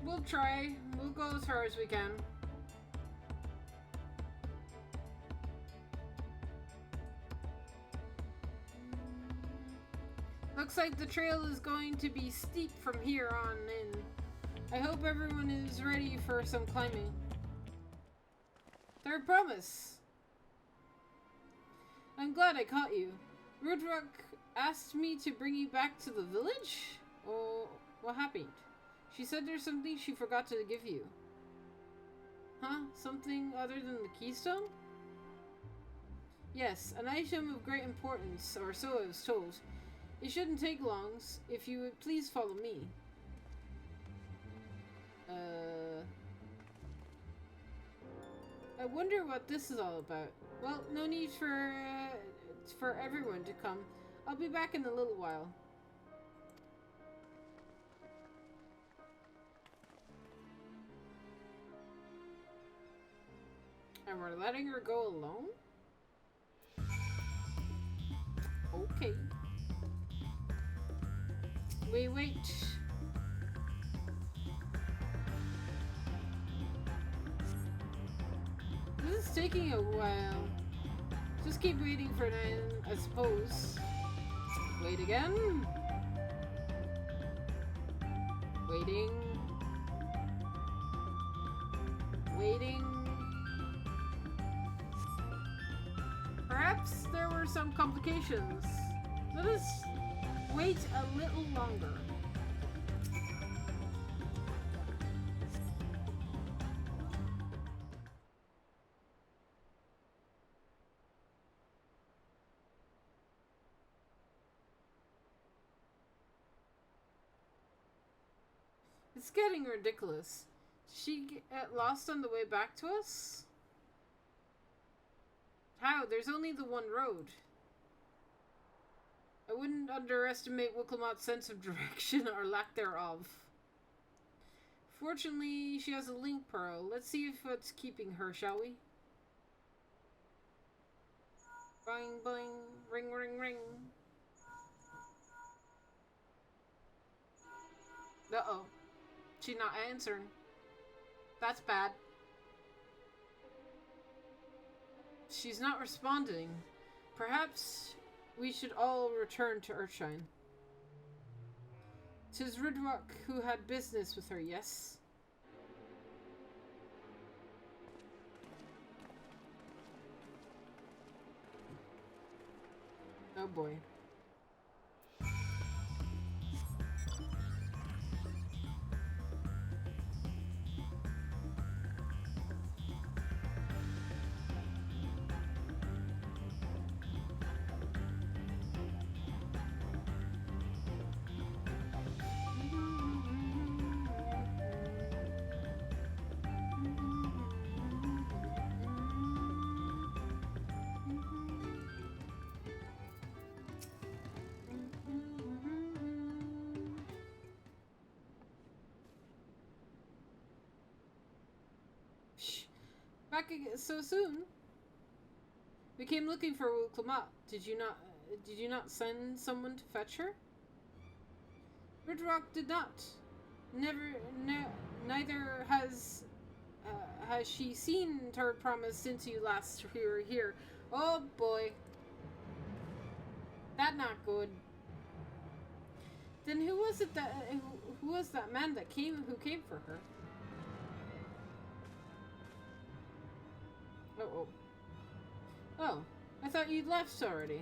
We'll try. We'll go as far as we can. Looks like the trail is going to be steep from here on in. I hope everyone is ready for some climbing. Third promise. I'm glad I caught you. Rudrock asked me to bring you back to the village? Oh, what happened? She said there's something she forgot to give you. Huh? Something other than the keystone? Yes, an item of great importance, or so I was told. It shouldn't take long, if you would please follow me. I wonder what this is all about. Well, no need for everyone to come. I'll be back in a little while. And we're letting her go alone? Okay. We wait. This is taking a while. Just keep waiting for 9, I suppose. Wait again. Waiting. Waiting. Perhaps there were some complications. Let us wait a little longer. It's getting ridiculous. Did she get lost on the way back to us? How? There's only the one road. I wouldn't underestimate Wiklamat's sense of direction or lack thereof. Fortunately, she has a link pearl. Let's see if what's keeping her, shall we? Boing, boing, ring, ring, ring. Uh-oh. She's not answering. That's bad. She's not responding. Perhaps we should all return to Earthshine. 'Tis Ridrock who had business with her, yes? Oh boy. Back again so soon? We came looking for Wiklamat. Did you not send someone to fetch her? Ridrock did not. Neither has she seen her promise since you last were here. Oh boy. That not good. Then who was that man that came for her? Oh. Oh, I thought you'd left already.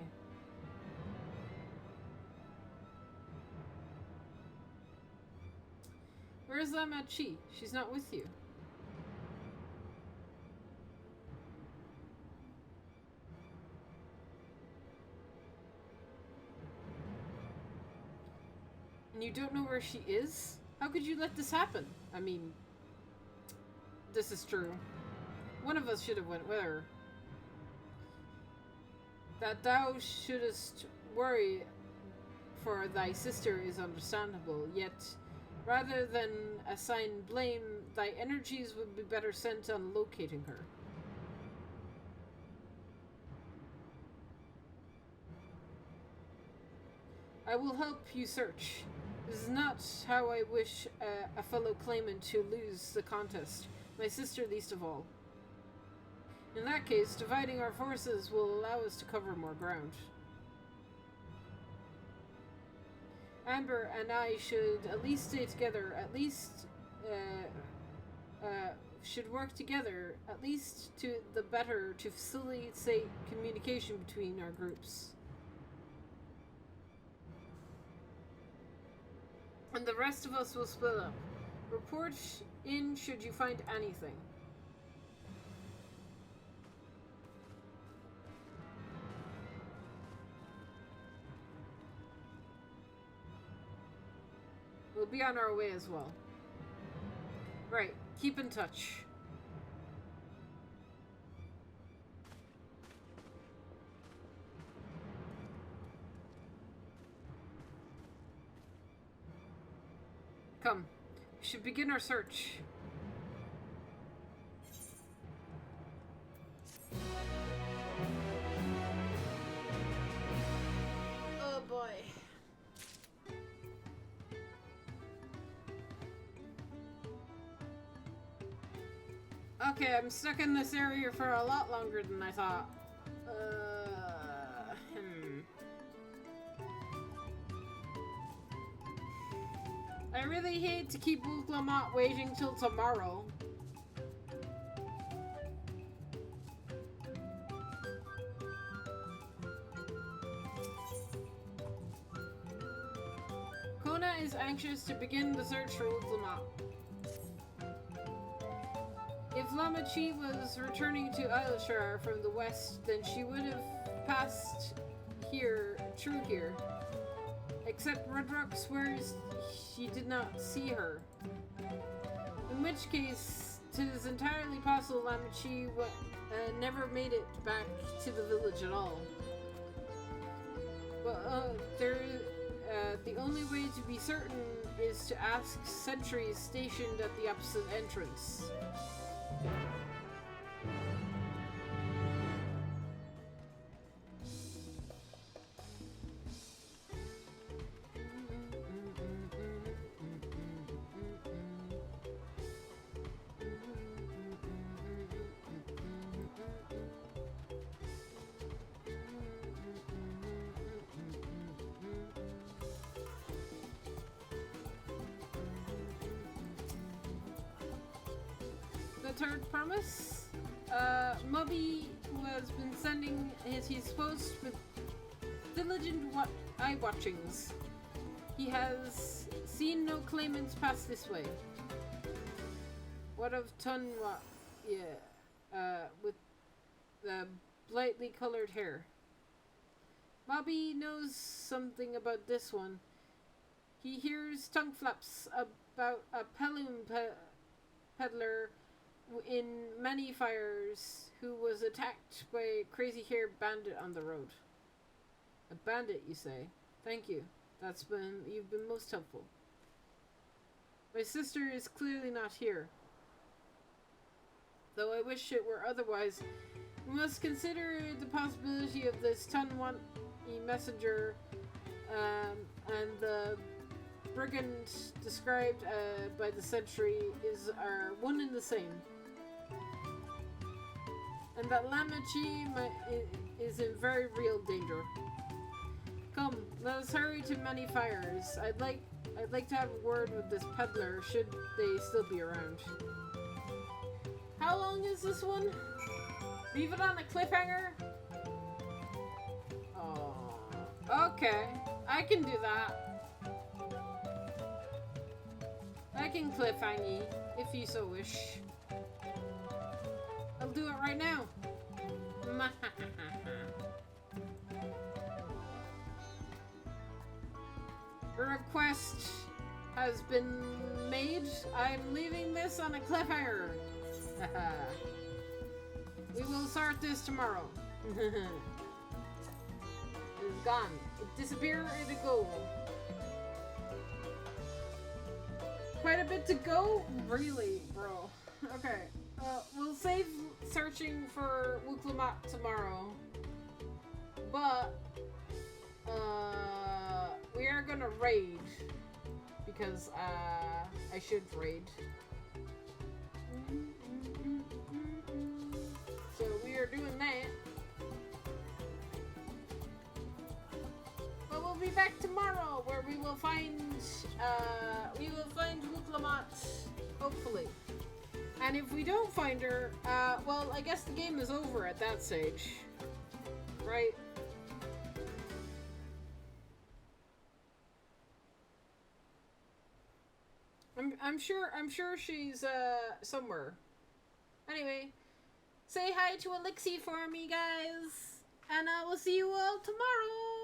Where is Lamachi? She's not with you. And you don't know where she is? How could you let this happen? I mean, this is true. One of us should have went with her. That thou shouldest worry for thy sister is understandable, yet rather than assign blame, thy energies would be better spent on locating her. I will help you search. This is not how I wish a fellow claimant to lose the contest, my sister least of all. In that case, dividing our forces will allow us to cover more ground. Amber and I should at least stay together, should work together, at least to the better to facilitate communication between our groups. And the rest of us will split up. Report in should you find anything. We'll be on our way as well. Right, keep in touch. Come, we should begin our search. Oh boy. Okay, I'm stuck in this area for a lot longer than I thought. I really hate to keep Wiklamat waiting till tomorrow. Kona is anxious to begin the search for Wiklamat. If Lamachi was returning to Eilshire from the west, then she would have passed here, through here. except Rudrock swears he did not see her. In which case, it is entirely possible Lamachi never made it back to the village at all. But the only way to be certain is to ask sentries stationed at the opposite entrance. The third promise. Mubby has been sending his post with diligent eye watchings. He has seen no claimants pass this way. What of Tunwa? Yeah, with the brightly colored hair. Mubby knows something about this one. He hears tongue flaps about a Pelum peddler in many fires who was attacked by a crazy-haired bandit on the road. A bandit, you say? Thank you. You've been most helpful. My sister is clearly not here. Though I wish it were otherwise, we must consider the possibility of this Tunwani messenger and the brigand described by the sentry are one and the same. And that Lamachi is in very real danger. Come, let us hurry to many fires. I'd like to have a word with this peddler, should they still be around. How long is this one? Leave it on a cliffhanger? Oh, okay. I can do that. I can cliffhanger if you so wish. I'll do it right now. The request has been made. I'm leaving this on a cliffhanger. We will start this tomorrow. It's gone. It disappeared, it go. Quite a bit to go? Really, bro. Okay. We'll save searching for Wuklamat tomorrow. But, we are gonna raid. Because, I should raid. So we are doing that. But we'll be back tomorrow where we will find Wuklamat, hopefully. And if we don't find her, well, I guess the game is over at that stage. Right? I'm sure she's somewhere. Anyway, say hi to Elixir for me, guys. And I will see you all tomorrow.